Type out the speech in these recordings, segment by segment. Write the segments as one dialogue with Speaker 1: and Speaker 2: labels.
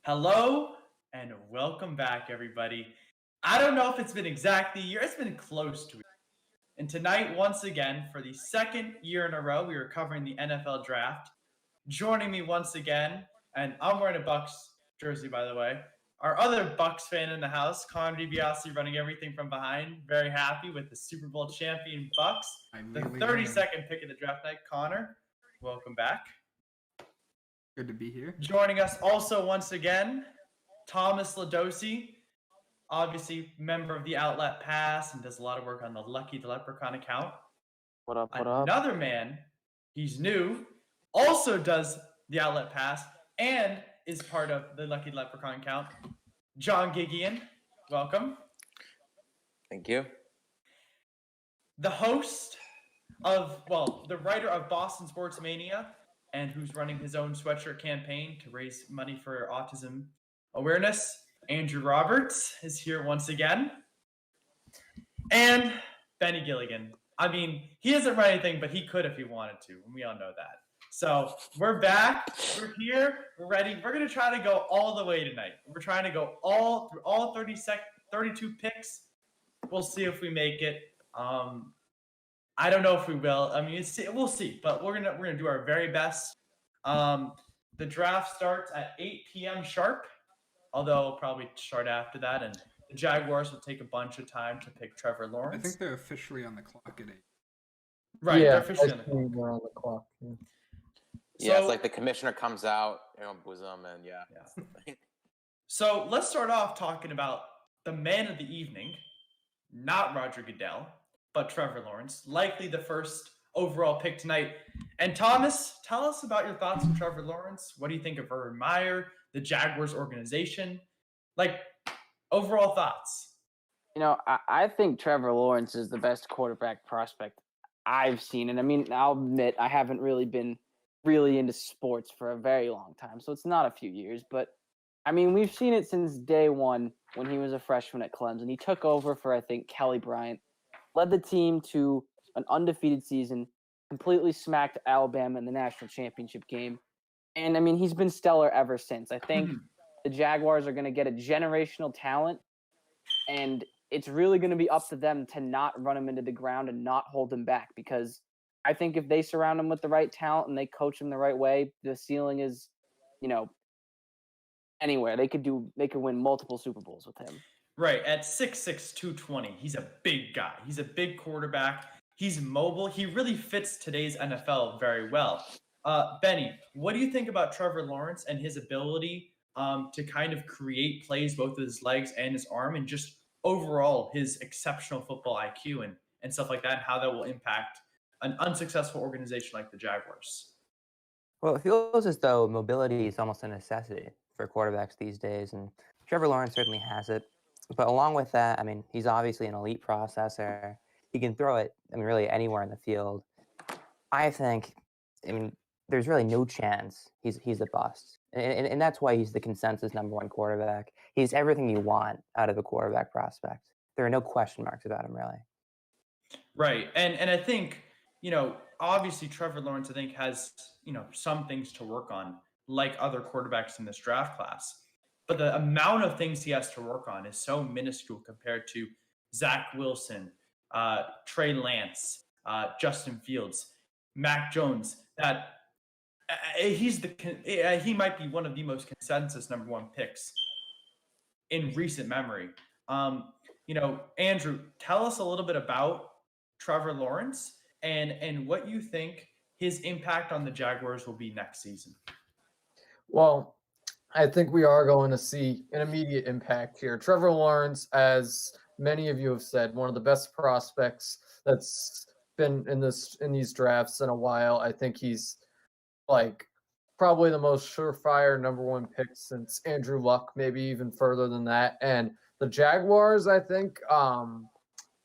Speaker 1: Hello and welcome back, everybody. I don't know if it's been exactly a year, it's been close to it. And tonight, once again, for the second year in a row, we are covering the NFL draft. Joining me once again, and I'm wearing a Bucks jersey, by the way, our other Bucks fan in the house, Connor DiBiase, running everything from behind. Very happy with the Super Bowl champion Bucks. The 32nd pick of the draft night. Connor, welcome back.
Speaker 2: Good to be here.
Speaker 1: Joining us also once again, Thomas Ladosi, obviously member of the Outlet Pass and does a lot of work on the Lucky the Leprechaun account.
Speaker 3: What up, what up?
Speaker 1: Another man, he's new, also does the Outlet Pass and is part of the Lucky Leprechaun account. John Gigian, welcome.
Speaker 3: Thank you.
Speaker 1: The host the writer of Boston Sports Mania and who's running his own sweatshirt campaign to raise money for autism awareness, Andrew Roberts, is here once again. And Benny Gilligan. I mean, he hasn't run anything, but he could if he wanted to, and we all know that. So we're back. We're here. We're ready. We're going to try to go all the way tonight. We're trying to go through all 32 picks. We'll see if we make it. I don't know if we will. I mean, we'll see, but we're gonna do our very best. The draft starts at 8 p.m. sharp, although it'll probably start after that, and the Jaguars will take a bunch of time to pick Trevor Lawrence.
Speaker 2: I think they're officially on the clock at 8.
Speaker 1: Right,
Speaker 4: yeah,
Speaker 1: they're officially
Speaker 4: we're on the clock. Yeah.
Speaker 3: Yeah, it's like the commissioner comes out, bosom, and yeah.
Speaker 1: So let's start off talking about the man of the evening, not Roger Goodell, but Trevor Lawrence, likely the first overall pick tonight. And Thomas, tell us about your thoughts on Trevor Lawrence. What do you think of Urban Meyer, the Jaguars organization? Like, overall thoughts.
Speaker 4: I think Trevor Lawrence is the best quarterback prospect I've seen. And I mean, I'll admit I haven't really been really into sports for a very long time. So it's not a few years. But, I mean, we've seen it since day one when he was a freshman at Clemson. He took over for, I think, Kelly Bryant. Led the team to an undefeated season, completely smacked Alabama in the national championship game. And, I mean, he's been stellar ever since. I think the Jaguars are going to get a generational talent, and it's really going to be up to them to not run him into the ground and not hold him back, because I think if they surround him with the right talent and they coach him the right way, the ceiling is, anywhere. They could win multiple Super Bowls with him.
Speaker 1: Right, at 6'6", 220, he's a big guy. He's a big quarterback. He's mobile. He really fits today's NFL very well. Benny, what do you think about Trevor Lawrence and his ability to kind of create plays both with his legs and his arm, and just overall his exceptional football IQ and stuff like that, and how that will impact an unsuccessful organization like the Jaguars?
Speaker 5: Well, it feels as though mobility is almost a necessity for quarterbacks these days, and Trevor Lawrence certainly has it. But along with that, I mean, he's obviously an elite processor. He can throw it, really anywhere in the field. I think, there's really no chance he's a bust. And that's why he's the consensus number one quarterback. He's everything you want out of a quarterback prospect. There are no question marks about him, really.
Speaker 1: Right. And I think, obviously Trevor Lawrence, I think, has, some things to work on, like other quarterbacks in this draft class. But the amount of things he has to work on is so minuscule compared to Zach Wilson, Trey Lance, Justin Fields, Mac Jones, that he might be one of the most consensus number one picks in recent memory. Andrew, tell us a little bit about Trevor Lawrence and what you think his impact on the Jaguars will be next season.
Speaker 4: Well, I think we are going to see an immediate impact here. Trevor Lawrence, as many of you have said, one of the best prospects that's been in these drafts in a while. I think he's probably the most surefire number one pick since Andrew Luck, maybe even further than that. And the Jaguars, I think,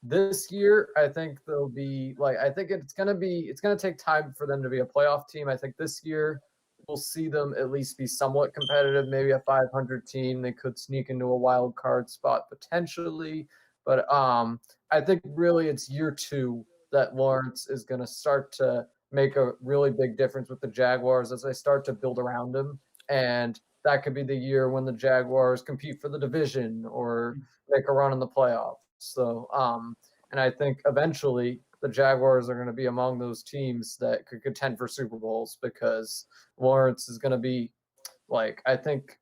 Speaker 4: this year, I think they'll be I think it's going to take time for them to be a playoff team. I think this year we'll see them at least be somewhat competitive, maybe a 500 team. They could sneak into a wild card spot potentially. But I think really it's year 2 that Lawrence is going to start to make a really big difference with the Jaguars as they start to build around him. And that could be the year when the Jaguars compete for the division or make a run in the playoffs. So, and I think eventually the Jaguars are going to be among those teams that could contend for Super Bowls because Lawrence is going to be, I think,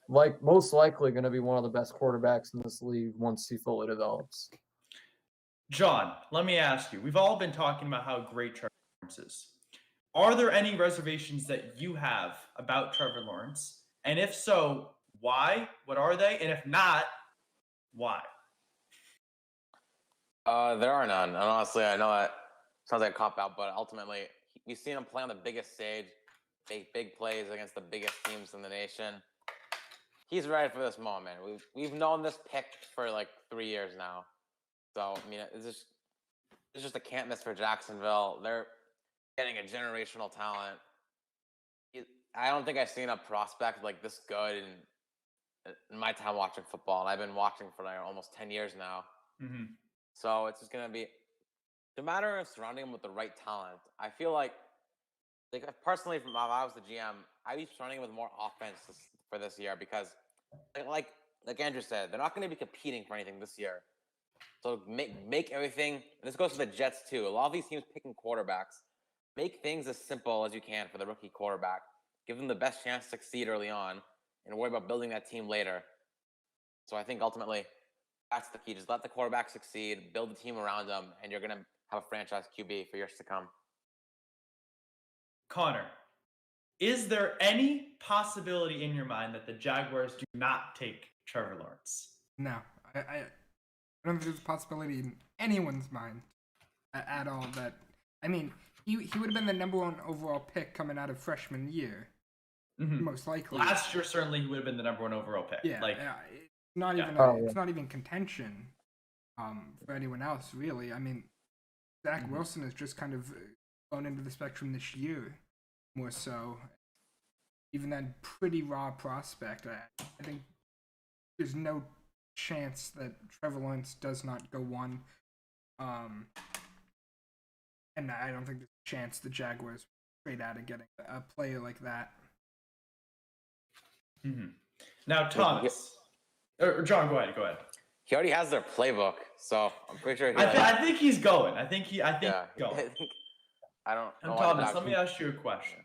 Speaker 4: most likely going to be one of the best quarterbacks in this league once he fully develops.
Speaker 1: John, let me ask you. We've all been talking about how great Trevor Lawrence is. Are there any reservations that you have about Trevor Lawrence? And if so, why? What are they? And if not, why?
Speaker 3: There are none. And honestly, I know that sounds like a cop out, but ultimately, we've seen him play on the biggest stage, make big plays against the biggest teams in the nation. He's ready for this moment. We've known this pick for like 3 years now. So I mean, it's just a can't miss for Jacksonville. They're getting a generational talent. I don't think I've seen a prospect like this good in my time watching football, and I've been watching for like almost 10 years now.
Speaker 1: Mm-hmm.
Speaker 3: So it's just gonna be no matter of surrounding him with the right talent. I feel like personally, if I was the GM, I'd be surrounding him with more offense for this year because, like Andrew said, they're not going to be competing for anything this year. So make everything. And this goes for the Jets too. A lot of these teams picking quarterbacks. Make things as simple as you can for the rookie quarterback. Give them the best chance to succeed early on, and worry about building that team later. So I think ultimately, that's the key. Just let the quarterback succeed, build the team around them, and you're going to have a franchise QB for years to come.
Speaker 1: Connor, is there any possibility in your mind that the Jaguars do not take Trevor Lawrence?
Speaker 2: No, I don't think there's a possibility in anyone's mind at all that. I mean, he would have been the number 1 overall pick coming out of freshman year, most likely.
Speaker 1: Last year, certainly, he would have been the number 1 overall pick.
Speaker 2: Yeah, it's not even it's not even contention for anyone else, really. I mean, Zach Wilson has just kind of gone into the spectrum this year, more so. Even that pretty raw prospect, I think there's no chance that Trevor Lawrence does not go 1. And I don't think there's a chance the Jaguars trade out of getting a player like that.
Speaker 1: Mm-hmm. Now, Thomas, or John, go ahead.
Speaker 3: He already has their playbook, so I'm pretty sure.
Speaker 1: I think he's going. I think he's going.
Speaker 3: I don't know.
Speaker 1: And Thomas, let me ask you a question.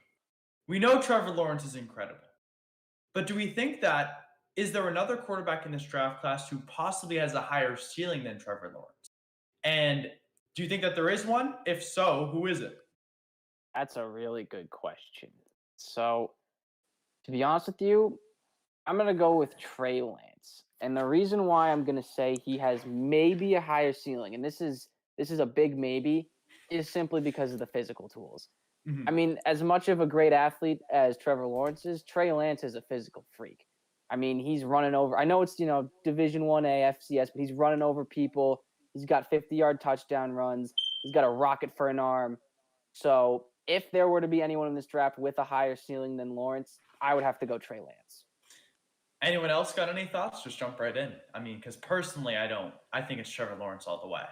Speaker 1: We know Trevor Lawrence is incredible, but do we think that is there another quarterback in this draft class who possibly has a higher ceiling than Trevor Lawrence? And do you think that there is one? If so, who is it?
Speaker 6: That's a really good question. So, to be honest with you, I'm going to go with Trey Lance. And the reason why I'm going to say he has maybe a higher ceiling, and this is a big maybe, is simply because of the physical tools. Mm-hmm. I mean, as much of a great athlete as Trevor Lawrence is, Trey Lance is a physical freak. I mean, he's running over. I know it's, Division 1A, FCS, but he's running over people. He's got 50-yard touchdown runs. He's got a rocket for an arm. So if there were to be anyone in this draft with a higher ceiling than Lawrence, I would have to go Trey Lance.
Speaker 1: Anyone else got any thoughts? Just jump right in. I mean, because personally, I don't. I think it's Trevor Lawrence all the way.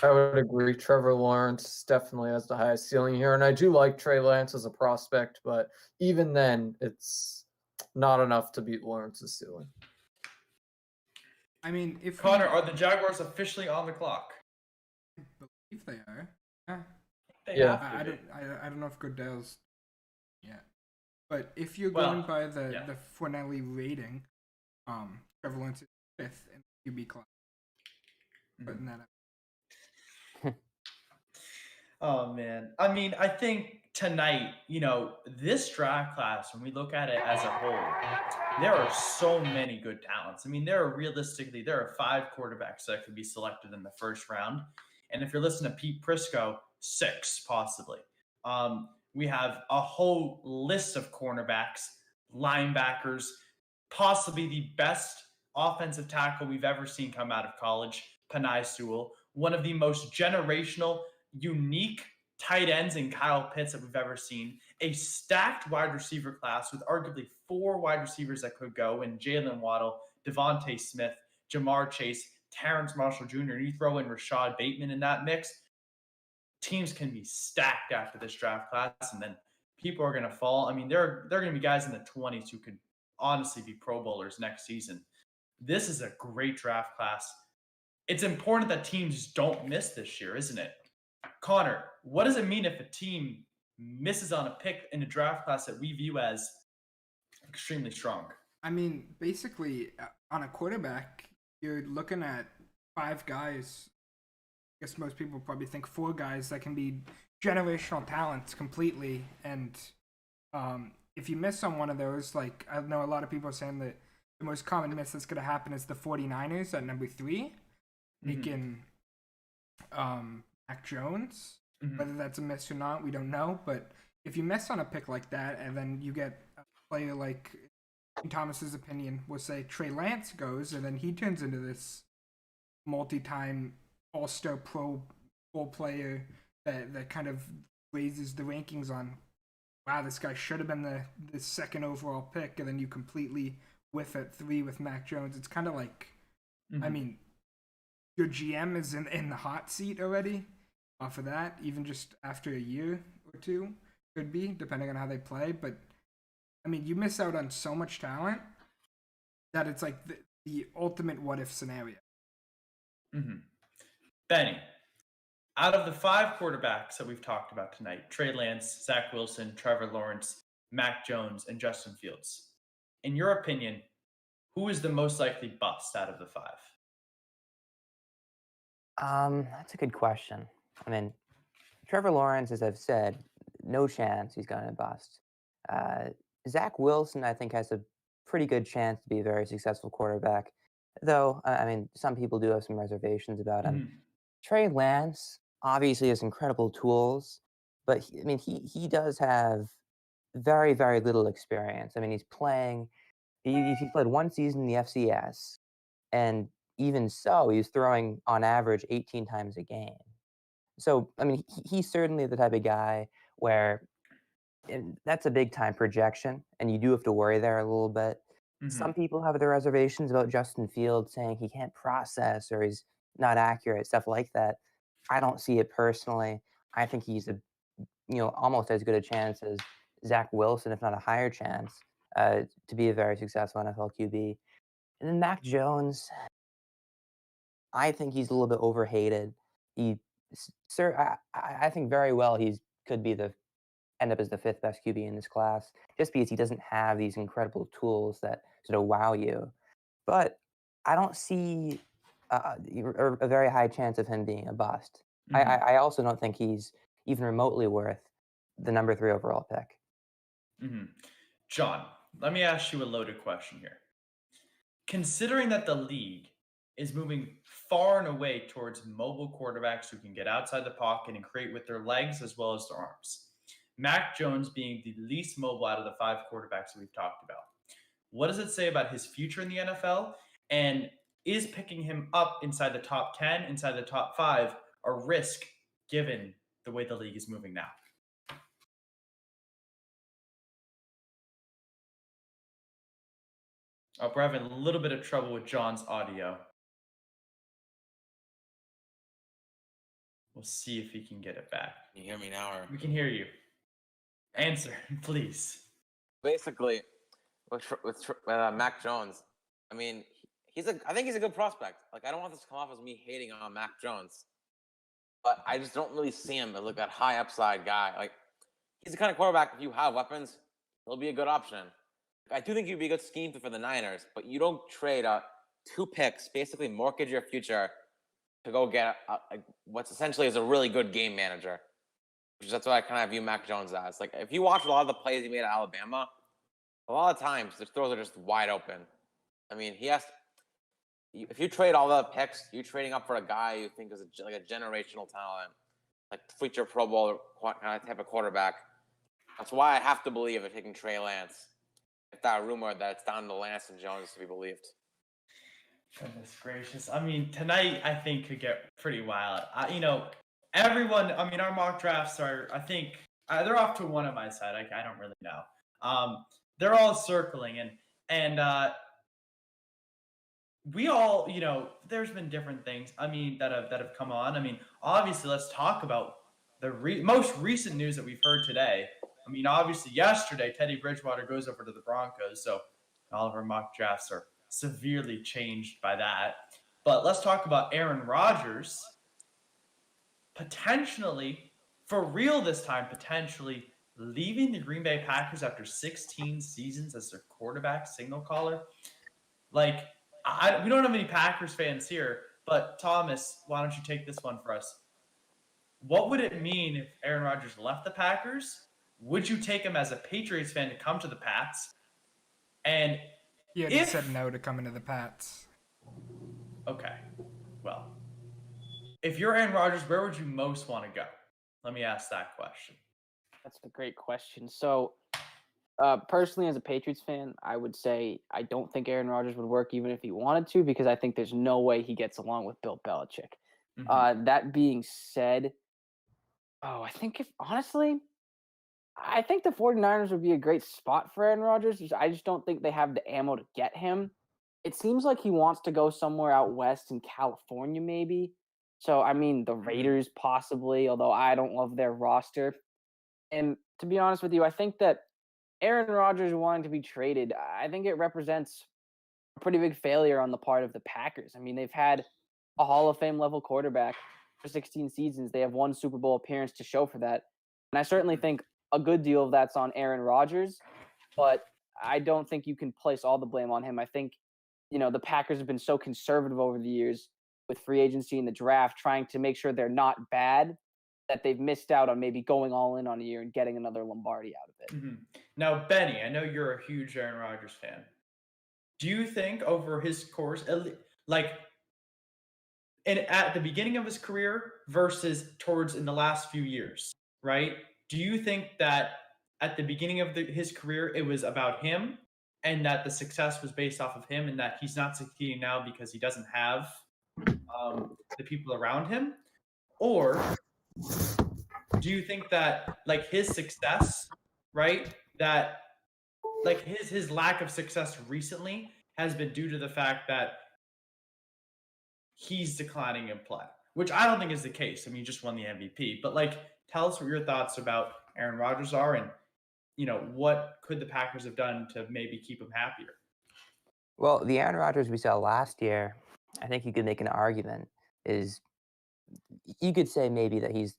Speaker 4: I would agree. Trevor Lawrence definitely has the highest ceiling here. And I do like Trey Lance as a prospect, but even then, it's not enough to beat Lawrence's ceiling.
Speaker 2: I mean, if
Speaker 1: Connor, are the Jaguars officially on the clock?
Speaker 2: I believe they are. I don't know if Goodell's yet, but if you're going by the Fornelli rating, Trevor Lawrence is 5th in the QB class. Putting that up.
Speaker 1: Oh man, I mean, I think tonight, this draft class, when we look at it as a whole, there are so many good talents. I mean, there are 5 quarterbacks that could be selected in the first round. And if you're listening to Pete Prisco, 6 possibly. We have a whole list of cornerbacks, linebackers, possibly the best offensive tackle we've ever seen come out of college, Penei Sewell, one of the most generational, unique tight ends in Kyle Pitts that we've ever seen, a stacked wide receiver class with arguably 4 wide receivers that could go in Jalen Waddle, Devontae Smith, Jamar Chase, Terrence Marshall Jr., and you throw in Rashad Bateman in that mix, teams can be stacked after this draft class. And then people are going to fall. I mean, there are going to be guys in the 20s who could honestly be Pro Bowlers next season. This is a great draft class. It's important that teams don't miss this year, isn't it? Connor, what does it mean if a team misses on a pick in a draft class that we view as extremely strong?
Speaker 2: I mean, basically, on a quarterback, you're looking at 5 guys. I guess most people probably think 4 guys that can be generational talents completely. And if you miss on one of those, like I know a lot of people are saying that the most common miss that's going to happen is the 49ers at number 3, taking Mac Jones. Whether that's a miss or not, we don't know. But if you miss on a pick like that, and then you get a player like, in Thomas's opinion, we'll say Trey Lance goes, and then he turns into this multi-time All-Star Pro Bowl player that kind of raises the rankings on, wow, this guy should have been the second overall pick, and then you completely whiff at 3 with Mac Jones. It's kind of like, I mean, your GM is in the hot seat already off of that, even just after a year or 2, could be, depending on how they play. But, I mean, you miss out on so much talent that it's like the ultimate what-if scenario.
Speaker 1: Benny, out of the 5 quarterbacks that we've talked about tonight, Trey Lance, Zach Wilson, Trevor Lawrence, Mac Jones, and Justin Fields, in your opinion, who is the most likely bust out of the 5?
Speaker 5: That's a good question. I mean, Trevor Lawrence, as I've said, no chance he's going to bust. Zach Wilson, I think, has a pretty good chance to be a very successful quarterback, though, I mean, some people do have some reservations about him. Trey Lance obviously has incredible tools, but he does have very, very little experience. I mean, he's playing, he played 1 season in the FCS, and even so, he's throwing on average 18 times a game. So, I mean, he's certainly the type of guy where that's a big time projection, and you do have to worry there a little bit. Some people have their reservations about Justin Fields, saying he can't process or he's not accurate, stuff like that. I don't see it personally. I think he's almost as good a chance as Zach Wilson, if not a higher chance, to be a very successful NFL QB. And then Mac Jones, I think he's a little bit overhated. I think very well could be end up as the 5th best QB in this class, just because he doesn't have these incredible tools that sort of wow you. But I don't see a very high chance of him being a bust. I also don't think he's even remotely worth the number 3 overall pick.
Speaker 1: John, let me ask you a loaded question here. Considering that the league is moving far and away towards mobile quarterbacks who can get outside the pocket and create with their legs as well as their arms, Mac Jones being the least mobile out of the 5 quarterbacks that we've talked about, what does it say about his future in the NFL? And is picking him up inside the top 10, inside the top 5, a risk given the way the league is moving now? Oh, we're having a little bit of trouble with John's audio. We'll see if he can get it back.
Speaker 3: Can you hear me now? Or?
Speaker 1: We can hear you. Answer, please.
Speaker 3: Basically, with Mac Jones, I mean, I think he's a good prospect. Like, I don't want this to come off as me hating on Mac Jones, but I just don't really see him as like that high upside guy. Like, he's the kind of quarterback, if you have weapons, he'll be a good option. I do think he'd be a good scheme for the Niners, but you don't trade 2 picks, basically mortgage your future to go get what's essentially is a really good game manager. That's what I kind of view Mac Jones as. Like, if you watch a lot of the plays he made at Alabama, a lot of times the throws are just wide open. I mean, if you trade all the picks, you're trading up for a guy you think is like a generational talent, like future Pro Bowl kind of type of quarterback. That's why I have to believe in taking Trey Lance. If that rumor that it's down to Lance and Jones to be believed.
Speaker 1: Goodness gracious. I mean, tonight I think could get pretty wild. Everyone, I mean, our mock drafts are, I think, they're off to one on my side. I don't really know. They're all circling, and we all, there's been different things, I mean, that have come on. I mean, obviously, let's talk about the most recent news that we've heard today. I mean, obviously yesterday, Teddy Bridgewater goes over to the Broncos, so all of our mock drafts are severely changed by that. But let's talk about Aaron Rodgers potentially, for real this time, potentially leaving the Green Bay Packers after 16 seasons as their quarterback signal caller. Like, we don't have any Packers fans here, but Thomas, why don't you take this one for us? What would it mean if Aaron Rodgers left the Packers? Would you take him as a Patriots fan to come to the Pats? And
Speaker 2: He already said no to coming to the Pats.
Speaker 1: Okay, well, if you're Aaron Rodgers, where would you most want to go? Let me ask that question.
Speaker 6: That's a great question. So, personally, as a Patriots fan, I would say I don't think Aaron Rodgers would work even if he wanted to, because I think there's no way he gets along with Bill Belichick. That being said, I think I think the 49ers would be a great spot for Aaron Rodgers. I just don't think they have the ammo to get him. It seems like he wants to go somewhere out west in California, maybe. So, I mean, the Raiders possibly, although I don't love their roster. And to be honest with you, I think that Aaron Rodgers wanting to be traded, I think it represents a pretty big failure on the part of the Packers. I mean, they've had a Hall of Fame level quarterback for 16 seasons. They have one Super Bowl appearance to show for that. And I certainly think a good deal of that's on Aaron Rodgers, but I don't think you can place all the blame on him. I think, the Packers have been so conservative over the years with free agency and the draft, trying to make sure they're not bad, that they've missed out on maybe going all in on a year and getting another Lombardi out of it.
Speaker 1: Now, Benny, I know you're a huge Aaron Rodgers fan. Do you think over his course, like at the beginning of his career versus towards in the last few years, right? Do you think that at the beginning of his career, it was about him and that the success was based off of him and that he's not succeeding now because he doesn't have the people around him? Or do you think that like his success, right, that like his lack of success recently has been due to the fact that he's declining in play, which I don't think is the case. I mean, he just won the MVP, but like, tell us what your thoughts about Aaron Rodgers are, and what could the Packers have done to maybe keep him happier?
Speaker 5: Well, the Aaron Rodgers we saw last year, I think you could make an argument is you could say maybe that he's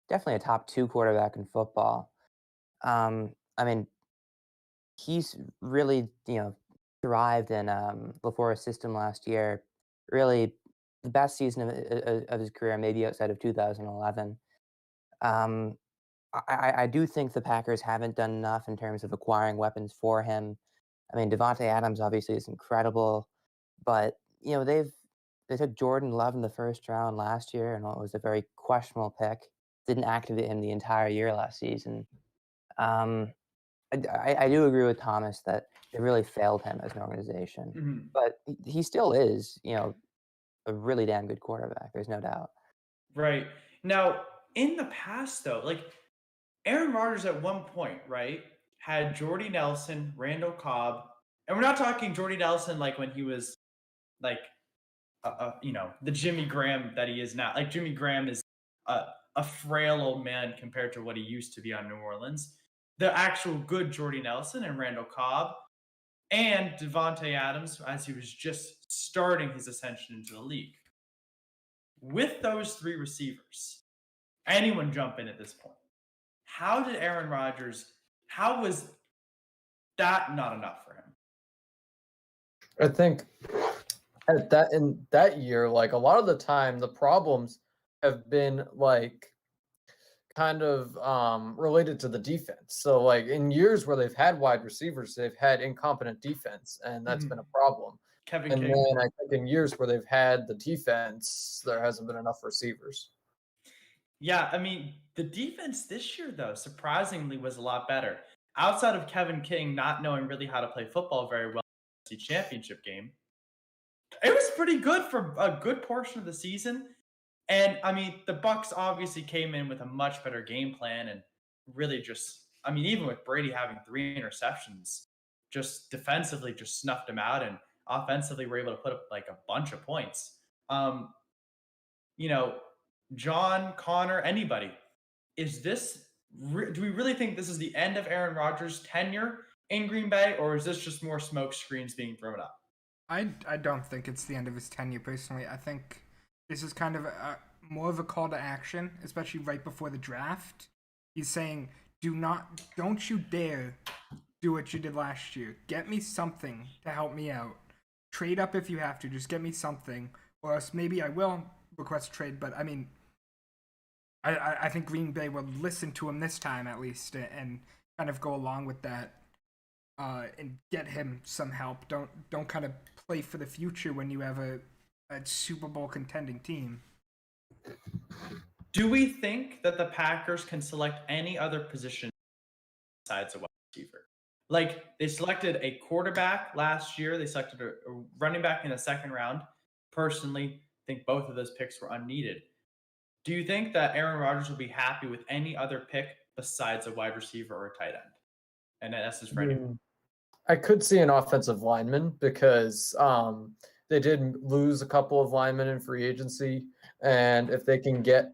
Speaker 5: definitely a top 2 quarterback in football. I mean, he's really, thrived in LaFleur's system last year. Really, the best season of his career, maybe outside of 2011. I do think the Packers haven't done enough in terms of acquiring weapons for him. I mean, Devontae Adams obviously is incredible, but they took Jordan Love in the first round last year, and it was a very questionable pick. Didn't activate him the entire year last season. I do agree with Thomas that it really failed him as an organization, but he still is, a really damn good quarterback. There's no doubt.
Speaker 1: Right. Now, in the past, though, like Aaron Rodgers at one point, right, had Jordy Nelson, Randall Cobb, and we're not talking Jordy Nelson like when he was like, the Jimmy Graham that he is now. Like Jimmy Graham is a frail old man compared to what he used to be on New Orleans. The actual good Jordy Nelson and Randall Cobb and Devontae Adams as he was just starting his ascension into the league. With those 3 receivers, anyone jump in at this point. How did Aaron Rodgers, how was that not enough for him?
Speaker 4: I think in that year, like a lot of the time, the problems have been like kind of related to the defense. So like in years where they've had wide receivers, they've had incompetent defense, and that's been a problem.
Speaker 1: Kevin
Speaker 4: And
Speaker 1: King.
Speaker 4: then I think in years where they've had the defense, there hasn't been enough receivers.
Speaker 1: Yeah, I mean, the defense this year, though, surprisingly was a lot better. Outside of Kevin King not knowing really how to play football very well in the championship game, it was pretty good for a good portion of the season. And, I mean, the Bucs obviously came in with a much better game plan and really just, I mean, even with Brady having 3 interceptions, just defensively just snuffed him out, and offensively were able to put up like a bunch of points. John, Connor, anybody, is this do we really think this is the end of Aaron Rodgers' tenure in Green Bay, or is this just more smoke screens being thrown up?
Speaker 2: I don't think it's the end of his tenure personally. I think this is kind of more of a call to action, especially right before the draft. He's saying, don't you dare do what you did last year. Get me something to help me out. Trade up if you have to. Just get me something, or else maybe I will request a trade. But I mean, I think Green Bay will listen to him this time at least, and kind of go along with that, and get him some help. Don't kind of play for the future when you have a Super Bowl contending team.
Speaker 1: Do we think that the Packers can select any other position besides a wide receiver? Like, they selected a quarterback last year. They selected a running back in the second round. Personally, I think both of those picks were unneeded. Do you think that Aaron Rodgers will be happy with any other pick besides a wide receiver or a tight end? And that's just for anyone.
Speaker 4: I could see an offensive lineman because they did lose a couple of linemen in free agency. And if they can get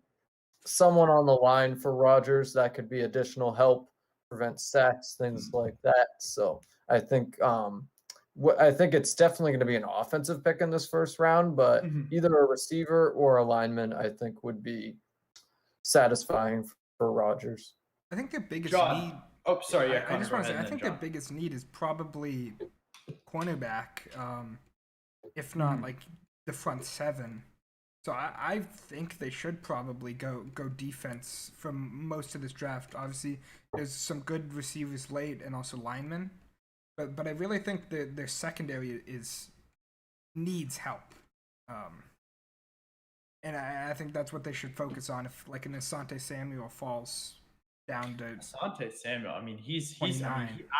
Speaker 4: someone on the line for Rodgers, that could be additional help, prevent sacks, things like that. So I think it's definitely going to be an offensive pick in this first round, but either a receiver or a lineman, I think, would be satisfying for Rodgers.
Speaker 2: I think their biggest
Speaker 1: John.
Speaker 2: need.
Speaker 1: Oh, sorry. Yeah,
Speaker 2: I just want to say, I
Speaker 1: then,
Speaker 2: think
Speaker 1: John.
Speaker 2: their biggest need is probably cornerback, if not like the front seven. So I think they should probably go defense from most of this draft. Obviously, there's some good receivers late and also linemen, but I really think that their secondary needs help, and I think that's what they should focus on. If like an Asante Samuel falls down to
Speaker 1: Asante Samuel, I mean,
Speaker 2: $29.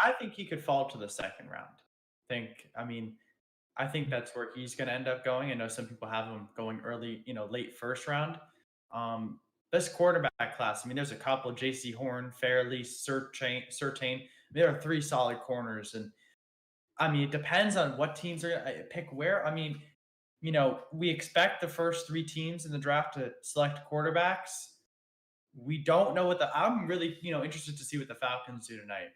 Speaker 1: I think he could fall to the second round. I think that's where he's going to end up going. I know some people have him going early, late first round. This quarterback class, I mean, there's a couple: J.C. Horn, Fairley, Surtain. There are 3 solid corners, and I mean, it depends on what teams are going to pick where. I mean, we expect the first 3 teams in the draft to select quarterbacks. We don't know I'm really, interested to see what the Falcons do tonight.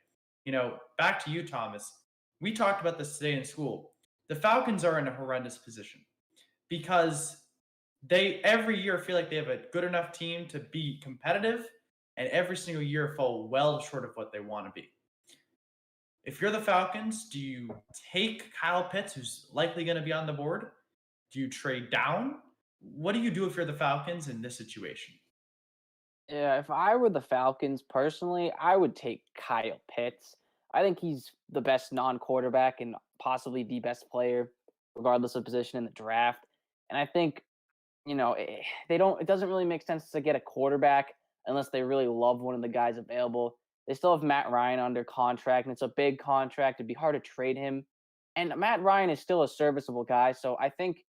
Speaker 1: Back to you, Thomas. We talked about this today in school. The Falcons are in a horrendous position because they every year feel like they have a good enough team to be competitive, and every single year fall well short of what they want to be. If you're the Falcons, do you take Kyle Pitts, who's likely going to be on the board? Do you trade down? What do you do if you're the Falcons in this situation?
Speaker 6: Yeah, if I were the Falcons, personally, I would take Kyle Pitts. I think he's the best non-quarterback and possibly the best player, regardless of position in the draft. And I think, it doesn't really make sense to get a quarterback unless they really love one of the guys available. They still have Matt Ryan under contract, and it's a big contract. It'd be hard to trade him. And Matt Ryan is still a serviceable guy. So I think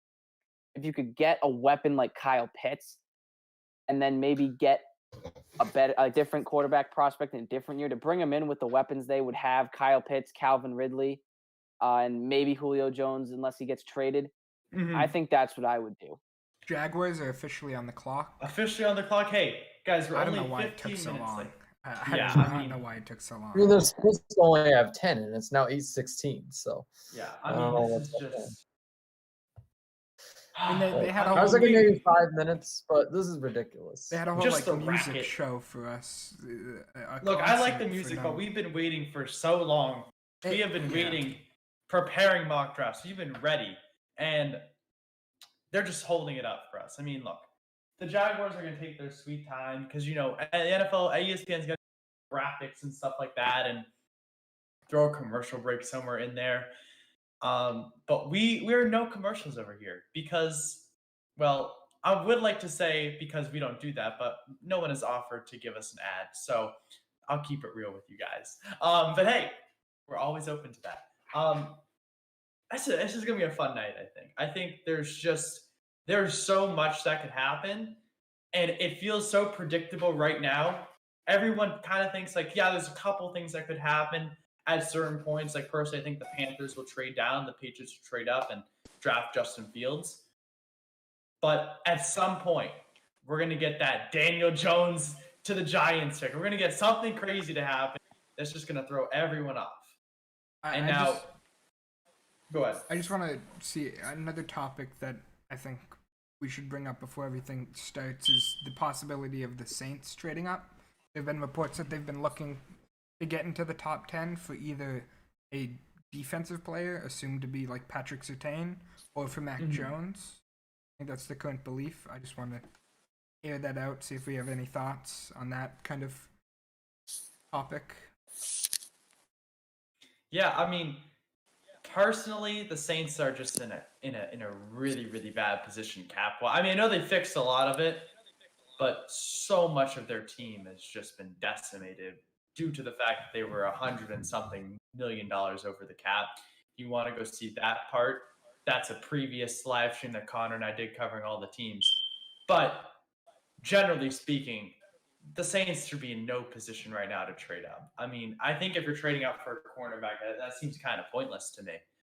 Speaker 6: if you could get a weapon like Kyle Pitts and then maybe get a different quarterback prospect in a different year to bring him in with the weapons they would have, Kyle Pitts, Calvin Ridley, and maybe Julio Jones unless he gets traded. I think that's what I would do.
Speaker 2: Jaguars are officially on the clock.
Speaker 1: Officially on the clock. Hey, guys, we're
Speaker 2: I don't
Speaker 1: only
Speaker 2: know why it
Speaker 1: 15
Speaker 2: took so
Speaker 1: minutes
Speaker 2: long.
Speaker 1: late.
Speaker 2: I do not know why it took so long.
Speaker 4: I mean, they're supposed to only have 10, and it's now 8:16. So
Speaker 1: Yeah, this is just.
Speaker 2: I mean, they had a
Speaker 4: I was
Speaker 2: whole
Speaker 4: thinking maybe 5 minutes, but this is ridiculous.
Speaker 2: They had a whole
Speaker 1: Just the
Speaker 2: music
Speaker 1: racket.
Speaker 2: show for us.
Speaker 1: Look, I like the music, but we've been waiting for so long. We have been waiting, preparing mock drafts. We've been ready, and they're just holding it up for us. I mean, look, the Jaguars are going to take their sweet time because, the NFL, ESPN's got graphics and stuff like that, and throw a commercial break somewhere in there. But we're no commercials over here because, well, I would like to say because we don't do that, but no one has offered to give us an ad. So I'll keep it real with you guys. But hey, we're always open to that. This is going to be a fun night, I think. I think there's so much that could happen, and it feels so predictable right now. Everyone kind of thinks like, yeah, there's a couple things that could happen at certain points. Like, personally, I think the Panthers will trade down, the Patriots will trade up and draft Justin Fields. But at some point, we're going to get that Daniel Jones to the Giants pick. We're going to get something crazy to happen that's just going to throw everyone off. And now, go ahead.
Speaker 2: I just want to see another topic that I think we should bring up before everything starts is the possibility of the Saints trading up. There have been reports that they've been looking to get into the top 10 for either a defensive player, assumed to be like Patrick Surtain, or for Mac Jones. I think that's the current belief. I just want to air that out, see if we have any thoughts on that kind of topic.
Speaker 1: Yeah, I mean, personally, the Saints are just in a really, really bad position cap. Well, I mean, I know they fixed a lot of it, but so much of their team has just been decimated due to the fact that they were $100 and something million over the cap. You want to go see that part? That's a previous live stream that Connor and I did covering all the teams. But generally speaking, the Saints should be in no position right now to trade up. I mean, I think if you're trading up for a cornerback, that seems kind of pointless to me.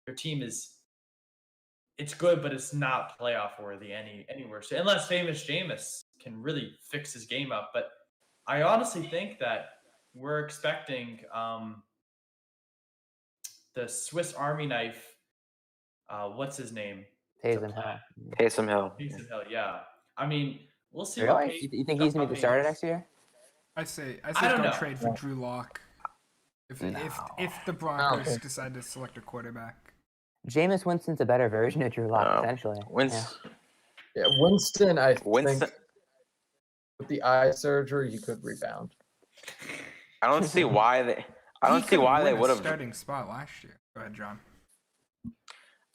Speaker 1: Your team it's good, but it's not playoff worthy anywhere. So unless Famous Jameis can really fix his game up. But I honestly think that we're expecting the Swiss Army knife. What's his name?
Speaker 5: Taysom Hill.
Speaker 3: Taysom Hill.
Speaker 1: Taysom Hill, yeah. I mean, we'll see.
Speaker 5: Really? You think he's gonna be the starter next year?
Speaker 2: I say
Speaker 1: don't
Speaker 2: go
Speaker 1: know.
Speaker 2: trade for Drew Lock. If the Broncos decide to select a quarterback.
Speaker 5: Jameis Winston's a better version of Drew Lock, potentially.
Speaker 4: Winston, I
Speaker 3: Winston.
Speaker 4: think with the eye surgery, he could rebound.
Speaker 3: I don't see why they. I don't see why they would have
Speaker 2: starting spot last year. Go ahead, John.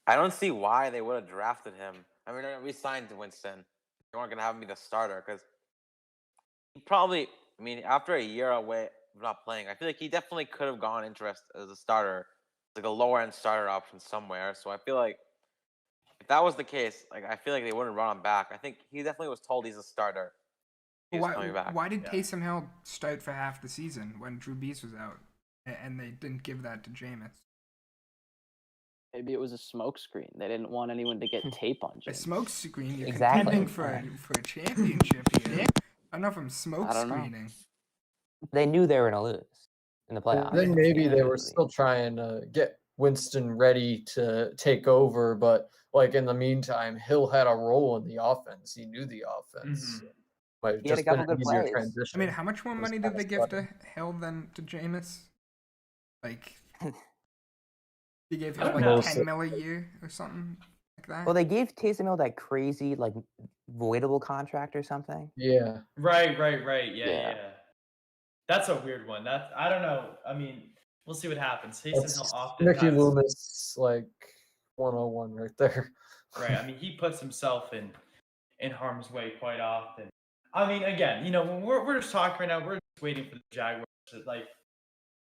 Speaker 3: I don't see why they would have drafted him. I mean, we signed Winston. They weren't gonna have him be the starter because he probably. I mean, after a year away of not playing, I feel like he definitely could have gone interest as a starter, like a lower end starter option somewhere. So I feel like if that was the case, like I feel like they wouldn't run him back. I think he definitely was told he's a starter. He's coming back.
Speaker 2: Why did Taysom Hill start for half the season when Drew Brees was out, and they didn't give that to Jameis?
Speaker 6: Maybe it was a smoke screen. They didn't want anyone to get tape on
Speaker 2: A
Speaker 6: James.
Speaker 2: smoke screen? You're
Speaker 5: Exactly.
Speaker 2: contending for a championship here. I don't know if I'm smoke screening.
Speaker 5: They knew they were gonna lose in the playoffs.
Speaker 4: Then maybe they were still trying to get Winston ready to take over, but like in the meantime, Hill had a role in the offense. He knew the offense. Might have
Speaker 5: He had a
Speaker 4: just been
Speaker 5: couple
Speaker 4: an
Speaker 5: good
Speaker 4: easier
Speaker 5: plays.
Speaker 4: transition.
Speaker 2: I mean, how much more money did they give to Hill than to Jameis? Like, he gave him like $10 million a year or something like that.
Speaker 5: Well, they gave Taysom Hill that crazy like voidable contract or something.
Speaker 4: Yeah.
Speaker 1: Right. Yeah. That's a weird one. I don't know. I mean, we'll see what happens. Taysom Hill often
Speaker 4: Mickey
Speaker 1: has,
Speaker 4: Loomis, like 101 right there.
Speaker 1: right. I mean, he puts himself in harm's way quite often. I mean, again, when we're just talking right now, we're just waiting for the Jaguars to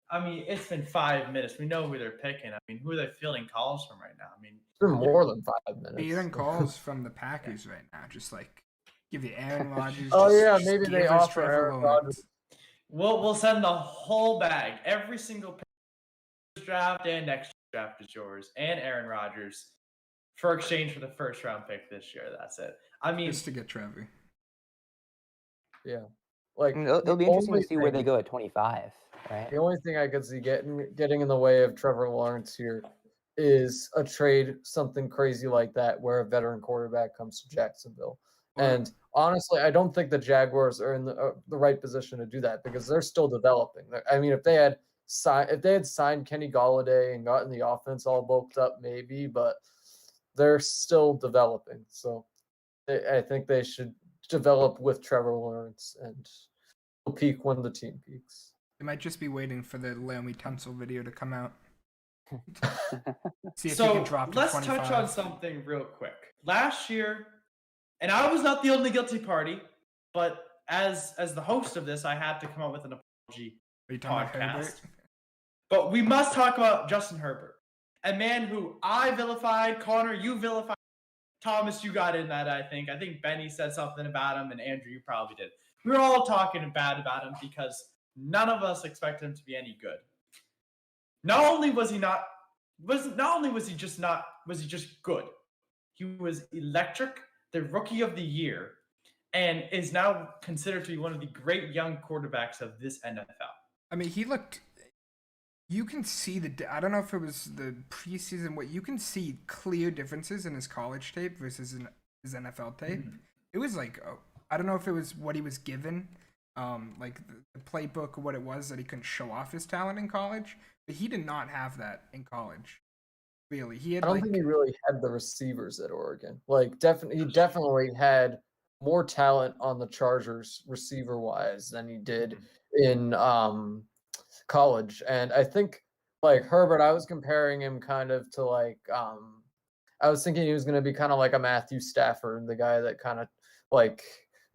Speaker 1: I mean, it's been 5 minutes. We know who they're picking. I mean, who are they fielding calls from right now? I mean,
Speaker 4: It's been more than 5 minutes.
Speaker 2: Fielding calls from the Packers right now, just like give you Aaron Rodgers.
Speaker 4: Oh
Speaker 2: just-
Speaker 4: yeah,
Speaker 2: just
Speaker 4: maybe
Speaker 2: give
Speaker 4: they
Speaker 2: us
Speaker 4: offer
Speaker 2: Trevor
Speaker 4: Aaron
Speaker 2: Lawrence.
Speaker 4: Rodgers.
Speaker 1: we'll send the whole bag. Every single pick this draft and next draft is yours, and Aaron Rodgers for exchange for the first round pick this year. That's it. I mean,
Speaker 2: Just to get Trevor.
Speaker 4: Yeah. Like
Speaker 5: It'll be
Speaker 4: the
Speaker 5: interesting to
Speaker 4: only
Speaker 5: see where
Speaker 4: thing-
Speaker 5: they go at 25, right?
Speaker 4: The only thing I could see getting in the way of Trevor Lawrence here is a trade, something crazy like that, where a veteran quarterback comes to Jacksonville. And honestly, I don't think the Jaguars are in the right position to do that because they're still developing. I mean, if they had signed Kenny Golladay and gotten the offense all bulked up, maybe, but they're still developing. So I think they should develop with Trevor Lawrence and will peak when the team peaks.
Speaker 2: They might just be waiting for the Laomi Tunsil video to come out. See if he
Speaker 1: so
Speaker 2: can drop to
Speaker 1: let's
Speaker 2: 25.
Speaker 1: touch on something real quick. Last year, and I was not the only guilty party, but as the host of this, I had to come up with an apology.
Speaker 2: Are you talking about
Speaker 1: podcast.
Speaker 2: Herbert?
Speaker 1: But we must talk about Justin Herbert, a man who I vilified. Connor, you vilified. Thomas, you got in that, I think. I think Benny said something about him, and Andrew, you probably did. We were all talking bad about him because none of us expected him to be any good. Not only was he just good, he was electric, the rookie of the year, and is now considered to be one of the great young quarterbacks of this NFL.
Speaker 2: I mean, he looked. You can see I don't know if it was the preseason. What you can see clear differences in his college tape versus in his NFL tape.
Speaker 1: Mhm.
Speaker 2: It was like, I don't know if it was what he was given, like the playbook or what it was that he couldn't show off his talent in college. But he did not have that in college. Really, he had.
Speaker 4: I don't think he really had the receivers at Oregon. Like, he definitely had more talent on the Chargers receiver wise than he did in college. And I think, like Herbert, I was comparing him kind of to like I was thinking he was going to be kind of like a Matthew Stafford, the guy that kind of like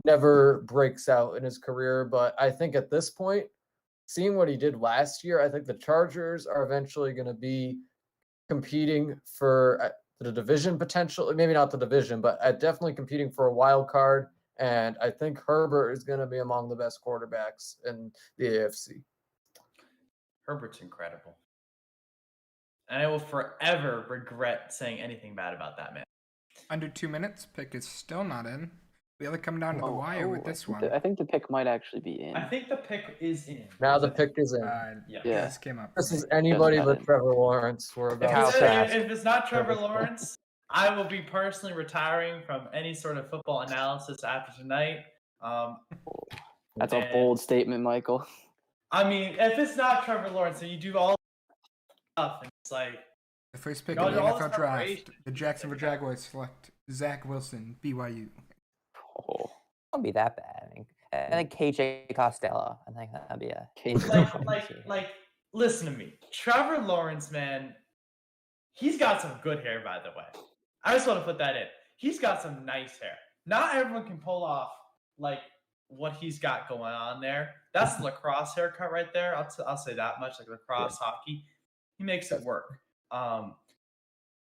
Speaker 4: never breaks out in his career. But I think at this point, seeing what he did last year, I think the Chargers are eventually going to be competing for the division potential. Maybe not the division, but definitely competing for a wild card. And I think Herbert is going to be among the best quarterbacks in the AFC.
Speaker 1: Herbert's incredible. And I will forever regret saying anything bad about that man.
Speaker 2: Under 2 minutes, pick is still not in. We have to come down to the wire with this one.
Speaker 6: I think the pick might actually be in.
Speaker 1: I think the pick is in.
Speaker 4: Now the pick is in.
Speaker 1: Yeah.
Speaker 2: This came up.
Speaker 4: This is anybody
Speaker 6: Doesn't
Speaker 4: but
Speaker 6: matter.
Speaker 4: Trevor Lawrence. We're
Speaker 1: If
Speaker 4: about
Speaker 1: it's, if it's not Trevor Lawrence, I will be personally retiring from any sort of football analysis after tonight.
Speaker 6: That's a
Speaker 1: and-
Speaker 6: bold statement, Michael.
Speaker 1: I mean, if it's not Trevor Lawrence, and you do all stuff, and it's like,
Speaker 2: The first pick
Speaker 1: No,
Speaker 2: of the
Speaker 1: all this
Speaker 2: NFL draft,
Speaker 1: preparation.
Speaker 2: the Jacksonville Jaguars select Zach Wilson, BYU.
Speaker 6: Oh,
Speaker 5: Won't be that bad. I think KJ Costello. I think that'd be a
Speaker 1: like, listen to me. Trevor Lawrence, man, he's got some good hair, by the way. I just want to put that in. He's got some nice hair. Not everyone can pull off like what he's got going on there. That's the lacrosse haircut right there. I'll say that much. Like lacrosse hockey, he makes it work.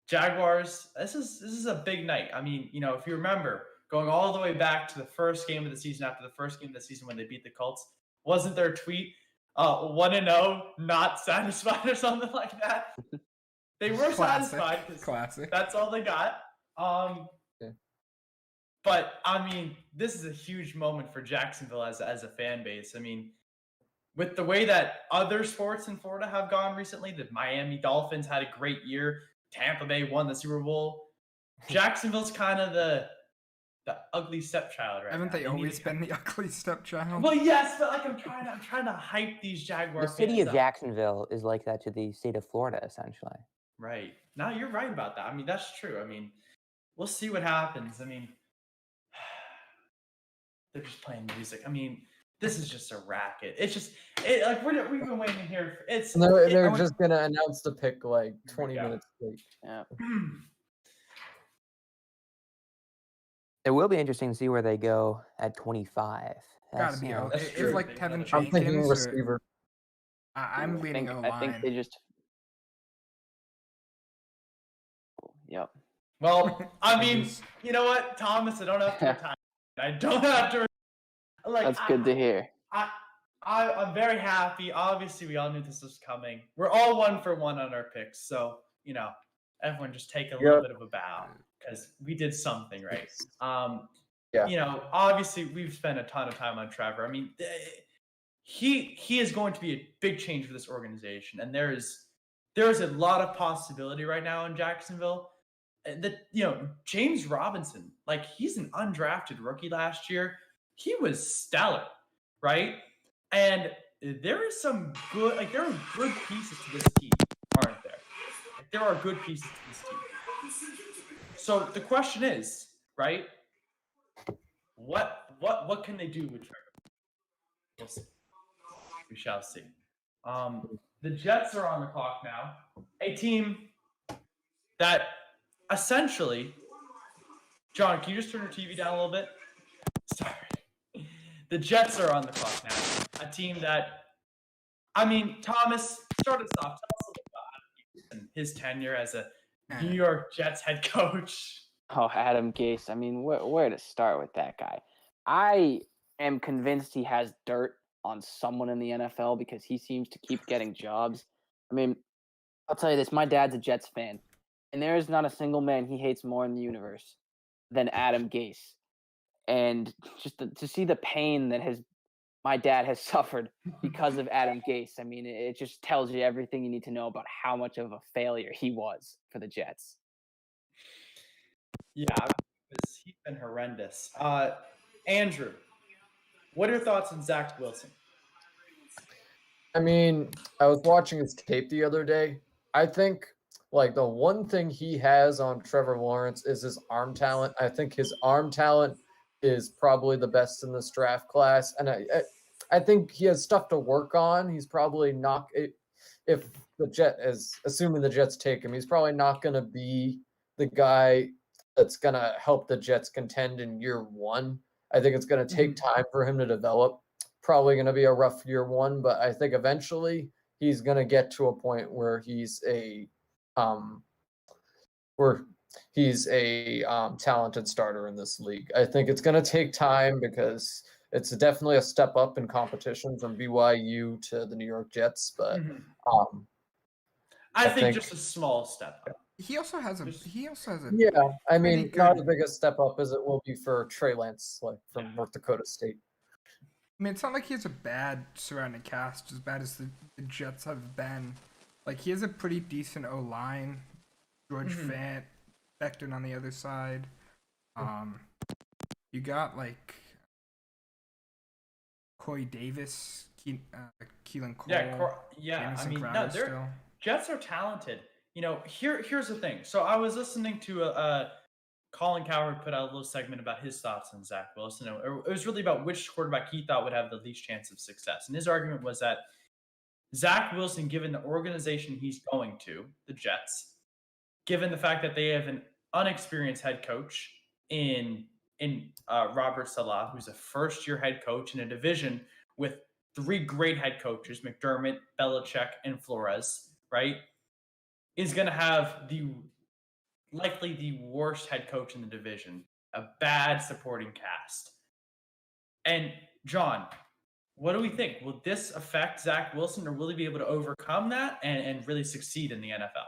Speaker 1: Jaguars. This is a big night. I mean, you know, if you remember, going all the way back to the first game of the season, after the first game of the season when they beat the Colts, wasn't there a tweet? 1-0, not satisfied or something like that. They were satisfied because
Speaker 2: Classic.
Speaker 1: that's all they got. But I mean, this is a huge moment for Jacksonville as a fan base. I mean, with the way that other sports in Florida have gone recently, the Miami Dolphins had a great year. Tampa Bay won the Super Bowl. Jacksonville's kind of the ugly stepchild right
Speaker 2: Haven't
Speaker 1: now.
Speaker 2: they
Speaker 1: need
Speaker 2: always
Speaker 1: to-
Speaker 2: been the ugly stepchild?
Speaker 1: Well, yes, but like I'm trying to hype these Jaguars.
Speaker 5: The city
Speaker 1: fans
Speaker 5: of
Speaker 1: up.
Speaker 5: Jacksonville is like that to the state of Florida, essentially.
Speaker 1: Right. No, you're right about that. I mean, that's true. I mean, we'll see what happens. I mean, they're just playing music. I mean, this is just a racket. It's just like we've been waiting here. It's
Speaker 4: And they're,
Speaker 1: it-
Speaker 4: they're just gonna announce the pick like
Speaker 1: we
Speaker 4: 20
Speaker 1: go.
Speaker 4: minutes late.
Speaker 6: yeah.
Speaker 5: It will be interesting to see where they go at 25.
Speaker 2: Gotta
Speaker 5: That's,
Speaker 2: be
Speaker 5: you know,
Speaker 2: out.
Speaker 1: that's
Speaker 2: If
Speaker 1: true.
Speaker 2: like
Speaker 1: They
Speaker 2: Tevin
Speaker 1: gotta be-
Speaker 4: I'm thinking
Speaker 2: Jenkins, or,
Speaker 4: receiver.
Speaker 2: I'm
Speaker 6: I
Speaker 2: leaning
Speaker 6: think,
Speaker 2: O
Speaker 6: I think
Speaker 2: line.
Speaker 6: they just. Yep.
Speaker 1: Well, I
Speaker 2: I
Speaker 1: mean,
Speaker 2: just-
Speaker 1: you know what, Thomas? I don't have to retire. I don't have to. Like,
Speaker 6: That's good to hear.
Speaker 1: I'm very happy. Obviously, we all knew this was coming. We're all 1 for 1 on our picks, so you know, everyone just take a little bit of a bow because we did something right.
Speaker 4: Yeah.
Speaker 1: You know, obviously, we've spent a ton of time on Trevor. I mean, he is going to be a big change for this organization, and there is a lot of possibility right now in Jacksonville. That, you know, James Robinson, like, he's an undrafted rookie last year. He was stellar, right? And there is some good, like, there are good pieces to this team, aren't there? Like, there are good pieces to this team. So the question is, right? What can they do with Trevor? We'll see. We shall see. The Jets are on the clock now. A team that essentially, John, can you just turn your TV down a little bit? Sorry. The Jets are on the clock now. A team that, I mean, Thomas, start us off. Tell us a little about Adam Gase and his tenure as a New York Jets head coach.
Speaker 6: Oh, Adam Gase. I mean, where to start with that guy? I am convinced he has dirt on someone in the NFL because he seems to keep getting jobs. I mean, I'll tell you this. My dad's a Jets fan, and there is not a single man he hates more in the universe than Adam Gase. and just to see the pain that my dad has suffered because of Adam Gase. I mean, it just tells you everything you need to know about how much of a failure he was for the Jets.
Speaker 1: Yeah, he's been horrendous. Andrew, what are your thoughts on Zach Wilson?
Speaker 4: I mean, I was watching his tape the other day. I think like the one thing he has on Trevor Lawrence is his arm talent. I think his arm talent is probably the best in this draft class, and I think he has stuff to work on. He's probably not if the assuming the Jets take him, he's probably not going to be the guy that's going to help the Jets contend in year one. I think it's going to take time for him to develop. Probably going to be a rough year one, but I think eventually he's going to get to a point where he's a talented starter in this league. I think it's going to take time because it's definitely a step up in competition from BYU to the New York Jets, but
Speaker 1: I think just a small step up.
Speaker 2: He also has a.
Speaker 4: Yeah, I
Speaker 2: pretty
Speaker 4: mean, not
Speaker 2: good-
Speaker 4: as big a step up as it will be for Trey Lance, like from North Dakota State.
Speaker 2: I mean, it's not like he has a bad surrounding cast, as bad as the Jets have been. Like, he has a pretty decent O-line. George Fant, Becton on the other side. You got, like, Corey Davis, Keelan Cole.
Speaker 1: Yeah, I
Speaker 2: Jamison
Speaker 1: mean,
Speaker 2: Crowder still.
Speaker 1: Jets are talented. You know, here's the thing. So I was listening to Colin Cowherd put out a little segment about his thoughts on Zach Wilson. It was really about which quarterback he thought would have the least chance of success. And his argument was that Zach Wilson, given the organization he's going to, the Jets, given the fact that they have an unexperienced head coach in Robert Saleh, who's a first-year head coach in a division with 3 great head coaches, McDermott, Belichick, and Flores, right, is going to have likely the worst head coach in the division, a bad supporting cast. And John, what do we think? Will this affect Zach Wilson, or will he be able to overcome that and really succeed in the NFL?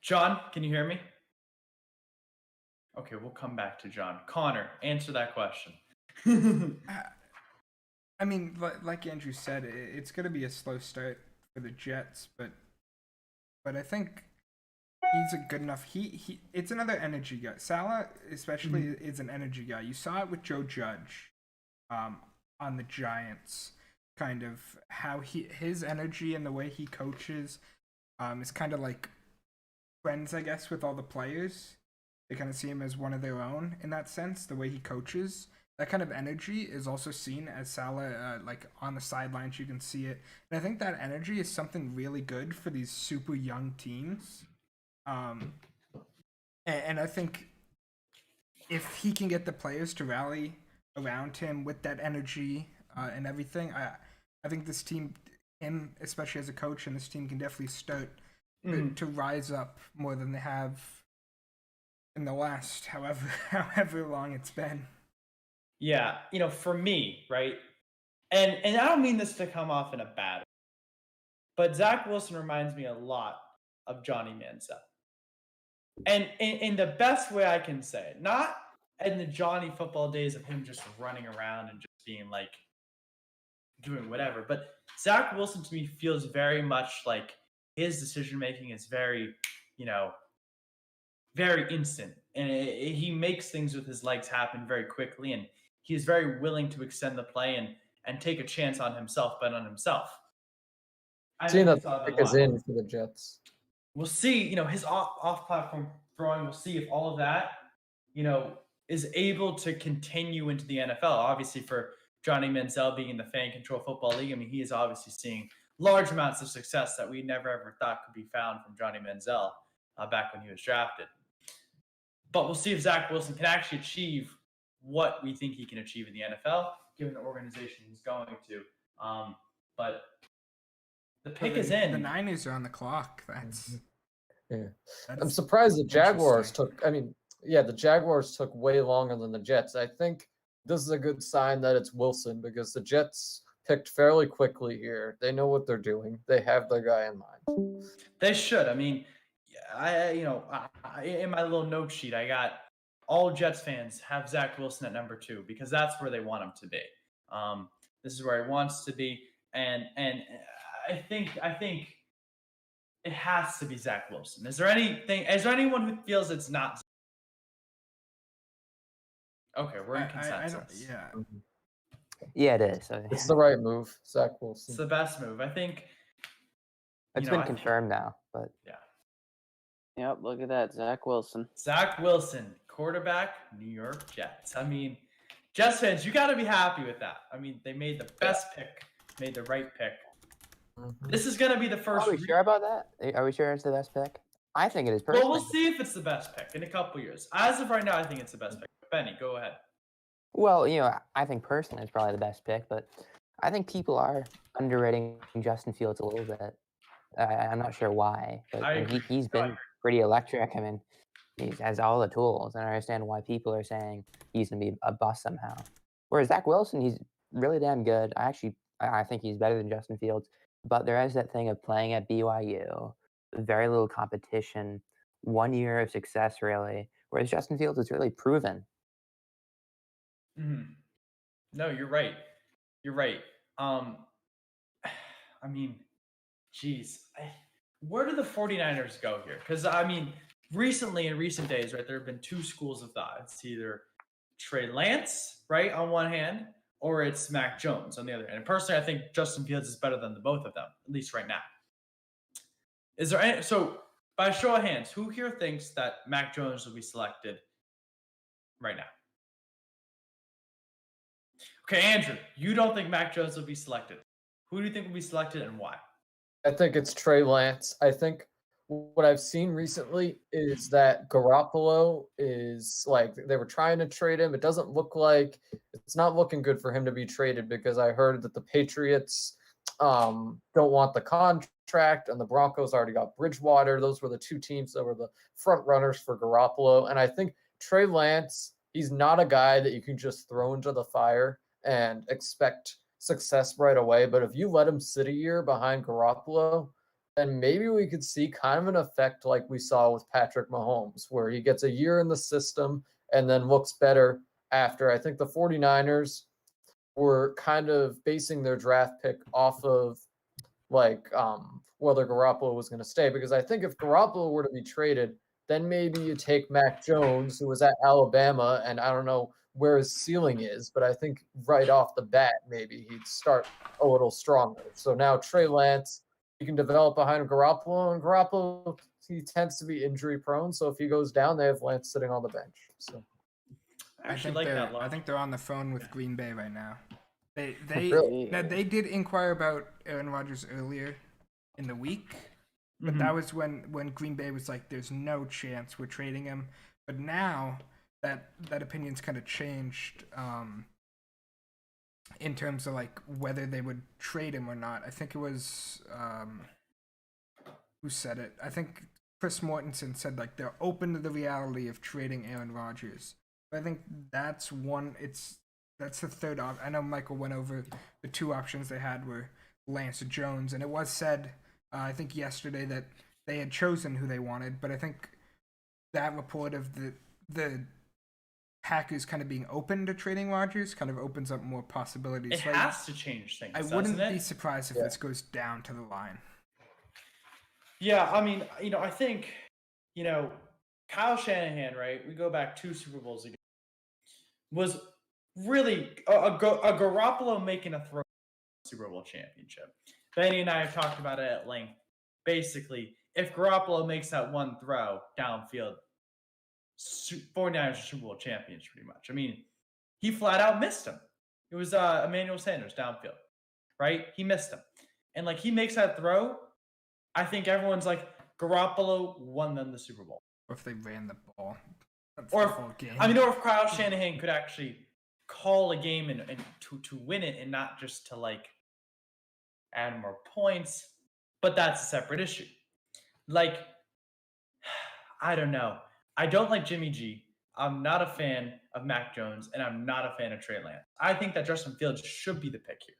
Speaker 1: John, can you hear me? Okay, we'll come back to John. Connor, answer that question.
Speaker 2: I mean, like Andrew said, it's going to be a slow start for the Jets, but I think he's a good enough. It's another energy guy. Saleh, especially, is an energy guy. You saw it with Joe Judge, on the Giants. Kind of how his energy and the way he coaches, is kind of like friends, I guess, with all the players. They kind of see him as one of their own in that sense. The way he coaches. That kind of energy is also seen as Saleh, like on the sidelines, you can see it. And I think that energy is something really good for these super young teams. And I think if he can get the players to rally around him with that energy and everything, I think this team, him especially as a coach, and this team can definitely start to rise up more than they have in the last however long it's been.
Speaker 1: Yeah, you know, for me, right? And I don't mean this to come off in a bad way, but Zach Wilson reminds me a lot of Johnny Manziel. And in the best way I can say it, not in the Johnny football days of him just running around and just being like doing whatever, but Zach Wilson to me feels very much like his decision making is very, you know, very instant, and he makes things with his legs happen very quickly, and he is very willing to extend the play and take a chance on himself, bet on himself.
Speaker 4: Seeing that pick is in for the Jets.
Speaker 1: We'll see, you know, his off-platform throwing. We'll see if all of that, you know, is able to continue into the NFL. Obviously, for Johnny Manziel being in the Fan Control Football League, I mean, he is obviously seeing large amounts of success that we never ever thought could be found from Johnny Manziel back when he was drafted. But we'll see if Zach Wilson can actually achieve what we think he can achieve in the NFL, given the organization he's going to. But the pick is in.
Speaker 2: The Niners are on the clock. That's
Speaker 4: I'm surprised the Jaguars took. I mean, yeah, the Jaguars took way longer than the Jets. I think this is a good sign that it's Wilson because the Jets picked fairly quickly here. They know what they're doing. They have their guy in mind.
Speaker 1: They should. I mean, in my little note sheet, I got all Jets fans have Zach Wilson at number 2 because that's where they want him to be. This is where he wants to be, and I think it has to be Zach Wilson. Is there anyone who feels it's not? Okay, we're in consensus.
Speaker 5: Yeah, it is.
Speaker 4: It's the right move, Zach Wilson.
Speaker 1: It's the best move. I think
Speaker 5: It's been confirmed now, but
Speaker 1: yeah.
Speaker 6: Yep, look at that, Zach Wilson.
Speaker 1: Zach Wilson, quarterback, New York Jets. I mean, Jets fans, you got to be happy with that. I mean, they made the best pick, made the right pick. This is going to be the first.
Speaker 5: Are we sure about that? Are we sure it's the best pick? I think it is personally.
Speaker 1: Well, we'll see if it's the best pick in a couple years. As of right now, I think it's the best pick. Benny, go ahead.
Speaker 5: Well, I think personally it's probably the best pick, but I think people are underrating Justin Fields a little bit. I'm not sure why, but he's been pretty electric. I mean, he has all the tools, and I understand why people are saying he's going to be a bust somehow. Whereas Zach Wilson, he's really damn good. I think he's better than Justin Fields, but there is that thing of playing at BYU, very little competition, 1 year of success, really, whereas Justin Fields is really proven.
Speaker 1: Mm-hmm. No, you're right. You're right. I mean, geez, where do the 49ers go here? Because, I mean, recently, in recent days, right, there have been 2 schools of thought. It's either Trey Lance, right, on one hand, or it's Mac Jones on the other hand. And personally, I think Justin Fields is better than the both of them, at least right now. Is there any, so, by show of hands, who here thinks that Mac Jones will be selected right now? Okay, Andrew, you don't think Mac Jones will be selected. Who do you think will be selected and why?
Speaker 4: I think it's Trey Lance. I think what I've seen recently is that Garoppolo is like they were trying to trade him. It doesn't look like it's not looking good for him to be traded because I heard that the Patriots don't want the contract and the Broncos already got Bridgewater. Those were the 2 teams that were the front runners for Garoppolo. And I think Trey Lance, he's not a guy that you can just throw into the fire and expect success right away. But if you let him sit a year behind Garoppolo, then maybe we could see kind of an effect like we saw with Patrick Mahomes, where he gets a year in the system and then looks better after. I think the 49ers were kind of basing their draft pick off of whether Garoppolo was going to stay. Because I think if Garoppolo were to be traded, then maybe you take Mac Jones, who was at Alabama, and I don't know where his ceiling is, but I think right off the bat, maybe he'd start a little stronger. So now Trey Lance, you can develop behind Garoppolo, and Garoppolo, he tends to be injury prone. So if he goes down, they have Lance sitting on the bench. So
Speaker 2: I think they're on the phone with Green Bay right now. They
Speaker 4: Really?
Speaker 2: they did inquire about Aaron Rodgers earlier in the week, but that was when Green Bay was like, "There's no chance we're trading him." But now that opinion's kind of changed in terms of like whether they would trade him or not. I think it was who said it? I think Chris Mortensen said like they're open to the reality of trading Aaron Rodgers. But I think that's the third option. I know Michael went over the 2 options they had were Lance or Jones, and it was said I think yesterday that they had chosen who they wanted, but I think that report of the Packers kind of being open to trading Rodgers kind of opens up more possibilities.
Speaker 1: It has to change things.
Speaker 2: I wouldn't be surprised if this goes down to the line.
Speaker 1: Yeah, I mean, I think, Kyle Shanahan, right? We go back 2 Super Bowls ago. Was really a Garoppolo making a throw Super Bowl championship. Benny and I have talked about it at length. Basically, if Garoppolo makes that one throw downfield, 49ers Super Bowl champions pretty much. I mean, he flat out missed him. It was Emmanuel Sanders downfield, right? He missed him. And he makes that throw, I think everyone's like, Garoppolo won them the Super Bowl.
Speaker 2: Or if they ran the ball.
Speaker 1: Or if Kyle Shanahan could actually call a game and to win it and not just to add more points. But that's a separate issue. I don't know. I don't like Jimmy G. I'm not a fan of Mac Jones, and I'm not a fan of Trey Lance. I think that Justin Fields should be the pick here.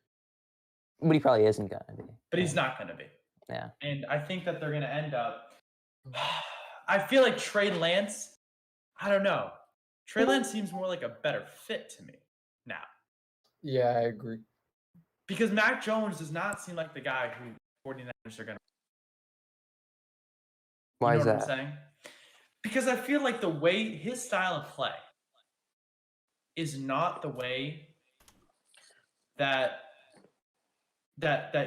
Speaker 5: But he probably isn't gonna be.
Speaker 1: but he's not going to be.
Speaker 5: Yeah.
Speaker 1: And I think that they're going to end up. I feel like Trey Lance. I don't know. Trey Lance seems more like a better fit to me now
Speaker 4: Yeah, I agree.
Speaker 1: because Mac Jones does not seem like the guy who 49ers are going to.
Speaker 5: Why
Speaker 1: You know
Speaker 5: is
Speaker 1: what
Speaker 5: that?
Speaker 1: I'm saying? Because I feel like the way his style of play is not the way that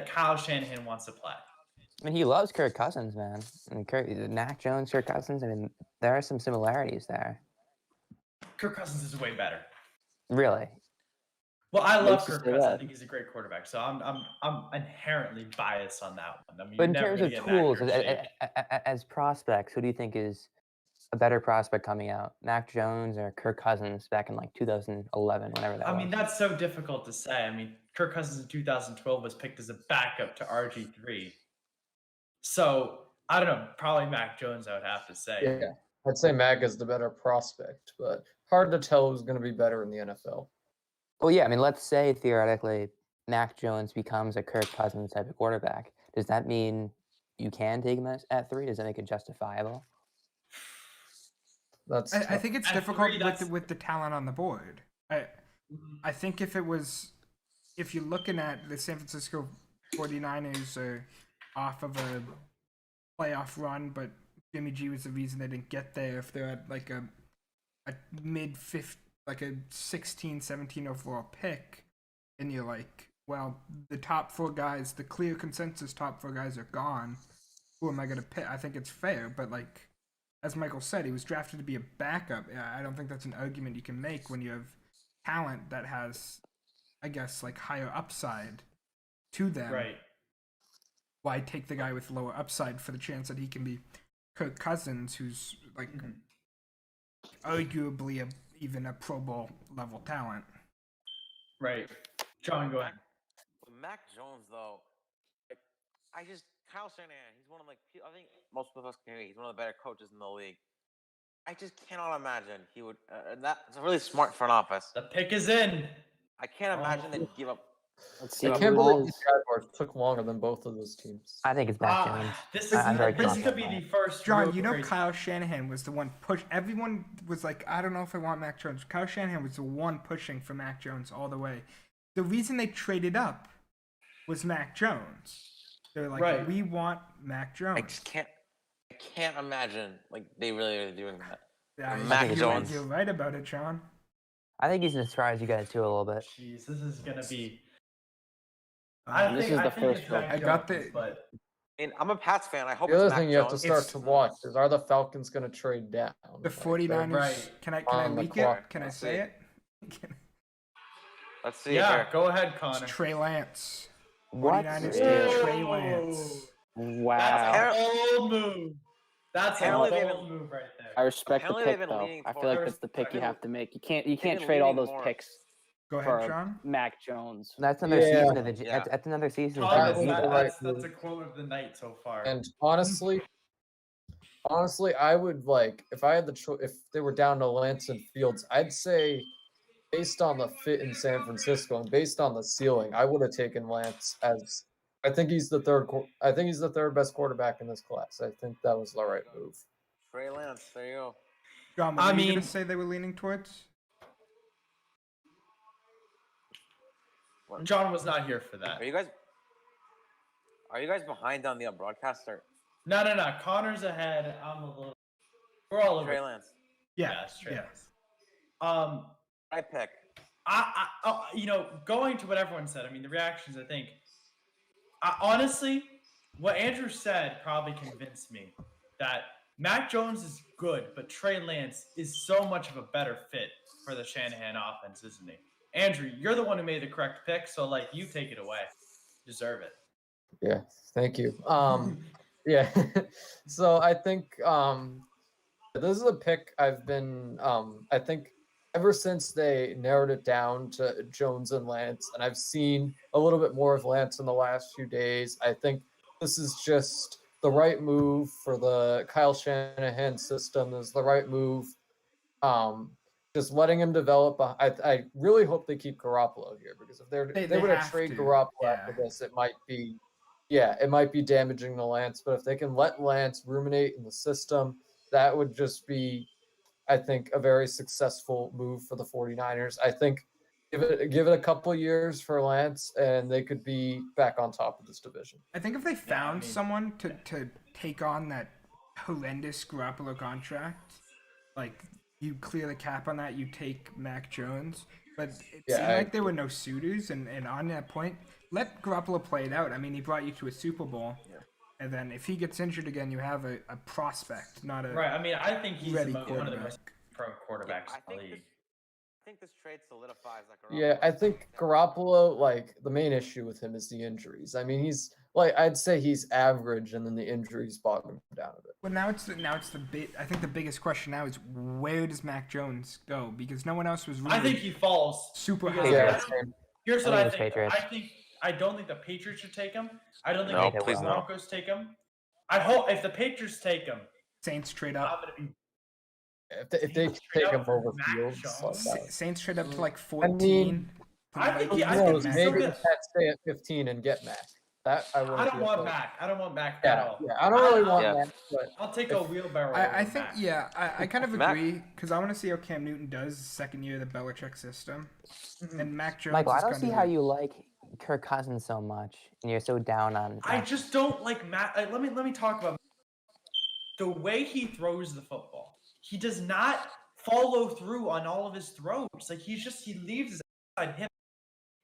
Speaker 1: Kyle Shanahan wants to play.
Speaker 5: I mean, he loves Kirk Cousins, man. And Mac Jones, Kirk Cousins. I mean, there are some similarities there.
Speaker 1: Kirk Cousins is way better.
Speaker 5: Really.
Speaker 1: Well, I love
Speaker 6: Makes you
Speaker 1: Kirk
Speaker 6: say
Speaker 1: Cousins. I
Speaker 6: that.
Speaker 1: think he's a great quarterback. So I'm inherently biased on that one. I mean,
Speaker 5: But
Speaker 1: you're
Speaker 5: in
Speaker 1: never
Speaker 5: terms
Speaker 1: gonna
Speaker 5: of
Speaker 1: get
Speaker 5: tools,
Speaker 1: an accurate shake.
Speaker 5: as prospects, who do you think is a better prospect coming out? Mac Jones or Kirk Cousins back in like 2011, whenever that
Speaker 1: I
Speaker 5: was?
Speaker 1: mean, that's so difficult to say. I mean, Kirk Cousins in 2012 was picked as a backup to RG3. So I don't know. Probably Mac Jones, I would have to say.
Speaker 4: Yeah, I'd say Mac is the better prospect, but hard to tell who's going to be better in the NFL.
Speaker 5: Well, yeah. I mean, let's say theoretically Mac Jones becomes a Kirk Cousins type of quarterback. Does that mean you can take him at 3? Does that make it justifiable?
Speaker 4: That's
Speaker 2: I
Speaker 4: tough.
Speaker 2: think it's
Speaker 1: At
Speaker 2: difficult
Speaker 1: 3, that's-
Speaker 2: with the talent on the board. I think if you're looking at the San Francisco 49ers are off of a playoff run, but Jimmy G was the reason they didn't get there. If they're at like a mid fifth, like a 16, 17 overall pick, and you're like, well, the top 4 guys, the clear consensus top 4 guys are gone. Who am I gonna pick? I think it's fair, but like as Michael said, he was drafted to be a backup. I don't think that's an argument you can make when you have talent that has, I guess, like higher upside to them.
Speaker 1: Right.
Speaker 2: Why take the guy with lower upside for the chance that he can be Kirk Cousins, who's like
Speaker 1: Mhm.
Speaker 2: arguably even a Pro Bowl level talent?
Speaker 1: Right. John, go ahead.
Speaker 3: With Mac Jones, though, like, Kyle Shanahan, he's one of I think most of us can agree, he's one of the better coaches in the league. I just cannot imagine he would. That's a really smart front office.
Speaker 1: The pick is in.
Speaker 3: I can't imagine they'd give up.
Speaker 6: Let's see
Speaker 4: I
Speaker 6: who
Speaker 4: can't
Speaker 6: it
Speaker 4: believe the
Speaker 6: is.
Speaker 4: Jaguars took longer than both of those teams.
Speaker 5: I think it's Mac Jones.
Speaker 1: This
Speaker 5: I'm very
Speaker 1: is
Speaker 5: confident
Speaker 1: gonna be
Speaker 5: in
Speaker 1: the
Speaker 5: that.
Speaker 1: first.
Speaker 2: John,
Speaker 1: real
Speaker 2: you know
Speaker 1: crazy-
Speaker 2: Kyle Shanahan was the one push. Everyone was like, I don't know if I want Mac Jones. Kyle Shanahan was the one pushing for Mac Jones all the way. The reason they traded up was Mac Jones. They're like,
Speaker 1: Right.
Speaker 2: we want Mac Jones.
Speaker 3: I just can't. I can't imagine they really are doing that.
Speaker 2: Yeah,
Speaker 3: Mac
Speaker 2: you're,
Speaker 3: Jones.
Speaker 2: You're right about it, John.
Speaker 5: I think he's gonna surprise you guys too a little bit.
Speaker 1: Jeez, this is gonna be.
Speaker 6: This is the first
Speaker 1: it's
Speaker 6: one.
Speaker 1: Mac
Speaker 2: I got
Speaker 1: Jones,
Speaker 2: the-
Speaker 1: but
Speaker 3: I mean, I'm a Pats fan. I hope
Speaker 4: The other
Speaker 3: it's Mac
Speaker 4: thing you have to
Speaker 3: Jones.
Speaker 4: start
Speaker 2: It's-
Speaker 4: to watch is, are the Falcons going to trade down?
Speaker 2: The
Speaker 4: Like,
Speaker 2: 49ers.
Speaker 1: Right.
Speaker 2: Can I
Speaker 4: on the
Speaker 2: leak
Speaker 4: clock.
Speaker 2: it? Can I
Speaker 3: Let's
Speaker 2: say
Speaker 3: see.
Speaker 2: it?
Speaker 3: Let's see
Speaker 1: yeah,
Speaker 3: here.
Speaker 1: go ahead,
Speaker 2: It's
Speaker 1: Connor.
Speaker 2: Trey Lance.
Speaker 5: What?
Speaker 2: 49ers
Speaker 3: Really?
Speaker 2: take Trey Lance.
Speaker 6: Wow.
Speaker 1: That's an old move. That's an
Speaker 3: Apparently they
Speaker 1: old
Speaker 3: haven't-
Speaker 1: move right
Speaker 6: I
Speaker 1: there.
Speaker 6: respect the
Speaker 3: Apparently they've
Speaker 6: pick
Speaker 3: been
Speaker 6: though.
Speaker 3: leaning
Speaker 6: I feel
Speaker 3: toward-
Speaker 6: like that's the pick you
Speaker 1: I-
Speaker 6: have to make. You can't
Speaker 3: been
Speaker 6: trade all
Speaker 3: leaning
Speaker 6: those
Speaker 3: more.
Speaker 6: picks
Speaker 2: Go
Speaker 6: for
Speaker 2: ahead, John.
Speaker 6: Mac Jones.
Speaker 5: That's another
Speaker 4: Yeah.
Speaker 5: season of the.
Speaker 3: Yeah.
Speaker 5: That's another season of
Speaker 1: Connor,
Speaker 4: That
Speaker 5: the
Speaker 4: was
Speaker 1: that-
Speaker 4: the
Speaker 5: Diva.
Speaker 4: right
Speaker 1: that's a
Speaker 4: move.
Speaker 1: quote of the night so far.
Speaker 4: And honestly, I would like, if I had the choice, if they were down to Lance and Fields, I'd say based on the fit in San Francisco and based on the ceiling, I would have taken Lance as. I think he's the third best quarterback in this class. I think that was the right move.
Speaker 3: Trey Lance. There you go.
Speaker 2: John, what
Speaker 1: I
Speaker 2: were you
Speaker 1: mean-
Speaker 2: gonna say they were leaning towards?
Speaker 1: John was not here for that.
Speaker 3: Are you guys behind on the broadcast or
Speaker 1: No. Connor's ahead. I'm a little. We're all over.
Speaker 3: Trey Lance?
Speaker 1: Yeah, it's Trey
Speaker 2: yeah.
Speaker 1: Lance.
Speaker 3: I pick.
Speaker 1: Going to what everyone said. I mean, the reactions. I think. Honestly, what Andrew said probably convinced me that Mac Jones is good, but Trey Lance is so much of a better fit for the Shanahan offense, isn't he? Andrew, you're the one who made the correct pick, so you take it away. Deserve it.
Speaker 4: Yeah, thank you. Yeah. So I think this is a pick I've been I think ever since they narrowed it down to Jones and Lance, and I've seen a little bit more of Lance in the last few days. I think this is just the right move for the Kyle Shanahan system. This is the right move just letting him develop. I really hope they keep Garoppolo here because if they would have
Speaker 2: have
Speaker 4: trade
Speaker 2: to,
Speaker 4: Garoppolo
Speaker 2: yeah.
Speaker 4: after this, it might be damaging to Lance. But if they can let Lance ruminate in the system, that would just be, I think, a very successful move for the 49ers. I think give it a couple of years for Lance, and they could be back on top of this division.
Speaker 2: I think if they found
Speaker 1: mean-
Speaker 2: someone to take on that horrendous Garoppolo contract, like you clear the cap on that, you take Mac Jones. But it
Speaker 4: Yeah,
Speaker 2: seemed
Speaker 4: I
Speaker 2: like there were no suitors, and on that point, let Garoppolo play it out. I mean, he brought you to a Super Bowl, and then if he gets injured again, you have a prospect, not a
Speaker 1: Right. I mean, I think he's
Speaker 2: ready
Speaker 1: one of the
Speaker 2: quarterback.
Speaker 1: most pro quarterbacks
Speaker 3: I
Speaker 1: in the
Speaker 3: think
Speaker 1: league.
Speaker 3: I think this trade solidifies that.
Speaker 4: Yeah, I think Garoppolo, like the main issue with him is the injuries. I mean, he's like I'd say he's average, and then the injuries bog him down a bit.
Speaker 2: Well, now it's the big. I think the biggest question now is where does Mac Jones go? Because no one else was really
Speaker 1: I think he falls.
Speaker 2: super
Speaker 1: because
Speaker 2: high.
Speaker 4: Yeah,
Speaker 1: I-
Speaker 4: same.
Speaker 1: Here's
Speaker 5: I
Speaker 1: what
Speaker 5: think
Speaker 1: I
Speaker 5: it's
Speaker 1: think.
Speaker 5: Patriots.
Speaker 1: I don't think the Patriots should take him. I don't think
Speaker 3: No,
Speaker 1: the
Speaker 3: please no.
Speaker 1: Broncos take him. I hope if the Patriots take him,
Speaker 2: Saints trade
Speaker 1: I'm
Speaker 2: up.
Speaker 1: gonna be
Speaker 4: If they
Speaker 1: Saints
Speaker 4: take
Speaker 1: trade
Speaker 4: him
Speaker 1: up for
Speaker 4: over
Speaker 1: Mac
Speaker 4: Fields,
Speaker 1: Jones?
Speaker 4: like that.
Speaker 2: Saints trade up to like
Speaker 4: I mean,
Speaker 2: 14.
Speaker 1: I think
Speaker 4: Who
Speaker 1: he- I
Speaker 2: Mac
Speaker 1: think
Speaker 4: knows?
Speaker 1: he's
Speaker 2: Jones.
Speaker 1: still
Speaker 4: Maybe
Speaker 1: good.
Speaker 4: the Pats stay at 15 and get Mac. That I wouldn't
Speaker 1: I don't
Speaker 4: be
Speaker 1: want
Speaker 4: opposed.
Speaker 1: Mac. I don't want Mac at
Speaker 4: Yeah,
Speaker 1: all.
Speaker 4: yeah. I don't really want
Speaker 3: Yeah.
Speaker 4: Mac, but
Speaker 1: I'll take a wheelbarrow.
Speaker 2: I
Speaker 1: over
Speaker 2: think
Speaker 1: Mac.
Speaker 2: yeah, I kind of
Speaker 3: Mac-
Speaker 2: agree because I want to see how Cam Newton does the second year of the Belichick system, and Mac Jones.
Speaker 5: Michael, I
Speaker 2: is
Speaker 5: don't
Speaker 2: kind
Speaker 5: see
Speaker 2: of
Speaker 5: how
Speaker 2: the-
Speaker 5: you like Kirk Cousins so much, and you're so down on.
Speaker 1: I just don't like Matt. Let me talk about the way he throws the football. He does not follow through on all of his throws. Like he leaves his outside hip.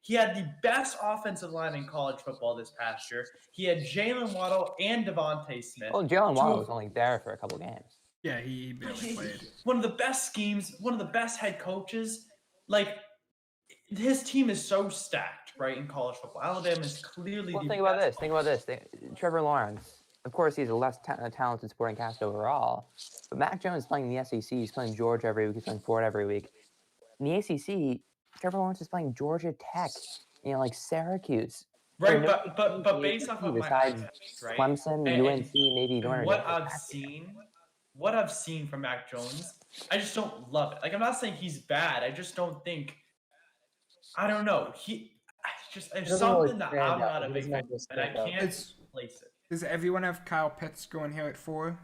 Speaker 1: He had the best offensive line in college football this past year. He had Jalen Waddle and Devontae Smith.
Speaker 5: Well, Jalen
Speaker 1: Two
Speaker 5: Waddle
Speaker 1: of-
Speaker 5: was only there for a couple games.
Speaker 2: Yeah, he barely
Speaker 1: He-
Speaker 2: played.
Speaker 1: one of the best schemes, one of the best head coaches. Like his team is so stacked, right, in college football. Alabama is clearly
Speaker 5: Well,
Speaker 1: the
Speaker 5: think about
Speaker 1: best
Speaker 5: this. Think about this. Trevor Lawrence. Of course, he's a less talented supporting cast overall, but Mac Jones is playing in the SEC. He's playing Georgia every week. He's playing Ford every week. In the ACC, Trevor Lawrence is playing Georgia Tech. Like Syracuse.
Speaker 1: Right,
Speaker 5: no
Speaker 1: but based off of my
Speaker 5: besides
Speaker 1: eyes, right?
Speaker 5: Clemson,
Speaker 1: And-
Speaker 5: UNC, maybe
Speaker 1: and
Speaker 5: Notre
Speaker 1: what
Speaker 5: Dame.
Speaker 1: I've seen from Mac Jones, I just don't love it. Like I'm not saying he's bad. I just don't think. I don't know. There's
Speaker 4: doesn't really
Speaker 1: something that
Speaker 4: stand
Speaker 1: I'm
Speaker 4: out.
Speaker 1: not a
Speaker 4: He
Speaker 1: big
Speaker 4: doesn't
Speaker 1: fan,
Speaker 4: have this
Speaker 1: and I
Speaker 4: stand out.
Speaker 1: can't
Speaker 2: It's-
Speaker 1: place it.
Speaker 2: Does everyone have Kyle Pitts going here at 4?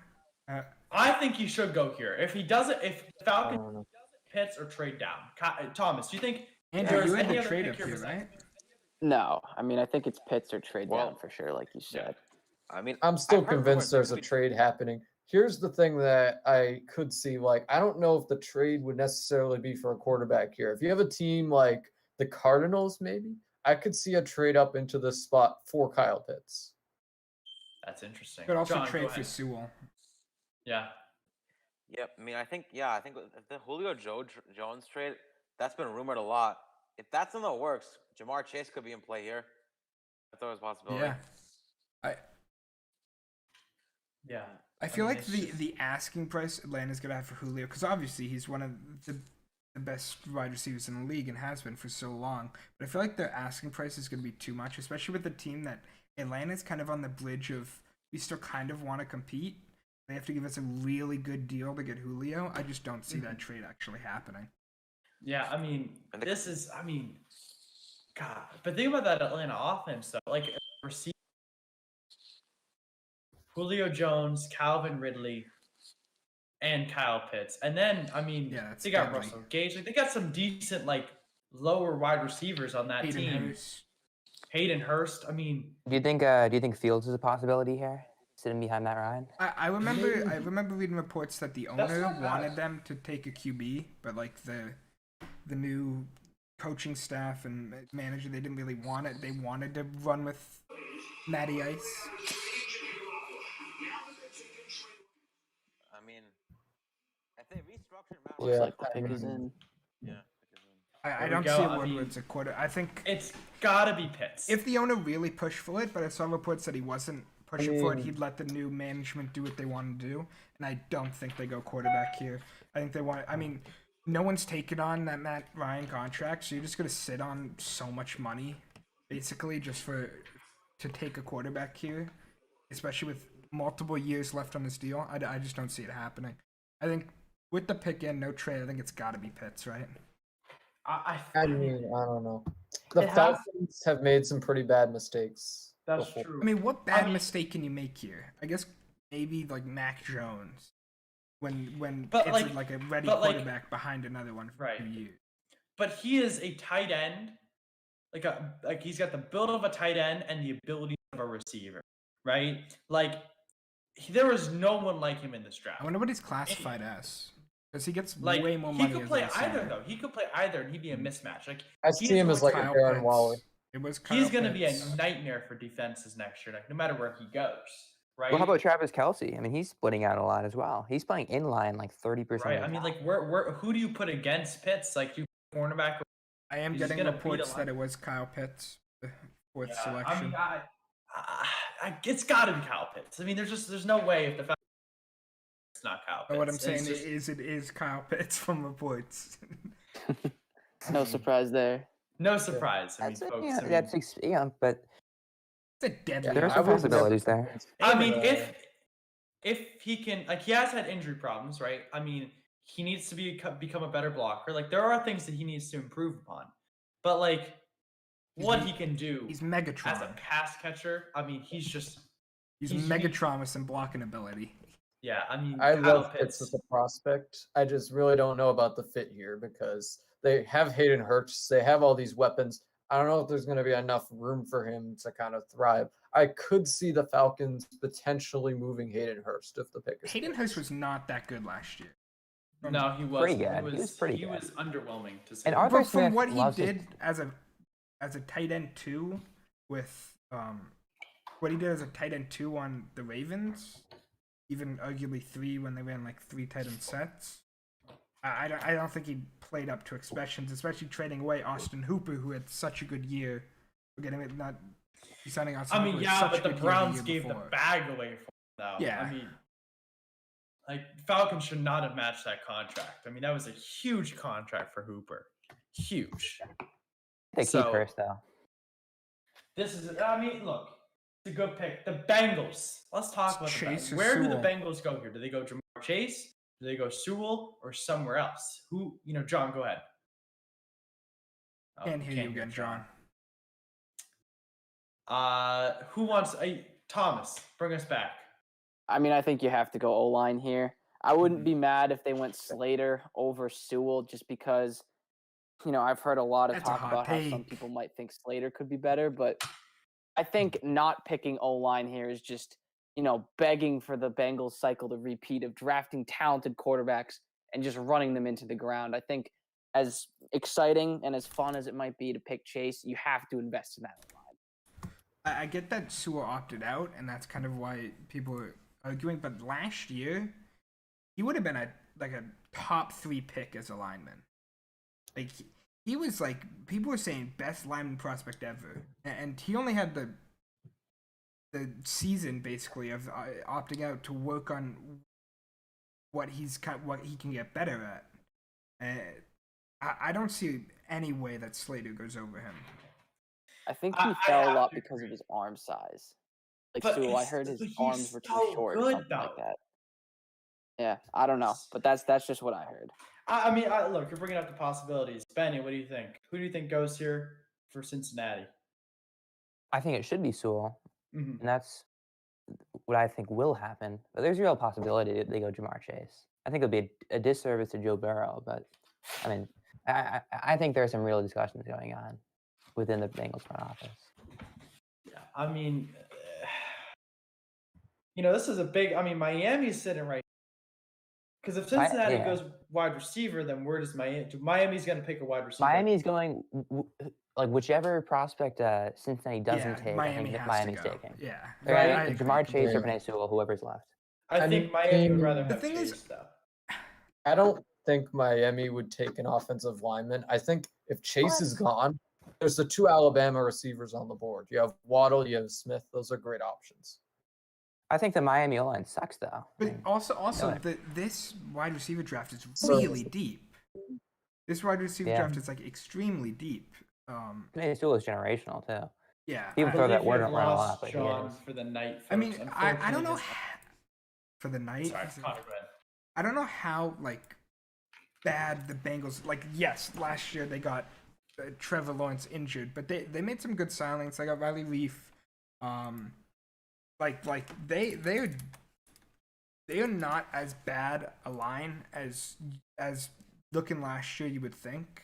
Speaker 1: I think he should go here. If he doesn't, if
Speaker 4: I
Speaker 1: Falcons
Speaker 4: don't know.
Speaker 1: Pitts or trade down, Thomas, do you think?
Speaker 2: Andrew,
Speaker 1: there's
Speaker 2: you had
Speaker 1: any
Speaker 2: the
Speaker 1: other
Speaker 2: trade
Speaker 1: pick
Speaker 2: up
Speaker 1: here
Speaker 2: here,
Speaker 1: besides-
Speaker 2: right?
Speaker 6: No, I mean I think it's Pitts or trade
Speaker 3: Well,
Speaker 6: down for sure, like you
Speaker 1: yeah.
Speaker 6: said.
Speaker 3: I mean,
Speaker 4: I'm still
Speaker 3: I've heard
Speaker 4: convinced
Speaker 3: rumors
Speaker 4: there's a
Speaker 3: that
Speaker 4: trade happening. Here's the thing that I could see. Like, I don't know if the trade would necessarily be for a quarterback here. If you have a team like the Cardinals, maybe I could see a trade up into this spot for Kyle Pitts.
Speaker 1: That's interesting.
Speaker 2: Could also
Speaker 1: John, go
Speaker 2: trade for
Speaker 1: ahead.
Speaker 2: Sewell.
Speaker 1: Yeah.
Speaker 3: Yep. I mean, I think if the Julio Jones trade, that's been rumored a lot. If that's in the works, Jamar Chase could be in play here. I thought it was a possibility.
Speaker 2: Yeah.
Speaker 1: Yeah.
Speaker 2: I feel
Speaker 1: mean,
Speaker 2: like
Speaker 1: it's
Speaker 2: the
Speaker 1: just-
Speaker 2: the asking price Atlanta's gonna have for Julio, because obviously he's one of the best wide receivers in the league and has been for so long. But I feel like their asking price is gonna be too much, especially with the team that Atlanta's kind of on the bridge of. We still kind of want to compete. They have to give us a really good deal to get Julio. I just don't see that trade actually happening.
Speaker 1: Yeah, I mean,
Speaker 3: And the-
Speaker 1: this is, God. But think about that Atlanta offense, though. Like, receive Julio Jones, Calvin Ridley, and Kyle Pitts. And then,
Speaker 2: Yeah, that's
Speaker 1: they got
Speaker 2: deadly.
Speaker 1: Russell Gage. Like, they got some decent, like, lower wide receivers on that
Speaker 2: Hayden
Speaker 1: team.
Speaker 2: Hurst.
Speaker 1: Hayden Hurst. I mean,
Speaker 5: Do you think Fields is a possibility here, sitting behind Matt Ryan?
Speaker 2: I remember reading reports that the
Speaker 1: That's
Speaker 2: owner
Speaker 1: not bad.
Speaker 2: wanted them to take a QB, but like the new coaching staff and manager, they didn't really want it. They wanted to run with Matty Ice.
Speaker 3: I mean, if they restructured Matt
Speaker 4: Yeah,
Speaker 6: Looks
Speaker 3: Ryan,
Speaker 6: like the pick is in.
Speaker 3: yeah.
Speaker 2: I
Speaker 1: There we
Speaker 2: don't
Speaker 1: go.
Speaker 2: see
Speaker 1: I
Speaker 2: Woodward's a quarter. I think
Speaker 1: it's gotta be Pitts.
Speaker 2: if the owner really pushed for it, but I saw reports that he wasn't pushing for it,
Speaker 4: mean-
Speaker 2: he'd let the new management do what they want to do. And I don't think they go quarterback here. I think they want. I mean, no one's taken on that Matt Ryan contract, so you're just gonna sit on so much money, basically, just to take a quarterback here, especially with multiple years left on this deal. I just don't see it happening. I think with the pick and no trade, I think it's got to be Pitts, right?
Speaker 4: I mean, I don't know. The
Speaker 1: It has-
Speaker 4: Falcons have made some pretty bad mistakes.
Speaker 1: That's
Speaker 4: before.
Speaker 1: true.
Speaker 2: I mean, what bad
Speaker 1: mean-
Speaker 2: mistake can you make here? I guess maybe like Mac Jones, when
Speaker 1: But,
Speaker 2: it's
Speaker 1: like-
Speaker 2: a ready
Speaker 1: but, like-
Speaker 2: quarterback behind another one for
Speaker 1: Right.
Speaker 2: 2 years.
Speaker 1: But he is a tight end, like he's got the build of a tight end and the ability of a receiver, right? Like there was no one like him in this draft.
Speaker 2: I wonder what he's classified as, because he gets
Speaker 1: Like
Speaker 2: way more
Speaker 1: he
Speaker 2: money.
Speaker 1: could
Speaker 2: as a
Speaker 1: play
Speaker 2: receiver.
Speaker 1: either though. He could play either, and he'd be a mismatch. Like
Speaker 4: I
Speaker 1: he's
Speaker 4: see him as like
Speaker 1: going
Speaker 4: a
Speaker 2: Kyle
Speaker 4: Darren
Speaker 2: Pitts.
Speaker 4: Waller.
Speaker 2: It was Kyle
Speaker 1: he's going to be a
Speaker 2: Pitts.
Speaker 1: nightmare for defenses next year, like no matter where he goes, right?
Speaker 5: Well, how about Travis Kelsey? I mean, he's splitting out a lot as well. He's playing in line like 30%.
Speaker 1: right? I mean, like where who do you put against Pitts? Like you cornerback.
Speaker 2: I am
Speaker 1: he's
Speaker 2: getting
Speaker 1: gonna beat a
Speaker 2: reports
Speaker 1: lot.
Speaker 2: that it was Kyle Pitts, the fourth
Speaker 1: Yeah,
Speaker 2: selection.
Speaker 1: I mean, it's got to be Kyle Pitts. I mean, there's no way if the Falcons it's not Kyle Pitts.
Speaker 2: But what I'm
Speaker 1: It's
Speaker 2: saying
Speaker 1: just-
Speaker 2: is, it is Kyle Pitts from reports.
Speaker 6: No surprise there.
Speaker 1: no surprise. I mean,
Speaker 5: That's,
Speaker 1: folks.
Speaker 5: yeah,
Speaker 1: I mean,
Speaker 5: that's but
Speaker 2: It's a deadly.
Speaker 5: there are
Speaker 4: I
Speaker 5: some
Speaker 4: would
Speaker 5: possibilities there.
Speaker 1: I mean,
Speaker 4: Uh,
Speaker 1: if he can, like, he has had injury problems, right? I mean, he needs to become a better blocker. Like, there are things that he needs to improve upon, but like, what
Speaker 2: He's-
Speaker 1: he can do
Speaker 2: He's
Speaker 1: as a
Speaker 2: Megatron.
Speaker 1: pass catcher, I mean, he's just,
Speaker 2: He's
Speaker 1: he's-
Speaker 2: Megatron with some blocking ability.
Speaker 1: yeah. I mean,
Speaker 4: I
Speaker 1: Kyle
Speaker 4: love Pitts as a prospect. I just really don't know about the fit here because they have Hayden Hurst. They have all these weapons. I don't know if there's going to be enough room for him to kind of thrive. I could see the Falcons potentially moving Hayden Hurst if the pick is.
Speaker 2: Hayden
Speaker 4: made.
Speaker 2: Hurst was not that good last year.
Speaker 1: No, he was
Speaker 5: Pretty good.
Speaker 1: He
Speaker 5: He
Speaker 1: was,
Speaker 5: was pretty
Speaker 1: he
Speaker 5: good.
Speaker 1: was underwhelming to say.
Speaker 5: And
Speaker 1: the
Speaker 5: Arthur
Speaker 2: But from
Speaker 5: Smith
Speaker 2: what he
Speaker 5: loves to-
Speaker 2: did as a tight end 2 with what he did as a tight end 2 on the Ravens, even arguably 3 when they ran like 3 tight end sets. I don't think he played up to expectations, especially trading away Austin Hooper, who had such a good year. We're getting it not signing Austin
Speaker 1: I mean,
Speaker 2: Hooper. with
Speaker 1: yeah,
Speaker 2: such
Speaker 1: but
Speaker 2: a
Speaker 1: the
Speaker 2: good year
Speaker 1: Browns
Speaker 2: year
Speaker 1: gave the
Speaker 2: before.
Speaker 1: bag away for him, though.
Speaker 2: Yeah.
Speaker 1: I mean, like Falcons should not have matched that contract. I mean, that was a huge contract for Hooper. Huge.
Speaker 5: They keep
Speaker 1: So-
Speaker 5: Hurst though.
Speaker 1: This is, I mean, look, it's a good pick. The Bengals. Let's talk about the
Speaker 2: Chase
Speaker 1: Bengals.
Speaker 2: or
Speaker 1: Where do the
Speaker 2: Sewell?
Speaker 1: Bengals go here? Do they go Jamar Chase? Do they go Sewell or somewhere else? Who, John, go ahead. Oh,
Speaker 2: Can't
Speaker 1: we
Speaker 2: hear you again, John.
Speaker 1: Who wants Thomas? Bring us back.
Speaker 6: I mean, I think you have to go O line here. I wouldn't be mad if they went Slater over Sewell, just because, I've heard a lot of
Speaker 2: That's a
Speaker 6: talk
Speaker 2: hot
Speaker 6: about how some
Speaker 2: take.
Speaker 6: people might think Slater could be better, but I think not picking O line here is just, begging for the Bengals cycle to repeat of drafting talented quarterbacks and just running them into the ground. I think as exciting and as fun as it might be to pick Chase, you have to invest in that O-line.
Speaker 2: I get that Sewell opted out, and that's kind of why people are arguing. But last year, he would have been a top 3 pick as a lineman. Like he was like people were saying best lineman prospect ever, and he only had the season basically of opting out to work on what he can get better at. I don't see any way that Slater goes over him.
Speaker 6: I think
Speaker 1: I-
Speaker 6: he
Speaker 1: I
Speaker 6: fell a
Speaker 1: have
Speaker 6: lot
Speaker 1: to
Speaker 6: because of
Speaker 1: agree.
Speaker 6: his arm size. Like
Speaker 1: But
Speaker 6: Sewell, I
Speaker 1: he's-
Speaker 6: heard his
Speaker 1: but he's
Speaker 6: arms were too
Speaker 1: so
Speaker 6: short or
Speaker 1: good,
Speaker 6: something like
Speaker 1: though.
Speaker 6: that. Yeah, I don't know, but that's just what I heard.
Speaker 1: I mean, look, you're bringing up the possibilities. Benny, what do you think? Who do you think goes here for Cincinnati?
Speaker 5: I think it should be Sewell,
Speaker 1: Mhm.
Speaker 5: and that's what I think will happen. But there's a real possibility that they go Jamar Chase. I think it'll be a disservice to Joe Burrow, but I mean, I think there's some real discussions going on within the Bengals front office.
Speaker 1: Yeah, I mean, this is a big. I mean, Miami's sitting right. Because if Cincinnati
Speaker 5: yeah.
Speaker 1: goes wide receiver, then where does Miami? Miami's going to pick a wide receiver.
Speaker 5: Miami's going like whichever prospect Cincinnati doesn't
Speaker 2: Yeah,
Speaker 5: take. I
Speaker 2: Miami
Speaker 5: think that
Speaker 2: has
Speaker 5: Miami's
Speaker 2: to go.
Speaker 5: taking.
Speaker 2: Yeah,
Speaker 5: Right?
Speaker 2: I agree
Speaker 5: Jamar Chase or
Speaker 2: completely.
Speaker 5: Penei Sewell, whoever's left.
Speaker 1: I
Speaker 4: I
Speaker 1: think
Speaker 4: mean,
Speaker 1: Miami would rather
Speaker 2: the
Speaker 1: have
Speaker 2: thing
Speaker 1: Chase,
Speaker 2: is-
Speaker 1: though.
Speaker 4: I don't think Miami would take an offensive lineman. I think if Chase is gone, there's the 2 Alabama receivers on the board. You have Waddle, you have Smith. Those are great options.
Speaker 5: I think the Miami O-line sucks though. I
Speaker 2: But
Speaker 5: mean,
Speaker 2: also,
Speaker 5: Yeah.
Speaker 2: this wide receiver draft is
Speaker 4: So-
Speaker 2: really deep. This wide receiver
Speaker 5: Yeah.
Speaker 2: draft is like extremely deep.
Speaker 5: Penei Sewell is generational too.
Speaker 2: Yeah.
Speaker 5: People
Speaker 1: I
Speaker 5: throw that
Speaker 1: believe
Speaker 5: word
Speaker 1: we've
Speaker 5: around a lot,
Speaker 1: lost
Speaker 5: but he
Speaker 1: John
Speaker 5: is.
Speaker 1: for the night.
Speaker 2: I mean,
Speaker 1: folks.
Speaker 2: I don't know
Speaker 1: Unfortunately,
Speaker 2: for the night.
Speaker 1: Sorry, Connor, go ahead.
Speaker 2: I don't know how like bad the Bengals. Like, yes, last year they got Trevor Lawrence injured, but they made some good signings. They got Riley Reef. They are not as bad a line as looking last year you would think.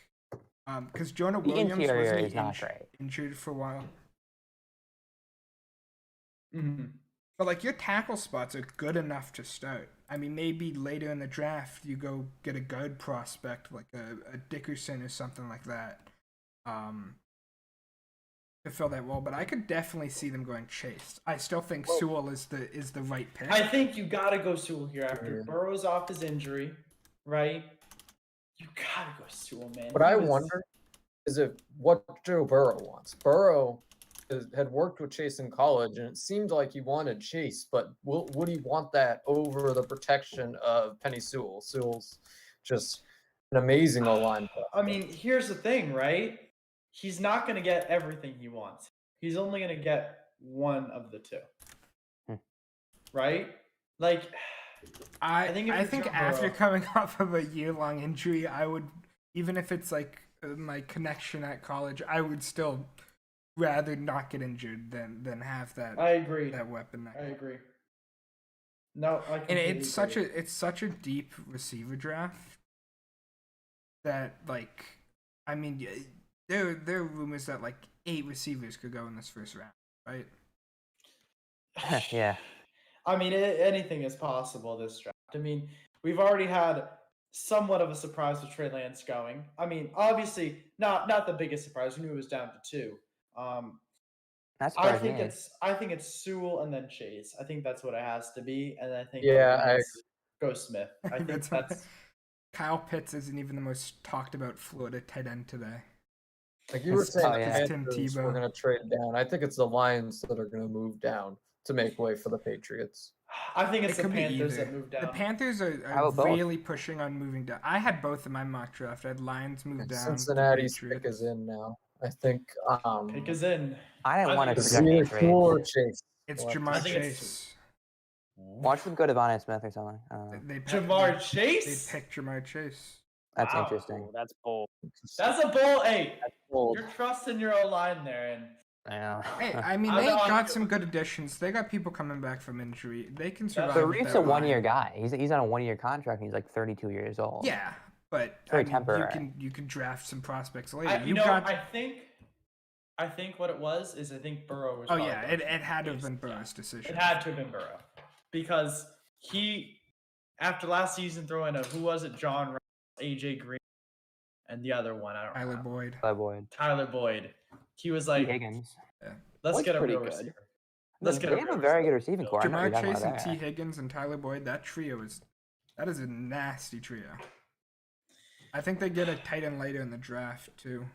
Speaker 2: Because Jonah
Speaker 5: The
Speaker 2: Williams
Speaker 5: interior
Speaker 2: wasn't
Speaker 5: is not great.
Speaker 2: injured for a while.
Speaker 1: Mhm.
Speaker 2: But like your tackle spots are good enough to start. I mean, maybe later in the draft you go get a guard prospect like a Dickerson or something like that, to fill that role. But I could definitely see them going Chase. I still think Sewell is the right pick.
Speaker 1: I think you gotta go Sewell here after
Speaker 4: Yeah.
Speaker 1: Burrow's off his injury, right? You gotta go Sewell, man.
Speaker 4: What
Speaker 1: He
Speaker 4: I
Speaker 1: was-
Speaker 4: wonder is if what Joe Burrow wants. Burrow had worked with Chase in college, and it seemed like he wanted Chase, but would he want that over the protection of Penny Sewell? Sewell's just an amazing line.
Speaker 1: I mean, here's the thing, right? He's not going to get everything he wants. He's only going to get one of the two.
Speaker 5: Hmm.
Speaker 1: Right? Like,
Speaker 2: I
Speaker 1: think if
Speaker 2: I
Speaker 1: you're
Speaker 2: think
Speaker 1: Joe
Speaker 2: after
Speaker 1: Burrow-
Speaker 2: coming off of a year-long injury, I would, even if it's like my connection at college, I would still rather not get injured than have that
Speaker 1: I agree.
Speaker 2: that weapon.
Speaker 1: I agree. No, I
Speaker 2: And
Speaker 1: completely
Speaker 2: it's such a deep receiver draft that, like, I mean, there are rumors that like 8 receivers could go in this first round, right?
Speaker 5: Yeah.
Speaker 1: I mean, anything is possible this draft. I mean, we've already had somewhat of a surprise with Trey Lance going. I mean, obviously not the biggest surprise. We knew it was down to 2.
Speaker 5: That's
Speaker 1: I
Speaker 5: surprising.
Speaker 1: think it's Sewell and then Chase. I think that's what it has to be, and I think
Speaker 4: Yeah, I
Speaker 1: go Smith. I think that's
Speaker 2: Kyle Pitts isn't even the most talked about Florida tight end today.
Speaker 4: like you were
Speaker 5: It's-
Speaker 4: saying.
Speaker 5: oh, yeah.
Speaker 4: The
Speaker 2: Tim
Speaker 4: Panthers
Speaker 2: Tebow.
Speaker 4: were going to trade down. I think it's the Lions that are going to move down to make way for the Patriots.
Speaker 1: I think it's
Speaker 2: It
Speaker 1: the
Speaker 2: could be
Speaker 1: Panthers
Speaker 2: either.
Speaker 1: that moved down.
Speaker 2: The Panthers
Speaker 5: How
Speaker 2: are
Speaker 5: about both?
Speaker 2: really pushing on moving down. I had both in my mock draft. I had Lions move
Speaker 4: And
Speaker 2: down.
Speaker 4: Cincinnati's
Speaker 2: the
Speaker 4: pick
Speaker 2: Patriots.
Speaker 4: is in now. I think.
Speaker 1: Pick is in.
Speaker 5: I didn't
Speaker 1: I
Speaker 5: want
Speaker 1: think
Speaker 5: to
Speaker 1: it's
Speaker 4: It's
Speaker 5: project any
Speaker 4: either
Speaker 5: trades.
Speaker 4: Sewell or Chase.
Speaker 2: It's
Speaker 4: We'll have to
Speaker 2: Jamar
Speaker 1: I think it's-
Speaker 2: Chase.
Speaker 5: Watch them go to Vonnie Smith or something. I don't know.
Speaker 2: They
Speaker 1: Jamar
Speaker 2: They
Speaker 1: Chase.
Speaker 2: picked Jamar Chase.
Speaker 5: That's
Speaker 1: Wow.
Speaker 5: interesting.
Speaker 6: Oh, that's bold.
Speaker 1: That's a bold. Hey,
Speaker 6: Bold.
Speaker 1: you're trusting your own line there, and
Speaker 5: I know.
Speaker 2: Hey, I mean,
Speaker 1: I
Speaker 2: they
Speaker 1: know,
Speaker 2: got some good additions. They got people coming back from injury. They can survive.
Speaker 5: So
Speaker 2: with
Speaker 5: Reef's
Speaker 2: that
Speaker 5: a 1-year
Speaker 2: line.
Speaker 5: guy. He's on a 1-year contract and he's like 32 years old.
Speaker 2: Yeah, but
Speaker 5: Very
Speaker 2: I mean,
Speaker 5: temporary.
Speaker 2: you can draft some prospects later.
Speaker 1: I,
Speaker 2: you
Speaker 1: you know,
Speaker 2: got.
Speaker 1: I think what it was is I think Burrow was.
Speaker 2: Oh
Speaker 1: probably
Speaker 2: yeah,
Speaker 1: going
Speaker 2: it had to have
Speaker 1: Chase.
Speaker 2: been Burrow's decision.
Speaker 1: It had to have been Burrow because he, after last season, throwing a who was it, John Ross, AJ Green, and the other one I don't
Speaker 2: Tyler
Speaker 1: know,
Speaker 2: Boyd.
Speaker 5: Boyd.
Speaker 1: Tyler Boyd. He was
Speaker 5: T.
Speaker 1: like,
Speaker 5: Higgins.
Speaker 1: let's
Speaker 6: Boyd's
Speaker 1: get a
Speaker 6: pretty
Speaker 1: real
Speaker 6: good.
Speaker 1: receiver. Let's get
Speaker 5: They
Speaker 1: a
Speaker 5: have
Speaker 1: real
Speaker 5: a very good
Speaker 1: receiver.
Speaker 5: receiving core. I know
Speaker 2: Jamar
Speaker 5: you're talking
Speaker 2: Chase
Speaker 5: about
Speaker 2: and T.
Speaker 5: that.
Speaker 2: Higgins and Tyler Boyd. That trio that is a nasty trio. I think they get a tight end later in the draft too,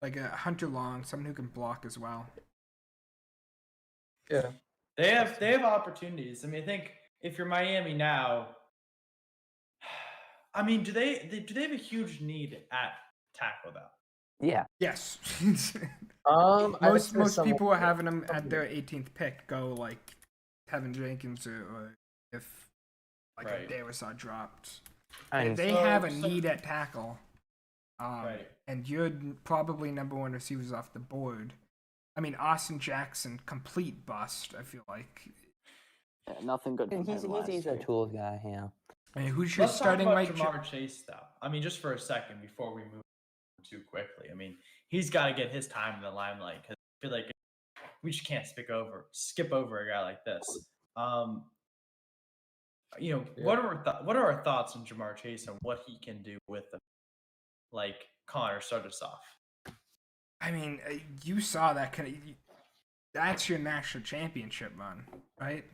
Speaker 2: like a Hunter Long, someone who can block as well.
Speaker 4: Yeah.
Speaker 1: They have opportunities. I mean, I think if you're Miami now, I mean, do they have a huge need at tackle though?
Speaker 5: Yeah.
Speaker 2: Yes.
Speaker 4: I would
Speaker 2: most
Speaker 4: say
Speaker 2: most
Speaker 4: someone-
Speaker 2: people are having them at their 18th pick go like Tevin Jenkins or if like
Speaker 1: Right.
Speaker 2: a Darisaw dropped.
Speaker 5: I mean,
Speaker 2: They
Speaker 1: So-
Speaker 2: have a
Speaker 1: so-
Speaker 2: need at tackle.
Speaker 1: Right.
Speaker 2: And you're probably number 1 receivers off the board. I mean, Austin Jackson, complete bust, I feel like.
Speaker 6: Yeah, nothing good. From
Speaker 5: he's
Speaker 6: him last
Speaker 5: a
Speaker 6: year.
Speaker 5: tools guy, yeah.
Speaker 2: I mean, who's your
Speaker 1: Let's
Speaker 2: starting
Speaker 1: talk
Speaker 2: right?
Speaker 1: about Jamar Chase though. I mean, just for a second before we move too quickly. I mean, he's got to get his time in the limelight because I feel like we just can't skip over a guy like this.
Speaker 4: Yeah.
Speaker 1: What are our thoughts on Jamar Chase and what he can do with them? Like Connor, start us off.
Speaker 2: I mean, you saw that kind of. That's your national championship run, right?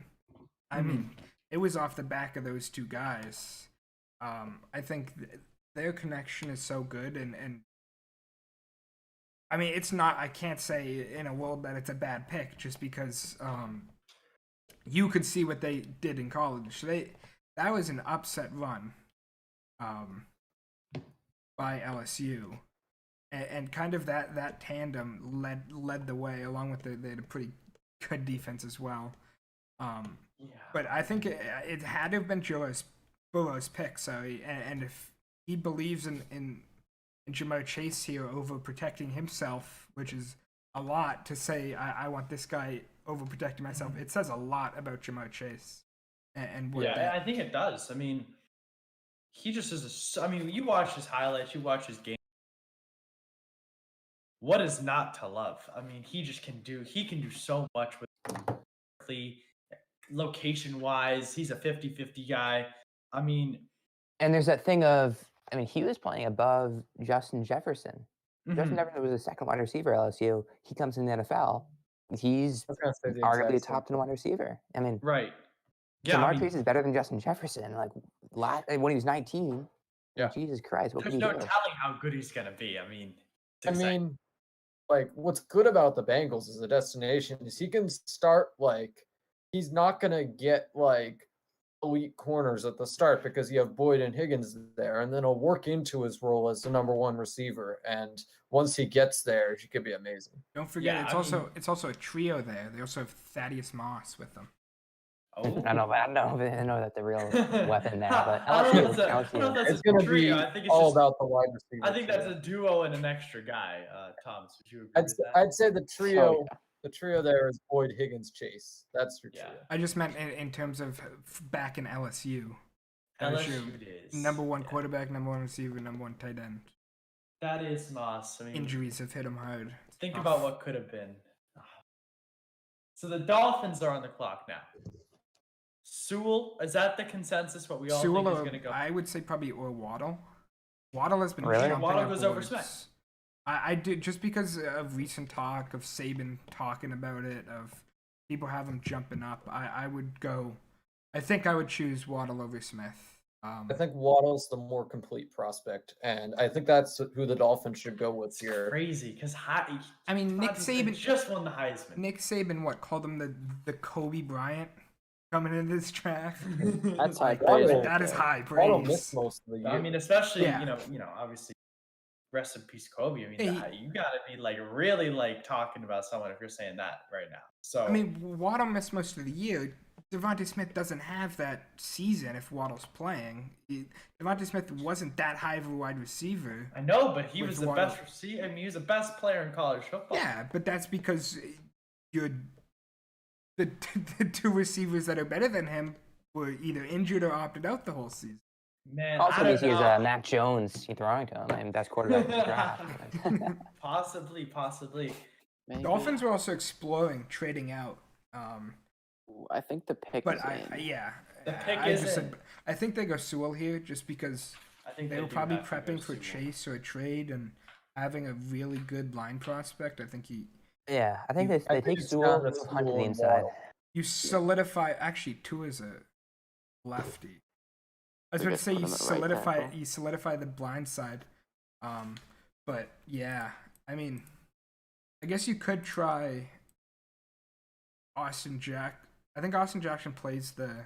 Speaker 2: I mean, it was off the back of those two guys. I think their connection is so good, and I mean, it's not. I can't say in a world that it's a bad pick just because you could see what they did in college. That was an upset run by LSU. And kind of that tandem led the way, along with they had a pretty good defense as well.
Speaker 1: Yeah.
Speaker 2: But I think it had to have been Burrow's pick. So and if he believes in Jamar Chase here over protecting himself, which is a lot to say. I want this guy over protecting myself. It says a lot about Jamar Chase and what
Speaker 1: Yeah,
Speaker 2: that.
Speaker 1: I think it does. I mean, he just is I mean, you watch his highlights, you watch his game. What is not to love? I mean, he can do so much with location wise. He's a 50-50 guy. I mean,
Speaker 5: And there's that thing of, I mean, he was playing above Justin Jefferson. Justin
Speaker 1: mhm.
Speaker 5: Jefferson was a second wide receiver at LSU. He comes in the NFL. He's
Speaker 4: I was gonna say the
Speaker 5: arguably a
Speaker 4: exact same
Speaker 5: top 10 wide receiver. I mean,
Speaker 1: Right. Yeah,
Speaker 5: Jamar
Speaker 1: I mean,
Speaker 5: Chase is better than Justin Jefferson. Like when he was 19,
Speaker 4: Yeah.
Speaker 5: Jesus Christ, what could
Speaker 1: there's
Speaker 5: he
Speaker 1: no
Speaker 5: do?
Speaker 1: telling how good he's gonna be. I mean, it's
Speaker 4: I
Speaker 1: exciting.
Speaker 4: mean, like what's good about the Bengals as a destination is he can start like he's not gonna get like elite corners at the start because you have Boyd and Higgins there, and then he'll work into his role as the number one receiver. And once he gets there, he could be amazing.
Speaker 2: Don't forget,
Speaker 1: Yeah,
Speaker 2: it's also a trio there. They also have Thaddeus Moss with them.
Speaker 1: Oh.
Speaker 5: I know that the real weapon there, but
Speaker 1: I don't know if
Speaker 5: LSU,
Speaker 1: that's a- I don't know if
Speaker 5: LSU.
Speaker 1: that's
Speaker 4: It's
Speaker 1: a
Speaker 4: gonna
Speaker 1: trio.
Speaker 4: be
Speaker 1: I think it's
Speaker 4: all
Speaker 1: just,
Speaker 4: about the wide receiver.
Speaker 1: I think that's
Speaker 4: trio.
Speaker 1: a duo and an extra guy. Thomas, would you agree
Speaker 4: I'd
Speaker 1: with
Speaker 4: say,
Speaker 1: that?
Speaker 4: I'd say the
Speaker 6: Oh,
Speaker 4: trio.
Speaker 6: yeah.
Speaker 4: The trio there is Boyd, Higgins, Chase. That's your
Speaker 1: Yeah.
Speaker 4: trio.
Speaker 2: I just meant in terms of back in LSU.
Speaker 1: LSU it is.
Speaker 2: Number one
Speaker 1: Yeah.
Speaker 2: quarterback, number one receiver, number one tight end.
Speaker 1: That is Moss. I mean,
Speaker 2: Injuries have hit him hard. It's
Speaker 1: think
Speaker 2: tough.
Speaker 1: about what could have been. So the Dolphins are on the clock now. Sewell, is that the consensus? What we all
Speaker 2: Sewell
Speaker 1: think is
Speaker 2: or,
Speaker 1: going to go?
Speaker 2: I would say probably or Waddle. Waddle has been
Speaker 5: Really?
Speaker 2: jumping
Speaker 1: Waddle
Speaker 2: up
Speaker 1: goes over
Speaker 2: boards.
Speaker 1: Smith.
Speaker 2: I did just because of recent talk of Saban talking about it, of people have him jumping up. I would go. I think I would choose Waddle over Smith.
Speaker 4: I think Waddle's the more complete prospect, and I think that's who the Dolphins should go with here.
Speaker 1: Crazy because
Speaker 2: I mean, Nick Saban
Speaker 1: just won the Heisman.
Speaker 2: Nick Saban, what called him the Kobe Bryant coming into this draft.
Speaker 6: That's high
Speaker 4: Waddle-
Speaker 6: praise.
Speaker 2: That is high
Speaker 4: Waddle
Speaker 2: praise.
Speaker 4: missed most of the year.
Speaker 1: I mean, especially
Speaker 2: Yeah.
Speaker 1: you know, obviously, rest in peace, Kobe. I mean,
Speaker 2: Yeah,
Speaker 1: you got to be like really like talking about someone if you're saying that right now. So
Speaker 2: I mean, Waddle missed most of the year. Devontae Smith doesn't have that season if Waddle's playing. Devontae Smith wasn't that high of a wide receiver.
Speaker 1: I know, but he
Speaker 2: with
Speaker 1: was the
Speaker 2: Waddle.
Speaker 1: best receiver. I mean, he was the best player in college football.
Speaker 2: Yeah, but that's because you're the two receivers that are better than him were either injured or opted out the whole season.
Speaker 1: Man,
Speaker 5: Also,
Speaker 1: I don't
Speaker 5: because he has
Speaker 1: know.
Speaker 5: Mac Jones throwing to him. I mean, best quarterback in the draft.
Speaker 1: Possibly.
Speaker 6: Maybe.
Speaker 2: Dolphins were also exploring trading out.
Speaker 6: Ooh, I think the pick
Speaker 2: But
Speaker 6: is in.
Speaker 2: yeah,
Speaker 1: The pick
Speaker 2: I
Speaker 1: is
Speaker 2: just
Speaker 1: in.
Speaker 2: said I think they go Sewell here just because
Speaker 1: I think
Speaker 2: they were
Speaker 1: do
Speaker 2: probably
Speaker 1: have to go
Speaker 2: prepping for
Speaker 1: Sewell.
Speaker 2: Chase or a trade and having a really good line prospect. I think
Speaker 5: Yeah, I think
Speaker 4: I
Speaker 5: they
Speaker 4: think
Speaker 5: take
Speaker 4: it's
Speaker 5: Sewell,
Speaker 4: down to
Speaker 5: move Hunt to
Speaker 4: Sewell
Speaker 5: the
Speaker 4: and
Speaker 5: inside.
Speaker 4: Waddle.
Speaker 2: you solidify. Actually, Tua's a lefty. I was
Speaker 6: They
Speaker 2: about to
Speaker 6: just
Speaker 2: say
Speaker 6: put
Speaker 2: you
Speaker 6: him at right
Speaker 2: solidify
Speaker 6: tackle.
Speaker 2: you solidify the blind side. But yeah, I mean, I guess you could try Austin Jack. I think Austin Jackson plays the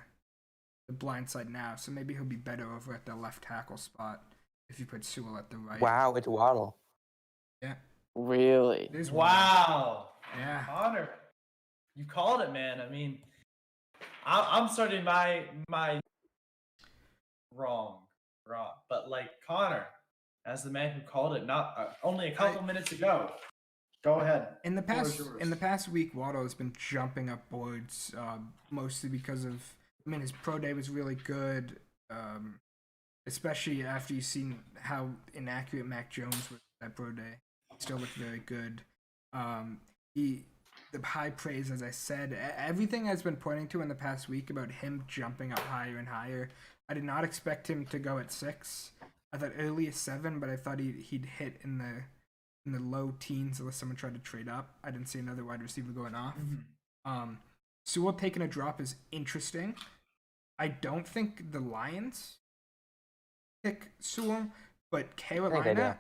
Speaker 2: blind side now, so maybe he'll be better over at the left tackle spot if you put Sewell at the right.
Speaker 5: Wow, it's Waddle.
Speaker 2: Yeah.
Speaker 6: Really?
Speaker 2: It is
Speaker 1: Wow.
Speaker 2: Yeah.
Speaker 1: Connor, you called it, man. I mean, I'm starting my wrong, but like Connor, as the man who called it not only a couple minutes ago. Go ahead.
Speaker 2: In the
Speaker 1: Floor is
Speaker 2: past
Speaker 1: yours.
Speaker 2: week, Waddle has been jumping up boards, mostly because of. I mean, his pro day was really good, especially after you've seen how inaccurate Mac Jones was at pro day. He still looked very good. The high praise, as I said, everything has been pointing to in the past week about him jumping up higher and higher. I did not expect him to go at 6. I thought early as 7, but I thought he'd hit in the low teens unless someone tried to trade up. I didn't see another wide receiver going off. Sewell taking a drop is interesting. I don't think the Lions pick Sewell, but Carolina.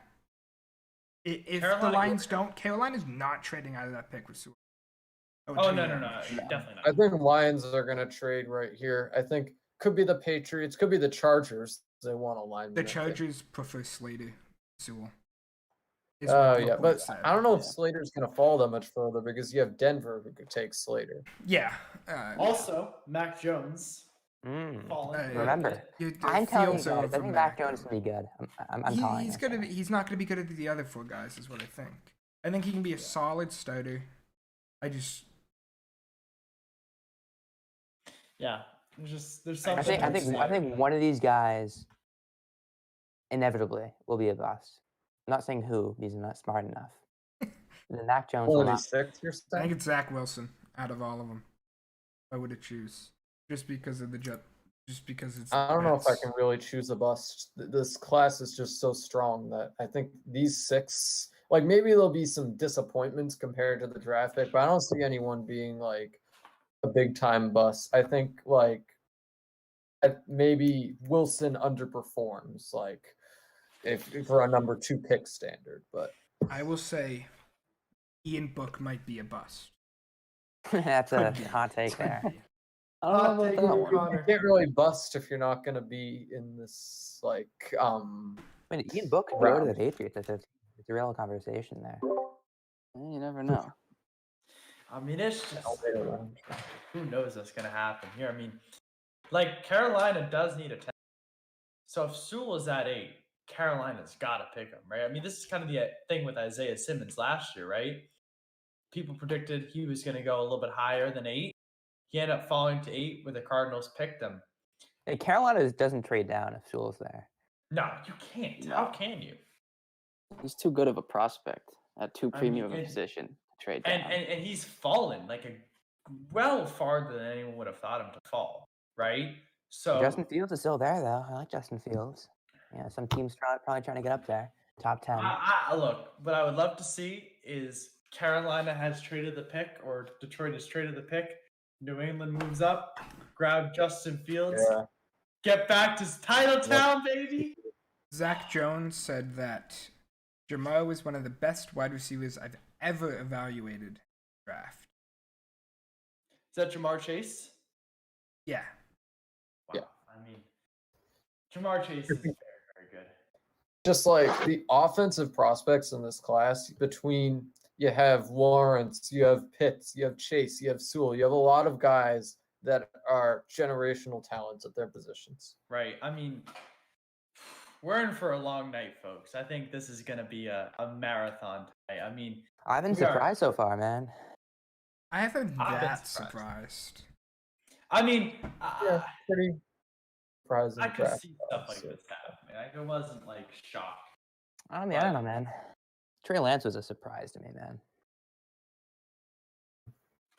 Speaker 2: If the
Speaker 1: Carolina-
Speaker 2: Lions don't, Carolina's not trading out of that pick with Sewell. I would
Speaker 1: Oh
Speaker 2: tell
Speaker 1: no,
Speaker 2: you
Speaker 1: no,
Speaker 2: that
Speaker 1: no,
Speaker 2: much.
Speaker 1: definitely
Speaker 4: I
Speaker 1: not.
Speaker 4: think Lions are going to trade right here. I think could be the Patriots, could be the Chargers. They want a lineman.
Speaker 2: The
Speaker 4: I think.
Speaker 2: Chargers prefer Slater Sewell. is
Speaker 4: Oh
Speaker 2: what
Speaker 4: yeah,
Speaker 2: Laporte
Speaker 4: but
Speaker 2: said.
Speaker 4: I don't know if
Speaker 6: Yeah.
Speaker 4: Slater's going to fall that much further because you have Denver who could take Slater.
Speaker 2: Yeah.
Speaker 1: Also, Mac Jones fallen.
Speaker 2: Uh,
Speaker 5: Remember,
Speaker 2: the
Speaker 5: I'm telling you
Speaker 2: Fields
Speaker 5: guys,
Speaker 2: over
Speaker 5: I think
Speaker 2: from
Speaker 5: Mac
Speaker 2: Mac,
Speaker 5: Jones is
Speaker 2: though.
Speaker 5: gonna be good. I'm calling
Speaker 2: He's
Speaker 5: it.
Speaker 2: gonna be. He's not gonna be good at the other four guys, is what I think. I think he can be a solid starter. I just.
Speaker 1: Yeah, there's
Speaker 5: I
Speaker 1: something.
Speaker 5: think one of these guys inevitably will be a bust. I'm not saying who because I'm not smart enough. The Mac Jones will
Speaker 4: One of
Speaker 5: not.
Speaker 4: these six, you're
Speaker 2: I think
Speaker 4: saying?
Speaker 2: it's Zach Wilson out of all of them. If I would to choose, just because of the jet, just because it's.
Speaker 4: I don't know if I
Speaker 2: Jets.
Speaker 4: can really choose a bust. This class is just so strong that I think these six, like maybe there'll be some disappointments compared to the draft pick, but I don't see anyone being like a big time bust. I think like maybe Wilson underperforms, like if for a number 2 pick standard, but
Speaker 2: I will say, Ian Book might be a bust.
Speaker 5: That's a
Speaker 2: Could be.
Speaker 5: hot take
Speaker 2: Could
Speaker 5: there.
Speaker 2: be.
Speaker 6: I don't know
Speaker 1: Hot
Speaker 6: about
Speaker 1: take,
Speaker 6: that
Speaker 1: Luke
Speaker 6: one.
Speaker 1: Connor.
Speaker 4: you can't really bust if you're not gonna be in this like
Speaker 5: I mean, Ian Book could go to the
Speaker 4: Round.
Speaker 5: Patriots. It's a real conversation there.
Speaker 6: You never know.
Speaker 1: I mean, it's just
Speaker 4: later round.
Speaker 1: who knows what's gonna happen here. I mean, like Carolina does need a 10. So if Sewell is at 8, Carolina's got to pick him, right? I mean, this is kind of the thing with Isaiah Simmons last year, right? People predicted he was going to go a little bit higher than 8. He ended up falling to 8 where the Cardinals picked him.
Speaker 5: Hey, Carolina doesn't trade down if Sewell's there.
Speaker 1: No, you can't.
Speaker 6: No.
Speaker 1: How can you?
Speaker 6: He's too good of a prospect at too
Speaker 1: I
Speaker 6: premium
Speaker 1: mean,
Speaker 6: of a position to trade
Speaker 1: And,
Speaker 6: down.
Speaker 1: and he's fallen like well farther than anyone would have thought him to fall, right? So
Speaker 5: Justin Fields is still there, though. I like Justin Fields. Yeah, some teams probably trying to get up there. Top 10.
Speaker 1: look, what I would love to see is Carolina has traded the pick, or Detroit has traded the pick. New England moves up, grab Justin Fields,
Speaker 4: Yeah.
Speaker 1: get back to title town, baby.
Speaker 2: Zach Jones said that Jamar was one of the best wide receivers I've ever evaluated in the draft.
Speaker 1: Is that Jamar Chase?
Speaker 2: Yeah.
Speaker 1: Wow.
Speaker 4: Yeah.
Speaker 1: I mean, Jamar Chase is very, very good.
Speaker 4: Just like the offensive prospects in this class, between you have Lawrence, you have Pitts, you have Chase, you have Sewell, you have a lot of guys that are generational talents at their positions.
Speaker 1: Right. I mean, we're in for a long night, folks. I think this is going to be a marathon tonight. I mean,
Speaker 5: I've been
Speaker 1: we are-
Speaker 5: surprised so far, man.
Speaker 2: I haven't been
Speaker 1: I've been
Speaker 2: that
Speaker 1: surprised.
Speaker 2: surprised.
Speaker 1: I mean,
Speaker 4: Yeah, pretty surprising.
Speaker 1: I could
Speaker 4: draft
Speaker 1: see stuff like
Speaker 4: class.
Speaker 1: this happening. Like, I wasn't like shocked.
Speaker 5: I mean, I don't know, man. Trey Lance was a surprise to me, man.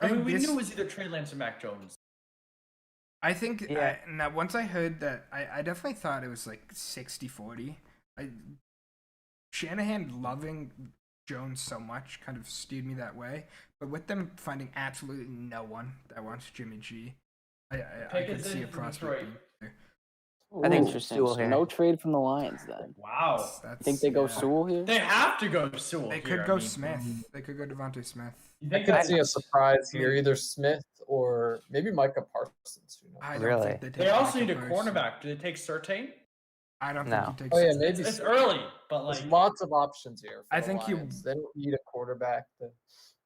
Speaker 1: I mean,
Speaker 2: think
Speaker 1: we
Speaker 2: this-
Speaker 1: knew it was either Trey Lance or Mac Jones.
Speaker 2: I think
Speaker 5: Yeah.
Speaker 2: now once I heard that, I definitely thought it was like 60-40. Shanahan loving Jones so much kind of steered me that way. But with them finding absolutely no one that wants Jimmy G, I
Speaker 1: Pick
Speaker 2: could
Speaker 1: is
Speaker 2: see
Speaker 1: in
Speaker 2: a
Speaker 1: for
Speaker 2: prospect
Speaker 1: Detroit.
Speaker 2: being there.
Speaker 5: I think
Speaker 6: Interesting.
Speaker 5: Sewell
Speaker 6: So
Speaker 5: here.
Speaker 6: no trade from the Lions then.
Speaker 1: Wow.
Speaker 2: That's,
Speaker 6: Think they go
Speaker 2: yeah.
Speaker 6: Sewell here?
Speaker 1: They have to go Sewell.
Speaker 2: They
Speaker 1: here,
Speaker 2: could
Speaker 1: I
Speaker 2: go
Speaker 1: mean.
Speaker 2: Smith. They could go Devontae Smith.
Speaker 1: You
Speaker 4: I
Speaker 1: think
Speaker 4: could
Speaker 1: that's
Speaker 4: see a surprise
Speaker 2: I mean-
Speaker 4: here, either Smith or maybe Micah Parsons. Who knows?
Speaker 2: I don't
Speaker 5: Really?
Speaker 2: think they take
Speaker 1: They also
Speaker 2: Micah
Speaker 1: need a
Speaker 2: Parsons.
Speaker 1: cornerback. Do they take Surtain?
Speaker 2: I don't
Speaker 5: No.
Speaker 2: think he takes.
Speaker 4: Oh yeah,
Speaker 2: Smith.
Speaker 4: maybe
Speaker 1: It's early, but
Speaker 4: there's
Speaker 1: like,
Speaker 4: lots of options here. For
Speaker 2: I
Speaker 4: the
Speaker 2: think you-
Speaker 4: Lions. They don't need a quarterback.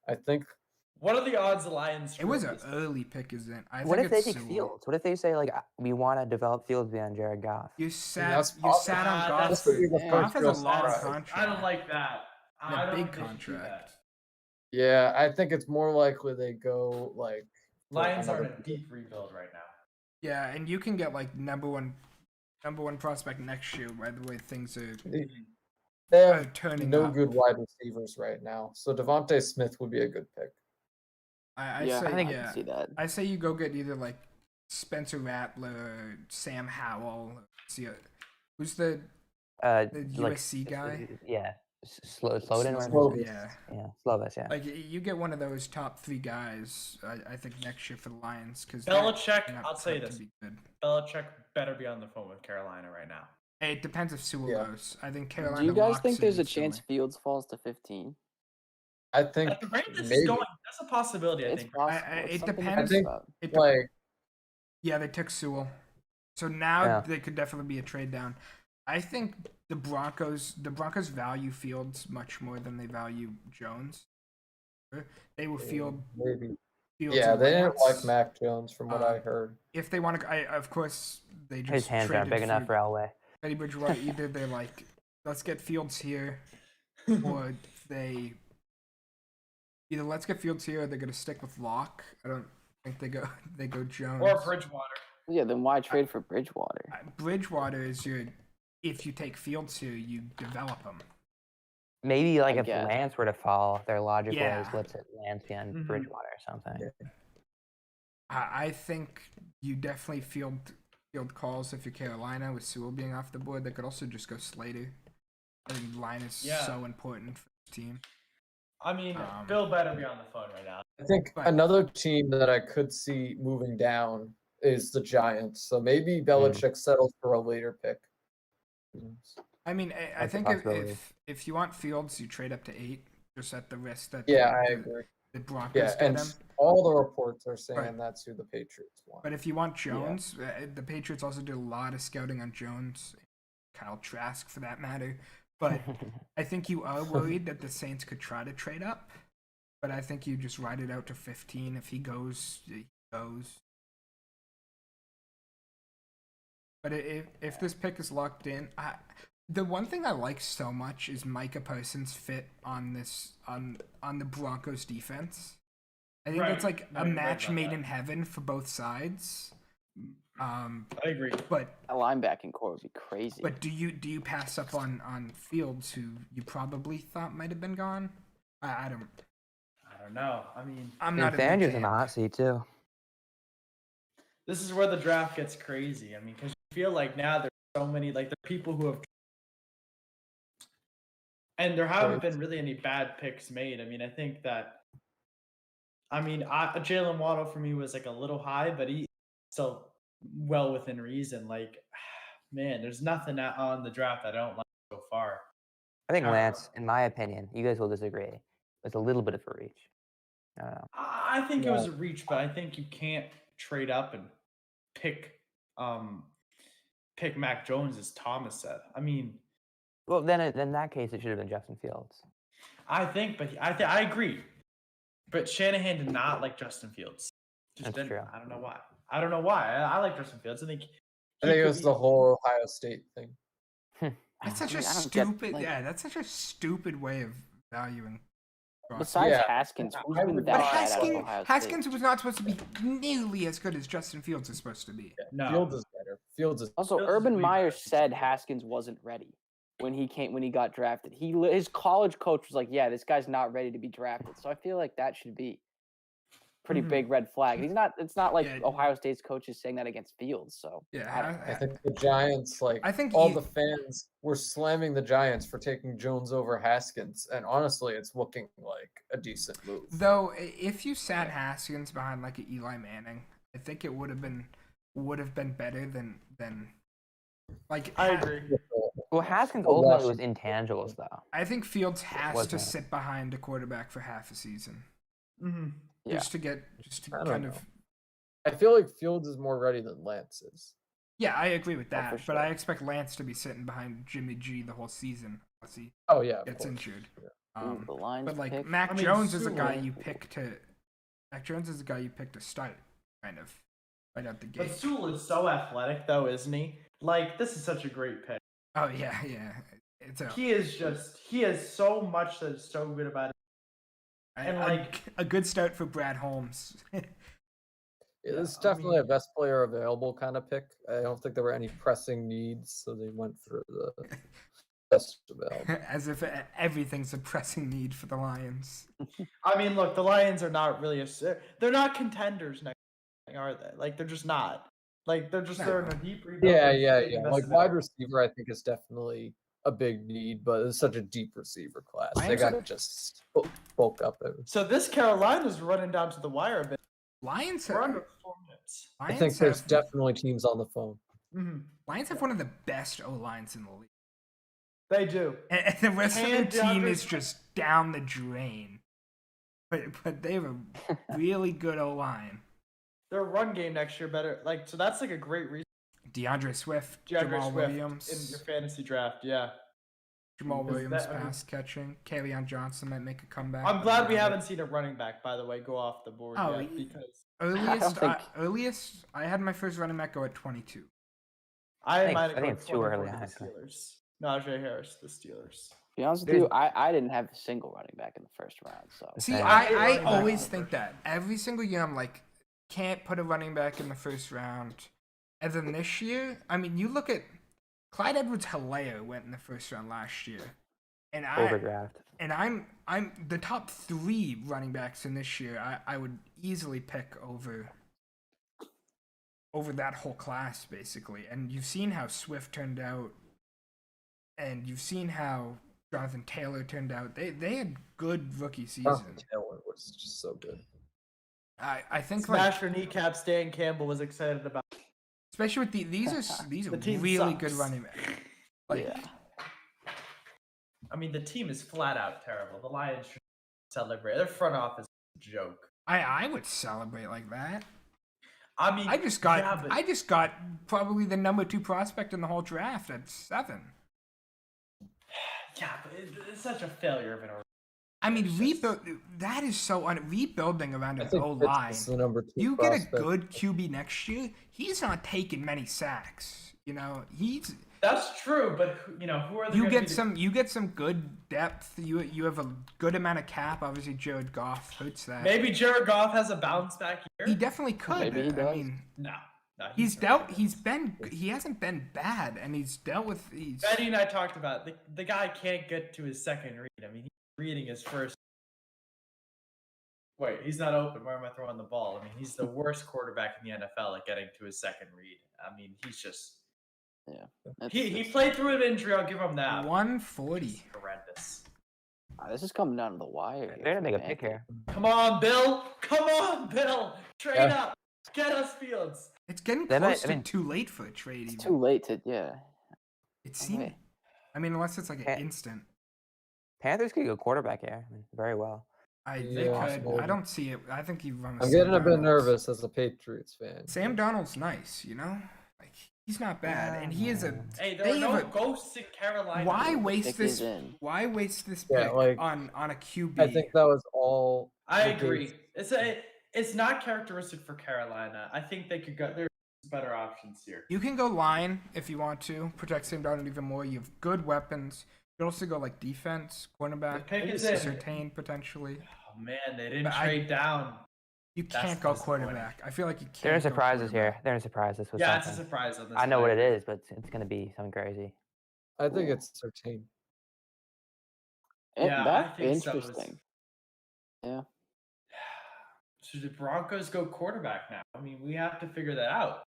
Speaker 4: I think
Speaker 1: what are the odds the Lions?
Speaker 2: It was
Speaker 1: screw
Speaker 2: an
Speaker 1: this?
Speaker 2: early pick, isn't? I
Speaker 5: What
Speaker 2: think
Speaker 5: if they
Speaker 2: it's
Speaker 5: take
Speaker 2: Sewell.
Speaker 5: Fields? What if they say, like, we want to develop Fields beyond Jared Goff?
Speaker 2: You
Speaker 4: that's
Speaker 2: sat
Speaker 4: possible.
Speaker 2: on Goff.
Speaker 1: That's-
Speaker 4: this would be the
Speaker 6: Yeah.
Speaker 4: first
Speaker 2: Goff has
Speaker 4: real
Speaker 2: a long
Speaker 4: surprise.
Speaker 2: contract.
Speaker 1: I don't like that.
Speaker 2: And a
Speaker 1: I don't
Speaker 2: big
Speaker 1: think they should do that.
Speaker 2: contract.
Speaker 4: Yeah, I think it's more likely they go like for
Speaker 1: Lions are in
Speaker 4: another
Speaker 1: a deep rebuild right now.
Speaker 2: Yeah, and you can get like number one prospect next year by the way things are
Speaker 4: They have
Speaker 2: turning
Speaker 4: no
Speaker 2: up.
Speaker 4: good wide receivers right now, so Devontae Smith would be a good pick.
Speaker 2: I
Speaker 6: Yeah,
Speaker 2: say
Speaker 6: I
Speaker 2: yeah.
Speaker 6: can see that.
Speaker 2: I say you go get either like Spencer Rattler or Sam Howell. See, who's the
Speaker 5: The
Speaker 2: USC guy?
Speaker 5: Yeah. Sloden? or-
Speaker 4: Slovis.
Speaker 2: Yeah,
Speaker 5: Yeah, Slovis, yeah.
Speaker 2: like you get one of those top 3 guys. I think next year for the Lions because
Speaker 1: Belichick, I'll say this: Belichick better be on the phone with Carolina right now.
Speaker 2: Hey, it depends if Sewell
Speaker 4: Yeah.
Speaker 2: goes. I think Carolina.
Speaker 6: Do you guys
Speaker 2: locks
Speaker 6: think
Speaker 2: it
Speaker 6: there's a
Speaker 2: instantly.
Speaker 6: chance Fields falls to 15?
Speaker 4: I think
Speaker 1: At the rate this
Speaker 4: maybe
Speaker 1: is going, that's a possibility. I
Speaker 6: It's
Speaker 1: think.
Speaker 6: possible.
Speaker 2: I-
Speaker 6: It's
Speaker 2: it
Speaker 6: something to
Speaker 2: depends.
Speaker 6: think
Speaker 4: I think-
Speaker 6: about.
Speaker 2: It
Speaker 4: like
Speaker 2: Yeah, they took Sewell. So now
Speaker 5: Yeah.
Speaker 2: they could definitely be a trade down. I think the Broncos value Fields much more than they value Jones. They will field
Speaker 4: maybe
Speaker 2: Fields
Speaker 4: Yeah,
Speaker 2: or
Speaker 4: they didn't like
Speaker 2: Lance.
Speaker 4: Mac Jones from what I
Speaker 2: Um,
Speaker 4: heard.
Speaker 2: If they want to, of course, they just
Speaker 5: His hands aren't
Speaker 2: traded
Speaker 5: big enough for Elway.
Speaker 2: Teddy Bridgewater. Either they're like, let's get Fields here, or they either let's get Fields here, or they're gonna stick with Locke. I don't think they go Jones.
Speaker 1: Or Bridgewater.
Speaker 6: Yeah, then why trade for Bridgewater?
Speaker 2: Bridgewater is your. If you take Fields here, you develop him.
Speaker 5: Maybe like
Speaker 6: I
Speaker 5: if
Speaker 6: guess.
Speaker 5: Lance were to fall, their logic
Speaker 2: Yeah.
Speaker 5: was let's hit Lance behind
Speaker 1: Mhm.
Speaker 5: Bridgewater or something.
Speaker 2: I think you definitely field calls if you're Carolina with Sewell being off the board. They could also just go Slater. I think line is
Speaker 1: Yeah.
Speaker 2: so important for the team.
Speaker 1: I mean,
Speaker 2: Um,
Speaker 1: Bill better be on the phone right now.
Speaker 4: I think
Speaker 2: But-
Speaker 4: another team that I could see moving down is the Giants. So maybe Belichick settles for a later pick.
Speaker 2: I mean, I
Speaker 5: That's a
Speaker 2: think
Speaker 5: possibility.
Speaker 2: if you want Fields, you trade up to 8, just at the risk that
Speaker 4: Yeah,
Speaker 2: the,
Speaker 4: I
Speaker 2: the-
Speaker 4: agree.
Speaker 2: the Broncos
Speaker 4: Yeah,
Speaker 2: get
Speaker 4: and
Speaker 2: him.
Speaker 4: all the reports are saying
Speaker 2: Right.
Speaker 4: that's who the Patriots want.
Speaker 2: But if you want Jones, the Patriots also did a lot of scouting on Jones, Kyle Trask for that matter. But I think you are worried that the Saints could try to trade up. But I think you just ride it out to 15. If he goes, he goes. But if this pick is locked in, the one thing I like so much is Micah Parsons' fit on this on the Broncos defense. I think
Speaker 1: Right.
Speaker 2: that's like
Speaker 1: No,
Speaker 2: a
Speaker 1: you're right
Speaker 2: match
Speaker 1: about
Speaker 2: made
Speaker 1: that.
Speaker 2: in heaven for both sides.
Speaker 1: I agree.
Speaker 2: But
Speaker 6: A linebacking core would be crazy.
Speaker 2: do you pass up on Fields, who you probably thought might have been gone? I don't.
Speaker 1: I don't know. I mean,
Speaker 2: I'm
Speaker 5: And
Speaker 2: not. in that
Speaker 5: Fangio's in the
Speaker 2: camp.
Speaker 5: hot seat too.
Speaker 1: this is where the draft gets crazy. I mean, because you feel like now there's so many, like, the people who have, and there haven't been really any bad picks made. I mean, I think that, Jalen Waddle for me was like a little high, but he's still well within reason. Like, man, there's nothing on the draft I don't like so far.
Speaker 5: I think
Speaker 1: Uh,
Speaker 5: Lance, in my opinion, you guys will disagree, was a little bit of a reach. I don't know.
Speaker 1: I think it was a reach, but I think you can't trade up and pick Mac Jones, as Thomas said. I mean,
Speaker 5: Well, then in that case, it should have been Justin Fields.
Speaker 1: I think, but I agree. But Shanahan did not like Justin Fields. Just
Speaker 5: That's
Speaker 1: didn't.
Speaker 5: true.
Speaker 1: I don't know why. I like Justin Fields. I think
Speaker 4: it was the whole Ohio State thing.
Speaker 2: That's such
Speaker 6: I
Speaker 2: a
Speaker 6: mean, I don't get,
Speaker 2: stupid.
Speaker 6: like-
Speaker 2: Yeah, that's such a stupid way of valuing.
Speaker 6: Besides
Speaker 4: Yeah,
Speaker 6: Haskins, who's
Speaker 4: I
Speaker 6: been
Speaker 4: would-
Speaker 6: that
Speaker 2: But
Speaker 6: bad out of Ohio
Speaker 2: Haskins
Speaker 6: State?
Speaker 2: was not supposed to be nearly as good as Justin Fields is supposed to be.
Speaker 1: No.
Speaker 4: Fields is better. Fields is
Speaker 6: Also,
Speaker 1: Fields is
Speaker 6: Urban
Speaker 1: way
Speaker 6: Meyer
Speaker 1: better.
Speaker 6: said Haskins wasn't ready when he got drafted. His college coach was like, "Yeah, this guy's not ready to be drafted." So I feel like that should be pretty
Speaker 1: Mhm.
Speaker 6: big red flag. He's not. It's not like
Speaker 2: Yeah.
Speaker 6: Ohio State's coach is saying that against Fields. So
Speaker 2: Yeah,
Speaker 6: I don't know.
Speaker 4: I think the Giants, like
Speaker 2: I think
Speaker 4: all
Speaker 2: he-
Speaker 4: the fans were slamming the Giants for taking Jones over Haskins, and honestly, it's looking like a decent move.
Speaker 2: Though, if you sat Haskins behind like an Eli Manning, I think it would have been better than like.
Speaker 1: I agree.
Speaker 5: Well, Haskins
Speaker 4: Oh,
Speaker 5: ultimately was
Speaker 4: Washington.
Speaker 5: intangibles, though.
Speaker 2: I think Fields has
Speaker 5: Was
Speaker 2: to
Speaker 5: not.
Speaker 2: sit behind a quarterback for half a season
Speaker 1: hmm
Speaker 6: Yeah.
Speaker 2: just to
Speaker 4: I don't
Speaker 2: kind
Speaker 4: know.
Speaker 2: of.
Speaker 4: I feel like Fields is more ready than Lance is.
Speaker 2: Yeah, I agree with
Speaker 6: Oh,
Speaker 2: that,
Speaker 6: for
Speaker 2: but I
Speaker 6: sure.
Speaker 2: expect Lance to be sitting behind Jimmy G the whole season unless he
Speaker 4: Oh yeah, of
Speaker 2: gets
Speaker 4: course.
Speaker 2: injured.
Speaker 6: Ooh, the Lions
Speaker 2: But like
Speaker 6: pick.
Speaker 2: Mac
Speaker 1: I mean,
Speaker 2: Jones is a guy
Speaker 1: Sewell-
Speaker 2: you pick to. Mac Jones is a guy you pick to start, kind of, right out the
Speaker 1: But
Speaker 2: gate.
Speaker 1: Sewell is so athletic, though, isn't he? Like, this is such a great pick.
Speaker 2: Oh yeah. It's a
Speaker 1: He has so much that is so good about it. and, like-
Speaker 2: a good start for Brad Holmes.
Speaker 4: Yeah, this is
Speaker 1: I
Speaker 4: definitely a
Speaker 1: mean-
Speaker 4: best player available kind of pick. I don't think there were any pressing needs, so they went for the best available.
Speaker 2: As if everything's a pressing need for the Lions.
Speaker 1: I mean, look, the Lions are not really they're not contenders next year, are they? Like, they're just not. Like, they're in a deep rebuild.
Speaker 4: Yeah,
Speaker 1: They're
Speaker 4: yeah.
Speaker 1: the
Speaker 4: Like
Speaker 1: best
Speaker 4: wide
Speaker 1: available.
Speaker 4: receiver, I think is definitely a big need, but it's such a deep receiver class. They
Speaker 2: Lions
Speaker 4: got
Speaker 2: are-
Speaker 4: to just bulk up.
Speaker 1: So this Carolina's running down to the wire a bit.
Speaker 2: Lions
Speaker 1: We're
Speaker 2: have,
Speaker 1: under 4 minutes.
Speaker 4: I
Speaker 2: Lions
Speaker 4: think there's
Speaker 2: have,
Speaker 4: definitely teams on the phone.
Speaker 1: hmm
Speaker 2: Lions have one of the best O lines in the league,
Speaker 1: They do.
Speaker 2: and the rest of
Speaker 1: And
Speaker 2: the team
Speaker 1: DeAndre
Speaker 2: is just down the drain. But they have a really good O line.
Speaker 1: Their run game next year better. Like, so that's like a great reason.
Speaker 2: DeAndre Swift,
Speaker 1: DeAndre
Speaker 2: Jamal
Speaker 1: Swift
Speaker 2: Williams.
Speaker 1: in your fantasy draft. Yeah.
Speaker 2: Jamal
Speaker 1: Because
Speaker 2: Williams
Speaker 1: that- I mean-
Speaker 2: pass catching. Kaelion Johnson might make a comeback.
Speaker 1: I'm
Speaker 2: but
Speaker 1: glad we
Speaker 2: yeah.
Speaker 1: haven't seen a running back, by the way, go off the board
Speaker 2: Oh,
Speaker 1: yet because
Speaker 2: Earliest, I had my first running back go at 22.
Speaker 1: I might
Speaker 5: I
Speaker 1: have
Speaker 5: think
Speaker 1: gone
Speaker 5: it's too early,
Speaker 1: 24 to the
Speaker 5: actually.
Speaker 1: Steelers. Najee Harris, the Steelers.
Speaker 6: To be honest with
Speaker 5: There's-
Speaker 6: you, I didn't have a single running back in the first round. So
Speaker 2: See,
Speaker 5: Okay.
Speaker 1: I hate
Speaker 2: I
Speaker 1: running backs
Speaker 2: always
Speaker 1: in the
Speaker 2: think
Speaker 1: first
Speaker 2: that. Every single year, I'm like, can't put a running back in the first round. And then this year, I mean, you look at Clyde Edwards-Helaire went in the first round last year. And
Speaker 5: Overdraft.
Speaker 2: I'm the top 3 running backs in this year. I would easily pick over that whole class basically. And you've seen how Swift turned out, and you've seen how Jonathan Taylor turned out. They had good rookie season.
Speaker 4: Taylor was just so good.
Speaker 2: I think
Speaker 1: Smash your kneecaps. Dan Campbell was excited about.
Speaker 2: especially with these are
Speaker 1: The team
Speaker 2: really good
Speaker 1: sucks.
Speaker 2: running backs. Like
Speaker 6: yeah.
Speaker 1: I mean, the team is flat out terrible. The Lions should celebrate. Their front office is a joke.
Speaker 2: I would celebrate like that.
Speaker 1: I mean,
Speaker 2: I just got
Speaker 1: yeah, but-
Speaker 2: I just got probably the number 2 prospect in the whole draft at 7.
Speaker 1: Yeah, but it's such a failure of an organization.
Speaker 2: I mean,
Speaker 1: It's just-
Speaker 2: rebuild. That is so rebuilding around
Speaker 4: I
Speaker 2: an
Speaker 4: think
Speaker 2: O
Speaker 4: Pitts
Speaker 2: line.
Speaker 4: is the number 2
Speaker 2: You get a
Speaker 4: prospect.
Speaker 2: good QB next year. He's not taking many sacks. You know, he's
Speaker 1: That's true, but who are they
Speaker 2: you
Speaker 1: gonna
Speaker 2: get
Speaker 1: be the-
Speaker 2: some you get some good depth. You have a good amount of cap. Obviously, Jared Goff hurts that.
Speaker 1: Maybe Jared Goff has a bounce back year.
Speaker 2: He definitely could.
Speaker 6: Maybe he
Speaker 2: I
Speaker 6: does.
Speaker 2: mean,
Speaker 1: No,
Speaker 2: he's dealt. He hasn't been bad, and he's dealt with.
Speaker 1: Betty and I talked about the guy can't get to his second read. I mean, he's reading his first. Wait, he's not open. Where am I throwing the ball? I mean, he's the worst quarterback in the NFL at getting to his second read. I mean, he's just he played through an injury. I'll give him that.
Speaker 2: 140.
Speaker 1: He's horrendous.
Speaker 6: This is coming down to the wire.
Speaker 5: They're
Speaker 6: here
Speaker 5: gonna
Speaker 6: for
Speaker 5: make a
Speaker 6: the
Speaker 5: pick
Speaker 6: Panthers.
Speaker 5: here.
Speaker 1: Come on, Bill. Come on, Bill. Trade
Speaker 4: Yeah.
Speaker 1: up. Get us Fields.
Speaker 2: It's getting
Speaker 5: They might-
Speaker 2: close
Speaker 5: I
Speaker 2: to
Speaker 5: mean-
Speaker 2: too late for a trade.
Speaker 6: It's
Speaker 2: Even.
Speaker 6: too late to yeah.
Speaker 2: It seems.
Speaker 6: Okay.
Speaker 2: I mean, unless it's like an
Speaker 5: Eh.
Speaker 2: instant.
Speaker 5: Panthers could go quarterback here. I mean, very well.
Speaker 2: They
Speaker 4: Yeah,
Speaker 2: could.
Speaker 4: possible.
Speaker 2: I don't see it. I think he runs.
Speaker 4: I'm getting a bit nervous as a Patriots fan.
Speaker 2: Sam Donald's nice, you know. Like he's not bad, and he is a.
Speaker 1: Hey, there
Speaker 2: They
Speaker 1: are no
Speaker 2: have a-
Speaker 1: ghosts in Carolina.
Speaker 2: Why waste
Speaker 6: Pick
Speaker 2: this?
Speaker 6: is in.
Speaker 2: Why waste this
Speaker 4: Yeah,
Speaker 2: pick
Speaker 4: like,
Speaker 2: on a QB?
Speaker 4: I think that was all.
Speaker 1: I
Speaker 4: the
Speaker 1: agree.
Speaker 4: case.
Speaker 1: It's not characteristic for Carolina. I think they could go. There's better options here.
Speaker 2: You can go line if you want to protect Sam Donald even more. You have good weapons. You can also go like defense, cornerback,
Speaker 1: The pick is in.
Speaker 2: Surtain potentially.
Speaker 1: Oh man, they didn't
Speaker 2: But
Speaker 1: trade down.
Speaker 2: You
Speaker 1: That's
Speaker 2: can't go
Speaker 1: disappointing.
Speaker 2: quarterback. I feel like you can't.
Speaker 5: There are
Speaker 2: go
Speaker 5: surprises here.
Speaker 2: quarterback.
Speaker 5: There are surprises with
Speaker 1: Yeah, it's a
Speaker 5: something.
Speaker 1: surprise on this.
Speaker 5: I know
Speaker 1: one.
Speaker 5: what it is, but it's gonna be something crazy.
Speaker 4: I think it's 13.
Speaker 1: Yeah, I
Speaker 6: That's
Speaker 1: think so.
Speaker 6: interesting. Yeah.
Speaker 1: Should the Broncos go quarterback now? I mean, we have to figure that out.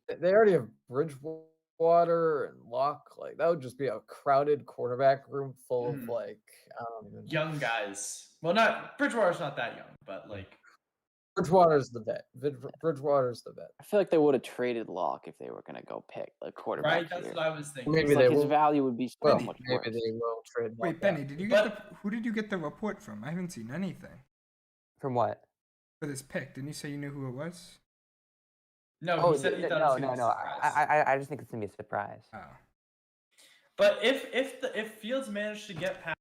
Speaker 4: They already have Bridgewater and Locke. Like that would just be a crowded quarterback room full of
Speaker 1: Mhm.
Speaker 4: like I don't even.
Speaker 1: Young guys. Well, not Bridgewater's not that young, but like
Speaker 4: Bridgewater's the vet. Bridgewater's the vet.
Speaker 6: I feel like they would have traded Locke if they were gonna go pick a quarterback
Speaker 1: right. That's
Speaker 6: here.
Speaker 1: what I was thinking.
Speaker 4: Maybe
Speaker 6: It's
Speaker 4: they
Speaker 6: like his
Speaker 4: will-
Speaker 6: value would be so
Speaker 4: Well,
Speaker 6: much
Speaker 4: maybe
Speaker 6: worse.
Speaker 4: they will trade.
Speaker 2: Wait,
Speaker 4: Locke
Speaker 2: Benny,
Speaker 4: out.
Speaker 2: did you
Speaker 1: But-
Speaker 2: get who did you get the report from? I haven't seen anything
Speaker 5: From what?
Speaker 2: for this pick. Didn't you say you knew who it was?
Speaker 1: No,
Speaker 5: Oh,
Speaker 1: he said he thought it
Speaker 5: no,
Speaker 1: was
Speaker 5: no,
Speaker 1: gonna be
Speaker 5: no.
Speaker 1: a surprise.
Speaker 5: I just think it's gonna be a surprise.
Speaker 2: Oh.
Speaker 1: But if Fields managed to get past,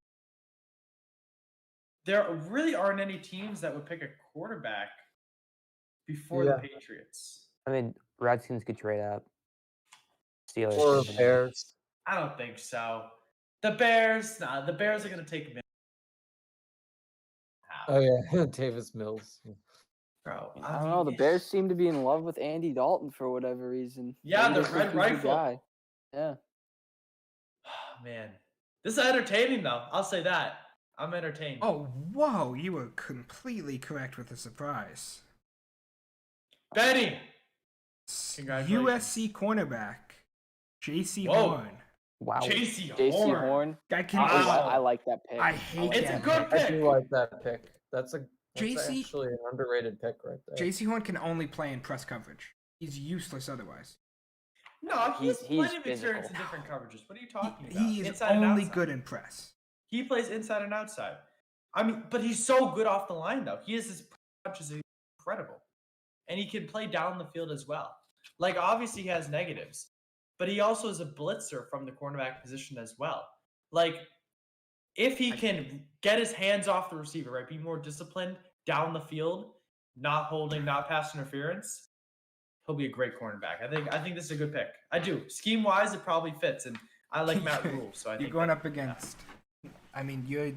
Speaker 1: there really aren't any teams that would pick a quarterback before
Speaker 4: Yeah.
Speaker 1: the Patriots.
Speaker 5: I mean, Redskins could trade up. Steelers.
Speaker 4: Or
Speaker 5: could-
Speaker 4: Bears.
Speaker 1: I don't think so. The Bears, the Bears are going to take a minute.
Speaker 4: Oh yeah, Davis Mills.
Speaker 1: Bro,
Speaker 6: I don't know. The
Speaker 1: mean,
Speaker 6: Bears seem to be in love with Andy Dalton for whatever reason.
Speaker 1: Yeah,
Speaker 6: Maybe
Speaker 1: the
Speaker 6: they
Speaker 1: Red
Speaker 6: think he's the
Speaker 1: Rifle.
Speaker 6: guy. Yeah.
Speaker 1: Man, this is entertaining though. I'll say that. I'm entertained.
Speaker 2: Oh, whoa! You were completely correct with the surprise.
Speaker 1: Benny. Congratulations.
Speaker 2: USC cornerback, J.C.
Speaker 1: Whoa.
Speaker 2: Horn.
Speaker 5: Wow.
Speaker 1: J.C.
Speaker 6: J.C.
Speaker 1: Horn.
Speaker 6: Horn.
Speaker 2: Guy can.
Speaker 1: Wow.
Speaker 6: Oh, I like that pick.
Speaker 2: I hate
Speaker 1: It's
Speaker 2: that
Speaker 1: a good
Speaker 2: pick.
Speaker 4: I do like that pick. That's
Speaker 2: JC
Speaker 4: actually an underrated pick right there.
Speaker 2: J.C. Horn can only play in press coverage. He's useless otherwise.
Speaker 1: No, he's
Speaker 6: He's
Speaker 1: plenty of
Speaker 6: physical.
Speaker 1: experience in different coverages. What are you talking about?
Speaker 2: He is
Speaker 1: Inside and
Speaker 2: only
Speaker 1: outside.
Speaker 2: good in press.
Speaker 1: He plays inside and outside. I mean, but he's so good off the line though. His touch is incredible, and he can play down the field as well. Like obviously he has negatives, but he also is a blitzer from the cornerback position as well. Like, if he can get his hands off the receiver, right, be more disciplined down the field, not holding, not pass interference, he'll be a great cornerback. I think this is a good pick. I do. Scheme wise, it probably fits, and I like Matt Rule, so I
Speaker 2: You're
Speaker 1: think
Speaker 2: going
Speaker 1: that-
Speaker 2: up against. I mean, you're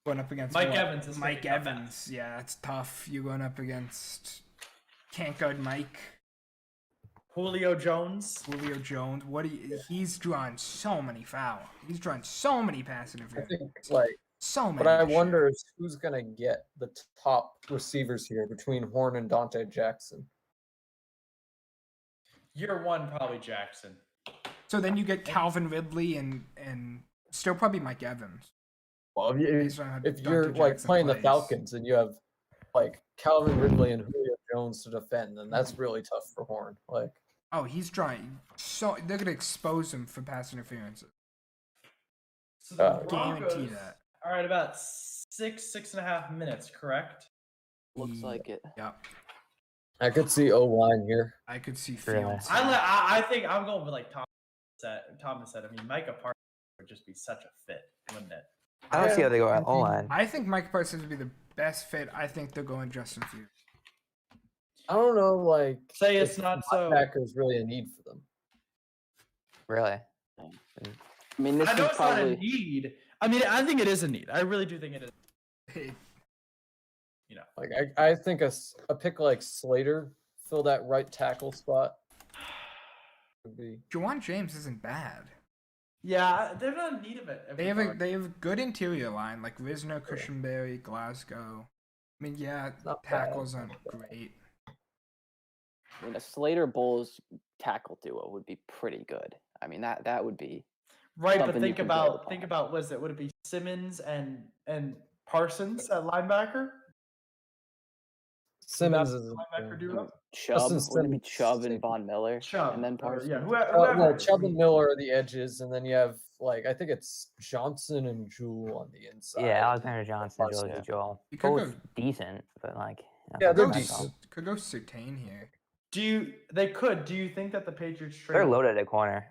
Speaker 2: going up against
Speaker 1: Mike
Speaker 2: what?
Speaker 1: Evans is
Speaker 2: Mike
Speaker 1: gonna be tough
Speaker 2: Evans. Yeah, that's tough. You're going up against. Can't guard Mike.
Speaker 1: Julio Jones.
Speaker 2: Julio Jones. He's drawing so many fouls. He's drawing so many pass
Speaker 4: I
Speaker 2: interference.
Speaker 4: think like,
Speaker 2: So many.
Speaker 4: but I
Speaker 2: this year.
Speaker 4: wonder is who's gonna get the top receivers here between Horn and Dante Jackson.
Speaker 1: Year one, probably Jackson.
Speaker 2: So then you get Calvin Ridley and still probably Mike Evans.
Speaker 4: Well,
Speaker 2: Based on how
Speaker 4: if
Speaker 2: Dante
Speaker 4: you're like
Speaker 2: Jackson
Speaker 4: playing the
Speaker 2: plays.
Speaker 4: Falcons and you have like Calvin Ridley and Julio Jones to defend, then that's really tough for Horn. Like,
Speaker 2: Oh, he's drawing. So they're gonna expose him for pass interference.
Speaker 1: So the
Speaker 2: Guarantee
Speaker 1: Broncos
Speaker 2: that.
Speaker 1: are at about 6.5 minutes, correct?
Speaker 6: Looks
Speaker 2: Ye-
Speaker 6: like it.
Speaker 2: Yep.
Speaker 4: I could see O line here.
Speaker 2: I could see
Speaker 5: Really?
Speaker 2: Fields.
Speaker 1: I think I'm going with like Thomas said. I mean, Micah Parsons would just be such a fit, wouldn't it?
Speaker 5: I don't see how they go at O line.
Speaker 2: I think Mike Parsons would be the best fit. I think they're going Justin Fields.
Speaker 4: I don't know, like
Speaker 1: Say
Speaker 4: if
Speaker 1: it's not so.
Speaker 4: linebacker is really a need for them.
Speaker 5: Really?
Speaker 6: I mean, this
Speaker 1: I know
Speaker 6: is
Speaker 1: it's not a
Speaker 6: probably.
Speaker 1: need. I mean, I think it is a need. I really do think it is.
Speaker 2: Hey,
Speaker 4: Like I think a pick like Slater fill that right tackle spot would be.
Speaker 2: Jawan James isn't bad.
Speaker 1: Yeah, they're not in need of it.
Speaker 2: They have a good interior line like Risner, Cushionberry, Glasgow. I mean, yeah,
Speaker 4: Not bad,
Speaker 2: tackles aren't
Speaker 4: not bad.
Speaker 2: great.
Speaker 6: I mean, a Slater Bowles tackle duo would be pretty good. I mean, that would be.
Speaker 1: Right, but
Speaker 6: something you
Speaker 1: think
Speaker 6: can build
Speaker 1: about
Speaker 6: upon.
Speaker 1: what is it? Would it be Simmons and Parsons at linebacker?
Speaker 4: Simmons
Speaker 1: Would
Speaker 4: is
Speaker 1: that linebacker duo?
Speaker 6: Chubb,
Speaker 4: Justin
Speaker 6: wouldn't it be
Speaker 4: Simmons
Speaker 6: Chubb
Speaker 4: is
Speaker 6: and
Speaker 4: safe.
Speaker 6: Von Miller,
Speaker 1: Chubb,
Speaker 6: and then
Speaker 1: or,
Speaker 6: Parsons?
Speaker 1: yeah,
Speaker 4: no,
Speaker 1: whoever.
Speaker 4: Chubb and Miller are the edges, and then you have like I think it's Johnson and Jewell on the inside.
Speaker 5: Yeah, Alexander Johnson,
Speaker 4: Parsons.
Speaker 5: Josie Joel.
Speaker 2: You could
Speaker 5: Both
Speaker 2: go-
Speaker 5: decent, but like.
Speaker 4: Yeah, they're
Speaker 5: that's all.
Speaker 4: decent.
Speaker 2: Could go Sertain here.
Speaker 1: Do you think that the Patriots trade?
Speaker 5: They're loaded at corner.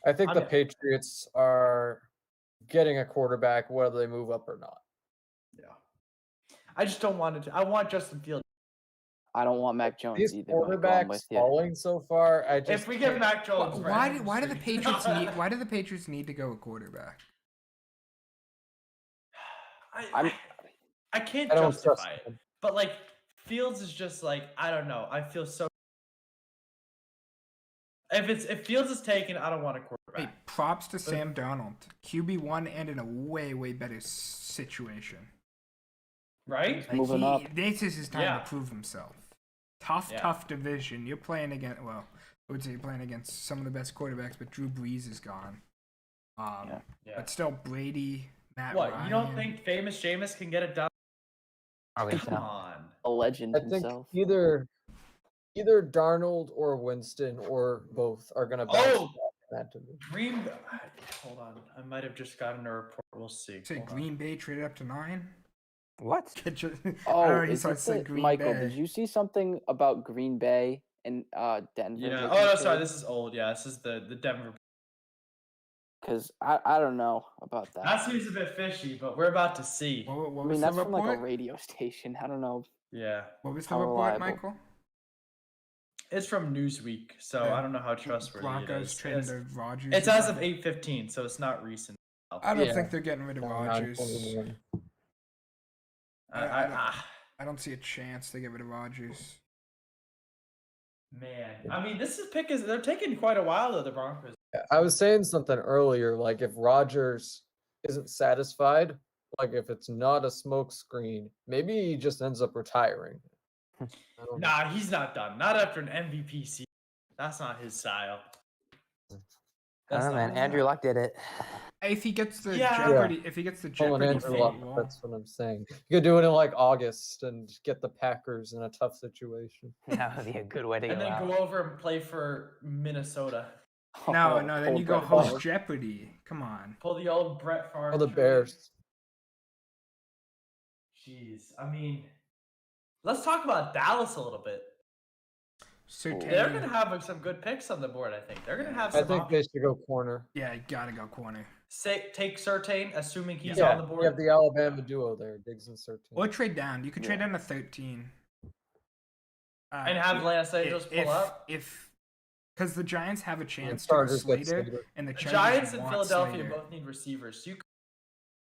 Speaker 4: I think
Speaker 1: I'm-
Speaker 4: the Patriots are getting a quarterback whether they move up or not.
Speaker 1: Yeah. I just don't want it to. I want Justin Fields.
Speaker 6: I don't want Mac Jones
Speaker 4: These
Speaker 6: either. but I'm going
Speaker 4: quarterbacks
Speaker 6: with you.
Speaker 4: falling so far, I just
Speaker 1: If we get
Speaker 4: can't-
Speaker 1: Mac Jones, we're
Speaker 2: Why
Speaker 1: ending
Speaker 2: do the
Speaker 1: streak.
Speaker 2: Patriots need? Why do the Patriots need to go a quarterback?
Speaker 6: I'm-
Speaker 1: I can't
Speaker 4: I don't trust
Speaker 1: justify it.
Speaker 4: them.
Speaker 1: But like Fields is just like I don't know. I feel so. If Fields is taken, I don't want a
Speaker 2: Hey,
Speaker 1: quarterback.
Speaker 2: props to Sam Darnold, QB1 and in a way better situation.
Speaker 1: Right?
Speaker 2: Like,
Speaker 6: Moving up.
Speaker 2: This is his time
Speaker 1: Yeah.
Speaker 2: to prove himself. Tough
Speaker 1: Yeah.
Speaker 2: division. You're playing against. Well, I would say you're playing against some of the best quarterbacks, but Drew Brees is gone.
Speaker 6: Yeah.
Speaker 1: Yeah.
Speaker 2: But still, Brady, Matt
Speaker 1: What?
Speaker 2: Ryan.
Speaker 1: You don't think famous Jameis can get it done?
Speaker 5: Probably
Speaker 1: Come
Speaker 5: so.
Speaker 1: on.
Speaker 6: A legend
Speaker 4: I think
Speaker 6: himself.
Speaker 4: either Darnold or Winston or both are going to bounce
Speaker 1: Oh!
Speaker 4: back in that division.
Speaker 1: Green. Hold on. I might have just gotten a report. We'll see.
Speaker 2: Say
Speaker 1: Hold on.
Speaker 2: Green Bay traded up to 9?
Speaker 5: What?
Speaker 6: Oh,
Speaker 2: I already
Speaker 6: is
Speaker 2: saw
Speaker 6: it
Speaker 2: it say
Speaker 6: the-
Speaker 2: Green
Speaker 6: Michael,
Speaker 2: Bay.
Speaker 6: did you see something about Green Bay and Denver?
Speaker 1: Yeah. Oh no, sorry. This is old. Yeah, this is the Denver.
Speaker 6: Because I don't know about that.
Speaker 1: That seems a bit fishy, but we're about to see.
Speaker 2: What
Speaker 6: I
Speaker 2: was
Speaker 6: mean,
Speaker 2: the
Speaker 6: that's from
Speaker 2: report?
Speaker 6: like a radio station. I don't know.
Speaker 1: Yeah,
Speaker 2: What was the
Speaker 6: how
Speaker 2: report,
Speaker 6: reliable.
Speaker 2: Michael?
Speaker 1: it's from Newsweek, so
Speaker 2: Yeah.
Speaker 1: I don't know how trustworthy it
Speaker 2: Broncos
Speaker 1: is.
Speaker 2: traded
Speaker 1: It's,
Speaker 2: to Rodgers.
Speaker 1: it's
Speaker 2: or
Speaker 1: as of
Speaker 2: something?
Speaker 1: 8:15, so it's not recent.
Speaker 2: I don't
Speaker 4: Yeah.
Speaker 2: think they're getting rid of Rodgers.
Speaker 4: 9-21.
Speaker 2: I don't see a chance they get rid of Rodgers.
Speaker 1: Man, I mean, this is pick is they're taking quite a while though. The Broncos.
Speaker 4: I was saying something earlier, like if Rodgers isn't satisfied, like if it's not a smoke screen, maybe he just ends up retiring. I don't know.
Speaker 1: Nah, he's not done. Not after an MVP season. That's not his style.
Speaker 5: I
Speaker 1: That's
Speaker 5: don't know,
Speaker 1: not
Speaker 5: man.
Speaker 1: his
Speaker 5: Andrew
Speaker 1: style.
Speaker 5: Luck did it.
Speaker 2: If he gets the
Speaker 1: Yeah.
Speaker 2: Jeopardy, if he gets the
Speaker 4: Pulling
Speaker 2: Jeopardy
Speaker 4: Andrew
Speaker 2: fate,
Speaker 4: Luck,
Speaker 2: well,
Speaker 4: that's what I'm saying. You could do it in like August and get the Packers in a tough situation.
Speaker 5: That would be a good way to
Speaker 1: And
Speaker 5: go
Speaker 1: then
Speaker 5: out.
Speaker 1: go over and play for Minnesota.
Speaker 2: no, then
Speaker 6: Pull
Speaker 2: you go
Speaker 6: Brett
Speaker 2: host
Speaker 6: Favre.
Speaker 2: Jeopardy. Come on.
Speaker 1: Pull the old Brett Favre.
Speaker 4: Oh, the
Speaker 1: trade.
Speaker 4: Bears.
Speaker 1: Jeez, I mean, let's talk about Dallas a little bit.
Speaker 2: Surtain.
Speaker 1: They're gonna have some good picks on the board. I think they're gonna have
Speaker 4: I
Speaker 1: some.
Speaker 4: think they should go corner.
Speaker 2: Yeah, you gotta go corner.
Speaker 1: Take Surtain, assuming he's
Speaker 4: Yeah,
Speaker 1: on the board.
Speaker 4: you have the Alabama duo there, Diggs and Surtain.
Speaker 2: Or trade down. You could trade
Speaker 6: Yeah.
Speaker 2: down to 13.
Speaker 1: And have Los Angeles pull up.
Speaker 2: Because the Giants have a chance to go
Speaker 4: Chargers get
Speaker 2: Slater,
Speaker 4: Slater.
Speaker 2: and the
Speaker 1: The
Speaker 2: Chargers
Speaker 1: Giants and
Speaker 2: want
Speaker 1: Philadelphia
Speaker 2: Slater.
Speaker 1: both need receivers. So you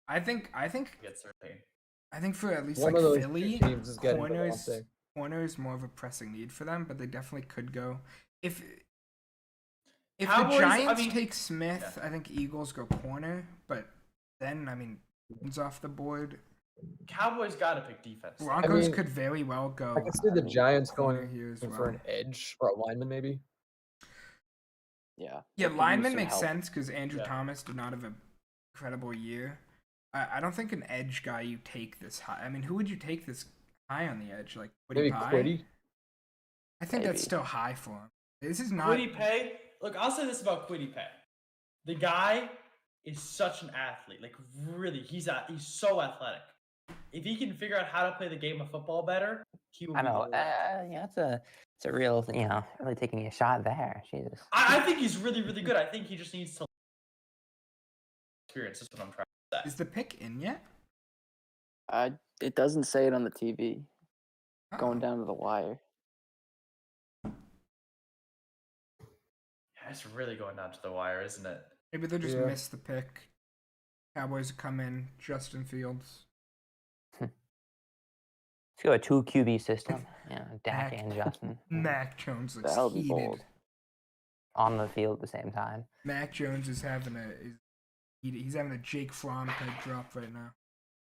Speaker 2: I think
Speaker 1: could get Surtain.
Speaker 2: for at least
Speaker 4: One
Speaker 2: like
Speaker 4: of those
Speaker 2: Philly,
Speaker 4: teams is getting
Speaker 2: corners
Speaker 4: Devontae.
Speaker 2: corner is more of a pressing need for them, but they definitely could go if
Speaker 1: Cowboys,
Speaker 2: the
Speaker 1: I
Speaker 2: Giants
Speaker 1: mean-
Speaker 2: take Smith,
Speaker 1: Yeah.
Speaker 2: I think Eagles go corner, but then it's off the board.
Speaker 1: Cowboys got to pick defense.
Speaker 2: Broncos
Speaker 4: mean,
Speaker 2: could very well go.
Speaker 4: I can see the Giants
Speaker 2: corner
Speaker 4: going
Speaker 2: here as
Speaker 4: for
Speaker 2: well.
Speaker 4: an edge or a lineman, maybe.
Speaker 6: Yeah.
Speaker 2: Yeah,
Speaker 6: they could use
Speaker 2: lineman
Speaker 6: some
Speaker 2: makes
Speaker 6: help.
Speaker 2: sense because Andrew
Speaker 1: Yeah.
Speaker 2: Thomas did not have an incredible year. I don't think an edge guy you take this high. I mean, who would you take this high on the edge? Like
Speaker 4: Maybe
Speaker 2: Pie?
Speaker 4: Quiddy.
Speaker 2: I think that's
Speaker 6: Maybe.
Speaker 2: still high for him. This is not.
Speaker 1: Quiddy Pay. Look, I'll say this about Quiddy Pay. The guy is such an athlete. Like really, he's so athletic. If he can figure out how to play the game of football better, he will.
Speaker 5: I
Speaker 1: be
Speaker 5: know.
Speaker 1: elite.
Speaker 5: Yeah, it's a real, really taking a shot there. Jesus.
Speaker 1: I think he's really, really good. I think he just needs to experience. That's what I'm trying to say.
Speaker 2: Is the pick in yet?
Speaker 6: It doesn't say it on the TV. Going
Speaker 2: Uh-oh.
Speaker 6: down to the wire.
Speaker 1: Yeah, it's really going down to the wire, isn't it?
Speaker 2: Maybe they just
Speaker 4: Yeah.
Speaker 2: missed the pick. Cowboys come in. Justin Fields.
Speaker 5: Let's go a 2 QB system. Yeah, Dak
Speaker 2: Mac-
Speaker 5: and Justin
Speaker 2: Mac Jones looks
Speaker 6: That'll be
Speaker 2: heated.
Speaker 6: bold.
Speaker 5: on the field at the same time.
Speaker 2: Mac Jones is having he's having a Jake Fromm type drop right now.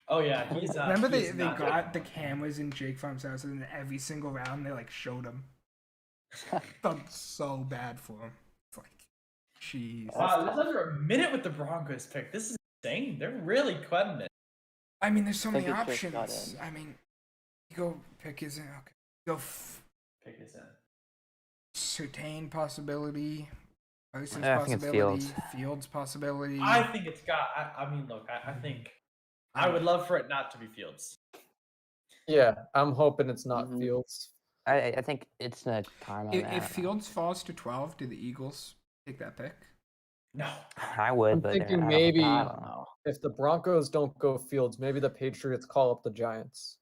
Speaker 1: Oh yeah, he's.
Speaker 2: Remember they
Speaker 1: he's not
Speaker 2: got the cameras in Jake Fromm's house, and in every single round they like showed him. Felt so bad for him. It's like, jeez.
Speaker 1: Wow, there's under a minute with the Broncos pick. This is insane. They're really cutting it.
Speaker 2: I mean, there's so
Speaker 6: think
Speaker 2: many
Speaker 6: it just got
Speaker 2: options.
Speaker 6: in.
Speaker 2: I mean, you go pick his okay. Go
Speaker 1: Pick is in.
Speaker 2: Surtain possibility. Parsons
Speaker 5: I think it's
Speaker 2: possibility.
Speaker 5: Fields.
Speaker 2: Fields possibility.
Speaker 1: I think it's got. I mean, look, I think I would love for it not to be Fields.
Speaker 4: Yeah, I'm hoping it's not
Speaker 6: Mhm.
Speaker 4: Fields.
Speaker 5: I think it's a time on
Speaker 2: If,
Speaker 5: that.
Speaker 2: if Fields falls to 12, do the Eagles take that pick?
Speaker 1: No.
Speaker 5: I would,
Speaker 4: I'm
Speaker 5: but
Speaker 4: thinking
Speaker 5: I don't-
Speaker 4: maybe-
Speaker 5: I don't know.
Speaker 4: If the Broncos don't go Fields, maybe the Patriots call up the Giants.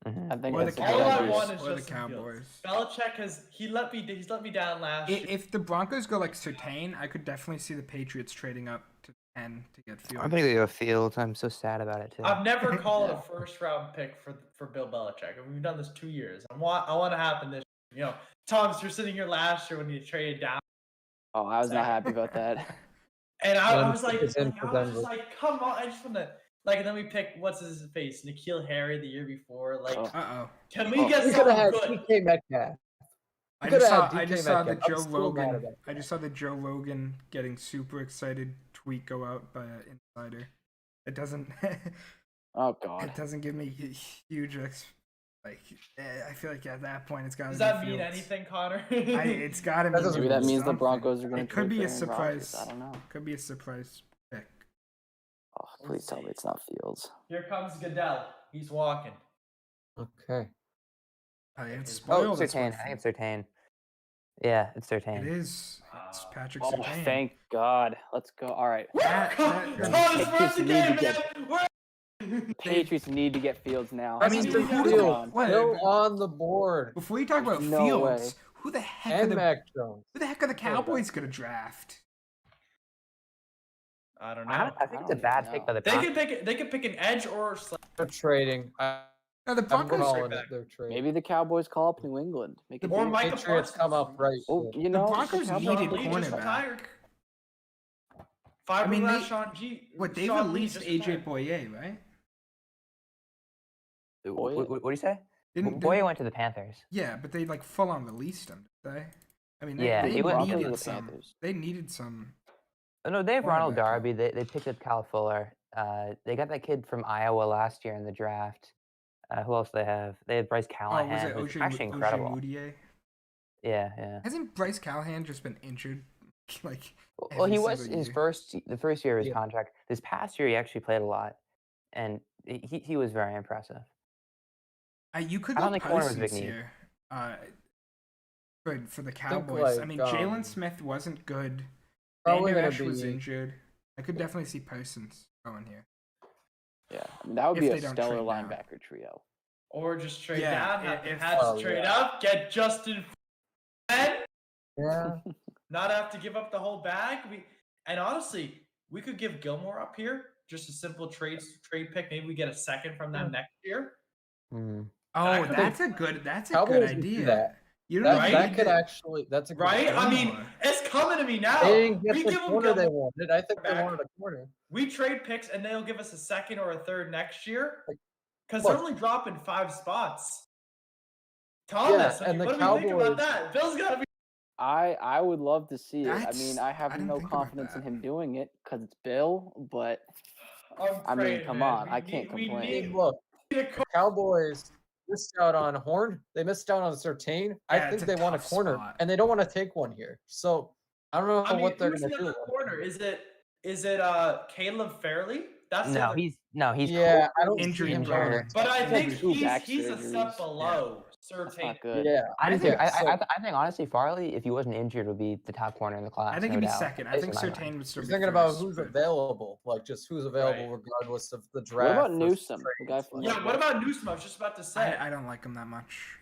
Speaker 5: Mhm.
Speaker 6: I think
Speaker 2: Or the
Speaker 6: that's a
Speaker 1: All
Speaker 6: good
Speaker 1: I
Speaker 6: idea.
Speaker 1: want is
Speaker 2: Or the
Speaker 1: Justin Fields.
Speaker 2: Cowboys.
Speaker 1: Belichick has he's let me down last year.
Speaker 2: If the Broncos go like Surtain, I could definitely see the Patriots trading up to 10 to get Fields.
Speaker 5: I think they go Fields. I'm so sad about it too.
Speaker 1: I've never called a first round pick for Bill Belichick. We've done this 2 years. I want to happen this. Thomas, you're sitting here last year when you traded down,
Speaker 6: Oh, I was not happy about that.
Speaker 1: and I
Speaker 4: One
Speaker 1: was like,
Speaker 4: pick is in for Denver.
Speaker 1: come on, I just want to and then we pick what's his face, N'Keal Harry the year before. Like,
Speaker 6: Oh.
Speaker 2: Uh-oh.
Speaker 1: can we
Speaker 6: Oh.
Speaker 1: get
Speaker 4: We could have
Speaker 1: something
Speaker 4: had
Speaker 1: good?
Speaker 4: DK Metcalf.
Speaker 2: I
Speaker 4: coulda
Speaker 2: just saw,
Speaker 4: had
Speaker 2: I
Speaker 4: DK
Speaker 2: just saw the
Speaker 4: Metcalf. I'm
Speaker 2: Joe
Speaker 4: still mad
Speaker 2: Rogan.
Speaker 4: about
Speaker 2: I just saw the Joe Rogan getting super excited tweet go out by an insider. It doesn't.
Speaker 6: Oh God.
Speaker 2: It doesn't give me huge I feel like at that point it's got to
Speaker 1: Does
Speaker 2: be
Speaker 1: that mean
Speaker 2: Fields.
Speaker 1: anything, Connor?
Speaker 2: It's got to
Speaker 4: That
Speaker 2: be.
Speaker 4: doesn't
Speaker 6: Maybe that means the
Speaker 2: something.
Speaker 6: Broncos are going
Speaker 2: It
Speaker 6: to.
Speaker 2: could be a surprise.
Speaker 6: I don't know.
Speaker 2: Could be a surprise pick.
Speaker 6: Oh, please tell me it's not Fields.
Speaker 1: Here comes Goodell. He's walking.
Speaker 4: Okay.
Speaker 2: It's
Speaker 5: Oh,
Speaker 2: spoiled. it's
Speaker 5: Surtain.
Speaker 2: what-
Speaker 5: I think it's Surtain. Yeah, it's Surtain.
Speaker 2: It is. It's Patrick
Speaker 6: Oh,
Speaker 2: Surtain.
Speaker 6: thank God. Let's go. All right.
Speaker 2: That-
Speaker 1: Thomas, we're at the
Speaker 6: Patriots need
Speaker 1: game,
Speaker 6: to get-
Speaker 1: man. We're
Speaker 6: Patriots need to get Fields now.
Speaker 2: I mean,
Speaker 1: Justin
Speaker 2: who the-
Speaker 4: Fields
Speaker 2: what-
Speaker 4: still on the board.
Speaker 2: Before you talk about
Speaker 6: No
Speaker 2: Fields,
Speaker 6: way.
Speaker 2: who the heck
Speaker 4: And
Speaker 2: are the
Speaker 4: Mac Jones.
Speaker 2: who the heck are the Cowboys gonna draft?
Speaker 1: I don't
Speaker 5: I,
Speaker 1: know.
Speaker 5: don't, I think it's a
Speaker 6: don't
Speaker 5: bad
Speaker 6: even
Speaker 5: pick
Speaker 6: know.
Speaker 5: by the
Speaker 1: They
Speaker 5: Broncos.
Speaker 1: could pick an edge or
Speaker 4: They're trading.
Speaker 2: No, the
Speaker 4: I'm
Speaker 2: Broncos.
Speaker 4: calling
Speaker 1: back.
Speaker 4: it. They're trading.
Speaker 6: Maybe the Cowboys call up New England. Make it
Speaker 1: Or
Speaker 6: big.
Speaker 1: Micah
Speaker 4: Patriots come up right.
Speaker 6: Oh,
Speaker 4: soon.
Speaker 6: you know,
Speaker 2: Broncos
Speaker 6: Cowboys-
Speaker 2: needed
Speaker 1: Sean Lee just
Speaker 2: cornerback.
Speaker 1: retired.
Speaker 2: I mean,
Speaker 1: Fiberglass
Speaker 2: they-
Speaker 1: Sean G.
Speaker 2: What they've
Speaker 1: Sean Lee
Speaker 2: released
Speaker 1: just
Speaker 2: AJ
Speaker 1: retired.
Speaker 2: Boye, right?
Speaker 5: What do you say?
Speaker 2: Didn't
Speaker 5: Boye
Speaker 2: they-
Speaker 5: went to the Panthers.
Speaker 2: Yeah, but they like full on released him, did they? I mean, they,
Speaker 5: Yeah,
Speaker 2: they
Speaker 5: he went to
Speaker 2: needed
Speaker 6: the
Speaker 2: some.
Speaker 6: Panthers.
Speaker 2: They needed some.
Speaker 5: Oh, no, they have Ronald
Speaker 2: Cornerback.
Speaker 5: Darby. They picked up Cal Fuller. They got that kid from Iowa last year in the draft. Who else do they have? They have Bryce
Speaker 2: Oh, was
Speaker 5: Callahan.
Speaker 2: it
Speaker 5: who's
Speaker 2: Oje,
Speaker 5: actually incredible.
Speaker 2: Moutier?
Speaker 5: Yeah.
Speaker 2: Hasn't Bryce Callahan just been injured? Like,
Speaker 5: Well, he
Speaker 2: every
Speaker 5: was
Speaker 2: single
Speaker 5: his
Speaker 2: year.
Speaker 5: the first year of his
Speaker 4: Yeah.
Speaker 5: contract. This past year, he actually played a lot, and he was very impressive.
Speaker 2: You could
Speaker 5: I
Speaker 2: go
Speaker 5: don't think corner was
Speaker 2: Parsons
Speaker 5: big need.
Speaker 2: here. for the Cowboys. I mean,
Speaker 4: like,
Speaker 2: Jalen Smith wasn't good.
Speaker 4: Probably
Speaker 2: Vander
Speaker 4: gonna
Speaker 2: Esch was
Speaker 4: be-
Speaker 2: injured. I could definitely see Parsons going here.
Speaker 6: Yeah, I mean, that would
Speaker 2: If
Speaker 6: be
Speaker 2: they
Speaker 6: a
Speaker 2: don't
Speaker 6: stellar
Speaker 2: trade down.
Speaker 6: linebacker trio.
Speaker 1: Or just trade
Speaker 2: Yeah,
Speaker 1: down.
Speaker 2: if-
Speaker 1: Have to
Speaker 4: Oh,
Speaker 1: trade
Speaker 4: yeah.
Speaker 1: up. Get Justin. And
Speaker 4: Yeah.
Speaker 1: not have to give up the whole bag. And honestly, we could give Gilmore up here. Just a simple trade pick. Maybe we get a second from them next year.
Speaker 5: Hmm.
Speaker 2: Oh,
Speaker 1: could
Speaker 2: that's a good
Speaker 4: Cowboys would do
Speaker 2: idea.
Speaker 4: that.
Speaker 2: You don't
Speaker 1: Right?
Speaker 4: That
Speaker 2: need
Speaker 4: could
Speaker 2: to-
Speaker 4: actually. That's a good
Speaker 1: Right? I mean,
Speaker 2: Gilmore.
Speaker 1: it's coming to me now.
Speaker 4: They didn't get
Speaker 1: We
Speaker 4: the
Speaker 1: give them
Speaker 4: corner they
Speaker 1: Gilmore.
Speaker 4: wanted. I think they
Speaker 1: back.
Speaker 4: wanted a corner.
Speaker 1: We trade picks and they'll give us a second or a third next year.
Speaker 4: Like,
Speaker 1: Because they're
Speaker 4: look.
Speaker 1: only dropping 5 spots. Thomas,
Speaker 4: and the
Speaker 1: what do we think about
Speaker 4: Cowboys-
Speaker 1: that? Bill's got to be.
Speaker 6: I would love to see it. I
Speaker 2: That's-
Speaker 6: mean, I have
Speaker 2: I didn't
Speaker 6: no
Speaker 2: think about
Speaker 6: confidence in
Speaker 2: that.
Speaker 6: him doing it because it's Bill, but I mean,
Speaker 1: praying,
Speaker 6: come
Speaker 1: man.
Speaker 6: on, I can't
Speaker 1: We
Speaker 6: complain.
Speaker 1: need
Speaker 4: Look,
Speaker 1: a
Speaker 4: the Cowboys missed out on Horn. They missed out on Sertain. I
Speaker 2: Yeah,
Speaker 4: think
Speaker 2: it's a
Speaker 4: they want a
Speaker 2: tough
Speaker 4: corner,
Speaker 2: spot.
Speaker 4: and they don't want to take one here. So I don't know
Speaker 1: I mean,
Speaker 4: what they're
Speaker 1: who's
Speaker 4: going
Speaker 1: in
Speaker 4: to
Speaker 1: the
Speaker 4: do.
Speaker 1: corner? Is it Caleb Fairley? That's
Speaker 5: No,
Speaker 1: the-
Speaker 5: he's
Speaker 4: Yeah, I don't see
Speaker 2: Injury
Speaker 4: him
Speaker 2: prone.
Speaker 4: going.
Speaker 1: But I
Speaker 6: He's
Speaker 1: think
Speaker 6: had 2 back
Speaker 1: he's a
Speaker 6: surgeries.
Speaker 1: step below
Speaker 6: That's
Speaker 1: Sertain.
Speaker 6: not good.
Speaker 4: Yeah,
Speaker 5: I think
Speaker 4: yeah, so
Speaker 5: I think honestly Farley, if he wasn't injured, would be the top corner in the class.
Speaker 2: I think
Speaker 5: no
Speaker 2: he'd be
Speaker 5: doubt,
Speaker 2: second. I
Speaker 5: based
Speaker 2: think
Speaker 5: on my mind.
Speaker 2: Sertain would still
Speaker 4: you're
Speaker 2: be
Speaker 4: thinking about
Speaker 2: first,
Speaker 4: who's
Speaker 2: but-
Speaker 4: available, like just who's available
Speaker 1: Right.
Speaker 4: regardless of the
Speaker 6: What
Speaker 4: draft.
Speaker 6: about
Speaker 4: versus
Speaker 6: Newsome, the guy
Speaker 4: trades,
Speaker 6: from
Speaker 4: like-
Speaker 1: Yeah, what about Newsome? I was just about to say.
Speaker 2: I don't like him that much.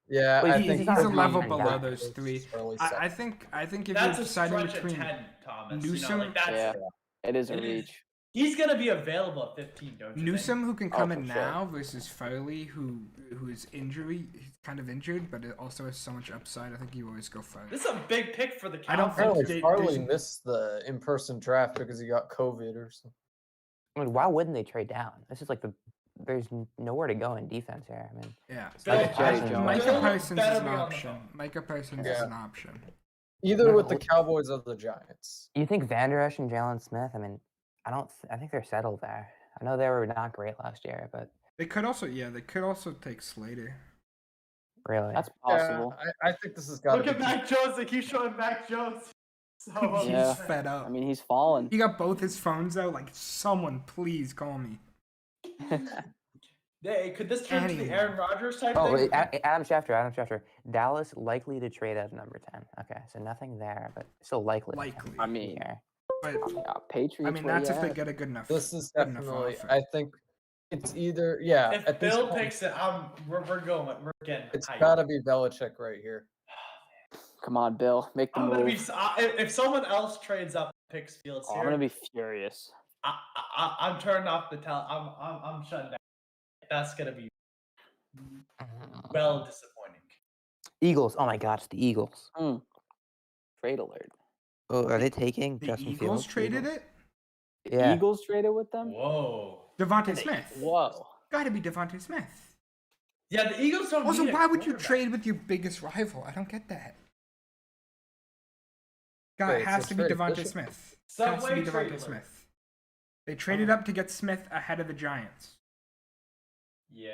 Speaker 4: Yeah,
Speaker 5: Well,
Speaker 4: I
Speaker 5: he's
Speaker 4: think
Speaker 2: He's
Speaker 5: not
Speaker 2: a
Speaker 5: a
Speaker 2: level
Speaker 5: top
Speaker 2: below
Speaker 5: guy.
Speaker 2: those three.
Speaker 4: Early
Speaker 2: I
Speaker 4: second.
Speaker 2: think if
Speaker 1: That's
Speaker 2: you're
Speaker 1: a
Speaker 2: deciding
Speaker 1: stretch
Speaker 2: between
Speaker 1: at 10, Thomas.
Speaker 2: Newsome-
Speaker 1: like, that's,
Speaker 2: Yeah.
Speaker 6: It is a
Speaker 1: It is.
Speaker 6: reach.
Speaker 1: He's gonna be available at 15, don't you
Speaker 2: Newsome, who can come
Speaker 6: for
Speaker 2: in
Speaker 6: sure.
Speaker 2: now, versus Foley, who is he's kind of injured, but it also has so much upside. I think you always go Foley.
Speaker 1: think? This is a big pick for the
Speaker 2: I don't
Speaker 1: Cowboys.
Speaker 2: think
Speaker 4: Apparently,
Speaker 2: they-
Speaker 4: Farley
Speaker 2: there's-
Speaker 4: missed the in-person draft because he got COVID or something.
Speaker 5: I mean, why wouldn't they trade down? This is like there's nowhere to go in defense here. I mean,
Speaker 2: Yeah,
Speaker 1: Bill-
Speaker 6: Like Jerry Jones.
Speaker 2: Micah
Speaker 1: Bill
Speaker 2: Parsons
Speaker 1: better
Speaker 2: is an
Speaker 1: be on the
Speaker 2: option.
Speaker 1: phone.
Speaker 2: Micah Parsons is
Speaker 4: Yeah.
Speaker 2: an option.
Speaker 4: Either
Speaker 5: No.
Speaker 4: with the Cowboys or the Giants.
Speaker 5: you think Vander Esch and Jalen Smith? I mean, I think they're settled there. I know they were not great last year, but
Speaker 2: They could also take Slater.
Speaker 5: really,
Speaker 6: That's possible.
Speaker 4: Yeah, I think this has got
Speaker 1: Look
Speaker 4: to
Speaker 1: at
Speaker 4: be.
Speaker 1: Mac Jones. They keep showing Mac Jones. So
Speaker 2: He's
Speaker 6: Yeah.
Speaker 2: fed up.
Speaker 6: I mean, he's fallen.
Speaker 2: He got both his phones out. Like, someone please call me.
Speaker 1: Hey, could this turn into the
Speaker 2: Anyone.
Speaker 1: Aaron Rodgers type
Speaker 5: oh,
Speaker 1: thing?
Speaker 5: wait, Adam Schefter. Dallas likely to trade as number 10. Okay, so nothing there, but still likely.
Speaker 2: Likely.
Speaker 6: I mean,
Speaker 5: here.
Speaker 2: But
Speaker 6: Patriots.
Speaker 2: I mean,
Speaker 6: where
Speaker 2: that's
Speaker 6: you
Speaker 2: if they
Speaker 6: at?
Speaker 2: get a good enough.
Speaker 4: This is
Speaker 2: good enough
Speaker 4: definitely.
Speaker 2: offer.
Speaker 4: I think it's either. Yeah,
Speaker 1: If
Speaker 4: at this
Speaker 1: Bill
Speaker 4: point,
Speaker 1: picks it, we're going. We're getting.
Speaker 4: it's
Speaker 1: hyped.
Speaker 4: got to be Belichick right here.
Speaker 6: Come on, Bill, make the
Speaker 1: I'm gonna be.
Speaker 6: move.
Speaker 1: If someone else trades up and picks Fields
Speaker 6: Oh,
Speaker 1: here,
Speaker 6: I'm gonna be furious.
Speaker 1: I'm turning off the I'm shutting down. That's gonna be well disappointing.
Speaker 5: Eagles. Oh my gosh, the Eagles.
Speaker 6: Trade alert.
Speaker 5: Oh, are they taking
Speaker 2: the
Speaker 5: Justin
Speaker 2: Eagles
Speaker 5: Fields?
Speaker 2: traded it.
Speaker 5: Yeah.
Speaker 6: Eagles traded with them.
Speaker 1: Whoa.
Speaker 2: Devontae Smith.
Speaker 6: Whoa.
Speaker 2: Got to be Devontae Smith.
Speaker 1: Yeah, the Eagles don't.
Speaker 2: Also,
Speaker 1: need a
Speaker 2: why would you
Speaker 1: quarterback.
Speaker 2: trade with your biggest rival? I don't get that. God,
Speaker 4: Wait,
Speaker 2: it has
Speaker 4: so
Speaker 2: to be
Speaker 4: trade
Speaker 2: Devontae
Speaker 4: Bishop?
Speaker 2: Smith. It has to
Speaker 1: Subway
Speaker 2: be
Speaker 1: trade
Speaker 2: Devontae
Speaker 1: alert.
Speaker 2: Smith. They traded up to get Smith ahead of the Giants.
Speaker 1: Yeah.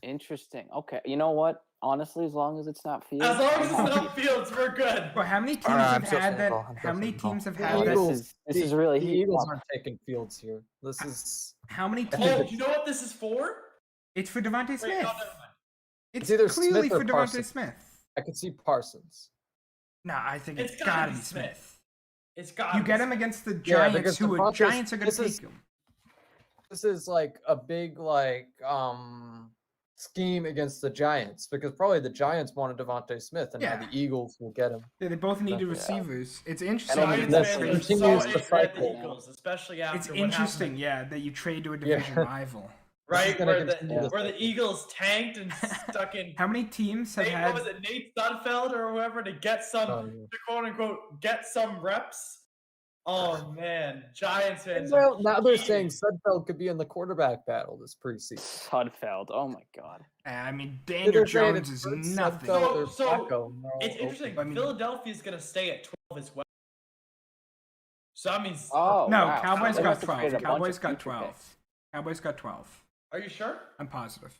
Speaker 6: Interesting. Okay. You know what? Honestly, as long as it's not Fields.
Speaker 1: As long as
Speaker 6: I'm
Speaker 1: it's
Speaker 6: happy.
Speaker 1: not Fields, we're good.
Speaker 2: But how many teams
Speaker 5: I'm
Speaker 2: have
Speaker 5: so
Speaker 2: had that?
Speaker 5: cynical. I'm so
Speaker 2: How many
Speaker 5: cynical.
Speaker 2: teams have
Speaker 4: The
Speaker 2: had that?
Speaker 4: Eagles-
Speaker 6: This is really
Speaker 4: The
Speaker 6: heat
Speaker 4: Eagles
Speaker 6: up.
Speaker 4: aren't taking Fields here. This is.
Speaker 2: How many
Speaker 4: I think
Speaker 1: Oh,
Speaker 2: teams?
Speaker 1: you know what this is for?
Speaker 2: It's for Devontae
Speaker 1: Wait,
Speaker 2: Smith.
Speaker 1: no, never mind.
Speaker 2: It's
Speaker 4: either
Speaker 2: clearly
Speaker 4: Smith or
Speaker 2: for Devontae
Speaker 4: Parsons.
Speaker 2: Smith.
Speaker 4: I could see Parsons.
Speaker 2: No, I think
Speaker 1: It's
Speaker 2: it's
Speaker 1: gotta
Speaker 2: gotta
Speaker 1: be
Speaker 2: be Smith.
Speaker 1: It's got
Speaker 2: You get him against the
Speaker 4: Yeah,
Speaker 2: Giants,
Speaker 4: because
Speaker 2: who
Speaker 4: Devontae's-
Speaker 2: Giants are gonna
Speaker 4: this is-
Speaker 2: take him.
Speaker 4: This is like a big scheme against the Giants because probably the Giants wanted Devontae Smith and now
Speaker 2: Yeah.
Speaker 4: the Eagles will get him.
Speaker 2: Yeah, they both needed
Speaker 4: Yeah.
Speaker 2: receivers. It's interesting.
Speaker 6: don't
Speaker 2: that
Speaker 6: think
Speaker 2: you
Speaker 1: Giants
Speaker 6: that's
Speaker 2: trade-
Speaker 1: fans are
Speaker 4: continues
Speaker 1: so
Speaker 4: to
Speaker 1: angry at the
Speaker 4: cycle.
Speaker 1: Eagles, especially after
Speaker 2: It's
Speaker 1: what happened,
Speaker 2: interesting, yeah, that you trade to a
Speaker 4: Yeah.
Speaker 2: division rival.
Speaker 1: right?
Speaker 4: gonna
Speaker 1: Where the,
Speaker 4: continue
Speaker 6: to
Speaker 1: where the Eagles tanked and stuck in.
Speaker 2: How many teams have
Speaker 1: Nate,
Speaker 2: had?
Speaker 1: what was it, Nate Sudfeld or whoever to get some, to quote unquote, get some reps? Oh man, Giants fans. are
Speaker 4: Well, now they're saying
Speaker 1: heated.
Speaker 4: Sudfeld could be in the quarterback battle this preseason.
Speaker 6: Sudfeld. Oh my god.
Speaker 2: I mean,
Speaker 4: They're
Speaker 2: Daniel
Speaker 4: saying
Speaker 2: Jones
Speaker 4: it's
Speaker 2: is
Speaker 4: Sudfeld
Speaker 2: nothing.
Speaker 4: or
Speaker 1: So-
Speaker 4: Flacco, and they're all
Speaker 1: It's
Speaker 4: open.
Speaker 1: interesting.
Speaker 2: I mean-
Speaker 1: Philadelphia's gonna stay at 12 as well. So that means.
Speaker 6: Oh
Speaker 2: No,
Speaker 6: wow.
Speaker 2: Cowboys
Speaker 6: They
Speaker 2: got
Speaker 6: must have
Speaker 2: 12.
Speaker 6: traded a bunch
Speaker 2: Cowboys
Speaker 6: of
Speaker 2: got
Speaker 6: future
Speaker 2: 12.
Speaker 6: picks.
Speaker 2: Cowboys got 12.
Speaker 1: Are you sure?
Speaker 2: I'm positive.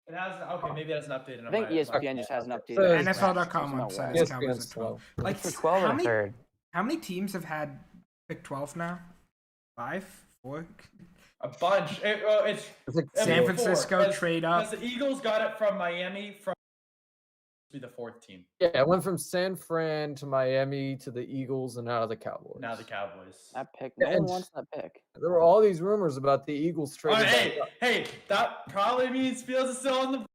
Speaker 1: It has. Okay, maybe it hasn't updated.
Speaker 6: I think
Speaker 1: on my-
Speaker 6: ESPN just hasn't updated.
Speaker 4: So
Speaker 6: it.
Speaker 4: is-
Speaker 2: NFL.com
Speaker 6: No
Speaker 2: website
Speaker 6: way.
Speaker 2: is Cowboys
Speaker 4: ESPN's
Speaker 2: at 12.
Speaker 4: 12.
Speaker 2: Like,
Speaker 5: For 12
Speaker 2: how
Speaker 5: and a
Speaker 2: many,
Speaker 5: third.
Speaker 2: how many teams have had pick 12 now? 5? 4?
Speaker 1: A bunch. It's
Speaker 4: I think
Speaker 1: I
Speaker 2: San
Speaker 1: mean,
Speaker 2: Francisco
Speaker 1: because-
Speaker 2: trade up.
Speaker 1: because the Eagles got it from Miami from be the fourth team.
Speaker 4: Yeah, it went from San Fran to Miami to the Eagles and now to the Cowboys.
Speaker 1: Now the Cowboys.
Speaker 6: That pick, no one
Speaker 4: And-
Speaker 6: wants that pick.
Speaker 4: There were all these rumors about the Eagles
Speaker 1: All
Speaker 4: trading.
Speaker 1: right,
Speaker 4: back
Speaker 1: hey,
Speaker 4: up.
Speaker 1: that probably means Fields is still on the.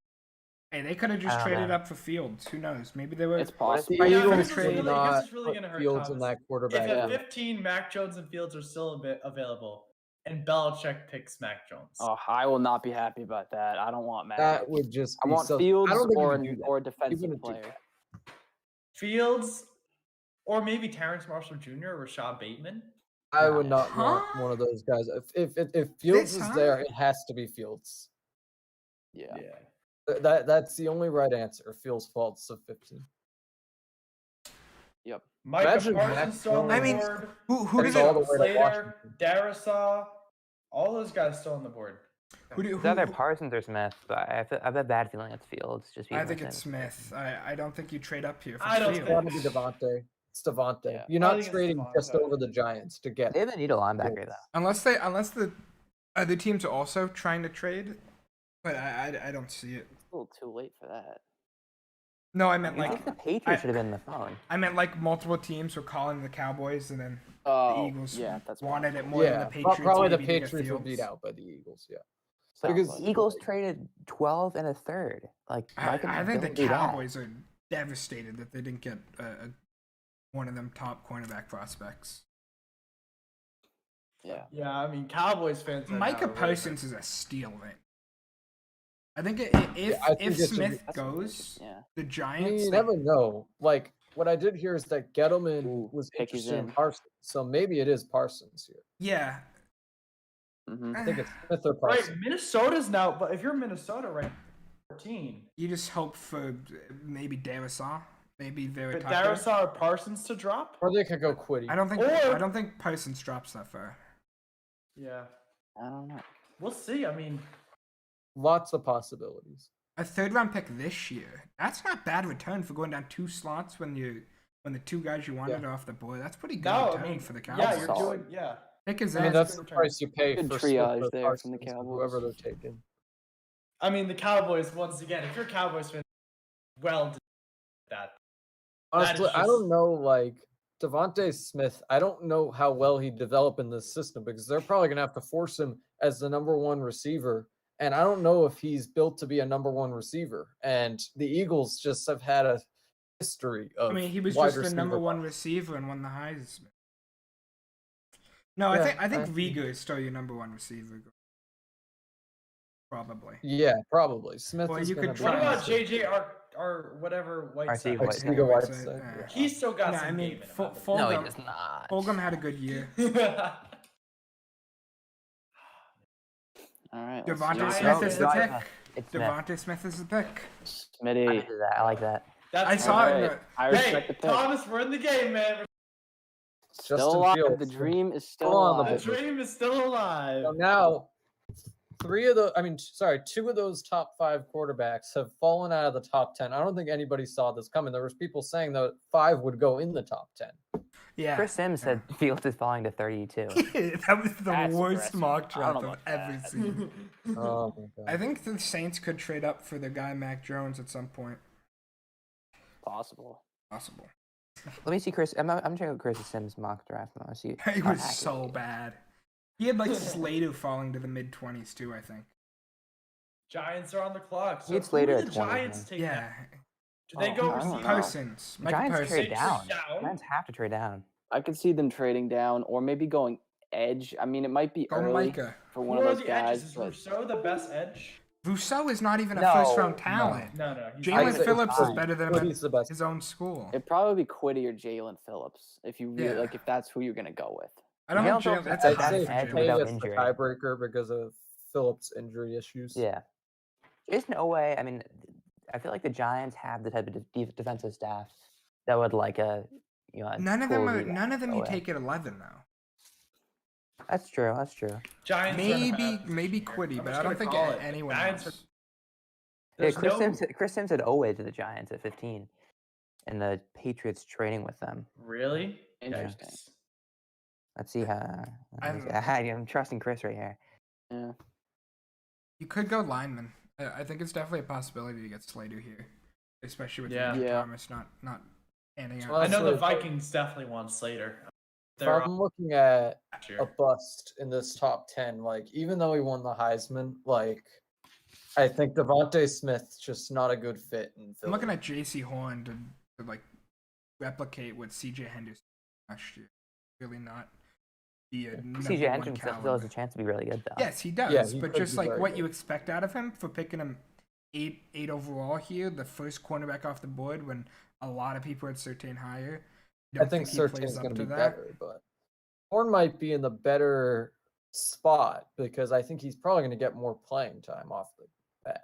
Speaker 2: Hey, they could have just
Speaker 5: I don't
Speaker 2: traded
Speaker 5: know.
Speaker 2: up for Fields. Who knows? Maybe they were.
Speaker 6: It's
Speaker 4: The
Speaker 6: possible.
Speaker 2: Are you gonna
Speaker 4: Eagles
Speaker 2: trade-
Speaker 4: did
Speaker 1: Really-
Speaker 4: not
Speaker 1: this is really
Speaker 4: put
Speaker 1: gonna hurt
Speaker 4: Fields in
Speaker 1: Thomas.
Speaker 4: that quarterback.
Speaker 1: If at
Speaker 4: room.
Speaker 1: 15 Mac Jones and Fields are still available, and Belichick picks Mac Jones.
Speaker 6: Oh, I will not be happy about that. I don't want Mac.
Speaker 4: That would just.
Speaker 6: I
Speaker 4: Be
Speaker 6: want
Speaker 4: so,
Speaker 6: Fields
Speaker 4: I don't think
Speaker 6: or
Speaker 4: you would do that.
Speaker 6: or a defensive
Speaker 4: wouldn't do
Speaker 6: player.
Speaker 1: Fields, or maybe Terrence Marshall Jr. or Rashad Bateman.
Speaker 4: I would not
Speaker 2: Huh?
Speaker 4: want one of those guys. If Fields
Speaker 2: This
Speaker 4: is
Speaker 2: high?
Speaker 4: there, it has to be Fields.
Speaker 6: Yeah.
Speaker 4: That's the only right answer. Fields falls to 15.
Speaker 1: Micah
Speaker 4: Imagine
Speaker 1: Parsons
Speaker 4: Mac
Speaker 1: still on the
Speaker 2: I mean,
Speaker 1: board.
Speaker 2: Who
Speaker 4: That's
Speaker 2: did
Speaker 4: all
Speaker 2: it?
Speaker 4: the way to
Speaker 1: Slater,
Speaker 4: Washington.
Speaker 1: Darisaw, all those guys still on the board.
Speaker 5: It's either Parsons or Smith, but I have a bad feeling it's Fields. Just
Speaker 2: I
Speaker 5: because
Speaker 2: think
Speaker 5: of
Speaker 2: it's
Speaker 5: him.
Speaker 2: Smith. I don't think you trade up here for
Speaker 1: I don't
Speaker 4: It's
Speaker 2: Fields.
Speaker 4: got to be Devontae. It's Devontae.
Speaker 6: Yeah.
Speaker 4: You're
Speaker 1: I
Speaker 4: not
Speaker 1: think it's
Speaker 4: trading just
Speaker 1: Devontae.
Speaker 4: over the Giants to get.
Speaker 5: They have a need a linebacker
Speaker 4: Fields.
Speaker 5: though.
Speaker 2: Unless the other teams are also trying to trade, but I don't see it.
Speaker 6: It's a little too late for that.
Speaker 2: No, I meant
Speaker 5: I
Speaker 2: like
Speaker 5: think the Patriots
Speaker 2: I-
Speaker 5: should have been the phone.
Speaker 2: I meant like multiple teams were calling the Cowboys, and then
Speaker 6: Oh,
Speaker 2: the Eagles
Speaker 6: yeah, that's
Speaker 2: wanted
Speaker 6: possible.
Speaker 2: it more than
Speaker 4: Yeah,
Speaker 2: the Patriots.
Speaker 4: probably the
Speaker 2: maybe to get
Speaker 4: Patriots were beat
Speaker 2: Fields.
Speaker 4: out by the Eagles. Yeah.
Speaker 5: But
Speaker 4: Because-
Speaker 5: the Eagles traded 12 and a third. Like why could
Speaker 2: I
Speaker 5: they
Speaker 2: think the
Speaker 5: don't do that?
Speaker 2: Cowboys are devastated that they didn't get one of them top cornerback prospects.
Speaker 6: Yeah.
Speaker 1: Yeah, I mean Cowboys fans. Right
Speaker 2: Micah
Speaker 1: now are really
Speaker 2: Parsons is a steal, man. I think if
Speaker 4: I think
Speaker 2: if
Speaker 4: it should be-
Speaker 2: Smith
Speaker 6: That's a really good-
Speaker 2: goes,
Speaker 6: Yeah.
Speaker 2: the
Speaker 4: I mean,
Speaker 2: Giants.
Speaker 4: you
Speaker 2: they-
Speaker 4: never know. Like what I did hear is that Gettleman
Speaker 6: Ooh,
Speaker 4: was
Speaker 6: pick is
Speaker 4: interested in
Speaker 6: in.
Speaker 4: Parsons, so maybe it is Parsons here.
Speaker 2: yeah,
Speaker 6: hmm
Speaker 4: I think it's Smith or
Speaker 1: Right,
Speaker 4: Parsons.
Speaker 1: Minnesota's now, but if you're Minnesota right 14,
Speaker 2: you just hope for maybe Darisaw. Maybe they're
Speaker 1: but
Speaker 2: top there.
Speaker 1: Darisaw or Parsons to drop?
Speaker 4: Or they could go Quiddy.
Speaker 2: I don't think Parsons drops that far.
Speaker 1: Yeah,
Speaker 6: I don't know.
Speaker 1: we'll see. I mean,
Speaker 4: Lots of possibilities.
Speaker 2: A third round pick this year. That's not bad return for going down 2 slots when the 2 guys you wanted are off the board. That's pretty good
Speaker 1: no,
Speaker 2: return
Speaker 1: I mean,
Speaker 2: for the Cowboys.
Speaker 1: yeah, you're
Speaker 6: Solid.
Speaker 1: doing, yeah.
Speaker 2: Pick is
Speaker 4: I mean,
Speaker 2: in.
Speaker 4: that's
Speaker 1: good
Speaker 4: the
Speaker 1: return.
Speaker 4: price you pay
Speaker 6: Good
Speaker 4: for Smith
Speaker 6: triage
Speaker 4: or
Speaker 6: there from the
Speaker 4: Parsons or
Speaker 6: Cowboys.
Speaker 4: whoever they're taking.
Speaker 1: I mean, the Cowboys once again. If you're a Cowboys fan, well, that
Speaker 4: Honestly, I
Speaker 1: just-
Speaker 4: don't know. Like Devontae Smith, I don't know how well he developed in this system because they're probably gonna have to force him as the number 1 receiver. And I don't know if he's built to be a number 1 receiver. And the Eagles just have had a history of.
Speaker 2: I mean, he was
Speaker 4: wide
Speaker 2: just the
Speaker 4: receiver
Speaker 2: number 1
Speaker 4: bust.
Speaker 2: receiver and won the Heisman. No,
Speaker 4: Yeah,
Speaker 2: I think
Speaker 4: I-
Speaker 2: Rieger is still your number 1 receiver. Probably.
Speaker 4: Yeah, probably. Smith
Speaker 2: Well,
Speaker 4: is
Speaker 2: you
Speaker 4: gonna
Speaker 2: could
Speaker 4: be
Speaker 1: What
Speaker 2: try
Speaker 1: about
Speaker 2: and-
Speaker 1: JJ or whatever Whiteside?
Speaker 5: Arcega Whiteside.
Speaker 4: Arcega
Speaker 2: Yeah,
Speaker 4: Whiteside,
Speaker 2: Whiteside,
Speaker 4: yeah.
Speaker 2: yeah.
Speaker 1: He's still got
Speaker 2: No,
Speaker 1: some
Speaker 2: I mean,
Speaker 1: game in him.
Speaker 2: full-
Speaker 1: I
Speaker 2: full-
Speaker 5: No, he
Speaker 2: Fulgham-
Speaker 5: does not.
Speaker 2: Fulgham had a good year.
Speaker 1: believe.
Speaker 6: All right. let's see
Speaker 2: Devontae
Speaker 6: what
Speaker 1: Giants-
Speaker 2: Smith
Speaker 6: we
Speaker 2: is
Speaker 6: got.
Speaker 2: the
Speaker 5: Giants-
Speaker 2: pick.
Speaker 5: It's Smith.
Speaker 2: Devontae Smith is the pick.
Speaker 5: I
Speaker 6: Smitty.
Speaker 5: did that. I like that.
Speaker 1: That's
Speaker 2: I saw it in
Speaker 6: Alright,
Speaker 2: the-
Speaker 6: I
Speaker 1: Hey,
Speaker 6: respect the pick.
Speaker 1: Thomas, we're in the game, man.
Speaker 6: Still
Speaker 4: Justin
Speaker 6: alive.
Speaker 4: Fields.
Speaker 6: The dream is still
Speaker 4: Still on the
Speaker 1: The
Speaker 6: alive.
Speaker 4: board.
Speaker 1: dream is still alive.
Speaker 4: So now, 2 of those top 5 quarterbacks have fallen out of the top 10. I don't think anybody saw this coming. There was people saying that 5 would go in the top 10.
Speaker 2: Yeah.
Speaker 5: Chris Sims said Fields is falling to 32.
Speaker 2: that was the
Speaker 6: That's
Speaker 2: worst
Speaker 6: aggressive.
Speaker 2: mock
Speaker 6: I don't
Speaker 2: draft
Speaker 6: know
Speaker 2: I've
Speaker 6: about
Speaker 2: ever
Speaker 6: that.
Speaker 2: seen.
Speaker 4: Oh my god.
Speaker 2: I think the Saints could trade up for the guy Mac Jones at some point.
Speaker 6: Possible.
Speaker 2: Possible.
Speaker 5: Let me see Chris. I'm checking out Chris Sims mock draft now. See.
Speaker 2: He
Speaker 5: how
Speaker 2: was so
Speaker 5: accurate he is.
Speaker 2: bad. He had like Slater falling to the mid-20s too, I think.
Speaker 1: Giants are on the clock. So
Speaker 5: He'd
Speaker 1: who
Speaker 5: Slater
Speaker 1: do
Speaker 5: at
Speaker 1: the
Speaker 5: 20,
Speaker 1: Giants
Speaker 5: man.
Speaker 1: take
Speaker 2: Yeah.
Speaker 1: now? Do they
Speaker 6: Oh,
Speaker 1: go
Speaker 6: I don't
Speaker 1: receiver?
Speaker 6: know.
Speaker 2: Parsons. Micah
Speaker 5: Giants
Speaker 2: Parsons.
Speaker 5: trade
Speaker 1: They
Speaker 5: down.
Speaker 1: down.
Speaker 5: Giants have to trade down.
Speaker 6: I could see them trading down or maybe going edge. I mean, it might be
Speaker 2: Go
Speaker 6: early
Speaker 2: Micah.
Speaker 6: for
Speaker 1: Who
Speaker 6: one
Speaker 1: are
Speaker 6: of those
Speaker 1: the
Speaker 6: guys.
Speaker 1: edges? Is
Speaker 6: But
Speaker 1: Rousseau the best edge?
Speaker 2: Rousseau is not even a
Speaker 5: No,
Speaker 2: first-round
Speaker 5: no.
Speaker 2: talent.
Speaker 1: No, no. He's
Speaker 2: Jalen
Speaker 4: I'd say
Speaker 2: Phillips is
Speaker 4: Quiddy.
Speaker 2: better than him at
Speaker 4: Quiddy's the best.
Speaker 2: his own school.
Speaker 6: it'd probably be Quiddy or Jalen Phillips if you really
Speaker 2: Yeah.
Speaker 6: like if that's who you're gonna go with.
Speaker 2: I don't
Speaker 5: Jalen
Speaker 2: think
Speaker 5: Phillips
Speaker 2: Jalen.
Speaker 5: is
Speaker 2: That's a
Speaker 5: the
Speaker 4: I'd
Speaker 2: high
Speaker 4: say
Speaker 2: for
Speaker 5: edge
Speaker 2: Jalen.
Speaker 4: Tay
Speaker 5: without
Speaker 4: is the
Speaker 5: injury.
Speaker 4: tiebreaker because of Phillips' injury issues.
Speaker 5: Yeah. There's no way. I mean, I feel like the Giants have the type of defensive staff that would like a a
Speaker 2: None of
Speaker 5: cool
Speaker 2: them are.
Speaker 5: rebound.
Speaker 2: None of them
Speaker 5: No
Speaker 2: you
Speaker 5: way.
Speaker 2: take at 11 though.
Speaker 5: That's true. That's true.
Speaker 1: Giants are in a
Speaker 2: Maybe
Speaker 1: bad
Speaker 2: maybe
Speaker 1: position here.
Speaker 2: Quiddy,
Speaker 1: I'm
Speaker 2: but
Speaker 1: just
Speaker 2: I don't
Speaker 1: gonna
Speaker 2: think
Speaker 1: call it.
Speaker 2: anyone
Speaker 1: Giants
Speaker 2: else.
Speaker 1: are-
Speaker 5: Yeah,
Speaker 1: There's
Speaker 5: Chris
Speaker 1: no-
Speaker 5: Sims. Chris Sims had Oweh to the Giants at 15, and the Patriots trading with them.
Speaker 1: Really?
Speaker 6: Interesting.
Speaker 1: Yikes.
Speaker 5: Let's see how.
Speaker 2: I'm-
Speaker 5: I'm trusting Chris right here.
Speaker 6: Yeah.
Speaker 2: You could go lineman. I think it's definitely a possibility to get Slater here. especially with
Speaker 1: Yeah.
Speaker 2: Andrew
Speaker 6: Yeah.
Speaker 2: Thomas not panning out.
Speaker 4: Well,
Speaker 1: I know the
Speaker 4: Honestly,
Speaker 1: Vikings definitely want Slater.
Speaker 4: If
Speaker 1: They're
Speaker 4: I'm looking at
Speaker 1: last
Speaker 4: a
Speaker 1: year.
Speaker 4: bust in this top 10, like even though he won the Heisman, like I think Devontae Smith's just not a good fit in
Speaker 2: I'm
Speaker 4: Philly.
Speaker 2: looking at J.C. Horn to like replicate what C.J. Henderson last year. Really not be a number
Speaker 5: CJ
Speaker 2: one
Speaker 5: Henderson still has
Speaker 2: caliber.
Speaker 5: a chance to be really good, though.
Speaker 2: Yes, he does.
Speaker 4: Yeah, he
Speaker 2: but
Speaker 4: could
Speaker 2: just
Speaker 4: be
Speaker 2: like
Speaker 4: very
Speaker 2: what you
Speaker 4: good.
Speaker 2: expect out of him for picking him eight overall here, the first cornerback off the board when a lot of people had Surtain higher.
Speaker 4: I think
Speaker 2: he plays
Speaker 4: Surtain's
Speaker 2: up
Speaker 4: going to
Speaker 2: to
Speaker 4: be
Speaker 2: that.
Speaker 4: better, but Horn might be in the better spot because I think he's probably going to get more playing time off the bat.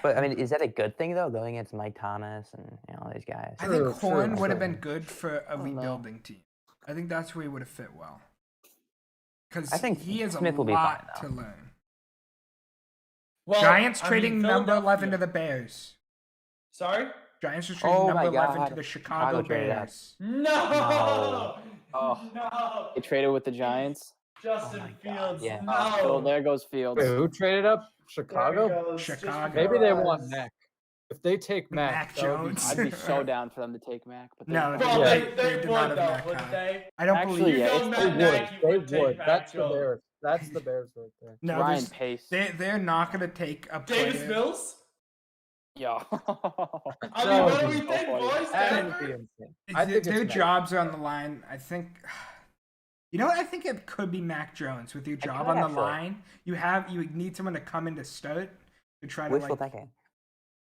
Speaker 5: But I mean, is that a good thing though? Going against Mike Thomas and all these guys.
Speaker 2: I think
Speaker 4: True,
Speaker 2: Horn
Speaker 4: true,
Speaker 2: would have
Speaker 4: true.
Speaker 2: been good for a
Speaker 6: don't know.
Speaker 2: rebuilding team. I think that's where he would have fit well. Because
Speaker 5: I think
Speaker 2: he has
Speaker 5: Smith
Speaker 2: a
Speaker 5: will be fine,
Speaker 2: lot
Speaker 5: though.
Speaker 2: to learn.
Speaker 1: Well,
Speaker 2: Giants
Speaker 1: I mean,
Speaker 2: trading number 11 to
Speaker 1: Philadelphia-
Speaker 2: the Bears.
Speaker 1: Sorry?
Speaker 2: Giants are trading
Speaker 6: Oh
Speaker 2: number
Speaker 6: my
Speaker 2: 11 to
Speaker 6: God.
Speaker 2: the Chicago
Speaker 5: traded up.
Speaker 2: Bears.
Speaker 1: No!
Speaker 6: Oh.
Speaker 1: No!
Speaker 6: They traded with the Giants.
Speaker 1: Justin
Speaker 5: my God,
Speaker 1: Fields,
Speaker 5: yeah.
Speaker 1: no!
Speaker 6: So there goes Fields.
Speaker 4: Wait, who traded up?
Speaker 1: There he
Speaker 4: Chicago?
Speaker 1: goes,
Speaker 2: Chicago.
Speaker 1: just
Speaker 4: Maybe they want
Speaker 1: because-
Speaker 4: Mac. If they take Mac,
Speaker 2: Mac
Speaker 4: that would be
Speaker 2: Jones.
Speaker 6: I'd be so down for them to take Mac, but they
Speaker 2: No,
Speaker 6: don't.
Speaker 1: Well,
Speaker 4: Yeah.
Speaker 1: they
Speaker 2: They did not
Speaker 1: would
Speaker 2: have
Speaker 1: though,
Speaker 2: Mac
Speaker 1: wouldn't
Speaker 2: Jones.
Speaker 1: they?
Speaker 2: I don't
Speaker 6: Actually,
Speaker 2: believe
Speaker 6: yeah,
Speaker 1: You
Speaker 6: it's
Speaker 1: know
Speaker 6: the
Speaker 1: Matt
Speaker 4: They
Speaker 1: Nagy
Speaker 4: would.
Speaker 1: would
Speaker 4: They
Speaker 1: take
Speaker 4: would.
Speaker 1: Mac
Speaker 4: That's the
Speaker 1: Jones.
Speaker 4: Bears. That's the Bears right there.
Speaker 2: No,
Speaker 6: Ryan
Speaker 2: there's-
Speaker 6: Pace.
Speaker 2: they're not going to take a player.
Speaker 1: Davis Mills?
Speaker 6: Yo.
Speaker 1: I mean,
Speaker 4: That
Speaker 1: what
Speaker 4: would
Speaker 1: do
Speaker 4: be
Speaker 1: we
Speaker 6: so
Speaker 1: think,
Speaker 6: funny.
Speaker 1: boys?
Speaker 4: That
Speaker 1: Denver?
Speaker 4: would be insane. I think
Speaker 2: Their
Speaker 4: it's Mac.
Speaker 2: jobs are on the line. I think. You know what? I think it could be Mac Jones with your job
Speaker 5: could
Speaker 2: on the
Speaker 5: actually.
Speaker 2: line. You need someone to come in to start to try to
Speaker 5: Wishful
Speaker 2: like
Speaker 5: thinking.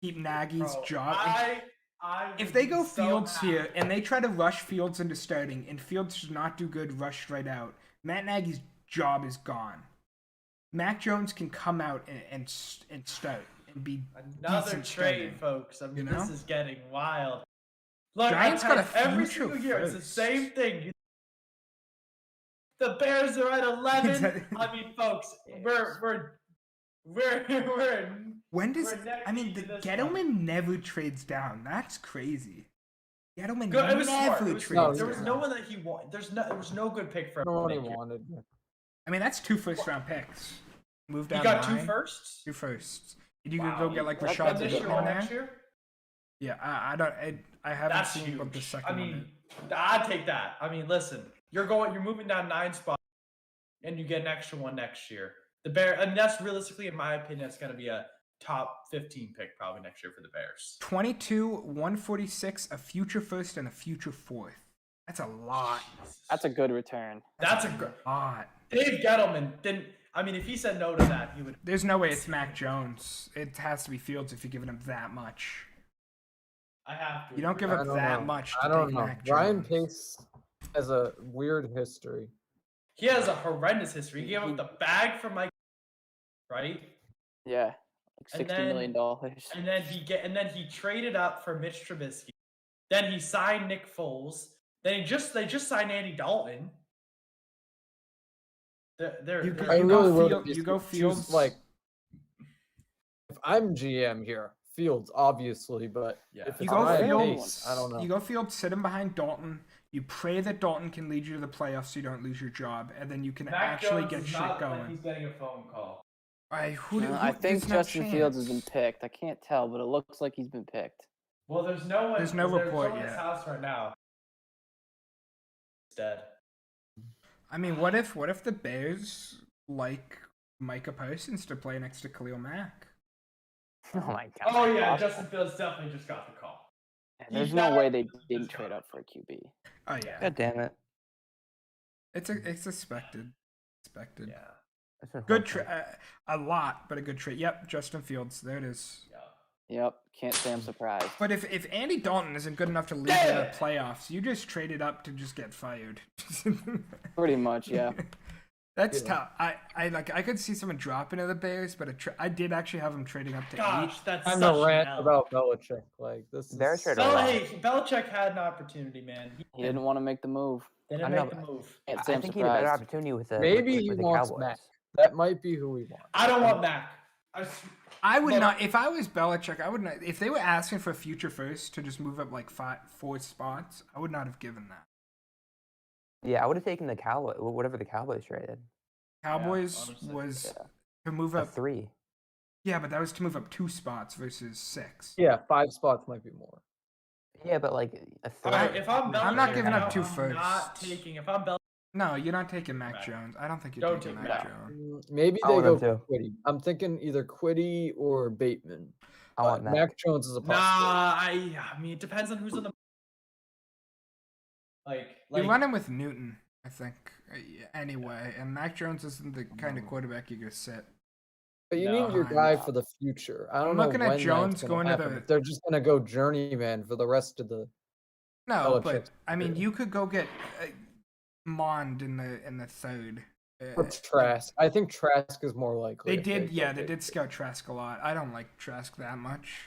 Speaker 2: keep Nagy's
Speaker 1: Bro,
Speaker 2: job.
Speaker 1: I
Speaker 2: If
Speaker 1: would
Speaker 2: they
Speaker 1: be
Speaker 2: go
Speaker 1: so
Speaker 2: Fields
Speaker 1: happy.
Speaker 2: here and they try to rush Fields into starting, and Fields does not do good rushed right out, Matt Nagy's job is gone. Mac Jones can come out and start and be
Speaker 1: Another
Speaker 2: decent
Speaker 1: trade,
Speaker 2: starting.
Speaker 1: folks. I mean,
Speaker 2: you know?
Speaker 1: this is getting wild. Look,
Speaker 2: Giants
Speaker 1: I
Speaker 2: got a
Speaker 1: tell you, every
Speaker 2: future
Speaker 1: single year it's the
Speaker 2: first.
Speaker 1: same thing. The Bears are at 11.
Speaker 2: Exactly.
Speaker 1: I mean, folks, we're
Speaker 2: When does
Speaker 1: We're neck
Speaker 2: I mean
Speaker 1: deep
Speaker 2: the
Speaker 1: in this
Speaker 2: Gettleman never trades down? That's crazy. Gettleman
Speaker 1: good. It was smart.
Speaker 2: never
Speaker 1: It was
Speaker 2: trades
Speaker 1: smart.
Speaker 4: No,
Speaker 1: There was
Speaker 2: down.
Speaker 1: no one that he wanted. There was no good pick for
Speaker 4: No
Speaker 1: him.
Speaker 4: one he
Speaker 1: to make here.
Speaker 4: wanted.
Speaker 2: I mean that's 2 first-round picks. Move
Speaker 1: He
Speaker 2: down
Speaker 1: got
Speaker 2: the
Speaker 1: 2
Speaker 2: line.
Speaker 1: firsts.
Speaker 2: 2 firsts. Did you
Speaker 1: Wow.
Speaker 2: go get like
Speaker 6: That-
Speaker 2: Rashad
Speaker 1: One this year,
Speaker 2: Bateman
Speaker 1: one
Speaker 2: there?
Speaker 1: next year.
Speaker 2: Yeah, I don't. I haven't
Speaker 1: That's
Speaker 2: seen
Speaker 1: huge.
Speaker 2: what the second
Speaker 1: I
Speaker 2: one
Speaker 1: mean,
Speaker 2: is.
Speaker 1: I'd take that. I mean, listen, you're moving down 9 spots, and you get an extra one next year. The Bear, and that's realistically, in my opinion, that's going to be a top 15 pick probably next year for the Bears.
Speaker 2: 22, 146, a future first, and a future fourth. That's a lot.
Speaker 6: That's a good return.
Speaker 1: That's a good.
Speaker 2: Lot.
Speaker 1: Dave Gettleman didn't. I mean, if he said no to that, he would.
Speaker 2: There's no way it's Mac Jones. It has to be Fields if you're giving him that much.
Speaker 1: I have to.
Speaker 2: You don't
Speaker 1: agree.
Speaker 2: give
Speaker 4: I
Speaker 2: up
Speaker 4: don't
Speaker 2: that
Speaker 4: know.
Speaker 2: much.
Speaker 4: I
Speaker 2: To
Speaker 4: don't
Speaker 2: take
Speaker 4: know.
Speaker 2: Mac
Speaker 4: Ryan
Speaker 2: Jones.
Speaker 4: Pace has a weird history.
Speaker 1: He has a horrendous history. He gave up the bag for Mike, right?
Speaker 6: Yeah. Like
Speaker 1: And
Speaker 6: $60 million.
Speaker 1: And then he traded up for Mitch Trubisky. Then he signed Nick Foles. Then they just signed Andy Dalton. They're,
Speaker 2: You
Speaker 1: they're-
Speaker 2: go-
Speaker 4: I
Speaker 2: you
Speaker 4: really
Speaker 2: go
Speaker 4: would
Speaker 2: Field- you go Fields.
Speaker 4: like. If I'm GM here, Fields obviously, but
Speaker 1: Yeah.
Speaker 4: if
Speaker 2: You
Speaker 4: it's
Speaker 2: go
Speaker 4: Ryan
Speaker 2: Fields.
Speaker 4: Pace, I don't know.
Speaker 2: You go Fields, sit him behind Dalton. You pray that Dalton can lead you to the playoffs so you don't lose your job, and then you can
Speaker 1: Mac
Speaker 2: actually
Speaker 1: Jones
Speaker 2: get
Speaker 1: is
Speaker 2: shit
Speaker 1: not like
Speaker 2: going.
Speaker 1: he's getting a phone call.
Speaker 2: I
Speaker 6: I think Justin Fields has been picked. I can't tell, but it looks like he's been picked.
Speaker 1: Well, there's no one.
Speaker 2: There's no report
Speaker 1: someone in his
Speaker 2: yet.
Speaker 1: house right now. It's dead.
Speaker 2: I mean, what if the Bears like Micah Parsons to play next to Khalil Mack?
Speaker 5: Oh my god.
Speaker 1: Oh yeah, Justin Fields definitely just got the call.
Speaker 6: There's
Speaker 1: He's
Speaker 6: no
Speaker 1: not-
Speaker 6: way they didn't trade up for a QB.
Speaker 2: Oh yeah,
Speaker 5: God damn it.
Speaker 2: it's expected. Expected.
Speaker 1: Yeah.
Speaker 5: That's a
Speaker 2: Good
Speaker 5: whole thing.
Speaker 2: a lot, but a good trade. Yep, Justin Fields. There it is.
Speaker 1: Yeah.
Speaker 6: Yep. Can't say I'm surprised.
Speaker 2: But if Andy Dalton isn't good enough to lead you to the playoffs, you just traded up to just get fired.
Speaker 6: Pretty much, yeah.
Speaker 2: That's
Speaker 4: Yeah.
Speaker 2: tough. I could see someone dropping to the Bears, but I did actually have him trading up to
Speaker 1: Gosh, that's
Speaker 4: I'm
Speaker 1: such
Speaker 4: a
Speaker 1: an
Speaker 4: rant
Speaker 1: L.
Speaker 4: about Belichick. Like this is
Speaker 5: Bears traded a lot.
Speaker 1: Hey, Belichick had an opportunity, man.
Speaker 6: He didn't want to make the move.
Speaker 1: They
Speaker 5: I
Speaker 1: didn't
Speaker 5: know,
Speaker 1: make the
Speaker 5: but-
Speaker 1: move.
Speaker 6: Can't say
Speaker 5: I
Speaker 6: I'm
Speaker 5: think he had a better
Speaker 6: surprised.
Speaker 5: opportunity with the
Speaker 4: Maybe
Speaker 5: with
Speaker 4: he
Speaker 5: the
Speaker 4: wants
Speaker 5: Cowboys.
Speaker 4: Mac. That might be who he wants.
Speaker 1: I don't want Mac.
Speaker 2: I would
Speaker 1: Look-
Speaker 2: not. If I was Belichick, I would not. If they were asking for a future first to just move up like 4 spots, I would not have given that.
Speaker 5: Yeah, I would have taken the Cowboy, whatever the Cowboys traded.
Speaker 2: Cowboys
Speaker 1: honestly,
Speaker 2: was
Speaker 5: yeah.
Speaker 2: to move
Speaker 5: A
Speaker 2: up
Speaker 5: 3.
Speaker 2: Yeah, but that was to move up 2 spots versus 6.
Speaker 4: Yeah, 5 spots might be more.
Speaker 5: Yeah, but like a
Speaker 1: All
Speaker 5: third.
Speaker 1: right, if I'm Belichick,
Speaker 2: I'm not giving up
Speaker 1: I'm
Speaker 2: 2
Speaker 1: not
Speaker 2: firsts.
Speaker 1: taking. If I'm Belichick,
Speaker 2: No, you're not taking Mac
Speaker 1: Right.
Speaker 2: Jones. I don't think you're
Speaker 1: Don't
Speaker 2: taking
Speaker 1: take
Speaker 2: Mac
Speaker 6: Mac.
Speaker 2: Jones.
Speaker 4: Maybe
Speaker 5: I
Speaker 4: they
Speaker 5: want
Speaker 4: go
Speaker 5: him too.
Speaker 4: Quiddy. I'm thinking either Quiddy or Bateman.
Speaker 5: I want
Speaker 4: But
Speaker 5: Mac.
Speaker 4: Mac Jones is a
Speaker 1: nah.
Speaker 4: possibility.
Speaker 1: I mean, it depends on who's on the. Like,
Speaker 2: You're running with Newton, I think, anyway. And Mac Jones isn't the kind of
Speaker 1: No.
Speaker 2: quarterback you're going to sit.
Speaker 4: But you
Speaker 1: No.
Speaker 4: need your
Speaker 2: I'm
Speaker 4: guy
Speaker 6: not.
Speaker 4: for the future. I don't
Speaker 2: I'm
Speaker 4: know
Speaker 2: looking at
Speaker 4: when
Speaker 2: Jones
Speaker 4: that's
Speaker 2: going
Speaker 4: gonna
Speaker 2: to
Speaker 4: happen.
Speaker 2: the-
Speaker 4: If they're just gonna go journeyman for the rest of the
Speaker 2: No, but
Speaker 4: Belichick's
Speaker 2: I mean,
Speaker 4: career.
Speaker 2: you could go get Mond in the third.
Speaker 4: or Trask. I think Trask is more likely.
Speaker 2: They
Speaker 4: if
Speaker 2: did,
Speaker 4: go
Speaker 2: yeah, they
Speaker 4: big.
Speaker 2: did scout Trask a lot. I don't like Trask that much,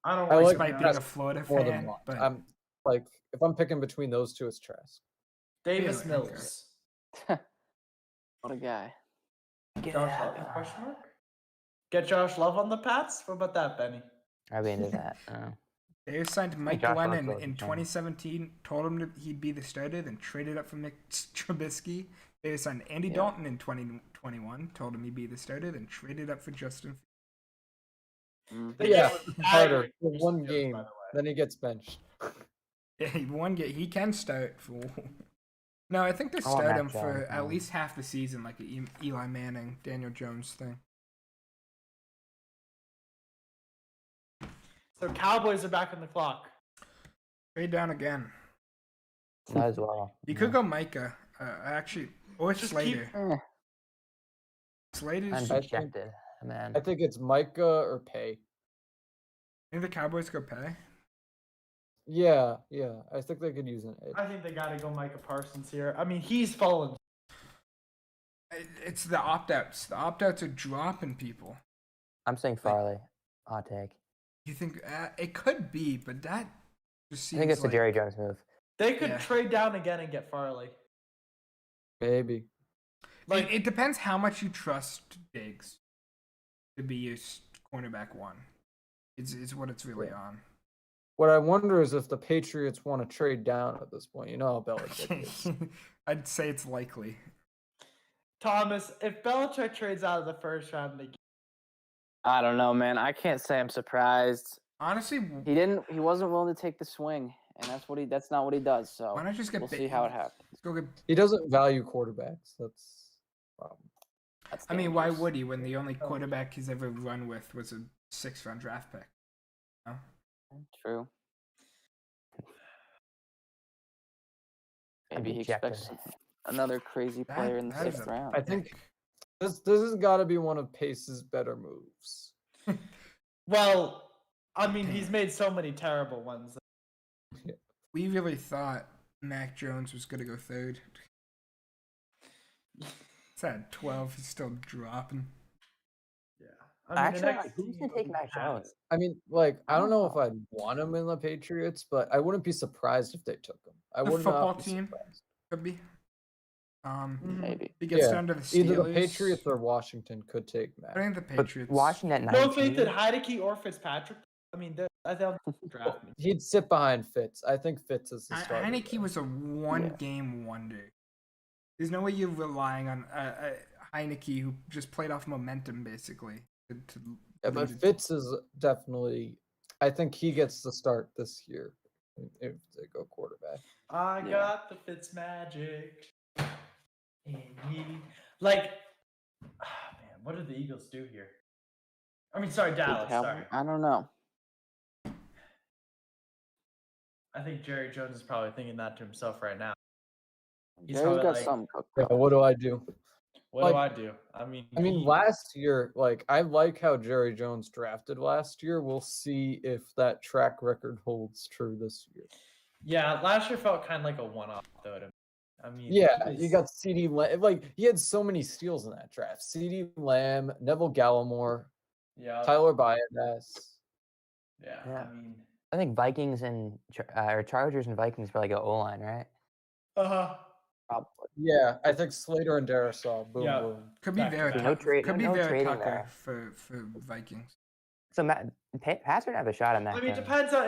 Speaker 1: I don't
Speaker 4: I
Speaker 1: like
Speaker 4: like
Speaker 2: despite being
Speaker 4: Trask
Speaker 2: a Florida
Speaker 4: more than
Speaker 2: fan.
Speaker 4: Mond.
Speaker 2: But
Speaker 4: I'm like, if I'm picking between those two, it's Trask.
Speaker 1: Davis
Speaker 2: Really? Okay.
Speaker 1: Mills.
Speaker 6: What a guy.
Speaker 5: Get
Speaker 1: Josh
Speaker 5: out.
Speaker 1: Love? Question mark. Get Josh Love on the Pats. What about that, Benny?
Speaker 5: I'd be into that.
Speaker 2: they signed Mike
Speaker 5: Josh
Speaker 2: Glennon
Speaker 5: Rosen
Speaker 2: in
Speaker 5: was fine.
Speaker 2: 2017, told him that he'd be the starter, then traded up for Nick Trubisky. They signed Andy
Speaker 6: Yeah.
Speaker 2: Dalton in 2021, told him he'd be the starter, then traded up for Justin.
Speaker 6: Mhm.
Speaker 1: They
Speaker 4: Yeah,
Speaker 1: gave him
Speaker 4: Carter
Speaker 1: Aggie
Speaker 4: for
Speaker 1: for
Speaker 4: one
Speaker 1: Fields,
Speaker 4: game,
Speaker 1: by the way.
Speaker 4: then he gets benched.
Speaker 2: Yeah, he can start for. No, I think they
Speaker 5: I want
Speaker 2: start
Speaker 5: Mac
Speaker 2: him for
Speaker 5: Jones,
Speaker 2: at
Speaker 5: man.
Speaker 2: least half the season, like a Eli Manning, Daniel Jones thing.
Speaker 1: So Cowboys are back on the clock.
Speaker 2: Trade down again.
Speaker 5: Might as well.
Speaker 2: You could go Micah, actually, or
Speaker 1: Just
Speaker 2: Slater.
Speaker 6: Eh,
Speaker 2: Slater's.
Speaker 5: I'm
Speaker 4: I think-
Speaker 5: dejected, man.
Speaker 4: I think it's Micah or Pay.
Speaker 2: Think the Cowboys go pay?
Speaker 4: Yeah, I think they could use an edge.
Speaker 1: I think they got to go Micah Parsons here. I mean, he's fallen.
Speaker 2: It's the opt-outs. The opt-outs are dropping people.
Speaker 5: I'm saying Farley. Hot take.
Speaker 2: You think it could be, but that just
Speaker 5: I
Speaker 2: seems
Speaker 5: think it's
Speaker 2: like
Speaker 5: the Jerry Jones move.
Speaker 1: They could
Speaker 2: Yeah.
Speaker 1: trade down again and get Farley.
Speaker 4: Maybe.
Speaker 1: Like,
Speaker 2: it depends how much you trust Diggs to be your cornerback one. Is what it's really on.
Speaker 4: What I wonder is if the Patriots want to trade down at this point. You know how Belichick is.
Speaker 2: I'd say it's likely.
Speaker 1: Thomas, if Belichick trades out of the first round, they
Speaker 6: I don't know, man. I can't say I'm surprised.
Speaker 2: Honestly,
Speaker 6: He wasn't willing to take the swing, and that's not what he does. So
Speaker 2: why not just get
Speaker 6: we'll see
Speaker 2: Bateman?
Speaker 6: how it happens.
Speaker 2: Let's go get.
Speaker 4: He doesn't value quarterbacks. That's the problem.
Speaker 6: That's
Speaker 2: I mean, why
Speaker 6: dangerous.
Speaker 2: would he when the only quarterback he's ever run with was a 6th-round draft pick? No?
Speaker 6: True.
Speaker 5: I'm
Speaker 6: Maybe he
Speaker 5: dejected.
Speaker 6: expects another crazy player in the
Speaker 2: that is
Speaker 6: 6th
Speaker 2: a
Speaker 6: round.
Speaker 4: I think
Speaker 2: pick.
Speaker 4: this has got to be one of Pace's better moves.
Speaker 1: Well, I mean, he's made so many terrible ones.
Speaker 2: We really thought Mac Jones was gonna go third. It's at 12. He's still dropping.
Speaker 1: Yeah. I mean,
Speaker 5: Actually,
Speaker 1: the next
Speaker 5: who's
Speaker 1: team
Speaker 5: gonna take
Speaker 1: will be
Speaker 5: Mac
Speaker 1: Pats.
Speaker 5: Jones?
Speaker 4: I mean, like, I don't know if
Speaker 5: Oh.
Speaker 4: I'd want him in the Patriots, but I wouldn't be surprised if they took him. I
Speaker 2: The
Speaker 4: would
Speaker 2: football
Speaker 4: not be
Speaker 2: team?
Speaker 4: surprised.
Speaker 2: Could be.
Speaker 6: Maybe.
Speaker 2: If he gets
Speaker 4: Yeah,
Speaker 2: down to the Steelers.
Speaker 4: Either the Patriots or Washington could take Mac.
Speaker 2: I think the
Speaker 5: But
Speaker 2: Patriots.
Speaker 5: Washington at
Speaker 1: No
Speaker 5: 19.
Speaker 1: faith in Heineke or Fitzpatrick. I mean, I thought draft me.
Speaker 4: He'd sit behind Fitz. I think Fitz is the starter.
Speaker 2: Heineke
Speaker 4: there.
Speaker 2: was a one-game wonder. There's no way you're relying on Heineke, who just played off momentum, basically. To
Speaker 4: Yeah, but
Speaker 2: lead it.
Speaker 4: Fitz is definitely. I think he gets the start this year if they go quarterback.
Speaker 1: I
Speaker 6: Yeah.
Speaker 1: got the Fitz magic in me. Like, man, what did the Eagles do here? I mean, sorry, Dallas.
Speaker 6: Cowboy-
Speaker 1: Sorry.
Speaker 6: I don't know.
Speaker 1: I think Jerry Jones is probably thinking that to himself right now. He's
Speaker 6: Jerry's
Speaker 1: probably
Speaker 6: got
Speaker 1: like,
Speaker 6: something cooked
Speaker 4: Yeah,
Speaker 6: up.
Speaker 4: what do I do?
Speaker 1: What do I do? I mean, he-
Speaker 4: Last year, like I like how Jerry Jones drafted last year. We'll see if that track record holds true this year.
Speaker 1: yeah, last year felt kind of like a one-off though. To me. I mean,
Speaker 4: Yeah,
Speaker 1: he
Speaker 4: you
Speaker 1: was-
Speaker 4: got CD Lamb. Like he had so many steals in that draft. CD Lamb, Neville Gallimore,
Speaker 1: yeah,
Speaker 4: Tyler Biadasz.
Speaker 1: yeah.
Speaker 5: Yeah.
Speaker 1: I mean,
Speaker 5: I think Vikings and or Chargers and Vikings probably go O-line, right?
Speaker 6: Probably.
Speaker 4: Yeah, I think Slater and Darisaw. Boom,
Speaker 1: Yeah.
Speaker 4: boom.
Speaker 2: Could be
Speaker 1: Back to
Speaker 2: Vera
Speaker 1: back.
Speaker 5: No
Speaker 2: Tucker.
Speaker 5: trade-
Speaker 2: Could be
Speaker 5: no
Speaker 2: Vera
Speaker 5: trading
Speaker 2: Tucker
Speaker 5: there.
Speaker 2: for Vikings.
Speaker 5: So Pats would have a shot on that.
Speaker 1: I mean, it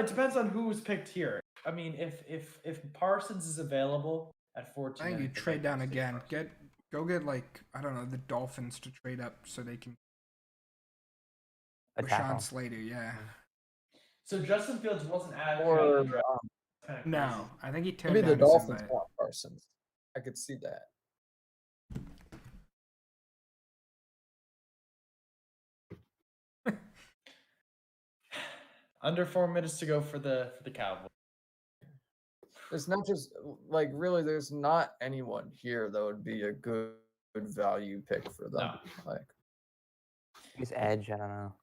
Speaker 1: depends on who was picked here. I mean, if Parsons is available at 14,
Speaker 2: I think you
Speaker 1: the
Speaker 2: trade down
Speaker 1: Vikings take
Speaker 2: again.
Speaker 1: Parsons.
Speaker 2: Go get like I don't know the Dolphins to trade up so they can
Speaker 5: a
Speaker 2: Rashawn
Speaker 5: tackle.
Speaker 2: Slater, yeah.
Speaker 1: So Justin Fields wasn't added.
Speaker 4: Or
Speaker 1: Kinda crazy.
Speaker 2: No, I think he turned
Speaker 4: maybe
Speaker 2: down
Speaker 4: the
Speaker 2: his
Speaker 4: Dolphins
Speaker 2: invite.
Speaker 4: want Parsons. I could see that.
Speaker 1: Under 4 minutes to go for the Cowboys.
Speaker 4: There's not just like really. There's not anyone here that would be a good value pick for them.
Speaker 1: No.
Speaker 4: Like
Speaker 5: He's edge. I don't know.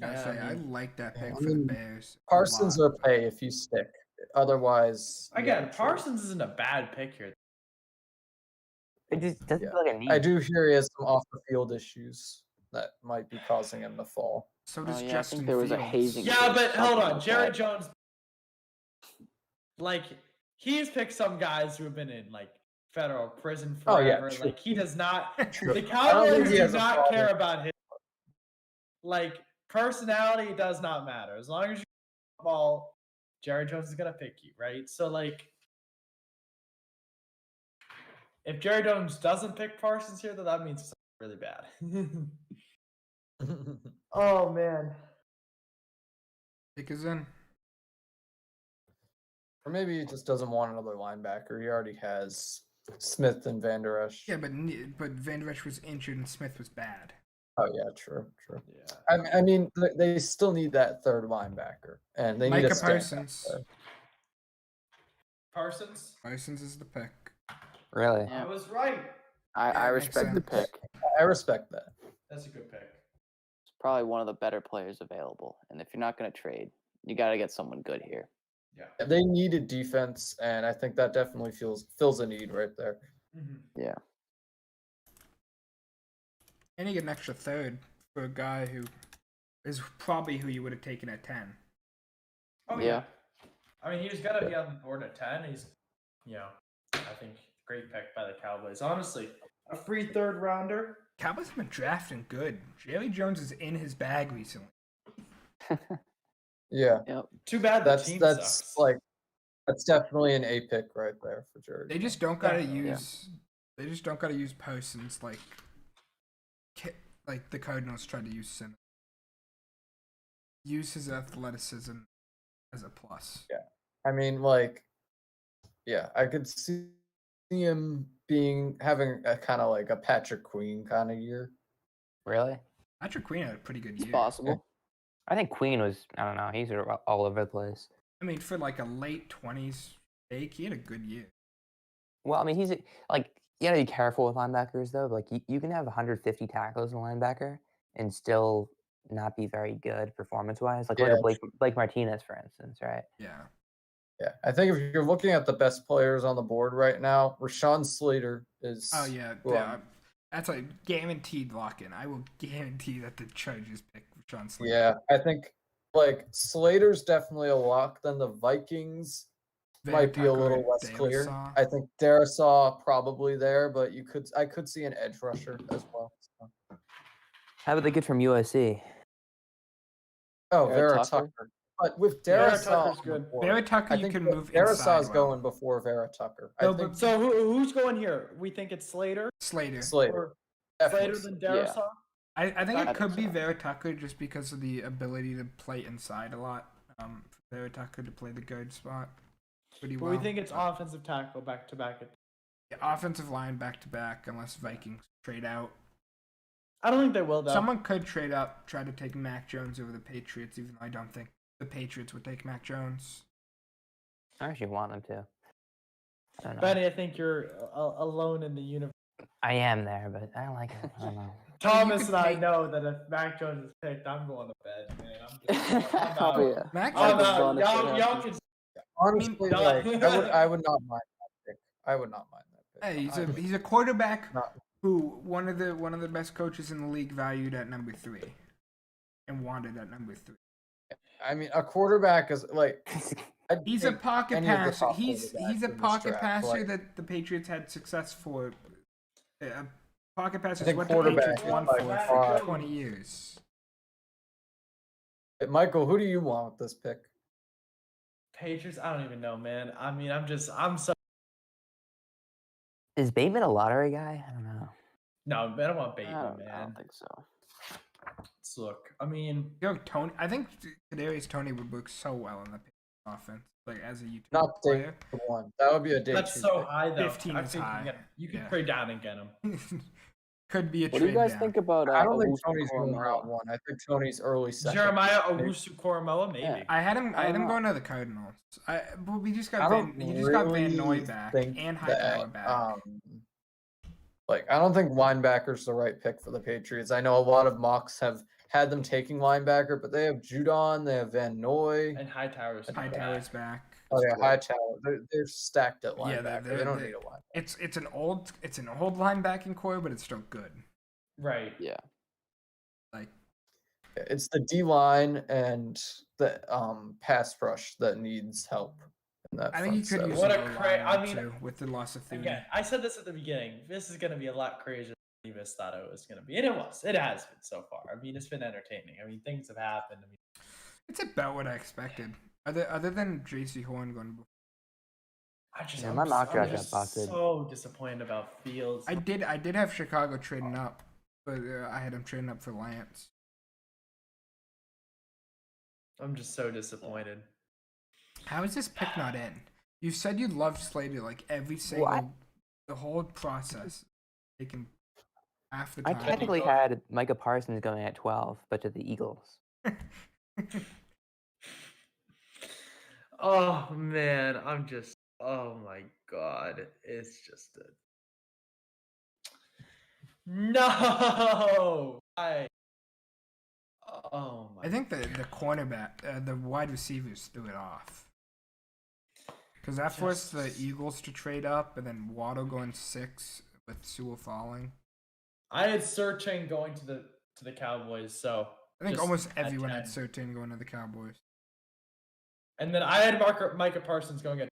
Speaker 2: I like that pick
Speaker 4: I
Speaker 2: for the
Speaker 4: mean,
Speaker 2: Bears. a
Speaker 4: Parsons
Speaker 2: lot.
Speaker 4: or pay if you stick. Otherwise, you
Speaker 1: Again,
Speaker 4: gotta trade.
Speaker 1: Parsons isn't a bad pick here.
Speaker 5: It just doesn't
Speaker 4: Yeah.
Speaker 5: feel like a need.
Speaker 4: I do hear he has some off the field issues that might be causing him to fall.
Speaker 2: So
Speaker 6: Oh,
Speaker 2: does
Speaker 6: yeah, I
Speaker 2: Justin
Speaker 6: think there was a
Speaker 2: Fields.
Speaker 6: hazing.
Speaker 1: Yeah,
Speaker 6: case,
Speaker 1: but hold
Speaker 6: something
Speaker 1: on.
Speaker 6: like
Speaker 1: Jerry
Speaker 6: that.
Speaker 1: Jones, like, he's picked some guys who have been in, like, federal prison
Speaker 4: Oh, yeah,
Speaker 1: forever.
Speaker 4: true.
Speaker 1: Like, he does not.
Speaker 4: True.
Speaker 1: The
Speaker 4: I don't think
Speaker 1: Cowboys
Speaker 4: he
Speaker 1: do
Speaker 4: has a
Speaker 1: not
Speaker 4: problem.
Speaker 1: care about him. Like, personality does not matter. As long as you the ball, Jerry Jones is going to pick you, right? So, like, if Jerry Jones doesn't pick Parsons here, then that means it's really bad. Oh, man.
Speaker 2: Pick is in.
Speaker 4: Or maybe he just doesn't want another linebacker. He already has Smith and Van Der Esch.
Speaker 2: Yeah, but Van Der Esch was injured and Smith was bad.
Speaker 4: Oh yeah, true.
Speaker 1: Yeah.
Speaker 4: I mean, they still need that third linebacker, and they need
Speaker 2: Micah
Speaker 4: a stand-up
Speaker 2: Parsons.
Speaker 4: there.
Speaker 1: Parsons?
Speaker 2: Parsons is the pick.
Speaker 5: Really?
Speaker 6: Yeah.
Speaker 1: I was right.
Speaker 6: I
Speaker 2: Yeah, makes
Speaker 6: respect the
Speaker 2: sense.
Speaker 6: pick.
Speaker 4: I respect that.
Speaker 1: That's a good pick.
Speaker 6: It's probably one of the better players available. And if you're not going to trade, you got to get someone good here.
Speaker 1: Yeah.
Speaker 4: They needed defense, and I think that definitely fills a need right there.
Speaker 1: Mm-hmm.
Speaker 6: Yeah.
Speaker 2: And you get an extra third for a guy who is probably who you would have taken at 10.
Speaker 1: Oh,
Speaker 6: Yeah.
Speaker 1: yeah. I mean, he's got to be on the board at 10. He's, I think, great pick by the Cowboys. Honestly, a free third rounder.
Speaker 2: Cowboys have been drafting good. Jerry Jones is in his bag recently.
Speaker 4: Yeah,
Speaker 1: Too bad the team sucks.
Speaker 4: that's definitely an A pick right there for Jared.
Speaker 2: They just don't gotta
Speaker 1: Definitely,
Speaker 6: yeah.
Speaker 2: use. They just don't gotta use Parsons like the Cardinals tried to use Simmons. Use his athleticism as a plus.
Speaker 4: I mean, I could see him having a kind of like a Patrick Queen kind of year.
Speaker 5: Really?
Speaker 2: Patrick Queen had a pretty good
Speaker 6: It's
Speaker 2: year.
Speaker 6: possible.
Speaker 5: I think Queen was. I don't know. He's all over the place.
Speaker 2: I mean, for like a late 20s fake, he had a good year.
Speaker 5: Well, I mean, he's like you gotta be careful with linebackers though. Like you can have 150 tackles as a linebacker and still not be very good performance-wise. Like look
Speaker 4: Yeah,
Speaker 5: at Blake Martinez, for instance, right?
Speaker 2: Yeah.
Speaker 4: Yeah, I think if you're looking at the best players on the board right now, Rashawn Slater is.
Speaker 2: Oh yeah.
Speaker 4: who
Speaker 2: Yeah.
Speaker 4: I'm-
Speaker 2: That's a guaranteed lock-in. I will guarantee that the Chargers pick John Slater.
Speaker 4: Yeah, I think Slater's definitely a lock. Then the Vikings might be a little less clear.
Speaker 2: Darisaw.
Speaker 4: I think Darisaw probably there, but I could see an edge rusher as well. So.
Speaker 5: How about the kid from USC?
Speaker 4: Oh,
Speaker 6: Vera
Speaker 4: Vera
Speaker 6: Tucker?
Speaker 4: Tucker. But with
Speaker 1: Vera
Speaker 4: Darisaw,
Speaker 1: Tucker's
Speaker 4: on
Speaker 1: good.
Speaker 4: the board,
Speaker 2: Vera Tucker,
Speaker 4: I
Speaker 2: you
Speaker 4: think
Speaker 2: can
Speaker 4: that
Speaker 2: move
Speaker 4: Darisaw's
Speaker 2: inside well.
Speaker 4: going before Vera Tucker.
Speaker 2: No,
Speaker 4: I think
Speaker 2: but-
Speaker 1: So who's going here? We think it's Slater?
Speaker 2: Slater.
Speaker 4: Slater.
Speaker 1: Or
Speaker 4: Definitely
Speaker 1: Slater than
Speaker 6: Yeah.
Speaker 1: Darisaw?
Speaker 2: I think
Speaker 6: I
Speaker 2: it
Speaker 6: think
Speaker 2: could be
Speaker 6: so.
Speaker 2: Vera Tucker just because of the ability to play inside a lot. For Vera Tucker to play the guard spot pretty
Speaker 1: But
Speaker 2: well.
Speaker 1: we think it's offensive tackle back to back.
Speaker 2: Yeah, offensive line back to back unless Vikings trade out.
Speaker 1: I don't think they will though.
Speaker 2: Someone could trade up, try to take Mac Jones over the Patriots, even though I don't think the Patriots would take Mac Jones.
Speaker 5: I actually want him to. I don't know.
Speaker 1: Benny, I think you're alone in the universe.
Speaker 5: I am there, but I don't like it. I don't know.
Speaker 1: Thomas
Speaker 2: could
Speaker 1: and I
Speaker 2: take-
Speaker 1: know that if Mac Jones is picked, I'm going to bed, man. I'm
Speaker 6: Oh,
Speaker 1: out.
Speaker 6: yeah.
Speaker 2: Mac
Speaker 1: I'm
Speaker 2: Jones,
Speaker 6: I've done
Speaker 1: out.
Speaker 6: it for
Speaker 1: Y'all
Speaker 6: him.
Speaker 1: can
Speaker 4: honestly,
Speaker 1: mean,
Speaker 4: I would not mind that pick. I would not mind that pick.
Speaker 2: hey, he's a quarterback
Speaker 4: Not-
Speaker 2: who one of the best coaches in the league valued at number 3 and wanted at number 3.
Speaker 4: I mean, a quarterback is I'd
Speaker 2: He's a
Speaker 4: take
Speaker 2: pocket
Speaker 4: any of the
Speaker 2: passer.
Speaker 4: top
Speaker 2: He's
Speaker 4: quarterbacks
Speaker 2: a
Speaker 4: in this
Speaker 2: pocket
Speaker 4: draft,
Speaker 2: passer
Speaker 4: like-
Speaker 2: that the Patriots had success for. Pocket passer is
Speaker 4: think
Speaker 2: what the
Speaker 4: quarterback
Speaker 2: Patriots won
Speaker 1: by
Speaker 2: for
Speaker 1: far-
Speaker 2: 20 years.
Speaker 4: Michael, who do you want with this pick?
Speaker 1: Patriots. I don't even know, man. I mean, I'm so
Speaker 5: Is Bateman a lottery guy? I don't know.
Speaker 1: no. I don't want
Speaker 6: I
Speaker 1: Bateman,
Speaker 6: don't
Speaker 1: man.
Speaker 6: think so.
Speaker 1: look. I mean,
Speaker 2: You know, Tony. I think Kadarius Tony would work so well in the Patriots offense, like as a utility
Speaker 4: Not day
Speaker 2: player.
Speaker 4: 1. That would be a day
Speaker 1: that's
Speaker 4: 2
Speaker 1: so
Speaker 4: pick.
Speaker 1: high though.
Speaker 2: 15
Speaker 1: I
Speaker 2: is
Speaker 1: think
Speaker 2: high.
Speaker 1: you can
Speaker 2: Yeah.
Speaker 1: trade down and get him.
Speaker 2: Could be a
Speaker 6: What do you
Speaker 2: trade
Speaker 6: guys
Speaker 2: down.
Speaker 6: think about?
Speaker 4: I don't think
Speaker 6: Owusu
Speaker 4: Tony's going
Speaker 6: Koromoa?
Speaker 4: round 1. I think Tony's early second.
Speaker 1: Jeremiah Owusu Koromoa, maybe.
Speaker 6: Yeah.
Speaker 2: I had him. I had him
Speaker 6: know.
Speaker 2: going to the Cardinals. But we just got
Speaker 4: I don't
Speaker 2: Van. He just got Van
Speaker 4: really
Speaker 2: Noy back
Speaker 4: think
Speaker 2: and Hightower
Speaker 4: that,
Speaker 2: back.
Speaker 4: like, I don't think linebacker's the right pick for the Patriots. I know a lot of mocks have had them taking linebacker, but they have Judon, they have Van Noy.
Speaker 1: And Hightower's
Speaker 2: Hightower's back.
Speaker 4: Oh yeah, Hightower. They're stacked at
Speaker 2: Yeah,
Speaker 4: linebacker.
Speaker 2: they're-
Speaker 4: they don't
Speaker 2: they're-
Speaker 4: need a linebacker.
Speaker 2: It's an old linebacking core, but it's still good.
Speaker 1: Right.
Speaker 6: Yeah.
Speaker 2: Like
Speaker 4: It's the D line and the pass rush that needs help. In that
Speaker 2: I think you
Speaker 4: front
Speaker 2: could use
Speaker 1: What a
Speaker 2: an
Speaker 1: cra- I
Speaker 2: O-line
Speaker 1: mean,
Speaker 2: too with the loss of Thune.
Speaker 1: Again, I said this at the beginning. This is going to be a lot crazier than Evis thought it was going to be. And it was. It has been so far. I mean, it's been entertaining. I mean, things have happened. I mean,
Speaker 2: It's about what I expected. Other than JC Horn going.
Speaker 5: Yeah, my mock draft got
Speaker 1: just
Speaker 5: busted.
Speaker 1: so disappointed about Fields.
Speaker 2: I did have Chicago trading up, but I had him trading up for Lance.
Speaker 1: I'm just so disappointed.
Speaker 2: How is this pick not in? You said you loved Slater like every single, the whole process, taking half the
Speaker 5: I
Speaker 2: time.
Speaker 5: technically had Micah Parsons going at 12, but to the Eagles.
Speaker 1: Oh man, I'm just. Oh my god, it's just a. No. Oh my.
Speaker 2: I think the cornerback, the wide receivers threw it off. Because that forced the
Speaker 1: Just-
Speaker 2: Eagles to trade up, and then Waddle going 6 with Sewell falling.
Speaker 1: I had Surtain going to the Cowboys, so
Speaker 2: I think
Speaker 1: just
Speaker 2: almost
Speaker 1: at
Speaker 2: everyone had
Speaker 1: 10.
Speaker 2: Surtain going to the Cowboys.
Speaker 1: And then I had Micah Parsons going at.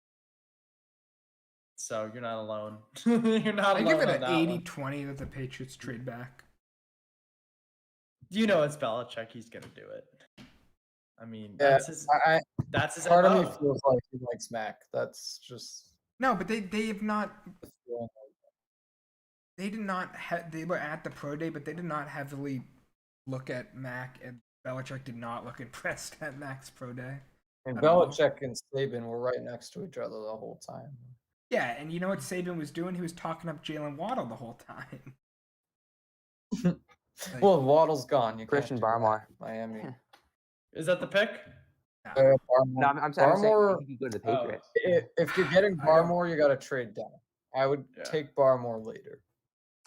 Speaker 1: So you're not alone. You're not
Speaker 2: I
Speaker 1: alone.
Speaker 2: give it
Speaker 1: on
Speaker 2: an
Speaker 1: that one.
Speaker 2: 80-20 that the Patriots trade back.
Speaker 1: You know it's Belichick. He's gonna do it. I mean,
Speaker 4: Yeah,
Speaker 1: that's his.
Speaker 4: I
Speaker 1: That's his.
Speaker 4: part of me
Speaker 1: MO.
Speaker 4: feels like he likes Mac. That's just
Speaker 2: No, but they have not.
Speaker 4: the feeling.
Speaker 2: They did not. They were at the pro day, but they did not heavily look at Mac, and Belichick did not look impressed at Mac's pro day.
Speaker 4: And
Speaker 2: I don't know.
Speaker 4: Belichick and Saban were right next to each other the whole time.
Speaker 2: Yeah, and you know what Saban was doing? He was talking up Jalen Waddle the whole time. Like,
Speaker 4: Well, Waddle's gone. You can't
Speaker 5: Christian
Speaker 4: do that.
Speaker 5: Barmore.
Speaker 4: Miami.
Speaker 1: Is that the pick?
Speaker 2: nah.
Speaker 4: Barmore.
Speaker 5: No, I'm saying
Speaker 4: Barmore-
Speaker 5: he can go to the
Speaker 1: Oh.
Speaker 5: Patriots.
Speaker 4: If you're getting
Speaker 2: I don't-
Speaker 4: Barmore, you got to trade down. I would
Speaker 1: Yeah.
Speaker 4: take Barmore later.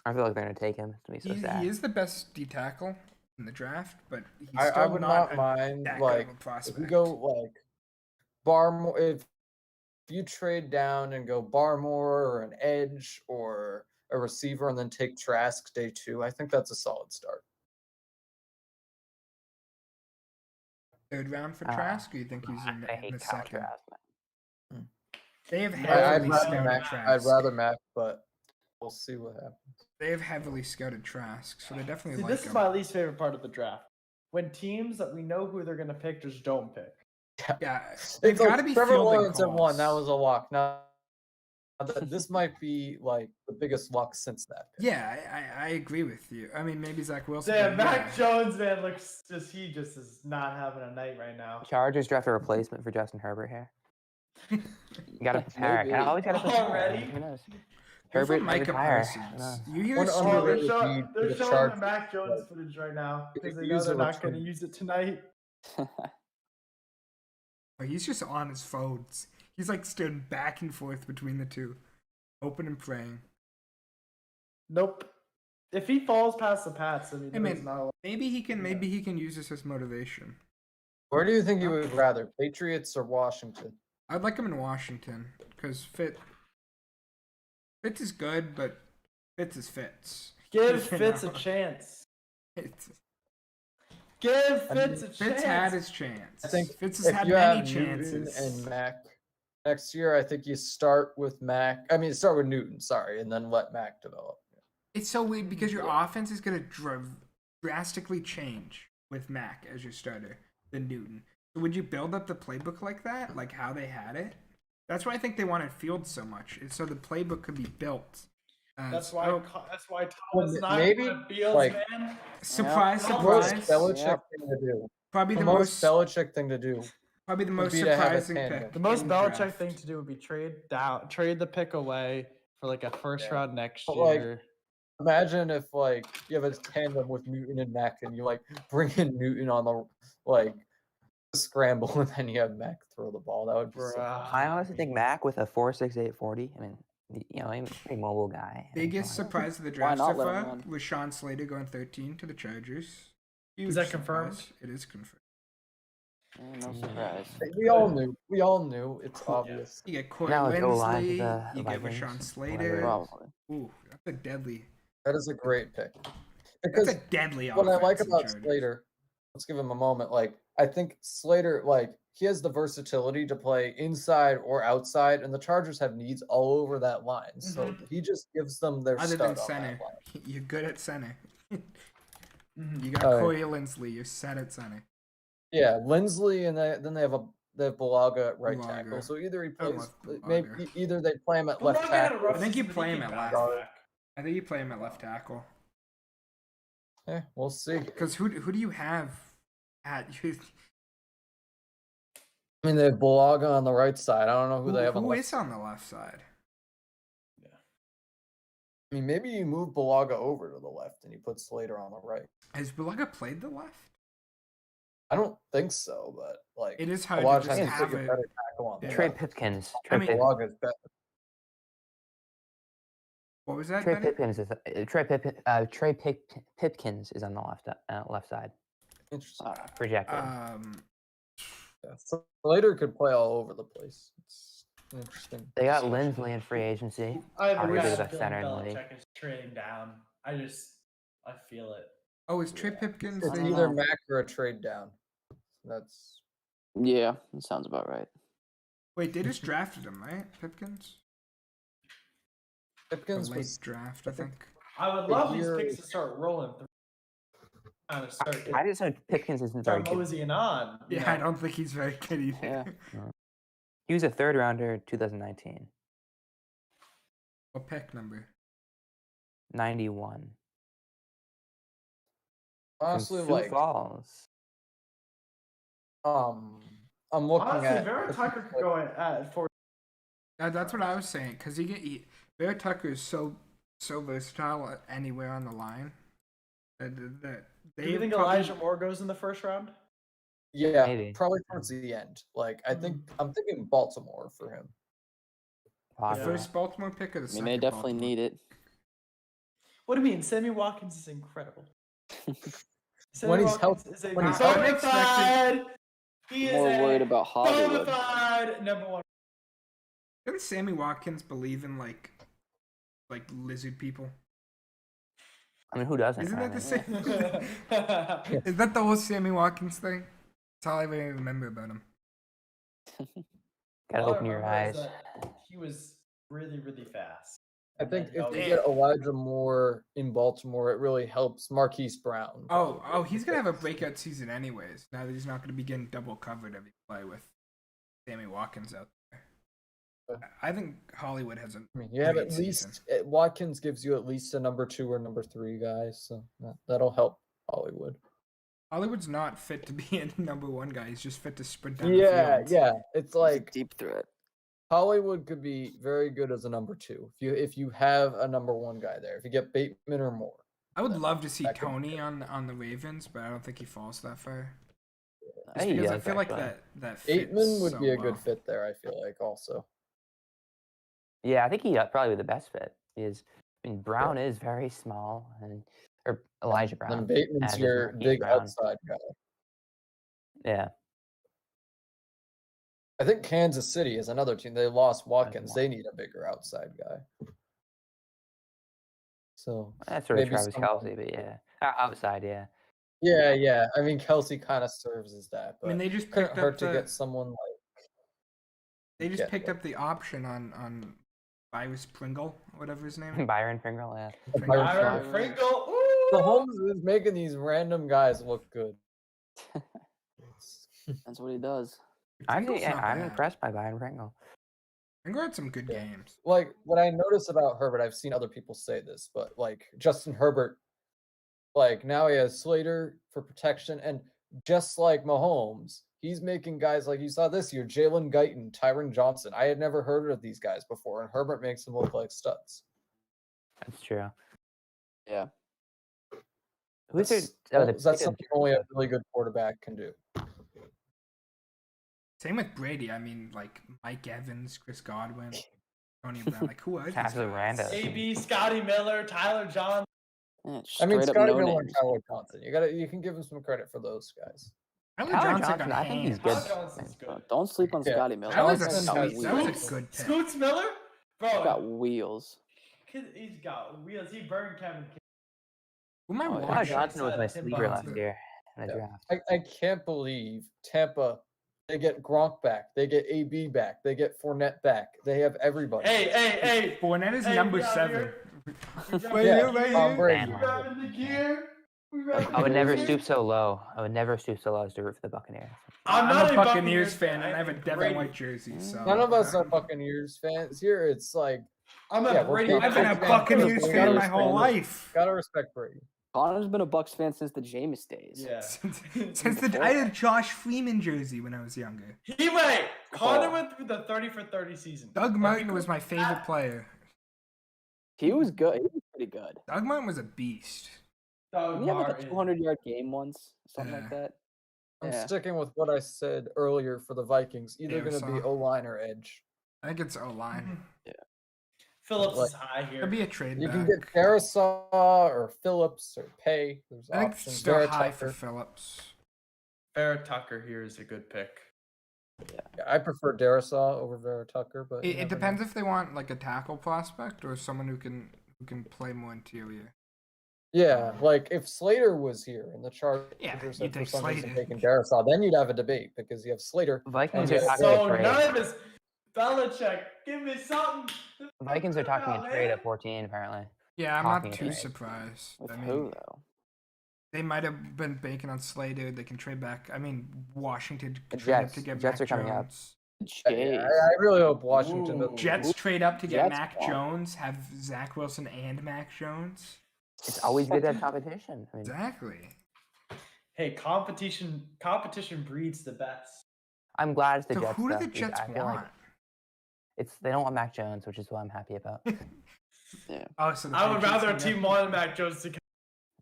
Speaker 5: I feel like they're going to take him. It's going to be so sad.
Speaker 2: He is the best D tackle in the draft, but he's
Speaker 4: I
Speaker 2: still
Speaker 4: would
Speaker 2: not
Speaker 4: not
Speaker 2: a
Speaker 4: mind
Speaker 2: that
Speaker 4: like
Speaker 2: good of a
Speaker 4: if
Speaker 2: prospect.
Speaker 4: we go like Barmore. If you trade down and go Barmore or an edge or a receiver and then take Trask day 2, I think that's a solid start.
Speaker 2: Third round for
Speaker 5: Ah,
Speaker 2: Trask, or you think he's
Speaker 5: I
Speaker 2: in the
Speaker 5: hate Kyle
Speaker 2: second?
Speaker 5: Trask.
Speaker 2: They have
Speaker 1: I'd
Speaker 2: heavily
Speaker 1: rather
Speaker 2: scouted
Speaker 1: Mac.
Speaker 2: Trask.
Speaker 4: I'd rather Mac, but we'll see what happens.
Speaker 2: They have heavily scouted Trask, so they definitely
Speaker 1: See,
Speaker 2: like
Speaker 1: this
Speaker 2: him.
Speaker 1: is my least favorite part of the draft. When teams that we know who they're gonna pick just don't pick.
Speaker 2: Yeah, they've
Speaker 4: It's like
Speaker 2: got to be
Speaker 4: Trevor
Speaker 2: fielding
Speaker 4: Lawrence at 1. That
Speaker 2: calls.
Speaker 4: was a lock. Now this might be like the biggest lock since that. pick.
Speaker 2: Yeah, I agree with you. I mean, maybe Zach Wilson.
Speaker 1: Damn,
Speaker 2: but
Speaker 1: Mac
Speaker 2: yeah.
Speaker 1: Jones, man, looks he just is not having a night right now.
Speaker 5: Chargers draft a replacement for Justin Herbert here. You got to prepare.
Speaker 6: Maybe.
Speaker 5: I always got to prepare.
Speaker 1: Already?
Speaker 5: Who knows?
Speaker 2: You're from
Speaker 5: Herbert might
Speaker 2: Micah
Speaker 5: retire.
Speaker 2: Parsons.
Speaker 5: Who
Speaker 2: You hear
Speaker 4: One
Speaker 2: stories.
Speaker 4: underrated
Speaker 1: they're
Speaker 4: need for
Speaker 1: they're
Speaker 4: the
Speaker 1: showing
Speaker 4: Chargers,
Speaker 1: the Mac Jones
Speaker 4: but
Speaker 1: footage right now
Speaker 4: if
Speaker 1: because they
Speaker 4: you
Speaker 1: know
Speaker 4: use
Speaker 1: they're
Speaker 4: a
Speaker 1: not going to
Speaker 4: return-
Speaker 1: use it tonight.
Speaker 2: But he's just on his phones. He's like stood back and forth between the two, hoping and praying.
Speaker 1: Nope. If he falls past the Pats, I mean,
Speaker 2: I mean,
Speaker 1: there's not a lot.
Speaker 2: Maybe he can use this as motivation.
Speaker 4: Where do you think you would rather, Patriots or Washington?
Speaker 2: I'd like him in Washington because Fitz is good, but Fitz is Fitz.
Speaker 1: Give
Speaker 2: You
Speaker 1: Fitz a
Speaker 2: know?
Speaker 1: chance.
Speaker 2: Fitz
Speaker 1: Give
Speaker 4: I mean,
Speaker 1: Fitz a chance.
Speaker 2: Fitz had his chance.
Speaker 4: I think
Speaker 2: Fitz has
Speaker 4: if
Speaker 2: had
Speaker 4: you
Speaker 2: many
Speaker 4: have Newton
Speaker 2: chances.
Speaker 4: and Mac next year, I think you start with Mac. I mean, start with Newton, sorry, and then let Mac develop.
Speaker 2: It's so weird because your offense is going to drastically change with Mac as your starter than Newton. So would you build up the playbook like that, like how they had it? That's why I think they wanted Fields so much. It's so the playbook could be built
Speaker 1: That's why.
Speaker 2: oh,
Speaker 1: That's why
Speaker 4: Well,
Speaker 1: Thomas and I
Speaker 4: maybe,
Speaker 1: went Fields,
Speaker 4: like,
Speaker 1: man.
Speaker 2: surprise,
Speaker 1: Yeah.
Speaker 4: most
Speaker 2: surprise.
Speaker 4: Belichick
Speaker 6: Yep.
Speaker 4: thing to do.
Speaker 2: Probably
Speaker 4: The
Speaker 2: the
Speaker 4: most
Speaker 2: most,
Speaker 4: Belichick thing to do.
Speaker 2: probably the
Speaker 4: would
Speaker 2: most
Speaker 4: be to have a
Speaker 2: surprising
Speaker 4: tandem.
Speaker 2: pick.
Speaker 1: The most
Speaker 2: in
Speaker 1: Belichick
Speaker 2: draft.
Speaker 1: thing to do would be trade the pick away for like a first
Speaker 4: Yeah.
Speaker 1: round next
Speaker 4: But, like,
Speaker 1: year.
Speaker 4: Imagine if like you have a tandem with Newton and Mack, and you like bring in Newton on the like scramble, and then you have Mack throw the ball. That would be so.
Speaker 1: Bruh.
Speaker 5: I honestly think Mac with a 4.68 40. I mean, you know, he's a pretty mobile guy. I think
Speaker 2: Biggest
Speaker 5: he'll-
Speaker 2: surprise of the
Speaker 6: Why
Speaker 2: draft so
Speaker 6: not let him
Speaker 2: far
Speaker 6: run?
Speaker 2: was Sean Slater going 13 to the Chargers.
Speaker 1: Is that
Speaker 2: Huge
Speaker 1: confirmed?
Speaker 2: surprise. It is confirmed.
Speaker 6: No surprise.
Speaker 4: We all knew. We all knew. It's obvious.
Speaker 2: You get Corey
Speaker 5: Now it's O-line to
Speaker 2: Lindsley.
Speaker 5: the
Speaker 2: You get
Speaker 5: Vikings,
Speaker 2: Rashawn Slater.
Speaker 5: whatever.
Speaker 6: Probably.
Speaker 2: Ooh, that's a deadly.
Speaker 4: That is a great pick.
Speaker 2: That's
Speaker 4: Because
Speaker 2: a deadly
Speaker 4: what I like
Speaker 2: offense in
Speaker 4: about
Speaker 2: Chargers.
Speaker 4: Slater, let's give him a moment. Like I think Slater, like he has the versatility to play inside or outside, and the Chargers have needs all over that line. So he just gives them their
Speaker 2: Other
Speaker 4: stud
Speaker 2: than
Speaker 4: on that
Speaker 2: center,
Speaker 4: line.
Speaker 2: you're good at center.
Speaker 1: Mhm.
Speaker 2: You got
Speaker 4: Alright.
Speaker 2: Corey Lindsley. You're set at center.
Speaker 4: Yeah, Lindsley, and then they have Balaga at right
Speaker 2: Bulaga.
Speaker 4: tackle. So either he
Speaker 2: I
Speaker 4: plays,
Speaker 2: love
Speaker 4: maybe
Speaker 2: Bulaga.
Speaker 4: either they play him at left
Speaker 1: Bulaga had a
Speaker 4: tackle.
Speaker 1: rough
Speaker 2: I think you
Speaker 1: season, but
Speaker 2: play
Speaker 1: he
Speaker 2: him
Speaker 1: came
Speaker 2: at
Speaker 1: back.
Speaker 2: left. I think you play him at left tackle.
Speaker 4: Yeah, we'll see.
Speaker 2: Because who do you have at you?
Speaker 4: I mean, they have Balaga on the right side. I don't know who they have on the
Speaker 2: Who
Speaker 4: left
Speaker 2: is on the left side?
Speaker 4: I mean, maybe you move Balaga over to the left and you put Slater on the right.
Speaker 2: Has Bulaga played the left?
Speaker 4: I don't think so, but like
Speaker 2: It is
Speaker 4: a
Speaker 2: hard
Speaker 4: lot
Speaker 2: to
Speaker 4: of
Speaker 2: just
Speaker 4: times you
Speaker 2: have
Speaker 4: put your
Speaker 2: it.
Speaker 4: better tackle on the
Speaker 2: Yeah.
Speaker 5: Trey
Speaker 4: left.
Speaker 5: Pipkins.
Speaker 2: I mean-
Speaker 4: Balaga's better.
Speaker 2: What was that?
Speaker 5: Trey
Speaker 2: Benny?
Speaker 5: Pipkins is Pipkins is on the left side
Speaker 4: Interesting.
Speaker 5: projected.
Speaker 4: Yeah. So Slater could play all over the place. It's interesting.
Speaker 5: They got Lindsley in free agency.
Speaker 1: I have a
Speaker 5: Obviously
Speaker 1: bad
Speaker 5: the best
Speaker 1: feeling
Speaker 5: center in the league.
Speaker 1: Belichick is trading down. I feel it.
Speaker 2: Oh, is Trey Pipkins?
Speaker 4: It's
Speaker 6: I don't
Speaker 4: either
Speaker 6: know.
Speaker 4: Mac or a trade down. That's
Speaker 6: Yeah, that sounds about right.
Speaker 2: Wait, they just drafted him, right? Pipkins? A
Speaker 4: Pipkins
Speaker 2: late
Speaker 4: was
Speaker 2: draft, I think.
Speaker 1: I would
Speaker 4: The
Speaker 1: love these
Speaker 4: year-
Speaker 1: picks to start rolling through. Kind of start,
Speaker 5: I just know Pipkins isn't very
Speaker 1: start
Speaker 5: good.
Speaker 1: moseying on. you
Speaker 2: Yeah, I
Speaker 1: know?
Speaker 2: don't think he's very good either.
Speaker 6: Yeah.
Speaker 5: He was a third rounder 2019.
Speaker 2: What pick number?
Speaker 5: 91.
Speaker 4: honestly
Speaker 5: From Sioux
Speaker 4: like
Speaker 5: Falls.
Speaker 4: I'm looking
Speaker 1: Honestly,
Speaker 4: at
Speaker 1: Vera Tucker could go at for.
Speaker 2: That's what I was saying. Because Bear Tucker is so versatile anywhere on the line. That
Speaker 1: Do you think Elijah Moore goes in the first round?
Speaker 4: yeah,
Speaker 5: Maybe.
Speaker 4: probably towards the end. Like I'm thinking Baltimore for him.
Speaker 2: the
Speaker 5: Possibly.
Speaker 2: first Baltimore pick or the
Speaker 6: I mean,
Speaker 2: second?
Speaker 6: they definitely
Speaker 2: Baltimore?
Speaker 6: need it.
Speaker 1: What do you mean? Sammy Watkins is incredible.
Speaker 4: When he's
Speaker 1: Watkins
Speaker 4: healthy-
Speaker 1: is a
Speaker 4: when he's
Speaker 2: healthy.
Speaker 1: bona fide. He is
Speaker 6: More
Speaker 1: a
Speaker 6: worried about
Speaker 1: bona
Speaker 6: Hollywood.
Speaker 1: fide number one.
Speaker 2: Doesn't Sammy Watkins believe in like lizard people?
Speaker 5: I mean, who doesn't?
Speaker 2: Isn't that the
Speaker 5: right?
Speaker 2: same? Is that the whole Sammy Watkins thing? That's all I really remember about him.
Speaker 5: Gotta
Speaker 1: All I
Speaker 5: open your
Speaker 1: remember is
Speaker 5: eyes.
Speaker 1: that he was really, really fast.
Speaker 4: I think
Speaker 1: And
Speaker 4: if
Speaker 1: then-
Speaker 4: you get Elijah Moore in Baltimore, it really helps Marquise Brown.
Speaker 2: Oh, he's gonna have a breakout season anyways. Now that he's not gonna be getting double covered every play with Sammy Watkins out there. I think Hollywood has a.
Speaker 4: I mean, you have
Speaker 2: great
Speaker 4: at
Speaker 2: season.
Speaker 4: least Watkins gives you at least a number 2 or number 3 guy, so that'll help Hollywood.
Speaker 2: Hollywood's not fit to be a number one guy. He's just fit to sprint down
Speaker 4: Yeah,
Speaker 2: the field.
Speaker 4: yeah. It's like
Speaker 6: Deep threat.
Speaker 4: Hollywood could be very good as a number 2 if you have a number 1 guy there. If you get Bateman or more.
Speaker 2: I would love to see
Speaker 4: That could be
Speaker 2: Tony on the Ravens, but I don't think he falls that far. Just
Speaker 5: Hey,
Speaker 2: because I
Speaker 5: yes,
Speaker 2: feel like
Speaker 5: actually.
Speaker 2: that fits
Speaker 4: Bateman would
Speaker 2: so
Speaker 4: be a
Speaker 2: well.
Speaker 4: good fit there. I feel like also.
Speaker 5: Yeah, I think he probably be the best fit. I mean, Brown is very small, or Elijah Brown.
Speaker 4: Then Bateman's
Speaker 5: as is
Speaker 4: your
Speaker 5: Marquise
Speaker 4: big
Speaker 5: Brown.
Speaker 4: outside guy.
Speaker 5: Yeah,
Speaker 4: I think Kansas City is another team. They lost Watkins.
Speaker 5: one.
Speaker 4: They need a bigger outside guy. So
Speaker 5: that's sort of
Speaker 4: maybe
Speaker 5: Travis
Speaker 4: someone-
Speaker 5: Kelsey, but yeah, outside, yeah.
Speaker 4: yeah. I mean, Kelsey kind of serves as that,
Speaker 2: I
Speaker 4: but
Speaker 2: mean, they just
Speaker 4: couldn't
Speaker 2: picked
Speaker 4: hurt
Speaker 2: up
Speaker 4: to
Speaker 2: the
Speaker 4: get someone like.
Speaker 2: they just
Speaker 4: get
Speaker 2: picked
Speaker 4: there.
Speaker 2: up the option on Cyrus Pringle, whatever his name.
Speaker 5: Byron Pringle, yeah.
Speaker 2: Pringle.
Speaker 1: Byron
Speaker 6: Byron.
Speaker 1: Frinkle.
Speaker 4: The
Speaker 1: Ooh!
Speaker 4: Holmes is making these random guys look good.
Speaker 6: That's what he does.
Speaker 5: I'm
Speaker 2: Pringle's not
Speaker 5: I'm
Speaker 2: bad.
Speaker 5: impressed by Byron Pringle.
Speaker 2: Wenger had some good
Speaker 4: Yeah.
Speaker 2: games.
Speaker 4: Like what I notice about Herbert, I've seen other people say this, but like Justin Herbert, like now he has Slater for protection, and just like Mahomes, he's making guys like you saw this year, Jalen Guyton, Tyron Johnson. I had never heard of these guys before, and Herbert makes them look like studs.
Speaker 5: That's true.
Speaker 6: Yeah.
Speaker 5: Who's your?
Speaker 4: That's,
Speaker 5: Oh, the
Speaker 4: that's
Speaker 5: pick of
Speaker 4: something only a
Speaker 5: Georgia.
Speaker 4: really good quarterback can do.
Speaker 2: Same with Brady. I mean, like Mike Evans, Chris Godwin, Tony Brown. Like who are these
Speaker 5: Casa
Speaker 2: guys?
Speaker 5: Randa.
Speaker 1: AB, Scotty Miller, Tyler John.
Speaker 6: Yeah,
Speaker 4: I mean,
Speaker 6: straight up
Speaker 4: Scotty
Speaker 6: no
Speaker 4: Miller and
Speaker 6: names.
Speaker 4: Tyler Johnson. You can give him some credit for those guys.
Speaker 2: Tyler
Speaker 5: Tyler
Speaker 2: Johnson
Speaker 5: Johnson,
Speaker 2: got
Speaker 5: I think he's
Speaker 2: hands.
Speaker 5: good.
Speaker 1: Tyler Johnson's good.
Speaker 6: Don't sleep on
Speaker 4: Yeah.
Speaker 6: Scotty Miller.
Speaker 2: That was a
Speaker 4: Johnson
Speaker 2: sweet.
Speaker 4: has
Speaker 2: That was a
Speaker 4: wheels.
Speaker 2: good pick.
Speaker 1: Scoots Miller,
Speaker 6: He's got
Speaker 1: bro.
Speaker 6: wheels.
Speaker 1: He's got wheels. He burned Kevin.
Speaker 2: Who am I
Speaker 6: Oh, yeah.
Speaker 5: Tyler
Speaker 2: watching?
Speaker 5: Johnson was my
Speaker 1: Tim
Speaker 5: sleeper last
Speaker 2: Bonds.
Speaker 5: year in the
Speaker 4: Yeah.
Speaker 5: draft.
Speaker 4: I can't believe Tampa. They get Gronk back. They get AB back. They get Fournette back. They have everybody.
Speaker 1: Hey.
Speaker 2: Fournette is
Speaker 1: Hey,
Speaker 2: number
Speaker 1: we out
Speaker 2: 7.
Speaker 1: here.
Speaker 2: Right
Speaker 4: Yeah,
Speaker 2: here, right
Speaker 4: Tom
Speaker 2: here.
Speaker 4: Brady.
Speaker 1: We grabbing the gear. We grabbing
Speaker 5: I would
Speaker 1: the
Speaker 5: never
Speaker 1: gear.
Speaker 5: stoop so low. I would never stoop so low as to root for the Buccaneers.
Speaker 1: I'm
Speaker 2: I'm
Speaker 1: not
Speaker 2: a Buccaneers fan, and I
Speaker 1: I'm
Speaker 2: have a
Speaker 1: a
Speaker 2: Devin
Speaker 1: Brady.
Speaker 2: White jersey. So
Speaker 4: None of us are Buccaneers fans here. It's like
Speaker 1: I'm a
Speaker 4: Yeah, we're
Speaker 1: Brady.
Speaker 4: both
Speaker 2: I've been a
Speaker 4: Bucks fans.
Speaker 2: Buccaneers
Speaker 4: We
Speaker 2: fan
Speaker 4: gotta
Speaker 2: my whole
Speaker 4: respect it.
Speaker 2: life.
Speaker 4: gotta respect Brady.
Speaker 6: Connor's been a Bucks fan since the Jameis days.
Speaker 1: Yeah.
Speaker 2: Since I had a Josh Freeman jersey when I was younger.
Speaker 1: Connor
Speaker 6: Oh.
Speaker 1: went through the 30 for 30 season.
Speaker 2: Doug
Speaker 1: If
Speaker 2: Martin
Speaker 1: you
Speaker 2: was my
Speaker 1: go
Speaker 2: favorite
Speaker 1: back-
Speaker 2: player.
Speaker 6: He was good. He was pretty good.
Speaker 2: Doug Martin was a beast.
Speaker 1: Doug
Speaker 6: Didn't he have like a
Speaker 1: Martin.
Speaker 6: 200-yard game once? Something
Speaker 2: Yeah.
Speaker 6: like that?
Speaker 4: I'm
Speaker 6: Yeah.
Speaker 4: sticking with what I said earlier for the Vikings. Either
Speaker 2: Yeah,
Speaker 4: going to be
Speaker 2: so-
Speaker 4: O-line or edge.
Speaker 2: I think it's O-line.
Speaker 1: Phillips
Speaker 4: Like-
Speaker 1: is high here.
Speaker 2: Could be a trade
Speaker 4: You
Speaker 2: back.
Speaker 4: can get Darisaw or Phillips or Pay. There's
Speaker 2: I think
Speaker 4: options.
Speaker 2: still
Speaker 4: Vera
Speaker 2: high
Speaker 4: Tucker.
Speaker 2: for Phillips.
Speaker 1: Barrett Tucker here is a good pick.
Speaker 4: Yeah, I prefer Darisaw over Vera Tucker, but you
Speaker 2: It
Speaker 4: never know.
Speaker 2: depends if they want like a tackle prospect or someone who can play more interior.
Speaker 4: Yeah, like if Slater was here and the Chargers
Speaker 2: Yeah,
Speaker 4: are
Speaker 2: you'd
Speaker 4: for
Speaker 2: take
Speaker 4: some reason
Speaker 2: Slater.
Speaker 4: taking Darisaw, then you'd have a debate because you have Slater.
Speaker 5: Vikings
Speaker 4: Yeah,
Speaker 5: are talking
Speaker 1: So
Speaker 5: a trade.
Speaker 1: none of his Belichick, give me something. to
Speaker 5: Vikings are
Speaker 1: talk
Speaker 5: talking
Speaker 1: about,
Speaker 5: a trade
Speaker 1: man.
Speaker 5: at 14 apparently.
Speaker 2: Yeah, I'm
Speaker 5: Talking
Speaker 2: not
Speaker 5: a
Speaker 2: too
Speaker 5: trade.
Speaker 2: surprised.
Speaker 6: With
Speaker 2: I
Speaker 6: who
Speaker 2: mean,
Speaker 6: though?
Speaker 2: they might have been banking on Slater. They can trade back. I mean, Washington
Speaker 5: The
Speaker 2: could trade up
Speaker 5: Jets.
Speaker 2: to get
Speaker 5: Jets
Speaker 2: Mac
Speaker 5: are coming up.
Speaker 2: Jones.
Speaker 6: Jays.
Speaker 4: I really hope Washington.
Speaker 1: Ooh.
Speaker 4: doesn't-
Speaker 2: Jets trade up to get
Speaker 6: Jets
Speaker 2: Mac
Speaker 6: want-
Speaker 2: Jones, have Zach Wilson and Mac Jones.
Speaker 5: It's always good to have competition. I mean,
Speaker 2: Exactly.
Speaker 1: Hey, competition breeds the best.
Speaker 5: I'm glad it's the
Speaker 2: So
Speaker 5: Jets.
Speaker 2: who do
Speaker 5: though,
Speaker 2: the
Speaker 5: because
Speaker 2: Jets
Speaker 5: I feel
Speaker 2: want?
Speaker 5: like they don't want Mac Jones, which is what I'm happy about.
Speaker 6: Yeah.
Speaker 2: Oh, so the
Speaker 1: I would
Speaker 2: Patriots
Speaker 1: rather a
Speaker 2: can
Speaker 1: team
Speaker 2: get-
Speaker 1: wanted Mac Jones to come.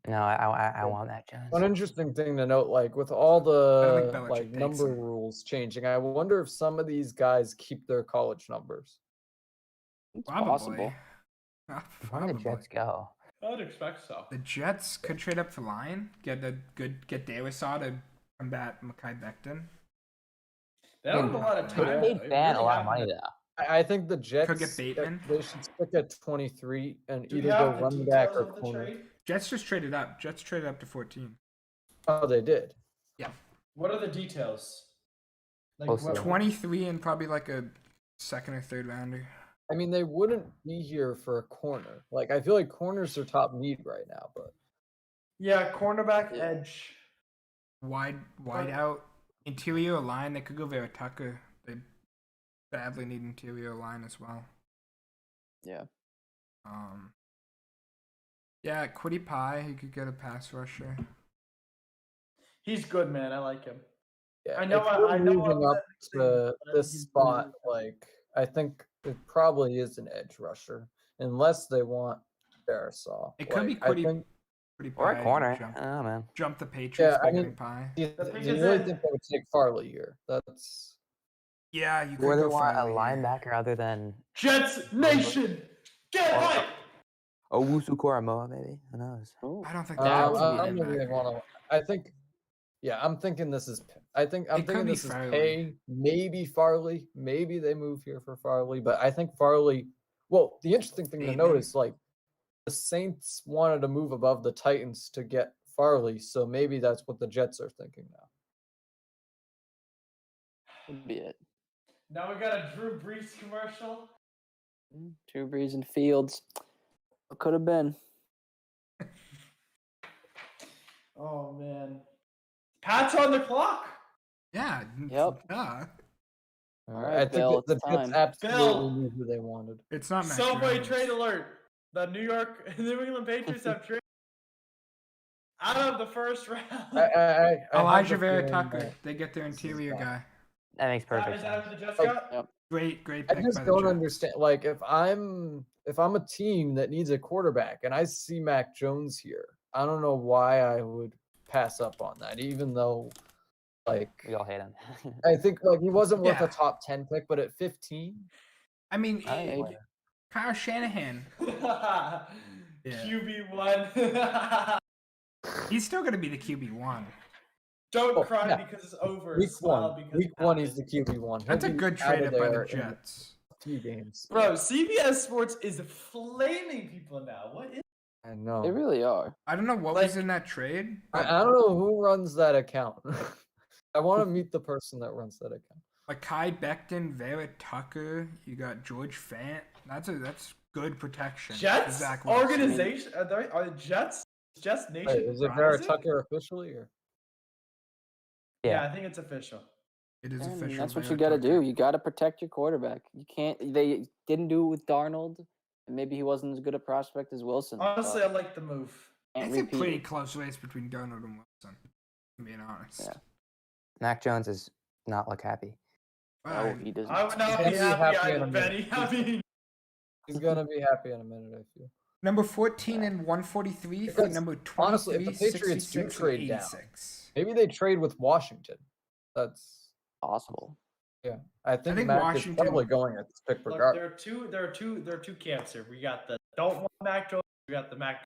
Speaker 5: No, I want Mac Jones.
Speaker 4: One interesting thing to note, like with all
Speaker 2: don't
Speaker 4: the
Speaker 2: think Belichick
Speaker 4: like
Speaker 2: takes
Speaker 4: number
Speaker 2: him.
Speaker 4: rules changing, I wonder if some of these guys keep their college numbers.
Speaker 6: It's
Speaker 2: Probably.
Speaker 6: possible.
Speaker 2: Ah,
Speaker 5: Where do the
Speaker 2: probably.
Speaker 5: Jets go?
Speaker 1: I would expect so.
Speaker 2: The Jets could trade up for line, get Darisaw to combat Mekhi Becton.
Speaker 1: They don't have a lot of
Speaker 5: They
Speaker 1: time.
Speaker 5: paid
Speaker 1: though. They
Speaker 5: Fan a
Speaker 1: really
Speaker 5: lot of
Speaker 1: haven't.
Speaker 5: money though.
Speaker 4: I think the Jets
Speaker 2: get Bateman.
Speaker 4: they should stick at 23 and
Speaker 1: Do we
Speaker 4: either
Speaker 1: have
Speaker 4: go
Speaker 1: the
Speaker 4: running back
Speaker 1: details
Speaker 4: or
Speaker 1: of the
Speaker 4: corner.
Speaker 1: trade?
Speaker 2: Jets just traded up. Jets traded up to 14.
Speaker 4: Oh, they did.
Speaker 1: What are the details? Like
Speaker 5: Close
Speaker 1: what,
Speaker 5: to
Speaker 2: 23 and probably like a second or third rounder.
Speaker 4: I mean, they wouldn't be here for a corner. Like, I feel like corners are top need right now, but
Speaker 1: Yeah, cornerback,
Speaker 6: Yeah.
Speaker 1: edge.
Speaker 2: Wide out. Interior line, they could go Vera Tucker. They badly need interior line as well.
Speaker 6: Yeah.
Speaker 2: Yeah, Quiddy Pie, he could get a pass rusher.
Speaker 1: He's good, man. I like him.
Speaker 4: yeah,
Speaker 1: I know
Speaker 4: if
Speaker 1: I-
Speaker 4: we're
Speaker 1: I know
Speaker 4: moving
Speaker 1: I'm
Speaker 4: up
Speaker 1: saying
Speaker 4: to
Speaker 1: but
Speaker 4: this
Speaker 1: he's
Speaker 4: spot,
Speaker 1: really-
Speaker 4: like, I think it probably is an edge rusher, unless they want Darisaw.
Speaker 2: It could be
Speaker 4: Like, I
Speaker 2: Quiddy-
Speaker 4: think-
Speaker 2: Quiddy Pie.
Speaker 5: Or a
Speaker 2: could
Speaker 5: corner.
Speaker 2: Jump,
Speaker 5: I don't know, man.
Speaker 2: jump the Patriots
Speaker 4: Yeah,
Speaker 2: by
Speaker 4: I
Speaker 2: getting
Speaker 4: mean-
Speaker 2: Pie.
Speaker 4: Do you,
Speaker 1: The thing
Speaker 4: do you
Speaker 1: is
Speaker 4: really
Speaker 1: that-
Speaker 4: think they would take Farley here? That's
Speaker 2: Yeah, you could
Speaker 5: Or they
Speaker 2: go
Speaker 5: want a
Speaker 2: Farley here.
Speaker 5: linebacker other than
Speaker 1: Jets Nation, get right.
Speaker 5: Owusu Koramoa, maybe. Who knows?
Speaker 6: Ooh.
Speaker 2: I don't think
Speaker 6: Yeah,
Speaker 2: that
Speaker 4: I
Speaker 2: would
Speaker 4: don't
Speaker 2: be
Speaker 4: think they
Speaker 2: linebacker.
Speaker 4: want to. I think, yeah, I'm thinking this is. I'm
Speaker 2: It could
Speaker 4: thinking
Speaker 2: be
Speaker 4: this is
Speaker 2: Farley.
Speaker 4: Pay, maybe Farley, maybe they move here for Farley, but I think Farley. Well, the interesting thing to
Speaker 2: Bateman.
Speaker 4: note is like the Saints wanted to move above the Titans to get Farley, so maybe that's what the Jets are thinking now.
Speaker 6: Could be it.
Speaker 1: Now we got a Drew Brees commercial.
Speaker 6: Drew Brees and Fields. What could have been?
Speaker 1: Oh man, Pat's on the clock.
Speaker 2: Yeah.
Speaker 6: Yep.
Speaker 2: Duh.
Speaker 6: right,
Speaker 4: I think
Speaker 6: Bill,
Speaker 4: the
Speaker 6: it's
Speaker 4: Jets
Speaker 6: time.
Speaker 4: absolutely
Speaker 1: Bill!
Speaker 4: knew who they wanted.
Speaker 2: It's not Mac
Speaker 1: Subway
Speaker 2: Jones.
Speaker 1: trade alert. The New England Patriots have traded out of the first round.
Speaker 4: I have
Speaker 2: Elijah
Speaker 4: the
Speaker 2: Vera
Speaker 4: feeling
Speaker 2: Tucker.
Speaker 4: that
Speaker 2: They get their
Speaker 4: this is
Speaker 2: interior
Speaker 4: done.
Speaker 2: guy.
Speaker 5: That makes
Speaker 1: Is
Speaker 5: perfect
Speaker 1: that
Speaker 5: sense.
Speaker 1: what the Jets
Speaker 4: Like,
Speaker 1: got?
Speaker 6: Yep.
Speaker 2: Great
Speaker 4: I
Speaker 2: pick
Speaker 4: just
Speaker 2: by the
Speaker 4: don't
Speaker 2: Jets.
Speaker 4: understand. Like, if I'm a team that needs a quarterback and I see Mac Jones here, I don't know why I would pass up on that, even though, like,
Speaker 5: We all hate him.
Speaker 4: I think like he wasn't worth
Speaker 2: Yeah.
Speaker 4: a top 10 pick, but at 15,
Speaker 2: I mean,
Speaker 5: I think
Speaker 6: Maybe.
Speaker 2: Kyle Shanahan.
Speaker 1: QB1.
Speaker 2: He's still going to be the QB1.
Speaker 1: Don't
Speaker 4: Oh,
Speaker 1: cry
Speaker 4: yeah.
Speaker 1: because it's over.
Speaker 4: week
Speaker 1: Smile
Speaker 4: one,
Speaker 1: because
Speaker 4: week
Speaker 1: it
Speaker 4: one, he's
Speaker 1: happened.
Speaker 4: the QB1.
Speaker 2: That's a
Speaker 4: He'll be
Speaker 2: good
Speaker 4: out
Speaker 2: trade
Speaker 4: of
Speaker 2: up by the
Speaker 4: there in
Speaker 2: Jets.
Speaker 4: 3 games.
Speaker 1: Bro, CBS Sports is flaming people now. What is?
Speaker 4: I know.
Speaker 6: They really are.
Speaker 2: I don't know what was
Speaker 1: Like-
Speaker 2: in that trade.
Speaker 4: I
Speaker 2: but,
Speaker 4: don't know who runs that account. I want to meet the person that runs that account.
Speaker 2: Like Kai Becton, Vera Tucker. You got George Fant. That's good protection. for
Speaker 1: Jets
Speaker 2: Zach Wilson.
Speaker 1: organization? Are the Jets? Jets Nation?
Speaker 4: Wait, is it Vera
Speaker 1: rising?
Speaker 4: Tucker officially or?
Speaker 1: Yeah, I think it's official.
Speaker 2: It is
Speaker 6: And
Speaker 2: official.
Speaker 6: that's what
Speaker 2: Vera
Speaker 6: you got to
Speaker 2: Tucker.
Speaker 6: do. You got to protect your quarterback. You can't. They didn't do it with Darnold, and maybe he wasn't as good a prospect as Wilson.
Speaker 1: Honestly, I
Speaker 6: but
Speaker 1: like the move.
Speaker 6: can't
Speaker 2: It's a
Speaker 6: repeat
Speaker 2: pretty
Speaker 6: it.
Speaker 2: close race between Darnold and Wilson. I'm being honest.
Speaker 6: Yeah.
Speaker 5: Mac Jones is not look happy.
Speaker 6: No,
Speaker 2: Fine.
Speaker 6: he doesn't.
Speaker 1: I would not
Speaker 4: He's
Speaker 1: be
Speaker 4: gonna be
Speaker 1: happy
Speaker 4: happy in
Speaker 1: either,
Speaker 4: a
Speaker 1: Benny.
Speaker 4: minute.
Speaker 1: I mean,
Speaker 4: He's gonna be happy in a minute, I feel.
Speaker 2: Number 14 and 143 for
Speaker 4: Because,
Speaker 2: number 23,
Speaker 4: honestly, if the Patriots do
Speaker 2: 66, and
Speaker 4: trade down,
Speaker 2: 86.
Speaker 4: Maybe they trade with Washington. That's
Speaker 6: Possible.
Speaker 4: I think
Speaker 2: think
Speaker 4: Mac
Speaker 2: Washington-
Speaker 4: is probably going at this pick
Speaker 1: look,
Speaker 4: regardless.
Speaker 1: there are two camps here. We got the don't want Mac Jones. We got the Mac.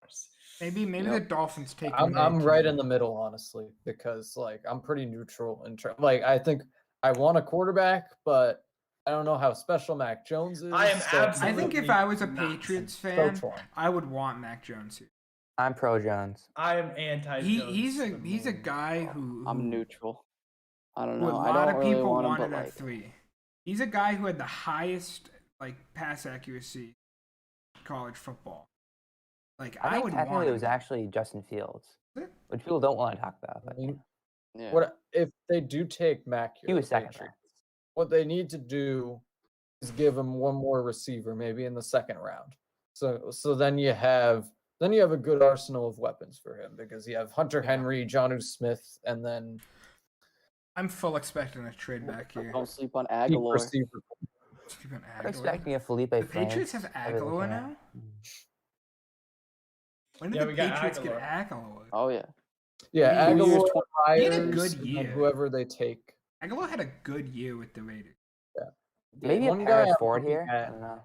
Speaker 1: Jones.
Speaker 2: Maybe
Speaker 6: Yep.
Speaker 2: the Dolphins take him.
Speaker 4: I'm
Speaker 2: there,
Speaker 4: right
Speaker 2: too.
Speaker 4: in the middle, honestly, because like I'm pretty neutral in like I think I want a quarterback, but I don't know how special Mac Jones is.
Speaker 1: I am
Speaker 4: so
Speaker 2: I
Speaker 1: absolutely
Speaker 2: think if I was a
Speaker 1: not.
Speaker 2: Patriots
Speaker 4: so
Speaker 2: fan,
Speaker 4: torn.
Speaker 2: I would want Mac Jones here.
Speaker 5: I'm pro Jones.
Speaker 1: I am anti.
Speaker 2: He's a guy who
Speaker 6: I'm neutral. I don't
Speaker 2: who a
Speaker 6: know. I
Speaker 2: lot
Speaker 6: don't
Speaker 2: of
Speaker 6: really
Speaker 2: people
Speaker 6: want him,
Speaker 2: wanted
Speaker 6: but
Speaker 2: at
Speaker 6: like,
Speaker 2: 3. He's a guy who had the highest like pass accuracy in college football. Like I
Speaker 5: think
Speaker 2: would
Speaker 5: technically
Speaker 2: want
Speaker 5: it was
Speaker 2: him.
Speaker 5: actually Justin Fields,
Speaker 2: Was it?
Speaker 5: which people don't want to talk about. But
Speaker 4: I mean,
Speaker 6: yeah.
Speaker 4: What if they do take Mac here?
Speaker 5: he was
Speaker 4: the
Speaker 5: second.
Speaker 4: Patriots, what they need to do is give him one more receiver, maybe in the second round. So then you have a good arsenal of weapons for him because you have Hunter Henry, Jonnu Smith, and then
Speaker 2: I'm full expecting a trade back here.
Speaker 6: Don't sleep on
Speaker 4: deep
Speaker 6: Aguilar.
Speaker 4: receiver.
Speaker 2: Stephen
Speaker 5: I'm
Speaker 2: Aguilar.
Speaker 5: expecting a Felipe.
Speaker 2: The Patriots have Aguilar now. When did
Speaker 1: Yeah,
Speaker 2: the
Speaker 1: we got
Speaker 2: Patriots
Speaker 1: Aguilar.
Speaker 2: get Aguilar?
Speaker 6: Oh yeah.
Speaker 4: Yeah,
Speaker 6: He was
Speaker 4: Aguilar,
Speaker 6: 20
Speaker 2: He had a
Speaker 4: Myers,
Speaker 2: good
Speaker 4: and then
Speaker 2: year.
Speaker 4: whoever they take.
Speaker 2: Aguilar had a good year with the Raiders.
Speaker 5: Maybe
Speaker 4: One
Speaker 5: a
Speaker 4: guy
Speaker 5: Paris
Speaker 4: I'm
Speaker 5: Ford
Speaker 4: looking
Speaker 5: here.
Speaker 4: at-
Speaker 5: I don't know.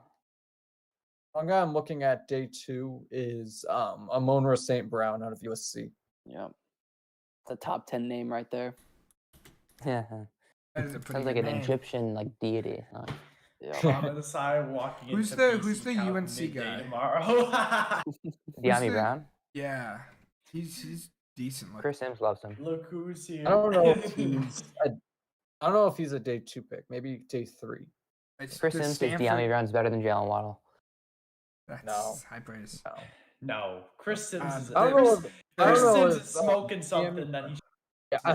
Speaker 4: One guy I'm looking at day 2 is Amonra St. Brown out of USC.
Speaker 6: Yeah. It's a top 10 name right there.
Speaker 5: Yeah,
Speaker 2: That is a pretty
Speaker 5: sounds like
Speaker 2: good
Speaker 5: an
Speaker 2: name.
Speaker 5: Egyptian like deity. Huh?
Speaker 6: Yeah.
Speaker 1: I'm on the side walking
Speaker 2: Who's
Speaker 1: into
Speaker 2: who's the
Speaker 1: BC Cal
Speaker 2: UNC
Speaker 1: midday
Speaker 2: guy?
Speaker 1: tomorrow?
Speaker 5: Deami
Speaker 2: the-
Speaker 5: Brown.
Speaker 2: Yeah, he's decent looking.
Speaker 5: Chris Sims loves him.
Speaker 1: Look who's here.
Speaker 4: I don't know if he's a day 2 pick, maybe day 3.
Speaker 2: It's
Speaker 5: Chris
Speaker 2: the
Speaker 5: Sims says
Speaker 2: Stanford-
Speaker 5: Deami Brown's better than Jalen Waddle.
Speaker 2: That's
Speaker 4: No.
Speaker 2: high praise.
Speaker 4: No.
Speaker 1: No, Chris Sims is.
Speaker 2: I
Speaker 4: don't know
Speaker 1: Chris,
Speaker 4: if- I don't
Speaker 1: Chris
Speaker 4: know
Speaker 1: Sims
Speaker 4: if,
Speaker 1: is smoking
Speaker 4: Deami
Speaker 1: something that he.
Speaker 4: Yeah, I,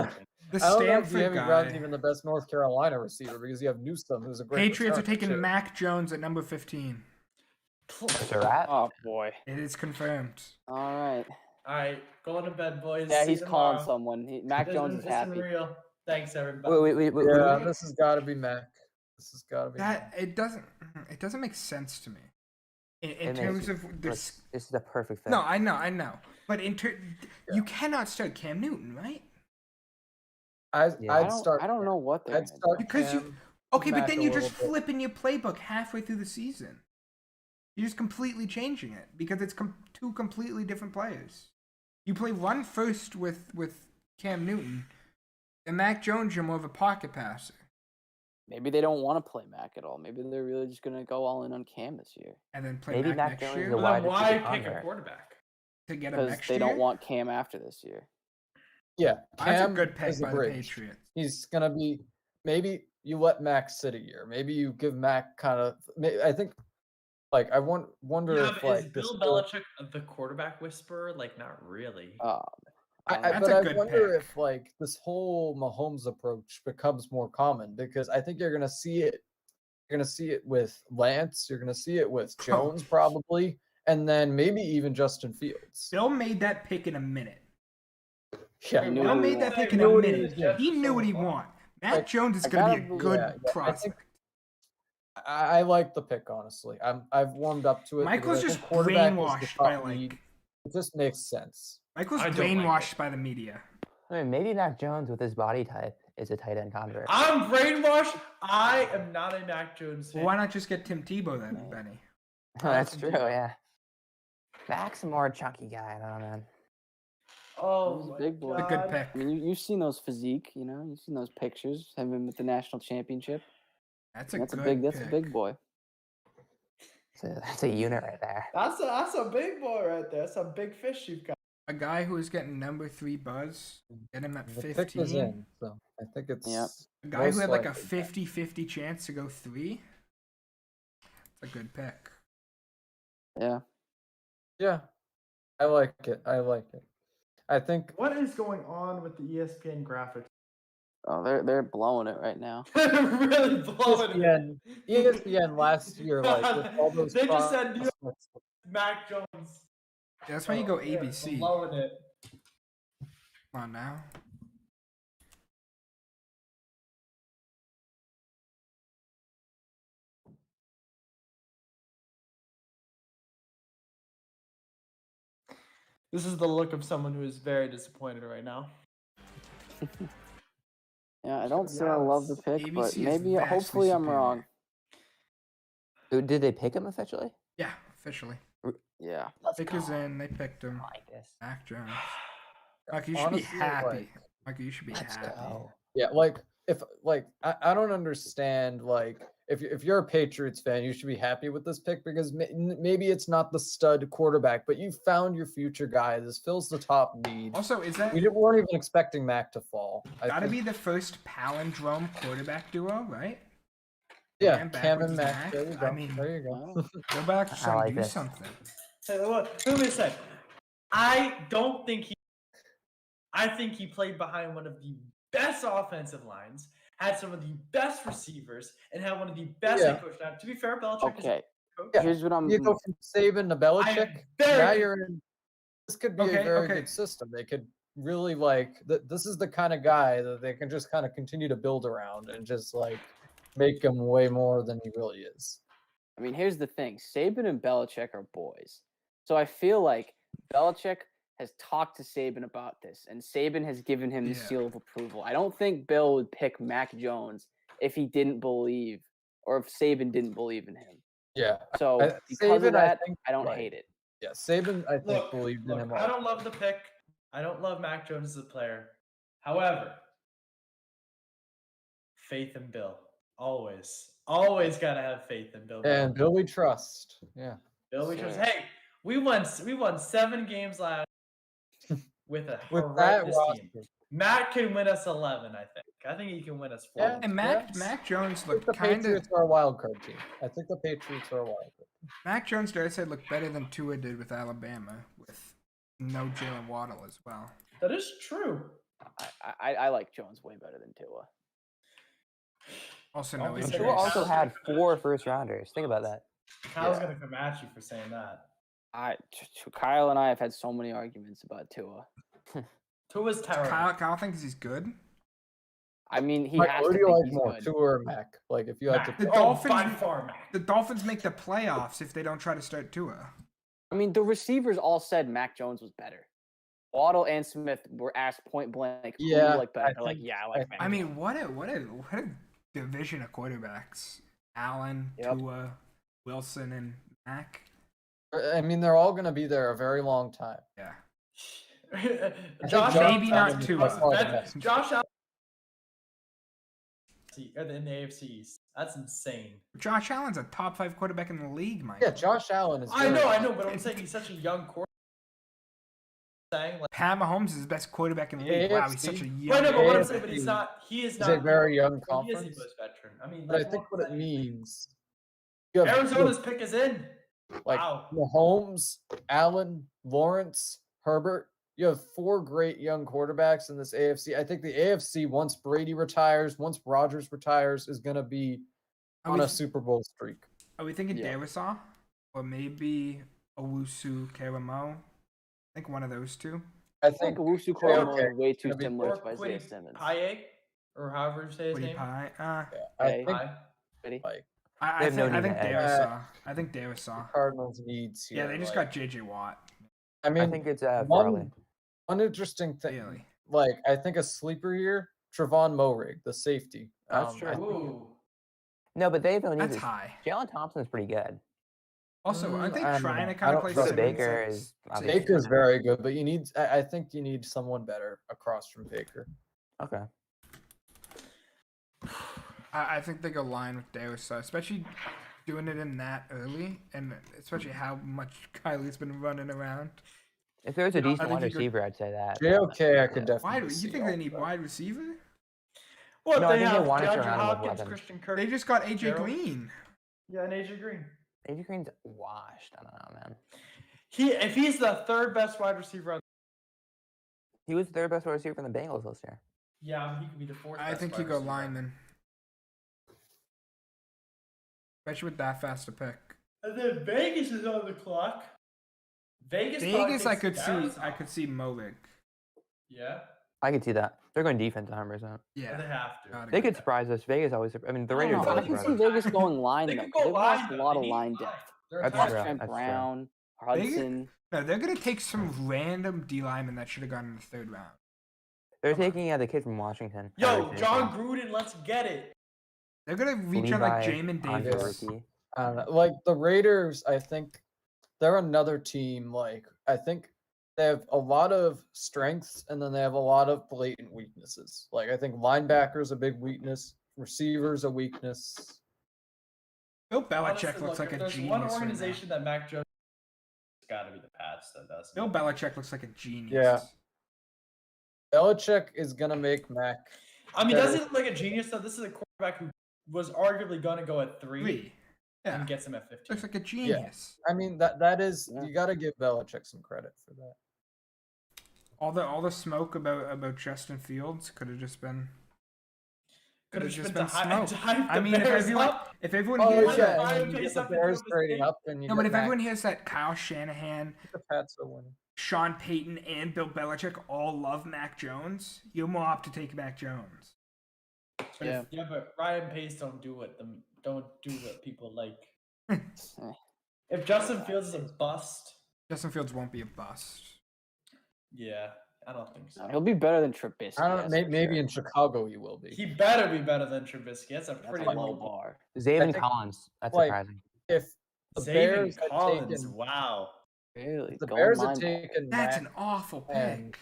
Speaker 2: The
Speaker 4: I don't know if
Speaker 2: Stanford
Speaker 4: Deami Brown's
Speaker 2: guy.
Speaker 4: even the best North Carolina receiver because you have Newsome, who's a great
Speaker 2: Patriots are
Speaker 4: returner,
Speaker 2: taking
Speaker 4: too.
Speaker 2: Mac Jones at number 15.
Speaker 5: It's a rat.
Speaker 6: Oh boy.
Speaker 2: It is confirmed.
Speaker 6: All right.
Speaker 1: All right, going to bed, boys.
Speaker 6: Yeah,
Speaker 1: See
Speaker 6: he's
Speaker 1: you
Speaker 6: calling
Speaker 1: tomorrow.
Speaker 6: someone. Mac
Speaker 1: This
Speaker 6: Jones
Speaker 1: isn't-
Speaker 6: is
Speaker 1: this isn't
Speaker 6: happy.
Speaker 1: real. Thanks, everybody.
Speaker 5: Wait,
Speaker 4: Yeah, this has got to be Mac. This has got to be
Speaker 2: That
Speaker 4: Mac.
Speaker 2: it doesn't make sense to me. In
Speaker 5: It makes
Speaker 2: terms
Speaker 5: it-
Speaker 2: of
Speaker 5: Look,
Speaker 2: this.
Speaker 5: this is a perfect fit.
Speaker 2: No, I know. But you cannot start Cam Newton, right?
Speaker 5: Yeah.
Speaker 6: I
Speaker 4: I'd
Speaker 6: don't,
Speaker 4: start.
Speaker 6: I don't know what they're
Speaker 4: I'd
Speaker 6: gonna
Speaker 4: start
Speaker 6: do.
Speaker 2: Because you-
Speaker 4: Cam,
Speaker 2: Okay, but
Speaker 4: Mac
Speaker 2: then
Speaker 4: a
Speaker 2: you're just
Speaker 4: little bit.
Speaker 2: flipping your playbook halfway through the season. You're just completely changing it because it's two completely different players. You play run first with Cam Newton, and Mac Jones, you're more of a pocket passer.
Speaker 6: Maybe they don't want to play Mac at all. Maybe they're really just gonna go all in on Cam this year
Speaker 2: And then play
Speaker 5: Maybe
Speaker 2: Mac
Speaker 5: Mac
Speaker 2: next
Speaker 5: Jones
Speaker 2: year
Speaker 5: is a
Speaker 1: Well, then
Speaker 5: wide
Speaker 1: why
Speaker 5: receiver
Speaker 1: pick a
Speaker 5: convert.
Speaker 1: quarterback?
Speaker 2: to get him
Speaker 6: because
Speaker 2: next
Speaker 6: they
Speaker 2: year.
Speaker 6: don't want Cam after this year.
Speaker 4: Yeah,
Speaker 2: That's a
Speaker 4: Cam
Speaker 2: good pick
Speaker 4: is a
Speaker 2: by the
Speaker 4: bridge.
Speaker 2: Patriots.
Speaker 4: He's gonna be. Maybe you let Mac sit a year. Maybe you give Mac kind of. I think, like I wonder
Speaker 1: Yeah,
Speaker 4: if
Speaker 1: but is
Speaker 4: like this
Speaker 1: Bill
Speaker 4: whole-
Speaker 1: Belichick the quarterback whisperer? Like, not really.
Speaker 2: That's
Speaker 4: but
Speaker 2: a
Speaker 4: I
Speaker 2: good
Speaker 4: wonder
Speaker 2: pick.
Speaker 4: if like this whole Mahomes approach becomes more common because I think you're gonna see it. You're gonna see it with Lance. You're gonna see it with Jones probably, and then maybe even Justin Fields.
Speaker 2: Bill made that pick in a minute.
Speaker 4: Yeah,
Speaker 6: He knew
Speaker 2: Bill
Speaker 6: what he
Speaker 2: made that
Speaker 6: wanted.
Speaker 2: pick in
Speaker 4: knew
Speaker 2: a
Speaker 4: what he
Speaker 2: minute.
Speaker 4: was doing.
Speaker 2: He knew what he
Speaker 1: So far.
Speaker 2: wanted. Matt
Speaker 4: Like,
Speaker 2: Jones is
Speaker 6: I
Speaker 2: going to
Speaker 6: gotta
Speaker 2: be a
Speaker 6: believe-
Speaker 2: good
Speaker 4: yeah, I think-
Speaker 2: prospect.
Speaker 4: I like the pick honestly. I've warmed up to it.
Speaker 2: Michael's
Speaker 4: because I
Speaker 2: just
Speaker 4: think quarterback is the
Speaker 2: brainwashed by
Speaker 4: top
Speaker 2: like.
Speaker 4: need. It just makes sense.
Speaker 2: Michael's
Speaker 1: I don't like it.
Speaker 2: brainwashed by the media.
Speaker 5: I mean, maybe Mac Jones with his body type is a tight end convert.
Speaker 1: I'm brainwashed. I am not a Mac Jones fan.
Speaker 2: Well, why not just get Tim Tebow then, Benny?
Speaker 5: That's
Speaker 1: Awesome
Speaker 5: true,
Speaker 1: deal.
Speaker 5: yeah. Mac's a more chunky guy, I don't know, man.
Speaker 1: Oh,
Speaker 6: He's a
Speaker 1: my
Speaker 6: big boy.
Speaker 2: It's a good
Speaker 1: God.
Speaker 2: pick.
Speaker 6: I mean, you've seen those physique, you know, you've seen those pictures of him at the national championship.
Speaker 2: That's a
Speaker 6: That's a
Speaker 2: good
Speaker 6: big. That's a
Speaker 2: pick.
Speaker 6: big boy.
Speaker 5: That's a unit right there.
Speaker 1: That's a big boy right there. That's a big fish you've got.
Speaker 2: A guy who is getting number 3 buzz. Get him at
Speaker 4: The
Speaker 2: 15.
Speaker 4: pick is in, so I think it's
Speaker 6: Yep.
Speaker 2: A guy who
Speaker 4: most
Speaker 2: had like a
Speaker 4: likely.
Speaker 2: 50-50 chance to go 3. It's a good pick.
Speaker 6: Yeah.
Speaker 4: Yeah, I like it. I like it. I think
Speaker 1: What is going on with the ESPN graphics?
Speaker 6: Oh, they're blowing it right now.
Speaker 1: They're really blowing it.
Speaker 4: ESPN last year, like with all those
Speaker 1: They just said New York
Speaker 4: prospects-
Speaker 1: Mac Jones.
Speaker 2: That's why you go
Speaker 1: Yeah,
Speaker 2: ABC.
Speaker 1: blowing it.
Speaker 2: Come on now.
Speaker 1: This is the look of someone who is very disappointed right now.
Speaker 6: Yeah, I don't say I love the pick, but
Speaker 2: ABC is
Speaker 6: maybe,
Speaker 2: vastly
Speaker 6: hopefully, I'm
Speaker 2: superior.
Speaker 6: wrong.
Speaker 5: Did they pick him officially?
Speaker 2: Yeah, officially.
Speaker 6: Yeah.
Speaker 5: Let's
Speaker 2: Pick is in. They picked him.
Speaker 5: I like this.
Speaker 2: Mac Jones. Michael, you should
Speaker 4: Honestly,
Speaker 2: be happy.
Speaker 4: like-
Speaker 2: Michael, you should be
Speaker 5: Let's
Speaker 2: happy.
Speaker 5: go.
Speaker 4: Yeah, like if like I don't understand like if you're a Patriots fan, you should be happy with this pick because maybe it's not the stud quarterback, but you found your future guy. This fills the top need.
Speaker 2: Also, is that
Speaker 4: Weren't even expecting Mac to fall. I
Speaker 2: gotta
Speaker 4: think-
Speaker 2: be the first palindrome quarterback duo, right?
Speaker 4: yeah,
Speaker 2: Cam
Speaker 4: Cam
Speaker 2: backwards
Speaker 4: and Mac.
Speaker 2: Mac.
Speaker 4: There you
Speaker 2: I
Speaker 4: go.
Speaker 2: mean,
Speaker 4: there you go.
Speaker 6: Wow.
Speaker 2: Go back to
Speaker 5: I
Speaker 2: something,
Speaker 5: like
Speaker 2: do
Speaker 5: this.
Speaker 2: something.
Speaker 1: Hey, let me say, I don't think he. I think he played behind one of the best offensive lines, had some of the best receivers, and had one of the best
Speaker 4: Yeah.
Speaker 1: head coach. Now, to be fair, Belichick is a
Speaker 6: Okay.
Speaker 1: coach.
Speaker 4: Yeah.
Speaker 6: Here's what I'm.
Speaker 4: You go from Saban to Belichick.
Speaker 1: very
Speaker 4: Now
Speaker 1: con-
Speaker 4: you're in. This could be
Speaker 2: Okay,
Speaker 4: a very
Speaker 2: okay.
Speaker 4: good system. They could really like. This is the kind of guy that they can just kind of continue to build around and just like make him way more than he really is.
Speaker 6: I mean, here's the thing: Saban and Belichick are boys, so I feel like Belichick has talked to Saban about this, and Saban has given him the
Speaker 2: Yeah.
Speaker 6: seal of approval. I don't think Bill would pick Mac Jones if he didn't believe, or if Saban didn't believe in him.
Speaker 4: Yeah.
Speaker 6: So
Speaker 4: I-
Speaker 6: because
Speaker 4: Saban,
Speaker 6: of that,
Speaker 4: think,
Speaker 6: I don't
Speaker 4: right.
Speaker 6: hate it.
Speaker 4: Yeah, Saban, I think
Speaker 1: Look,
Speaker 4: believed in him.
Speaker 1: I
Speaker 4: also.
Speaker 1: don't love the pick. I don't love Mac Jones as a player. However, faith in Bill. Always. Always gotta have faith in Bill.
Speaker 4: And Bill we trust. Yeah.
Speaker 1: Bill, we trust.
Speaker 6: Sure.
Speaker 1: Hey, we won 7 games last with a
Speaker 4: With that
Speaker 1: horrendous team.
Speaker 4: roster,
Speaker 1: Matt can win us 11, I think. I think he can win us 4.
Speaker 4: Yeah.
Speaker 2: And Mac Jones
Speaker 4: I think
Speaker 2: looked
Speaker 4: the
Speaker 2: kind of.
Speaker 4: Patriots are a wild card team. I think the Patriots are a wild card.
Speaker 2: Mac Jones, dare I say, looked better than Tua did with Alabama, with no Jalen Waddle as well.
Speaker 1: That is true.
Speaker 6: I like Jones way better than Tua.
Speaker 2: Also,
Speaker 1: Don't
Speaker 2: no
Speaker 1: be
Speaker 2: injuries.
Speaker 1: serious.
Speaker 5: Tua also had 4 first rounders. Think about that.
Speaker 1: Kyle's
Speaker 6: Yeah.
Speaker 1: gonna come at you for saying that.
Speaker 6: Kyle and I have had so many arguments about Tua.
Speaker 1: Tua's terrible.
Speaker 2: Kyle thinks he's good.
Speaker 6: I mean, he
Speaker 4: Mike,
Speaker 6: has
Speaker 4: who
Speaker 6: to
Speaker 4: do you
Speaker 6: think
Speaker 4: like
Speaker 6: he's
Speaker 4: more,
Speaker 6: good.
Speaker 4: Tua or Mac? Like if you had
Speaker 1: Mac.
Speaker 4: to.
Speaker 2: The
Speaker 1: Oh,
Speaker 2: Dolphins-
Speaker 1: by far, Mac.
Speaker 2: The Dolphins make the playoffs if they don't try to start Tua.
Speaker 6: I mean, the receivers all said Mac Jones was better. Waddle and Smith were asked point blank, who do
Speaker 4: Yeah,
Speaker 6: you like better?
Speaker 4: I
Speaker 6: They're like,
Speaker 4: think-
Speaker 6: yeah, I
Speaker 4: I
Speaker 6: like
Speaker 4: think-
Speaker 6: Mac.
Speaker 2: I mean, what a division of quarterbacks. Allen,
Speaker 6: Yep.
Speaker 2: Tua, Wilson, and Mac.
Speaker 4: I mean, they're all going to be there a very long time.
Speaker 2: Yeah.
Speaker 1: Josh
Speaker 4: Josh
Speaker 2: Maybe not
Speaker 1: Allen-
Speaker 2: Tua.
Speaker 1: Josh Allen in the AFC East. That's insane.
Speaker 2: Josh Allen's a top 5 quarterback in the league, Mike.
Speaker 4: Yeah, Josh Allen is.
Speaker 1: I
Speaker 4: very
Speaker 1: know,
Speaker 4: good.
Speaker 1: but I'm saying he's such a young quarterback. Saying like,
Speaker 2: Pat Mahomes is the best quarterback in the
Speaker 4: Yeah,
Speaker 2: league. Wow, he's
Speaker 4: see?
Speaker 2: such a young.
Speaker 1: well, no, but what I'm
Speaker 4: AFC
Speaker 1: saying, but he's not. He is
Speaker 4: Is
Speaker 1: not.
Speaker 4: a very young
Speaker 1: He is a
Speaker 4: conference.
Speaker 1: most veteran. I mean,
Speaker 4: But I
Speaker 1: like,
Speaker 4: think what it
Speaker 1: saying,
Speaker 4: means. You have
Speaker 1: Arizona's pick is in.
Speaker 4: like
Speaker 1: Wow.
Speaker 4: Mahomes, Allen, Lawrence, Herbert. you have 4 great young quarterbacks in this AFC. I think the AFC, once Brady retires, once Rodgers retires, is going to be
Speaker 2: Are
Speaker 4: on
Speaker 2: we,
Speaker 4: a Super Bowl streak.
Speaker 2: are we thinking
Speaker 6: Yeah.
Speaker 2: Darisaw? Or maybe Owusu Karamo? I think one of those two.
Speaker 4: I
Speaker 6: I think
Speaker 4: think
Speaker 6: Owusu
Speaker 4: okay,
Speaker 6: Koromo is way too
Speaker 4: gonna be
Speaker 6: similar
Speaker 1: Or
Speaker 6: to Isaiah
Speaker 1: Quiddy
Speaker 6: Simmons.
Speaker 1: Paye, or however you say his
Speaker 2: Woody
Speaker 1: name.
Speaker 2: Pie.
Speaker 4: I
Speaker 6: Hey.
Speaker 4: think
Speaker 1: Pie.
Speaker 6: Ready?
Speaker 4: like
Speaker 2: I
Speaker 5: have no
Speaker 2: think I
Speaker 5: need
Speaker 2: think
Speaker 5: to edge.
Speaker 2: Darisaw. I think Darisaw.
Speaker 4: Cardinals needs here.
Speaker 2: Yeah, they just
Speaker 4: like,
Speaker 2: got JJ Watt.
Speaker 4: I mean,
Speaker 5: I think it's Farley.
Speaker 4: one interesting thing.
Speaker 2: Really.
Speaker 4: Like, I think a sleeper here, Trevon Moehrig, the safety.
Speaker 5: That's
Speaker 4: I
Speaker 5: true.
Speaker 4: think-
Speaker 1: Ooh.
Speaker 5: No, but they've only
Speaker 2: That's high.
Speaker 5: Jalen Thompson's pretty good.
Speaker 2: Also, aren't they
Speaker 4: I don't
Speaker 2: trying
Speaker 4: know.
Speaker 2: to
Speaker 4: I
Speaker 2: kind
Speaker 4: don't
Speaker 2: of play
Speaker 4: trust
Speaker 5: Buda
Speaker 2: Simmons
Speaker 5: Baker
Speaker 2: at
Speaker 5: is
Speaker 2: safety?
Speaker 5: obviously
Speaker 4: Baker's very good, but you need. I think you need someone better across from Baker.
Speaker 5: Okay.
Speaker 2: I think they go line with Darisaw, especially doing it in that early, and especially how much Kylie's been running around.
Speaker 5: If there was a
Speaker 2: You know, I
Speaker 5: decent
Speaker 2: think
Speaker 5: wide
Speaker 2: you could-
Speaker 5: receiver, I'd say that.
Speaker 4: JOK, I could
Speaker 2: Why
Speaker 4: definitely.
Speaker 2: do you
Speaker 4: see
Speaker 2: think they
Speaker 4: all
Speaker 2: need
Speaker 4: that.
Speaker 2: wide receiver?
Speaker 1: Well,
Speaker 5: No, I
Speaker 1: they
Speaker 5: think they
Speaker 1: have
Speaker 5: wanted to
Speaker 1: DeAndre
Speaker 5: surround him with
Speaker 1: Hopkins,
Speaker 5: weapons.
Speaker 1: Christian Kirk.
Speaker 2: They just got AJ
Speaker 1: Gerald?
Speaker 2: Green.
Speaker 1: Yeah, and AJ Green.
Speaker 5: AJ Green's washed. I don't know, man.
Speaker 1: If he's the third best wide receiver on,
Speaker 5: He was the third best wide receiver from the Bengals this year.
Speaker 1: yeah, he could be the fourth.
Speaker 2: I
Speaker 1: best
Speaker 2: think
Speaker 1: wide
Speaker 2: you go
Speaker 1: receiver.
Speaker 2: lineman. Especially with that fast a pick.
Speaker 1: And then Vegas is on the clock. Vegas. probably
Speaker 2: Vegas, I
Speaker 1: takes
Speaker 2: could see.
Speaker 1: Darisaw.
Speaker 2: I could see Movic.
Speaker 1: Yeah,
Speaker 5: I could see that. They're going defense 100%.
Speaker 1: they
Speaker 2: Yeah,
Speaker 1: have to.
Speaker 2: gotta
Speaker 5: They
Speaker 2: go
Speaker 5: could
Speaker 2: there.
Speaker 5: surprise us. Vegas always. I mean, the
Speaker 6: I
Speaker 5: Raiders
Speaker 6: don't know. I
Speaker 5: always
Speaker 6: can
Speaker 5: surprise
Speaker 6: see
Speaker 5: us.
Speaker 6: Vegas going line
Speaker 1: They
Speaker 6: though.
Speaker 1: could
Speaker 6: 'cause
Speaker 1: go
Speaker 6: They've
Speaker 1: line.
Speaker 6: lost a
Speaker 1: though.
Speaker 6: lot
Speaker 1: They
Speaker 6: of
Speaker 1: need
Speaker 6: line
Speaker 1: line.
Speaker 6: depth.
Speaker 1: They're
Speaker 5: That's
Speaker 6: Lost
Speaker 5: true.
Speaker 6: Trent
Speaker 5: That's true.
Speaker 6: Brown,
Speaker 2: Vegas-
Speaker 6: Hudson.
Speaker 2: No, they're gonna take some random D lineman that should have gone in the third round.
Speaker 5: They're
Speaker 2: Come on.
Speaker 5: taking the kid from Washington.
Speaker 1: Yo,
Speaker 5: Harrison
Speaker 1: John
Speaker 5: Smith.
Speaker 1: Gruden, let's get it.
Speaker 2: They're gonna reach on like
Speaker 5: Levi
Speaker 2: Jamin
Speaker 5: Andre
Speaker 2: Davis.
Speaker 5: rookie.
Speaker 4: I don't know. Like the Raiders, I think they're another team. Like I think they have a lot of strengths and then they have a lot of blatant weaknesses. Like I think linebackers a big weakness, receivers a weakness.
Speaker 2: Bill Belichick
Speaker 1: Honestly,
Speaker 2: looks
Speaker 1: look,
Speaker 2: like
Speaker 1: if
Speaker 2: a
Speaker 1: there's
Speaker 2: genius.
Speaker 1: one
Speaker 2: right now.
Speaker 1: organization that Mac Jones, it's got to be the Pats. That does.
Speaker 2: Bill Belichick looks like a genius.
Speaker 4: Yeah. Belichick is gonna make Mac.
Speaker 1: I mean,
Speaker 4: better.
Speaker 1: does he look like a genius though? This is a quarterback who was arguably going to go at 3
Speaker 2: Three. Yeah.
Speaker 1: and gets him at 15.
Speaker 2: Looks like a genius.
Speaker 4: I mean that is
Speaker 6: Yeah.
Speaker 4: you got to give Belichick some credit for that.
Speaker 2: All the smoke about Justin Fields could have just been.
Speaker 1: Could have
Speaker 2: just
Speaker 1: just
Speaker 2: been
Speaker 1: been hype.
Speaker 2: smoke.
Speaker 1: hype
Speaker 2: I
Speaker 1: the
Speaker 2: mean, if
Speaker 1: Bears
Speaker 2: everyone,
Speaker 1: up.
Speaker 2: if everyone
Speaker 4: Oh
Speaker 2: hears
Speaker 1: yeah,
Speaker 2: that,
Speaker 1: Ryan
Speaker 4: and you
Speaker 1: Pace
Speaker 4: get the
Speaker 1: up and
Speaker 4: Bears
Speaker 1: do
Speaker 4: trading
Speaker 1: his
Speaker 4: up, and you
Speaker 2: no,
Speaker 4: get
Speaker 2: but if
Speaker 4: Mac.
Speaker 2: everyone hears that Kyle Shanahan,
Speaker 4: The Pats are winning.
Speaker 2: Sean Payton, and Bill Belichick all love Mac Jones, you're more apt to take Mac Jones.
Speaker 1: But
Speaker 6: Yeah.
Speaker 1: yeah, but Ryan Pace don't do what people like. If Justin Fields is a bust,
Speaker 2: Justin Fields won't be a bust.
Speaker 1: yeah, I don't think so.
Speaker 6: He'll be better than Trubisky.
Speaker 4: I don't know.
Speaker 6: that's
Speaker 4: Maybe,
Speaker 6: for
Speaker 4: maybe
Speaker 6: sure.
Speaker 4: in Chicago you will be.
Speaker 1: He better be better than Trubisky. That's a
Speaker 6: That's
Speaker 1: pretty
Speaker 6: a low
Speaker 1: low
Speaker 6: bar.
Speaker 5: Zaven
Speaker 4: think,
Speaker 5: Collins. That's
Speaker 4: like,
Speaker 5: surprising.
Speaker 4: If the
Speaker 1: Zayvon
Speaker 4: Bears had
Speaker 1: Collins,
Speaker 4: taken,
Speaker 1: wow.
Speaker 6: Really?
Speaker 4: if the
Speaker 6: Going
Speaker 4: Bears had
Speaker 6: line ball.
Speaker 4: taken
Speaker 2: That's
Speaker 4: Mac,
Speaker 2: an awful pick.
Speaker 4: and-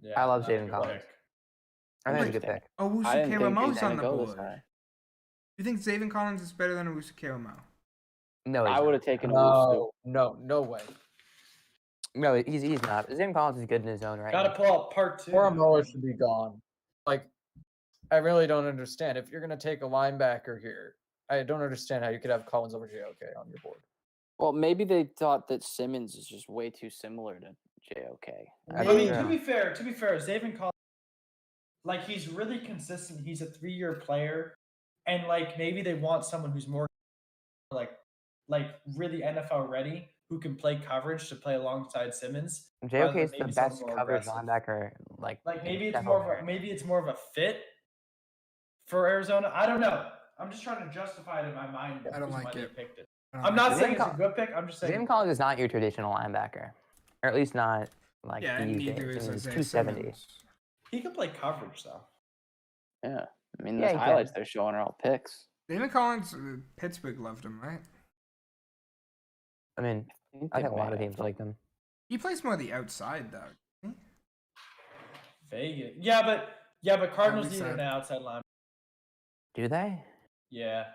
Speaker 1: Yeah,
Speaker 5: I love
Speaker 1: that's a
Speaker 5: Zayvon
Speaker 1: good
Speaker 5: Collins.
Speaker 1: pick.
Speaker 5: I think it's a good
Speaker 6: Interesting.
Speaker 5: pick.
Speaker 2: Owusu
Speaker 6: I didn't think he was
Speaker 2: Karamo's
Speaker 6: gonna
Speaker 2: on the
Speaker 6: go
Speaker 2: board.
Speaker 6: this high.
Speaker 2: You think Zaven Collins is better than Owusu Karamo?
Speaker 5: No, he's
Speaker 6: I would
Speaker 5: not.
Speaker 6: have taken Owusu.
Speaker 4: no way.
Speaker 5: No, he's not. Zaven Collins is good in his own right.
Speaker 1: Gotta
Speaker 5: now.
Speaker 1: pull out part 2.
Speaker 4: Koromoa should be gone. Like, I really don't understand. If you're gonna take a linebacker here, I don't understand how you could have Collins over JOK on your board.
Speaker 6: Well, maybe they thought that Simmons is just way too similar to JOK.
Speaker 5: I
Speaker 1: I
Speaker 5: think
Speaker 1: mean,
Speaker 5: so.
Speaker 1: to be fair, Zayvon Collins, like he's really consistent. He's a 3-year player, and like maybe they want someone who's more like really NFL ready, who can play coverage to play alongside Simmons. rather
Speaker 5: JOK
Speaker 1: than
Speaker 5: is the
Speaker 1: maybe someone
Speaker 5: best
Speaker 1: more
Speaker 5: coverage
Speaker 1: aggressive.
Speaker 5: linebacker. Like
Speaker 1: Maybe it's
Speaker 5: Definitely.
Speaker 1: more of a fit for Arizona. I don't know. I'm just trying to justify it in my mind.
Speaker 2: I don't
Speaker 1: why
Speaker 2: like
Speaker 1: they
Speaker 2: it.
Speaker 1: picked it.
Speaker 2: I don't
Speaker 1: I'm
Speaker 2: know.
Speaker 1: not saying it's a
Speaker 5: Zayvon
Speaker 1: good pick. I'm just saying
Speaker 5: Zaven Collins is not your traditional linebacker, or at least not like
Speaker 2: Yeah, and
Speaker 5: these
Speaker 2: neither
Speaker 5: days.
Speaker 2: is
Speaker 5: I mean, he's
Speaker 2: Isaiah
Speaker 5: 270.
Speaker 2: Simmons.
Speaker 1: he can play coverage though.
Speaker 6: Yeah. I mean,
Speaker 5: Yeah,
Speaker 6: the
Speaker 5: he can.
Speaker 6: highlights they're showing are all picks.
Speaker 2: Zaven Collins, Pittsburgh loved him, right?
Speaker 5: I mean, I think a lot of teams like him.
Speaker 2: He plays more the outside though.
Speaker 1: Vegas. Yeah, but Cardinals
Speaker 2: we
Speaker 1: need
Speaker 2: said-
Speaker 1: an outside line.
Speaker 5: Do they?
Speaker 1: Yeah.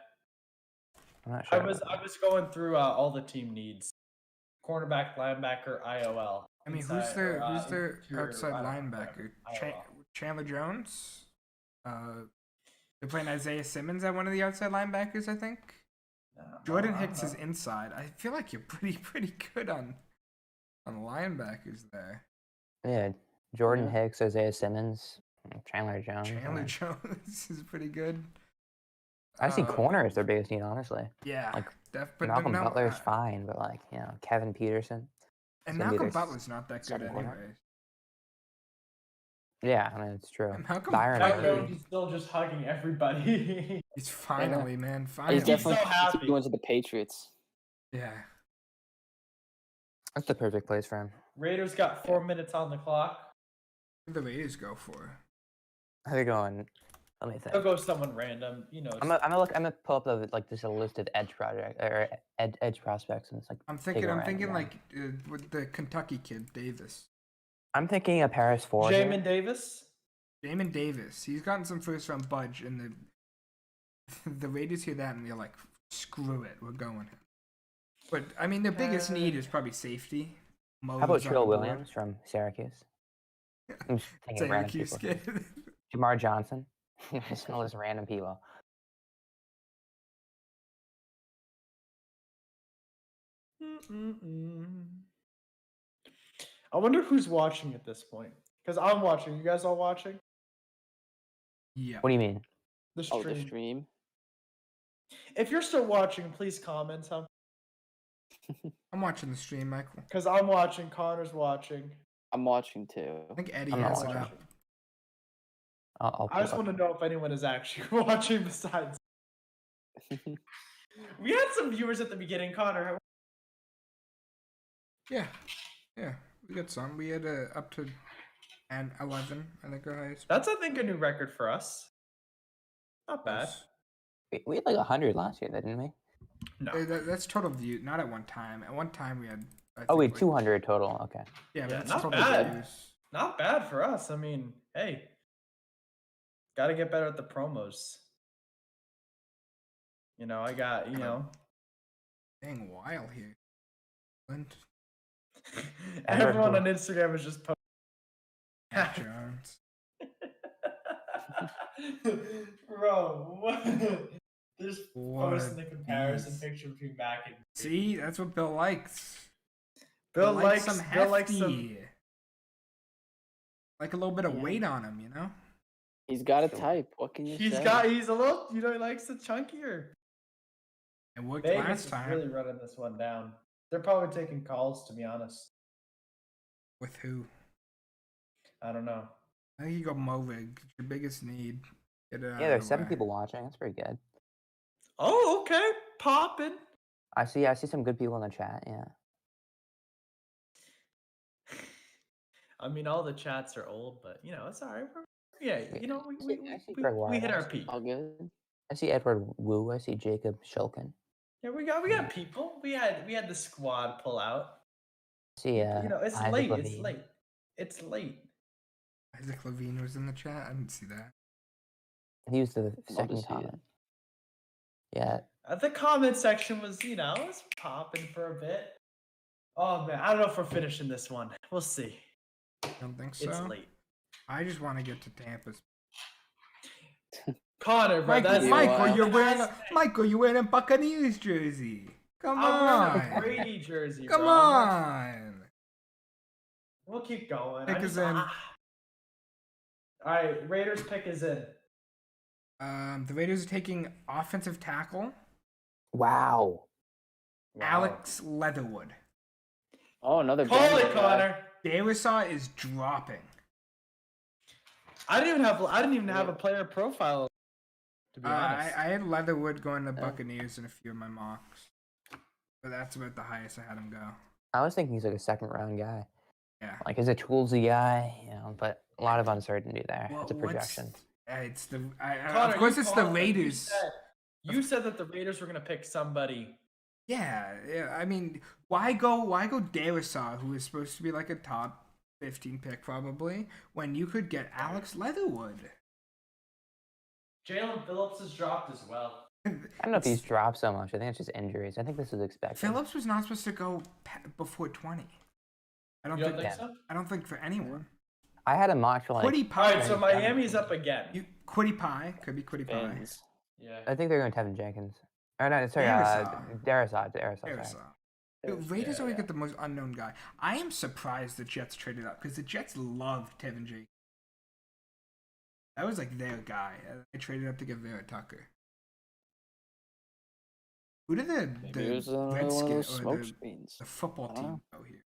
Speaker 5: I'm not
Speaker 1: I
Speaker 5: sure.
Speaker 1: was going through all the team needs. Cornerback, linebacker, IOL.
Speaker 2: I mean, who's
Speaker 1: inside-
Speaker 2: their
Speaker 1: or,
Speaker 2: who's their
Speaker 1: interior,
Speaker 2: outside
Speaker 1: I don't know,
Speaker 2: linebacker?
Speaker 1: whatever, IOL.
Speaker 2: Chandler Jones. They're playing Isaiah Simmons at one of the outside linebackers, I think.
Speaker 1: No,
Speaker 2: Jordan
Speaker 1: I
Speaker 2: Hicks
Speaker 1: don't
Speaker 2: is
Speaker 1: know.
Speaker 2: inside. I feel like you're pretty good on linebackers there.
Speaker 5: Yeah, Jordan
Speaker 6: Yeah.
Speaker 5: Hicks, Isaiah Simmons, Chandler Jones.
Speaker 2: Chandler Jones is pretty good.
Speaker 5: I see
Speaker 2: Uh,
Speaker 5: corner is their biggest need, honestly.
Speaker 2: Yeah,
Speaker 5: Like,
Speaker 2: but
Speaker 5: Malcolm
Speaker 2: no,
Speaker 5: Butler's fine, but like, Kevin Peterson.
Speaker 2: and
Speaker 5: gonna be
Speaker 2: Malcolm
Speaker 5: their
Speaker 2: Butler's not that good
Speaker 5: second corner.
Speaker 2: anyways.
Speaker 5: Yeah, I mean it's true.
Speaker 2: And Malcolm
Speaker 5: Byron
Speaker 1: Zach
Speaker 2: Butler,
Speaker 1: Jones is still just hugging everybody.
Speaker 2: he's finally, man,
Speaker 6: He's
Speaker 2: finally.
Speaker 6: definitely
Speaker 1: so happy.
Speaker 6: going to the Patriots.
Speaker 2: Yeah.
Speaker 5: That's the perfect place for him.
Speaker 1: Raiders got 4 minutes on the clock.
Speaker 2: What do the Raiders go for?
Speaker 5: They're going. Let me think.
Speaker 1: They'll go someone random,
Speaker 5: I'm gonna pull up like just a list of edge project or edge prospects, and it's like
Speaker 2: I'm
Speaker 5: take
Speaker 2: thinking,
Speaker 5: a
Speaker 2: I'm
Speaker 5: random
Speaker 2: thinking
Speaker 5: one.
Speaker 2: like with the Kentucky kid Davis,
Speaker 5: I'm thinking a Paris Ford.
Speaker 1: Jamin Davis.
Speaker 2: Jamin Davis. He's gotten some first round budge, and the Raiders hear that and they're like, screw it, we're going. But I mean, their biggest need is probably safety.
Speaker 5: How about
Speaker 2: Moses on
Speaker 5: Trill
Speaker 2: the board.
Speaker 5: Williams from Syracuse? I'm just thinking of random
Speaker 2: Syracuse
Speaker 5: people.
Speaker 2: kid.
Speaker 5: Jamar Johnson. Just all those random people.
Speaker 1: I wonder who's watching at this point. Because I'm watching. You guys all watching?
Speaker 2: Yeah.
Speaker 5: What do you mean?
Speaker 1: The stream.
Speaker 6: Oh, the stream.
Speaker 1: If you're still watching, please comment something.
Speaker 2: I'm watching the stream, Michael.
Speaker 1: Because I'm watching. Connor's watching.
Speaker 6: I'm watching too.
Speaker 2: I think Eddie
Speaker 5: I'm not
Speaker 2: has it
Speaker 5: watching.
Speaker 2: up.
Speaker 5: I'll
Speaker 1: I just want to know if anyone is actually watching besides. We had some viewers at the beginning, Connor.
Speaker 2: Yeah. Yeah. We got some. We had up to 11, I think our highest.
Speaker 1: That's, I think, a new record for us. Not bad.
Speaker 2: was.
Speaker 5: We had like 100 last year, didn't we?
Speaker 1: No.
Speaker 2: That's total view. Not at one time. At one time we had. I
Speaker 5: Oh, we
Speaker 2: think,
Speaker 5: had
Speaker 2: like-
Speaker 5: 200 total. Okay.
Speaker 2: Yeah,
Speaker 1: Yeah,
Speaker 2: but it's
Speaker 1: not
Speaker 2: total
Speaker 1: bad.
Speaker 2: views.
Speaker 1: Not bad for us. I mean, hey. Got to get better at the promos. You know, I got, you know.
Speaker 2: Dang, wild here. Clint
Speaker 1: Everyone on Instagram is just posting.
Speaker 2: Jones.
Speaker 1: Bro, what? They're just
Speaker 2: What
Speaker 1: posting the comparison
Speaker 2: is-
Speaker 1: picture between Mac and
Speaker 2: See, that's what Bill likes.
Speaker 1: Bill likes
Speaker 2: some
Speaker 1: Bill likes some.
Speaker 2: hefty. Like a little bit of
Speaker 6: Yeah.
Speaker 2: weight on him, you know?
Speaker 6: He's got a type. What can you
Speaker 1: He's
Speaker 6: say?
Speaker 1: he's a little, you know, he likes the chunkier.
Speaker 2: It worked
Speaker 1: Vegas
Speaker 2: last
Speaker 1: is
Speaker 2: time.
Speaker 1: really running this one down. They're probably taking calls, to be honest.
Speaker 2: With who?
Speaker 1: I don't know.
Speaker 2: I think you go Movig. It's your biggest need. Get it out
Speaker 5: Yeah,
Speaker 2: of
Speaker 5: there's
Speaker 2: the
Speaker 5: 7
Speaker 2: way.
Speaker 5: people watching. That's pretty good.
Speaker 1: Oh, okay, popping.
Speaker 5: I see some good people in the chat. Yeah.
Speaker 1: I mean, all the chats are old, but you know, it's all right. Yeah, you know,
Speaker 5: I see Greg
Speaker 1: we hit our
Speaker 5: Wild.
Speaker 1: peak.
Speaker 6: All good.
Speaker 5: I see Edward Wu. I see Jacob Shulkin.
Speaker 1: Yeah, we got people. We had the squad pull out.
Speaker 5: I see
Speaker 1: You know, it's
Speaker 5: Isaac
Speaker 1: late.
Speaker 5: Levine.
Speaker 1: It's late. It's late.
Speaker 2: Isaac Levine was in the chat. I didn't see that.
Speaker 5: He was the
Speaker 6: Love to
Speaker 5: second
Speaker 6: see it.
Speaker 5: comment. Yeah.
Speaker 1: The comment section was, you know, it was popping for a bit. Oh man, I don't know if we're finishing this one. We'll see.
Speaker 2: I don't think so.
Speaker 1: It's late.
Speaker 2: I just want to get to Tampa.
Speaker 1: Connor, bro, that's
Speaker 2: Michael,
Speaker 1: that's-
Speaker 2: you're wearing a Buccaneers jersey. Come
Speaker 1: I'm wearing a
Speaker 2: on.
Speaker 1: Brady jersey.
Speaker 2: Come
Speaker 1: bro.
Speaker 2: on.
Speaker 1: We'll keep going.
Speaker 2: Pick is in.
Speaker 1: All right, Raiders pick is in.
Speaker 2: The Raiders are taking offensive tackle
Speaker 5: Wow.
Speaker 2: Alex Leatherwood.
Speaker 6: Oh, another.
Speaker 1: Call
Speaker 6: Bengals
Speaker 1: it,
Speaker 6: guy.
Speaker 1: Connor.
Speaker 2: Darisaw is dropping.
Speaker 1: I didn't even have a player profile. To be honest.
Speaker 2: I had Leatherwood going to Buccaneers in a few of my mocks, but that's about the highest I had him go.
Speaker 5: I was thinking he's like a 2nd round guy.
Speaker 2: Yeah.
Speaker 5: Like he's a toolsy guy, but a lot of uncertainty there. It's a
Speaker 2: What's-
Speaker 5: projection.
Speaker 2: It's the
Speaker 1: Connor,
Speaker 2: of course
Speaker 1: you
Speaker 2: it's the
Speaker 1: called it.
Speaker 2: Raiders.
Speaker 1: You said that the Raiders were gonna pick somebody.
Speaker 2: Yeah. I mean, why go Darisaw, who is supposed to be like a top 15 pick probably, when you could get Alex Leatherwood?
Speaker 1: Jalen Phillips has dropped as well.
Speaker 5: I don't know if he's dropped so much. I think it's just injuries. I think this is expected.
Speaker 2: Phillips was not supposed to go before 20. I don't
Speaker 1: You don't
Speaker 2: think.
Speaker 1: think so?
Speaker 2: I don't think for anyone.
Speaker 5: I had a mock for like.
Speaker 2: Quiddy
Speaker 1: All
Speaker 2: Pie.
Speaker 1: right, so Miami's up again.
Speaker 2: Quiddy Pie could be Quiddy Pie.
Speaker 1: Yeah.
Speaker 5: I think they're going Tevin Jenkins. Or no, sorry,
Speaker 2: Darisaw.
Speaker 5: Darisaw. Sorry.
Speaker 2: Darisaw. Raiders always
Speaker 1: yeah.
Speaker 2: get the most unknown guy. I am surprised the Jets traded up because the Jets loved Tevin Jenkins. That was like their guy. They traded up to get Vera Tucker. Who did
Speaker 6: Maybe it was
Speaker 2: the
Speaker 6: another one of those
Speaker 2: Redskins
Speaker 6: smoke
Speaker 2: or
Speaker 6: screens.
Speaker 2: the football
Speaker 6: I don't
Speaker 2: team
Speaker 6: know.
Speaker 2: go here?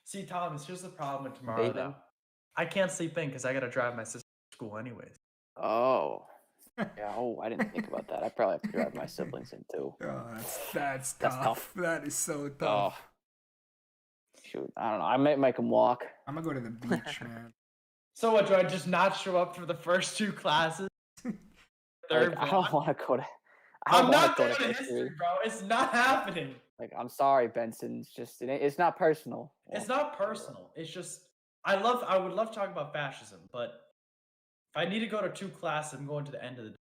Speaker 1: See, Thomas, here's the problem with tomorrow,
Speaker 5: Bateman.
Speaker 1: though. I can't sleep in because I got to drive my sister to school anyways.
Speaker 6: Oh. Yeah, oh, I didn't think about that. I probably have to drive my siblings in too.
Speaker 2: Oh, that's
Speaker 6: That's
Speaker 2: tough.
Speaker 6: tough.
Speaker 2: That is so
Speaker 6: Oh.
Speaker 2: tough.
Speaker 6: Shoot, I don't know. I might make them walk.
Speaker 2: I'm gonna go to the beach, man.
Speaker 1: So what, do I just not show up for the first 2 classes? Third
Speaker 6: Like, I don't
Speaker 1: block?
Speaker 6: want to go to.
Speaker 1: I'm not
Speaker 6: go
Speaker 1: going to history,
Speaker 6: history.
Speaker 1: bro. It's not happening.
Speaker 6: Like, I'm sorry, Benson. It's just it's not personal.
Speaker 1: It's not personal. It's just I would love to talk about fascism, but if I need to go to 2 classes, I'm going to the end of the day.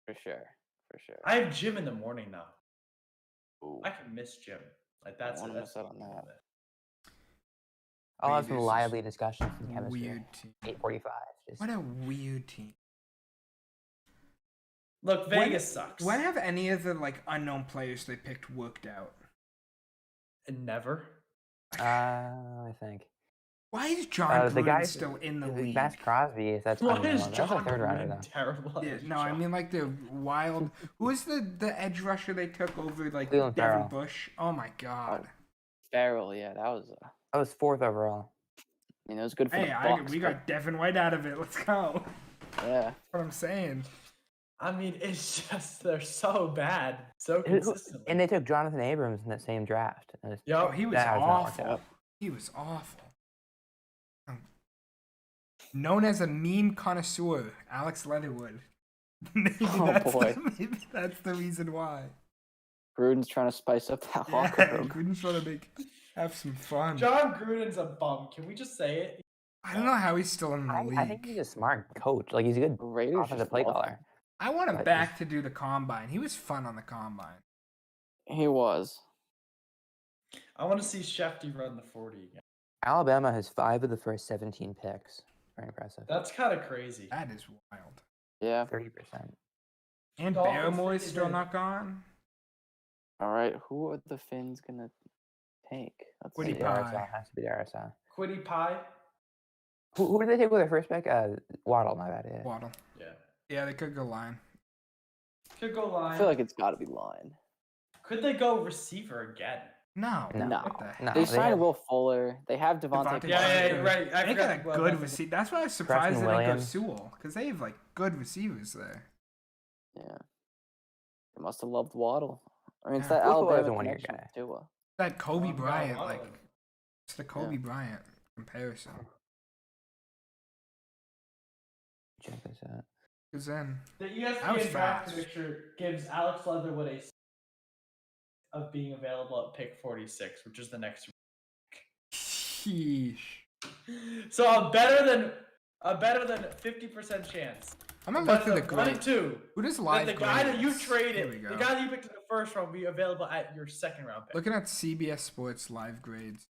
Speaker 6: For sure. For sure.
Speaker 1: I have gym in the morning now.
Speaker 6: Ooh.
Speaker 1: I can miss gym. Like that's
Speaker 6: wanna
Speaker 1: that's
Speaker 6: miss out on
Speaker 1: the
Speaker 6: that.
Speaker 1: of it.
Speaker 5: I'll have some
Speaker 2: Raiders is
Speaker 5: lively discussions in chemistry.
Speaker 2: Weird team.
Speaker 5: 8:45. Just
Speaker 2: What a weird team.
Speaker 1: Look,
Speaker 2: When-
Speaker 1: Vegas sucks.
Speaker 2: When have any of the like unknown players they picked worked out?
Speaker 1: And never.
Speaker 5: I think
Speaker 2: Why is John
Speaker 5: the
Speaker 2: Gruden
Speaker 5: guy
Speaker 2: still in the
Speaker 5: is
Speaker 2: league?
Speaker 5: Max Crosby. If that's
Speaker 1: Why
Speaker 5: unknown.
Speaker 1: is
Speaker 5: That's
Speaker 1: John
Speaker 5: a third rounder
Speaker 1: Gruden
Speaker 5: though.
Speaker 1: terrible?
Speaker 2: Yeah,
Speaker 1: at
Speaker 2: no, I
Speaker 1: his
Speaker 2: mean
Speaker 1: job?
Speaker 2: like the wild. Who was the edge rusher they took over like
Speaker 5: Cleveland
Speaker 2: Devin
Speaker 5: Farrell.
Speaker 2: Bush? Oh my god.
Speaker 6: Farrell, yeah, that was.
Speaker 5: That was 4th overall.
Speaker 6: I mean, it was good for
Speaker 2: Hey,
Speaker 6: the
Speaker 2: I,
Speaker 6: Bucks.
Speaker 2: we got Devin White out of it. Let's go.
Speaker 6: but, yeah.
Speaker 2: That's what I'm saying.
Speaker 1: I mean, it's just they're so bad, so
Speaker 5: Who-
Speaker 1: consistently.
Speaker 5: And they took Jonathan Abrams in that same draft. And it's-
Speaker 2: Oh,
Speaker 1: Yup.
Speaker 2: he was
Speaker 5: That has not worked
Speaker 2: awful.
Speaker 5: out.
Speaker 2: He was awful. Known as a meme connoisseur, Alex Leatherwood. maybe,
Speaker 6: Oh,
Speaker 2: that's
Speaker 6: boy.
Speaker 2: maybe that's the reason why.
Speaker 6: Gruden's trying to spice up that
Speaker 2: Yeah,
Speaker 6: locker room.
Speaker 2: Gruden's trying to have some fun.
Speaker 1: John Gruden's a bum. Can we just say it?
Speaker 2: I don't know how he's still in the league.
Speaker 5: I think he's a smart coach. Like he's a good
Speaker 6: Raiders
Speaker 5: offensive
Speaker 6: just
Speaker 5: play
Speaker 6: love
Speaker 5: caller.
Speaker 2: I want him
Speaker 5: But
Speaker 2: back to do the combine. He was fun on the combine.
Speaker 6: He was.
Speaker 1: I want to see Shefty run the 40 again.
Speaker 5: Alabama has 5 of the first 17 picks. Very impressive.
Speaker 1: That's kind of crazy.
Speaker 2: That is wild.
Speaker 6: Yeah.
Speaker 5: 30%.
Speaker 2: And
Speaker 1: Dolphins
Speaker 2: Barrymore is
Speaker 1: taking
Speaker 2: still
Speaker 1: it.
Speaker 2: not gone.
Speaker 6: All right. Who are the Finns gonna take? Let's
Speaker 2: Woody
Speaker 6: see.
Speaker 2: Pye.
Speaker 5: Darisaw has to be Darisaw.
Speaker 1: Quiddy Pie.
Speaker 5: Who did they take with their first pick? Waddle, my bad. Yeah.
Speaker 2: Waddle.
Speaker 1: Yeah.
Speaker 2: Yeah, they could go line.
Speaker 1: Could go line.
Speaker 6: I feel like it's got to be line.
Speaker 1: Could they go receiver again?
Speaker 2: No.
Speaker 5: No.
Speaker 2: What the heck?
Speaker 5: No.
Speaker 6: They
Speaker 5: they
Speaker 6: signed
Speaker 5: have-
Speaker 6: Will Fuller. They have Devontae.
Speaker 2: Devontae
Speaker 1: Yeah, yeah,
Speaker 2: Parker.
Speaker 1: you're right. I
Speaker 2: They
Speaker 1: forgot
Speaker 2: got a
Speaker 1: well,
Speaker 2: good
Speaker 1: that's-
Speaker 2: receiver. That's why I was surprised
Speaker 5: Preston
Speaker 2: they didn't go
Speaker 5: Williams.
Speaker 2: Sewell because they have like good receivers there.
Speaker 6: Yeah. They must have loved Waddle. I mean, it's
Speaker 2: Yeah.
Speaker 6: that
Speaker 5: Will Fuller's
Speaker 6: Alabama
Speaker 5: a one-year
Speaker 6: connection
Speaker 5: guy.
Speaker 6: with Tua.
Speaker 2: That Kobe
Speaker 1: Oh, God,
Speaker 2: Bryant,
Speaker 1: wow.
Speaker 2: like it's the Kobe Bryant comparison.
Speaker 5: Check this out.
Speaker 2: Because then
Speaker 1: The
Speaker 2: That was
Speaker 1: ESPN draft
Speaker 2: fast.
Speaker 1: picture gives Alex Leatherwood a of being available at pick 46, which is the next.
Speaker 2: sheesh.
Speaker 1: So a better than 50% chance.
Speaker 2: I'm gonna look
Speaker 1: But
Speaker 2: for the
Speaker 1: the 1
Speaker 2: grade.
Speaker 1: and 2.
Speaker 2: Who does
Speaker 1: That
Speaker 2: live
Speaker 1: the guy that you
Speaker 2: grades? Here we
Speaker 1: traded,
Speaker 2: go.
Speaker 1: the guy that you picked in the first round, will be available at your second round pick.
Speaker 2: Looking at CBS Sports live grades.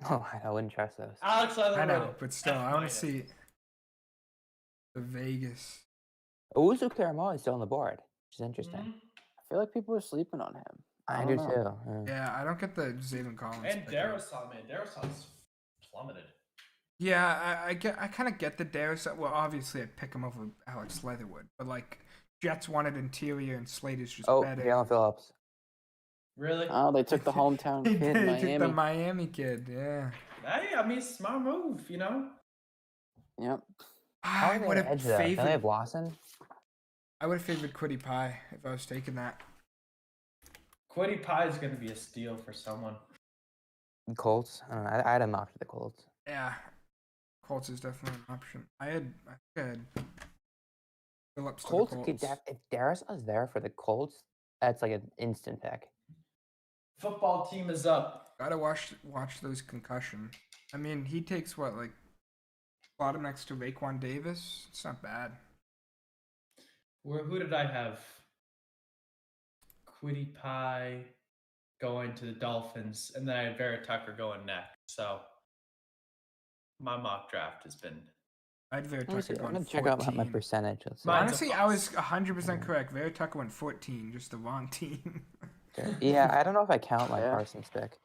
Speaker 5: Oh, I wouldn't trust those.
Speaker 1: Alex Leatherwood.
Speaker 2: I know, but still, I want
Speaker 1: F-.
Speaker 2: to see the Vegas.
Speaker 5: Owusu Karamoa is still on the board, which is interesting.
Speaker 1: Mhm.
Speaker 6: I feel like people are sleeping on him.
Speaker 5: I
Speaker 6: don't
Speaker 5: do
Speaker 6: know.
Speaker 5: too. Yeah.
Speaker 2: Yeah, I don't get the Zayvon Collins.
Speaker 1: And
Speaker 2: pick up.
Speaker 1: Darisaw, man. Darisaw's plummeted.
Speaker 2: Yeah, I kind of get the Darius. Well, obviously, I'd pick him over Alex Leatherwood, but like Jets wanted interior, and Slater's just
Speaker 5: Oh,
Speaker 2: better.
Speaker 5: Jalen Phillips.
Speaker 1: Really?
Speaker 6: Oh, they took the hometown
Speaker 2: They
Speaker 6: kid,
Speaker 2: took
Speaker 6: Miami.
Speaker 2: the Miami kid. Yeah,
Speaker 1: Hey, I mean, smart move, you know?
Speaker 6: Yep.
Speaker 5: How
Speaker 2: I
Speaker 5: are they
Speaker 2: would
Speaker 5: on
Speaker 2: have
Speaker 5: edge though? Don't they
Speaker 2: favored.
Speaker 5: have Lawson?
Speaker 2: I would have favored Quiddy Pie if I was taking that.
Speaker 1: Quiddy Pie is going to be a steal for someone.
Speaker 5: Colts? I don't know. I had him off to the Colts.
Speaker 2: Yeah, Colts is definitely an option. I think I had Phillips to
Speaker 5: Colts
Speaker 2: the
Speaker 5: could
Speaker 2: Colts.
Speaker 5: if Darisaw's there for the Colts, that's like an instant pick.
Speaker 1: Football team is up.
Speaker 2: Gotta watch those concussion. I mean, he takes what, like slot him next to Raekwon Davis. It's not bad.
Speaker 1: Who did I have? Quiddy Pie going to the Dolphins, and then I had Vera Tucker going next. So my mock draft has been.
Speaker 2: I'd Vera
Speaker 5: Let me see.
Speaker 2: Tucker
Speaker 5: I'm
Speaker 2: going
Speaker 5: gonna check out
Speaker 2: 14.
Speaker 5: my percentage. Let's see.
Speaker 1: Mine's a
Speaker 2: Honestly, I was
Speaker 1: bust.
Speaker 2: 100% correct. Vera Tucker went 14, just the wrong team.
Speaker 5: Sure. Yeah, I don't know if I count my
Speaker 6: Yeah.
Speaker 5: Parsons pick.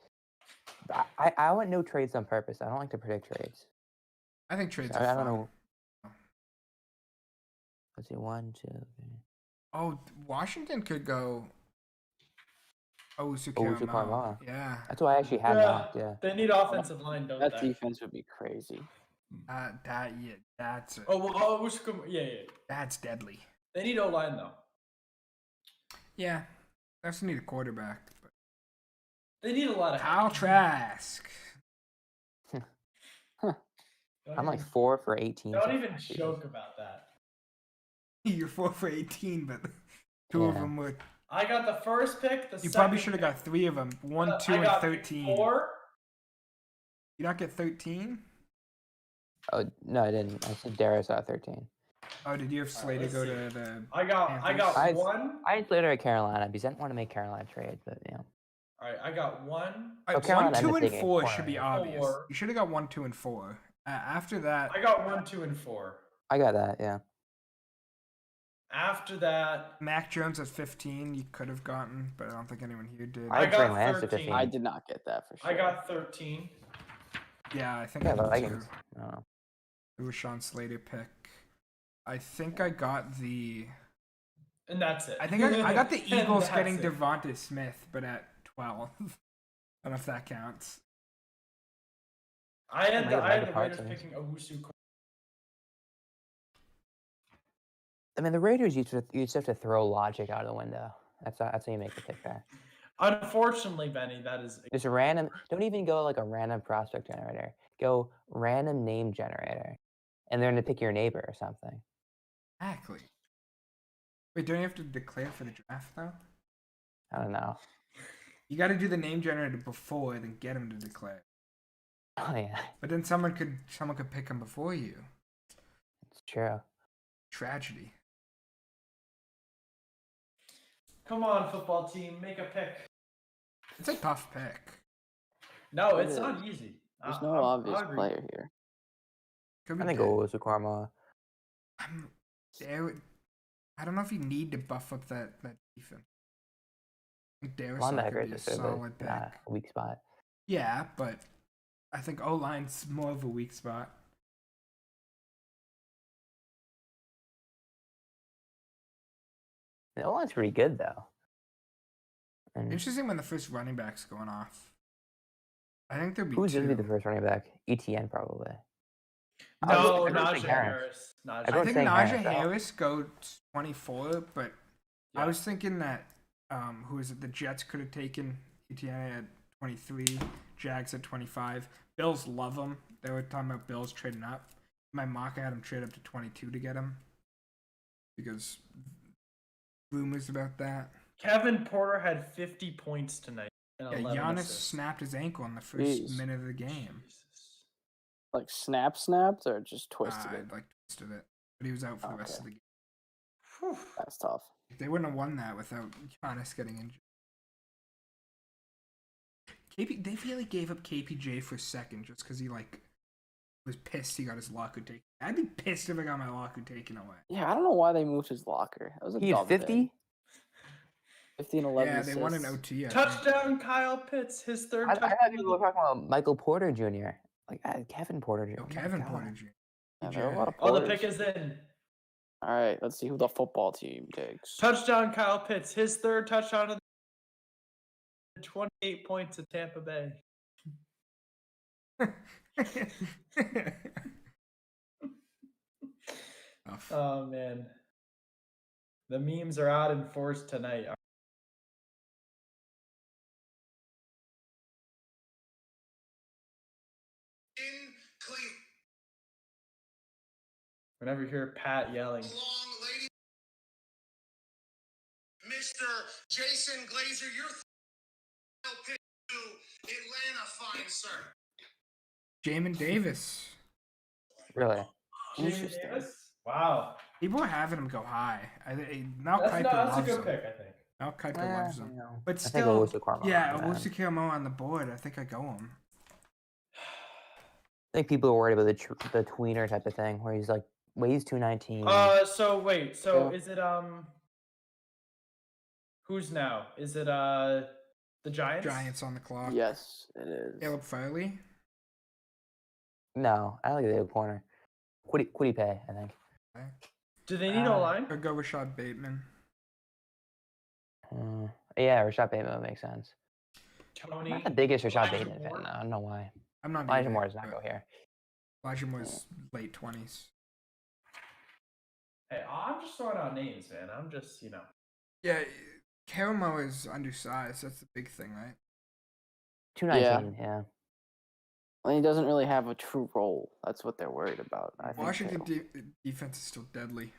Speaker 5: I went no trades on purpose. I don't like to predict trades.
Speaker 2: I think trades
Speaker 5: I
Speaker 2: are
Speaker 5: don't
Speaker 2: fun.
Speaker 5: know. Let's see, 1, 2, 3.
Speaker 2: Oh, Washington could go. Oh,
Speaker 5: Karma.
Speaker 2: Yeah.
Speaker 5: That's why I actually had knocked. Yeah.
Speaker 1: They need offensive line, don't
Speaker 6: That
Speaker 1: they?
Speaker 6: defense would be crazy.
Speaker 2: That's
Speaker 1: Yeah.
Speaker 2: that's deadly.
Speaker 1: They need O-line though.
Speaker 2: Yeah. They also need a quarterback. But
Speaker 1: They need a lot of
Speaker 2: Kyle
Speaker 1: help.
Speaker 2: Trask.
Speaker 1: Don't
Speaker 5: I'm like
Speaker 1: even-
Speaker 5: 4 for 18.
Speaker 1: Don't
Speaker 5: so
Speaker 1: even
Speaker 5: far,
Speaker 1: joke about that.
Speaker 2: You're 4 for 18, but two of
Speaker 5: Yeah.
Speaker 2: them were.
Speaker 1: I got the first pick.
Speaker 2: You probably should have got 3 of them. 1, 2,
Speaker 1: I
Speaker 2: and
Speaker 1: got
Speaker 2: 13.
Speaker 1: 4.
Speaker 2: You not get 13?
Speaker 5: Oh no, I didn't. I said Darius at 13.
Speaker 2: Oh, did you have Slater
Speaker 1: let's
Speaker 2: go
Speaker 1: see.
Speaker 2: to the?
Speaker 1: I got
Speaker 5: I-
Speaker 1: 1.
Speaker 5: I had Slater at Carolina because I didn't want to make Carolina trade, but you know.
Speaker 1: All right, I got 1.
Speaker 2: All right,
Speaker 5: Carolina
Speaker 2: 1, 2,
Speaker 5: ended
Speaker 2: and
Speaker 5: taking
Speaker 2: 4
Speaker 5: four,
Speaker 2: should be
Speaker 5: right?
Speaker 2: obvious.
Speaker 1: 4.
Speaker 2: You should have got 1, 2, and 4. After that,
Speaker 1: I got 1, 2, and 4.
Speaker 5: I got that. Yeah.
Speaker 1: After that,
Speaker 2: Mac Jones at 15, you could have gotten, but I don't think anyone here did.
Speaker 5: I had
Speaker 1: got
Speaker 5: Trey Lance at
Speaker 1: 13.
Speaker 5: 15.
Speaker 6: I did not get that for sure.
Speaker 1: I got 13.
Speaker 2: Yeah, I think
Speaker 5: Yeah,
Speaker 2: I
Speaker 5: the
Speaker 2: did
Speaker 5: Vikings.
Speaker 2: too.
Speaker 5: I don't know.
Speaker 2: It was Sean Slater pick. I think I got the.
Speaker 1: And that's it.
Speaker 2: I think I got the
Speaker 1: And
Speaker 2: Eagles
Speaker 1: that's
Speaker 2: getting
Speaker 1: it.
Speaker 2: Devonta Smith, but at 12. I don't know if that counts.
Speaker 1: I had
Speaker 5: I
Speaker 1: the,
Speaker 5: got
Speaker 1: I had
Speaker 5: Micah
Speaker 1: the Raiders
Speaker 5: Parsons.
Speaker 1: picking Owusu.
Speaker 5: I mean, the Raiders you just have to throw logic out of the window. That's how you make the pick there.
Speaker 1: Unfortunately, Benny, that is
Speaker 5: Just random. Don't even go like a random prospect generator. Go random name generator, and they're gonna pick your neighbor or something.
Speaker 2: Exactly. Wait, don't you have to declare for the draft though?
Speaker 5: I don't know.
Speaker 2: You got to do the name generator before, then get him to declare.
Speaker 5: Oh yeah,
Speaker 2: But then someone could pick him before you.
Speaker 5: it's true.
Speaker 2: Tragedy.
Speaker 1: Come on, football team, make a pick.
Speaker 2: It's a tough pick.
Speaker 1: No,
Speaker 6: It
Speaker 1: it's
Speaker 6: is.
Speaker 1: not easy.
Speaker 6: There's
Speaker 1: I-
Speaker 6: no
Speaker 1: I'm-
Speaker 6: obvious
Speaker 1: I agree.
Speaker 6: player here.
Speaker 2: Could
Speaker 5: I
Speaker 2: be
Speaker 5: think
Speaker 2: good.
Speaker 5: it was Karma.
Speaker 2: I don't know if you need to buff up that defense. I think Darius could
Speaker 5: Linebacker
Speaker 2: be a
Speaker 5: is just
Speaker 2: solid pick.
Speaker 5: a weak spot.
Speaker 2: Yeah, but I think O-line's more of a weak spot.
Speaker 5: The O-line's pretty good though. And
Speaker 2: Interesting when the first running back's going off. I think there'll be
Speaker 5: who's
Speaker 2: two.
Speaker 5: going to be the first running back? ETN probably.
Speaker 1: No,
Speaker 5: everyone's saying
Speaker 1: Najee
Speaker 5: Harris.
Speaker 1: Harris. Najee.
Speaker 2: I
Speaker 5: Everyone's
Speaker 2: think
Speaker 5: saying
Speaker 2: Najee
Speaker 5: Harris, though.
Speaker 2: Harris goes 24, but I
Speaker 1: Yeah.
Speaker 2: was thinking that who is it? The Jets could have taken ETN at 23, Jags at 25. Bills love him. They were talking about Bills trading up. My mock had him trade up to 22 to get him because rumors about that.
Speaker 1: Kevin Porter had 50 points tonight. And
Speaker 2: Yeah,
Speaker 1: 11
Speaker 2: Giannis
Speaker 1: assists.
Speaker 2: snapped his ankle in the first
Speaker 6: Jeez.
Speaker 2: minute of the game.
Speaker 1: Jesus.
Speaker 6: Like snapped or just twisted
Speaker 2: I
Speaker 6: it?
Speaker 2: like twisted it, but he was out for the rest of the game.
Speaker 1: Whew.
Speaker 6: That's tough.
Speaker 2: They wouldn't have won that without Giannis getting injured. They really gave up KPJ for a second just because he was pissed he got his locker taken. I'd be pissed if I got my locker taken away.
Speaker 6: Yeah, I don't know why they moved his locker. That was a
Speaker 5: He had
Speaker 6: dumb
Speaker 5: 50.
Speaker 6: thing. 50 and 11
Speaker 2: Yeah, they won an
Speaker 6: assists.
Speaker 2: OT. I think.
Speaker 1: Touchdown, Kyle Pitts. His third
Speaker 5: I
Speaker 1: touchdown.
Speaker 5: thought people were talking about Michael Porter Jr. Like Kevin Porter Jr.
Speaker 2: No,
Speaker 5: Oh my
Speaker 2: Kevin
Speaker 5: God.
Speaker 2: Porter Jr.
Speaker 6: Yeah, there are a lot of
Speaker 1: Oh, the
Speaker 6: Porters.
Speaker 1: pick is in.
Speaker 6: All right, let's see who the football team takes.
Speaker 1: Touchdown, Kyle Pitts. His third touchdown of the 28 points to Tampa Bay.
Speaker 2: Tough.
Speaker 1: Oh, man. The memes are out in force tonight.
Speaker 7: In Cleveland.
Speaker 1: Whenever you hear Pat yelling.
Speaker 7: Long lady. Mr. Jason Glazer, your final pick to Atlanta, fine sir.
Speaker 2: Jamin Davis.
Speaker 5: Really?
Speaker 6: Interesting.
Speaker 1: Wow.
Speaker 2: People are having him go high. Mel
Speaker 1: That's,
Speaker 2: Kiper
Speaker 1: no, that's a
Speaker 2: loves
Speaker 1: good
Speaker 2: him.
Speaker 1: pick, I think.
Speaker 2: Mel Kiper
Speaker 5: Well,
Speaker 2: loves
Speaker 5: you
Speaker 2: him.
Speaker 5: know,
Speaker 2: But
Speaker 5: I think
Speaker 2: still,
Speaker 5: Owusu Karma
Speaker 2: yeah,
Speaker 5: on that.
Speaker 2: Owusu Karma on the board. I think I go him.
Speaker 5: I think people are worried about the tweener type of thing where he's like weighs 219.
Speaker 1: So wait. So
Speaker 6: Yeah.
Speaker 1: is it Who's now? Is it the Giants?
Speaker 2: Giants on the clock.
Speaker 6: Yes, it is.
Speaker 2: Caleb Farley.
Speaker 5: No, I don't think they have a corner. Quiddy Pay, I think.
Speaker 2: Okay.
Speaker 1: Do they need a line?
Speaker 2: Or go Rashad Bateman.
Speaker 5: Yeah, Rashad Bateman would make sense.
Speaker 1: Tony.
Speaker 5: I'm not the biggest Rashad
Speaker 1: Elijah
Speaker 5: Bateman fan.
Speaker 1: Moore?
Speaker 5: though. I don't know why.
Speaker 2: I'm not.
Speaker 5: Elijah
Speaker 2: either,
Speaker 5: Moore does not
Speaker 2: but
Speaker 5: go here.
Speaker 2: Elijah Moore's late 20s.
Speaker 1: Hey, I'm just throwing out names, man. I'm just,
Speaker 2: Yeah, Kelmo is undersized. That's the big thing, right?
Speaker 5: 219, yeah.
Speaker 6: And he doesn't really have a true role. That's what they're worried about. I think.
Speaker 2: Washington
Speaker 6: too.
Speaker 2: defense is still deadly.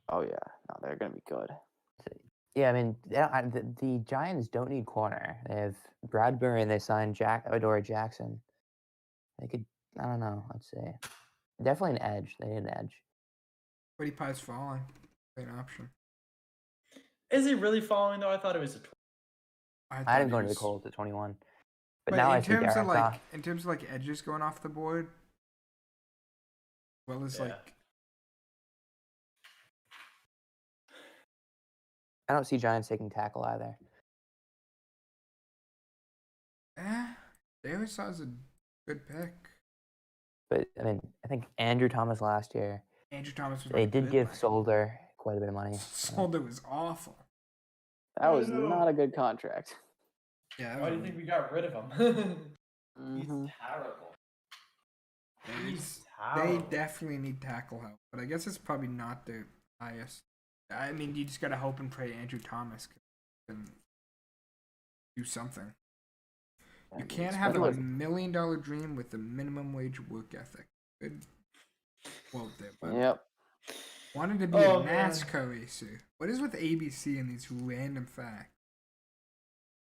Speaker 6: Oh yeah, no, they're gonna be good.
Speaker 5: Yeah, I mean, the Giants don't need corner. They have Bradbury and they signed Adore Jackson. They could, I don't know, let's see. Definitely an edge. They need an edge.
Speaker 2: Buddy Pie's falling. Great option.
Speaker 1: Is he really following though? I thought it was a.
Speaker 5: I didn't go into the Colts at 21. But
Speaker 2: But
Speaker 5: now I
Speaker 2: in
Speaker 5: see
Speaker 2: terms
Speaker 5: Derek
Speaker 2: of like
Speaker 5: Carr.
Speaker 2: in terms of like edges going off the board, as well as
Speaker 1: Yeah.
Speaker 2: like
Speaker 5: I don't see Giants taking tackle either.
Speaker 2: Davis was a good pick.
Speaker 5: But I mean, I think Andrew Thomas last year,
Speaker 2: Andrew Thomas was
Speaker 5: they
Speaker 2: really
Speaker 5: did
Speaker 2: good
Speaker 5: give
Speaker 2: last
Speaker 5: Solder quite a bit of money.
Speaker 2: year. Solder was awful.
Speaker 6: That was
Speaker 1: no.
Speaker 6: not a good contract.
Speaker 2: Yeah,
Speaker 1: Why do you think we got rid of him? He's
Speaker 6: Mhm.
Speaker 1: terrible.
Speaker 2: They
Speaker 1: He's terrible.
Speaker 2: definitely need tackle help, but I guess it's probably not their highest. I mean, you just gotta hope and pray Andrew Thomas can do something. You can't have a $1 million dream with a minimum wage work ethic. Good quote there, but
Speaker 6: Yep.
Speaker 2: wanted to be
Speaker 1: Oh,
Speaker 2: a
Speaker 1: man.
Speaker 2: NASCAR racer. What is with ABC and these random facts?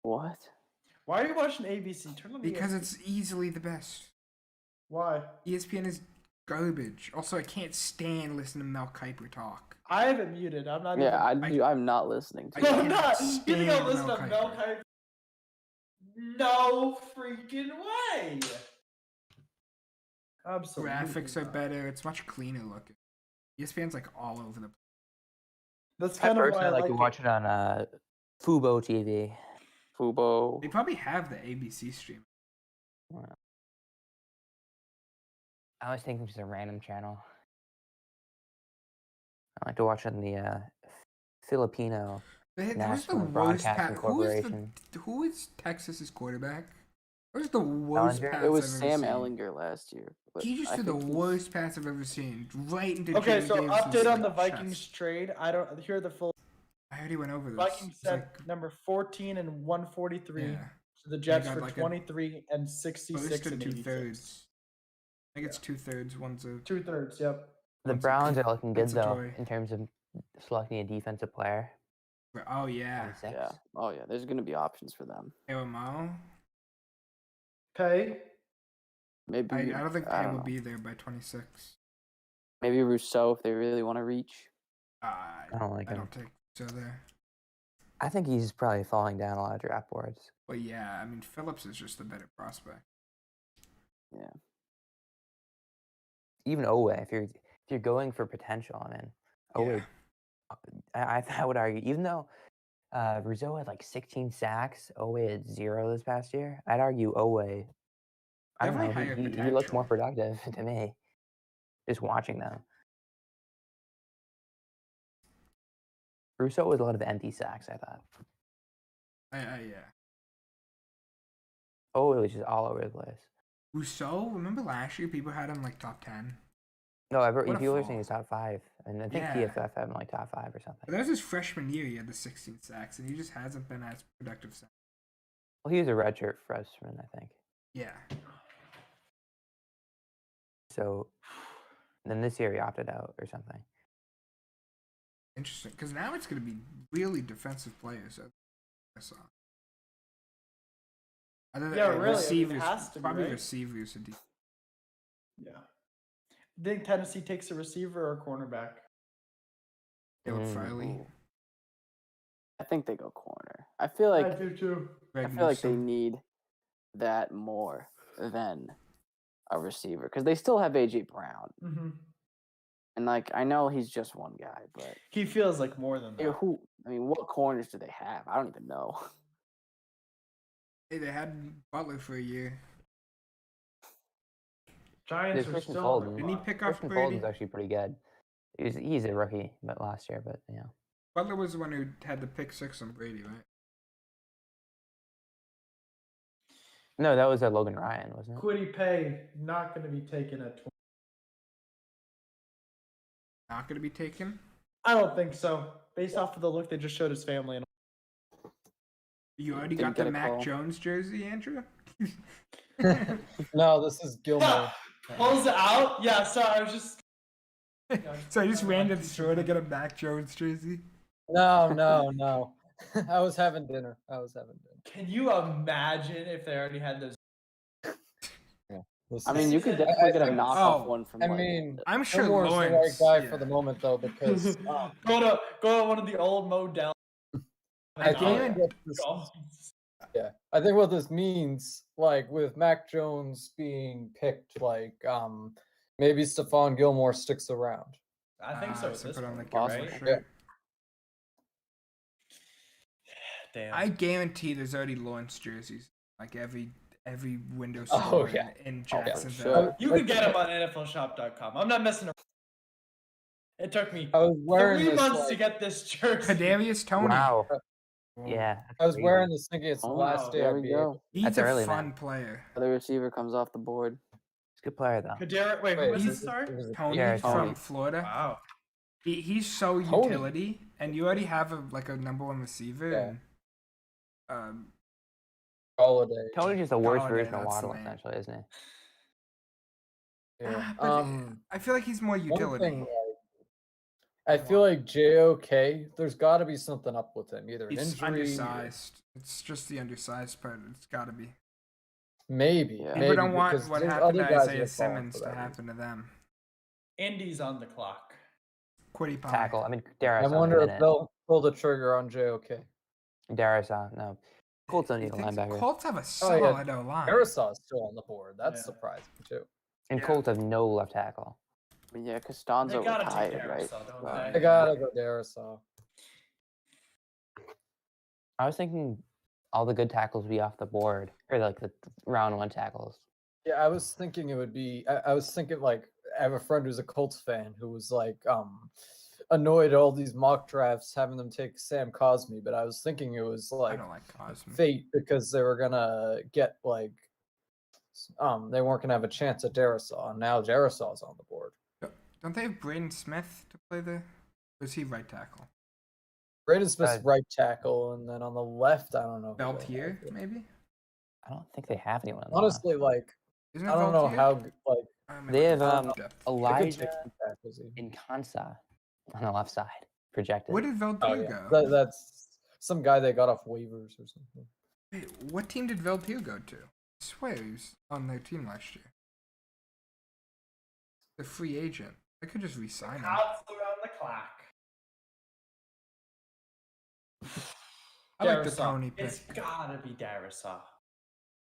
Speaker 6: What?
Speaker 1: Why are you watching ABC? Turn on the
Speaker 2: Because
Speaker 1: ESPN.
Speaker 2: it's easily the best.
Speaker 1: Why?
Speaker 2: ESPN is garbage. Also, I can't stand listening to Mel Kiper talk.
Speaker 1: I have it muted. I'm not.
Speaker 6: Yeah,
Speaker 1: even...
Speaker 6: I'm not listening to
Speaker 2: I
Speaker 1: No,
Speaker 6: it.
Speaker 1: I'm
Speaker 2: can't
Speaker 1: not. You think I'll
Speaker 2: stand
Speaker 1: listen
Speaker 2: Mel
Speaker 1: to Mel
Speaker 2: Kiper.
Speaker 1: Kiper? No freaking way. Absolutely.
Speaker 2: Graphics are
Speaker 1: not.
Speaker 2: better. It's much cleaner looking. ESPN's like all over the.
Speaker 1: That's
Speaker 5: I
Speaker 1: kind of why
Speaker 5: personally
Speaker 1: I
Speaker 5: like to
Speaker 1: it.
Speaker 5: watch it on Fubo TV.
Speaker 6: Fubo.
Speaker 2: They probably have the ABC stream.
Speaker 5: I always think it's just a random channel. I like to watch it on the Filipino
Speaker 2: Who's the
Speaker 5: National
Speaker 2: worst
Speaker 5: Broadcasting Corporation.
Speaker 2: Who is Texas's quarterback? Who's the worst
Speaker 5: Bellinger?
Speaker 2: pass
Speaker 6: It was
Speaker 2: I've ever
Speaker 6: Sam
Speaker 2: seen?
Speaker 6: Ellinger last year. but
Speaker 2: He just
Speaker 6: I
Speaker 2: threw the
Speaker 6: think he's-
Speaker 2: worst pass I've ever seen. Right into
Speaker 1: Okay,
Speaker 2: Jimmy
Speaker 1: so
Speaker 2: Davis's,
Speaker 1: update on the
Speaker 2: like,
Speaker 1: Vikings
Speaker 2: chest.
Speaker 1: trade. I don't hear the full.
Speaker 2: I already went over this.
Speaker 1: Vikings
Speaker 2: It's
Speaker 1: sent
Speaker 2: like,
Speaker 1: number 14 and 143
Speaker 2: yeah,
Speaker 1: to the Jets
Speaker 2: got
Speaker 1: for
Speaker 2: like a
Speaker 1: 23 and 66
Speaker 2: first
Speaker 1: and
Speaker 2: and
Speaker 1: 86.
Speaker 2: 2/3. I think it's 2/3. One's a
Speaker 1: 2/3. Yep.
Speaker 5: The
Speaker 2: One's a
Speaker 5: Browns are looking good
Speaker 2: that's a
Speaker 5: though
Speaker 2: joy.
Speaker 5: in terms of selecting a defensive player.
Speaker 2: Oh yeah,
Speaker 5: 26.
Speaker 6: Yeah. Oh yeah. There's gonna be options for them.
Speaker 2: AMO.
Speaker 1: Pay.
Speaker 6: Maybe.
Speaker 2: I don't think
Speaker 6: I
Speaker 2: Pay
Speaker 6: don't
Speaker 2: will
Speaker 6: know.
Speaker 2: be there by 26.
Speaker 6: Maybe Rousseau if they really want to reach.
Speaker 5: I don't like
Speaker 2: I
Speaker 5: him.
Speaker 2: don't think so there.
Speaker 5: I think he's probably falling down a lot of draft boards.
Speaker 2: But yeah, I mean Phillips is just a better prospect.
Speaker 6: Yeah.
Speaker 5: Even Owe, if you're going for potential, I mean, Owe,
Speaker 2: Yeah.
Speaker 5: I would argue, even though Rizzo had like 16 sacks, Owe had 0 this past year. I'd argue Owe. I don't know.
Speaker 2: Definitely higher
Speaker 5: He looks more
Speaker 2: potential.
Speaker 5: productive to me. Just watching them. Rousseau was a lot of empty sacks, I thought.
Speaker 2: Yeah.
Speaker 5: Oh, it was just all over the place.
Speaker 2: Rousseau, remember last year people had him like top 10?
Speaker 5: No,
Speaker 2: What a
Speaker 5: people were
Speaker 2: fall.
Speaker 5: saying he's top 5, and I think
Speaker 2: Yeah.
Speaker 5: PFF had him like top 5 or something.
Speaker 2: But that was his freshman year. He had the 16 sacks, and he just hasn't been as productive since.
Speaker 5: Well, he was a redshirt freshman, I think.
Speaker 2: Yeah.
Speaker 5: So then this year he opted out or something.
Speaker 2: Interesting, because now it's going to be really defensive players. I saw. Other than
Speaker 1: Yeah, really, I mean, it
Speaker 2: receivers,
Speaker 1: has to be,
Speaker 2: probably
Speaker 1: right?
Speaker 2: receivers.
Speaker 1: Yeah. Think Tennessee takes a receiver or cornerback?
Speaker 2: Caleb Farley.
Speaker 6: Ooh. I think they go corner. I feel like
Speaker 1: do too.
Speaker 6: I feel like they need that more than a receiver because they still have AJ Brown.
Speaker 1: Mm-hmm.
Speaker 6: And like I know he's just one guy, but
Speaker 1: He feels like more than that.
Speaker 6: who? I mean, what corners do they have? I don't even know.
Speaker 2: Hey, they had Butler for a year.
Speaker 1: Giants
Speaker 5: There's
Speaker 1: are
Speaker 5: Christian
Speaker 1: still.
Speaker 5: Fulton.
Speaker 1: on the
Speaker 2: Didn't he
Speaker 1: clock.
Speaker 2: pick up
Speaker 5: Christian
Speaker 2: Brady?
Speaker 5: Fulton's actually pretty good. He's a rookie, but last year, but yeah.
Speaker 2: Butler was the one who had the pick 6 on Brady, right?
Speaker 5: No, that was Logan Ryan, wasn't it?
Speaker 1: Quiddy Pay not going to be taken at 20.
Speaker 2: Not going to be taken.
Speaker 1: I don't think so. Based off of the look they just showed his family. And
Speaker 2: You already
Speaker 6: Didn't
Speaker 2: got the
Speaker 6: get a
Speaker 2: Mac
Speaker 6: call.
Speaker 2: Jones jersey, Andrew?
Speaker 4: No, this is Gilmore.
Speaker 1: pulls it out. Yeah, sorry, I was just.
Speaker 2: So I just ran to the store to get a Mac Jones jersey.
Speaker 4: No. I was having dinner.
Speaker 1: Can you imagine if they already had those?
Speaker 6: I mean, you could definitely get a knockoff one from.
Speaker 4: I
Speaker 6: like,
Speaker 4: mean,
Speaker 2: I'm sure
Speaker 4: Gilmore's the right
Speaker 2: Lawrence.
Speaker 4: guy
Speaker 2: yeah.
Speaker 4: for the moment, though, because
Speaker 1: Go to one of the old Modell.
Speaker 4: I think what this, I think what this means, like with Mac Jones being picked, like maybe Stephon Gilmore sticks around.
Speaker 1: I think so. At
Speaker 2: So
Speaker 1: this
Speaker 2: put on the
Speaker 1: point,
Speaker 6: Awesome.
Speaker 2: Gilmore
Speaker 1: right?
Speaker 2: shirt.
Speaker 1: Damn.
Speaker 2: I guarantee there's already Lawrence jerseys, like every window
Speaker 4: Oh,
Speaker 2: store
Speaker 4: yeah.
Speaker 2: in
Speaker 6: Oh, for
Speaker 2: Jacksonville.
Speaker 6: sure.
Speaker 1: You can get them on NFLShop.com. I'm not messing around. It took me
Speaker 4: I was wearing
Speaker 1: 3
Speaker 4: this.
Speaker 1: months to
Speaker 4: Like,
Speaker 1: get this jersey.
Speaker 2: Kadarius Toney.
Speaker 5: Wow.
Speaker 2: Whoa.
Speaker 5: Yeah.
Speaker 4: I was
Speaker 5: crazy.
Speaker 4: wearing this thinking it's the
Speaker 6: Oh,
Speaker 4: last day
Speaker 6: there
Speaker 4: I'd
Speaker 6: we
Speaker 4: be
Speaker 6: go.
Speaker 4: able.
Speaker 2: He's
Speaker 5: That's
Speaker 2: a
Speaker 5: early,
Speaker 2: fun
Speaker 5: man.
Speaker 2: player.
Speaker 6: The receiver comes off the board.
Speaker 5: He's a good player though.
Speaker 1: Wait, who
Speaker 4: Wait,
Speaker 1: was
Speaker 2: he's-
Speaker 1: this? Sorry.
Speaker 4: it was a-
Speaker 2: Tony
Speaker 5: Yeah,
Speaker 2: from
Speaker 6: Tony.
Speaker 2: Florida.
Speaker 1: Wow.
Speaker 2: He's so
Speaker 4: Tony.
Speaker 2: utility, and you already have a number one receiver.
Speaker 4: Yeah.
Speaker 2: And,
Speaker 4: Holiday.
Speaker 5: Tony's just a worse
Speaker 2: Galladay,
Speaker 5: version of
Speaker 2: that's the
Speaker 5: Waddle,
Speaker 2: name.
Speaker 5: essentially, isn't he?
Speaker 4: Yeah.
Speaker 2: but I feel like he's more
Speaker 4: One
Speaker 2: utility.
Speaker 4: thing, I feel like JOK. There's got to be something up with him, either an
Speaker 2: He's
Speaker 4: injury,
Speaker 2: undersized. It's just the undersized part. It's got to be.
Speaker 4: maybe.
Speaker 6: Yeah.
Speaker 2: People
Speaker 4: maybe,
Speaker 2: don't want
Speaker 4: because
Speaker 2: what
Speaker 4: there's
Speaker 2: happened
Speaker 4: other
Speaker 2: to
Speaker 4: guys that
Speaker 2: Isaiah
Speaker 4: are falling
Speaker 2: Simmons
Speaker 4: for
Speaker 2: to
Speaker 4: that reason.
Speaker 2: happen to them.
Speaker 1: Indy's on the clock.
Speaker 2: Quiddy Pie.
Speaker 5: Tackle. I mean, Darius.
Speaker 4: I wonder if they'll pull the trigger on JOK.
Speaker 5: Darius, no. Colts don't
Speaker 2: You
Speaker 5: need a
Speaker 2: think so?
Speaker 5: linebacker.
Speaker 2: Colts have a
Speaker 4: Oh,
Speaker 2: solid
Speaker 4: yeah.
Speaker 2: O-line.
Speaker 4: Arisal is still on the board. That's
Speaker 1: Yeah.
Speaker 4: surprising too.
Speaker 5: And
Speaker 2: Yeah.
Speaker 5: Colts have no left tackle.
Speaker 6: But yeah, Costanzo
Speaker 1: They gotta take
Speaker 6: retired, right?
Speaker 1: Darius, don't
Speaker 6: Wow.
Speaker 1: they?
Speaker 4: I gotta go Arisal.
Speaker 5: I was thinking all the good tackles would be off the board, or like the round one tackles.
Speaker 4: Yeah, I was thinking it would be. I was thinking like I have a friend who's a Colts fan who was like annoyed at all these mock drafts having them take Sam Cosmi, but I was thinking it was
Speaker 2: I
Speaker 4: like
Speaker 2: don't like Cosme.
Speaker 4: fate because they were gonna get like they weren't gonna have a chance at Darisaw, and now Darisal's on the board.
Speaker 2: Don't they have Braden Smith to play the? Or is he right tackle?
Speaker 4: Braden Smith's right tackle, and then on the left, I don't know. who they
Speaker 2: Beltier,
Speaker 4: have.
Speaker 2: maybe?
Speaker 5: I don't think they have anyone. on the
Speaker 4: Honestly, like
Speaker 2: Isn't it
Speaker 4: I don't know
Speaker 2: Beltier?
Speaker 4: how like
Speaker 2: Maybe
Speaker 5: They
Speaker 2: I
Speaker 5: have,
Speaker 2: don't know depth.
Speaker 4: they could
Speaker 5: Elijah
Speaker 4: take some tackles even.
Speaker 5: and Kansa on the left side projected.
Speaker 2: Where did Veltier
Speaker 4: Oh yeah,
Speaker 2: go?
Speaker 4: that's some guy they got off waivers or something.
Speaker 2: Wait, what team did Veltier go to? I swear he was on their team last year. The free agent. I could just re-sign him.
Speaker 1: Cops around the clock.
Speaker 2: I like the
Speaker 1: Darisaw.
Speaker 2: Tony
Speaker 1: It's
Speaker 2: pick.
Speaker 1: gotta be Darisaw.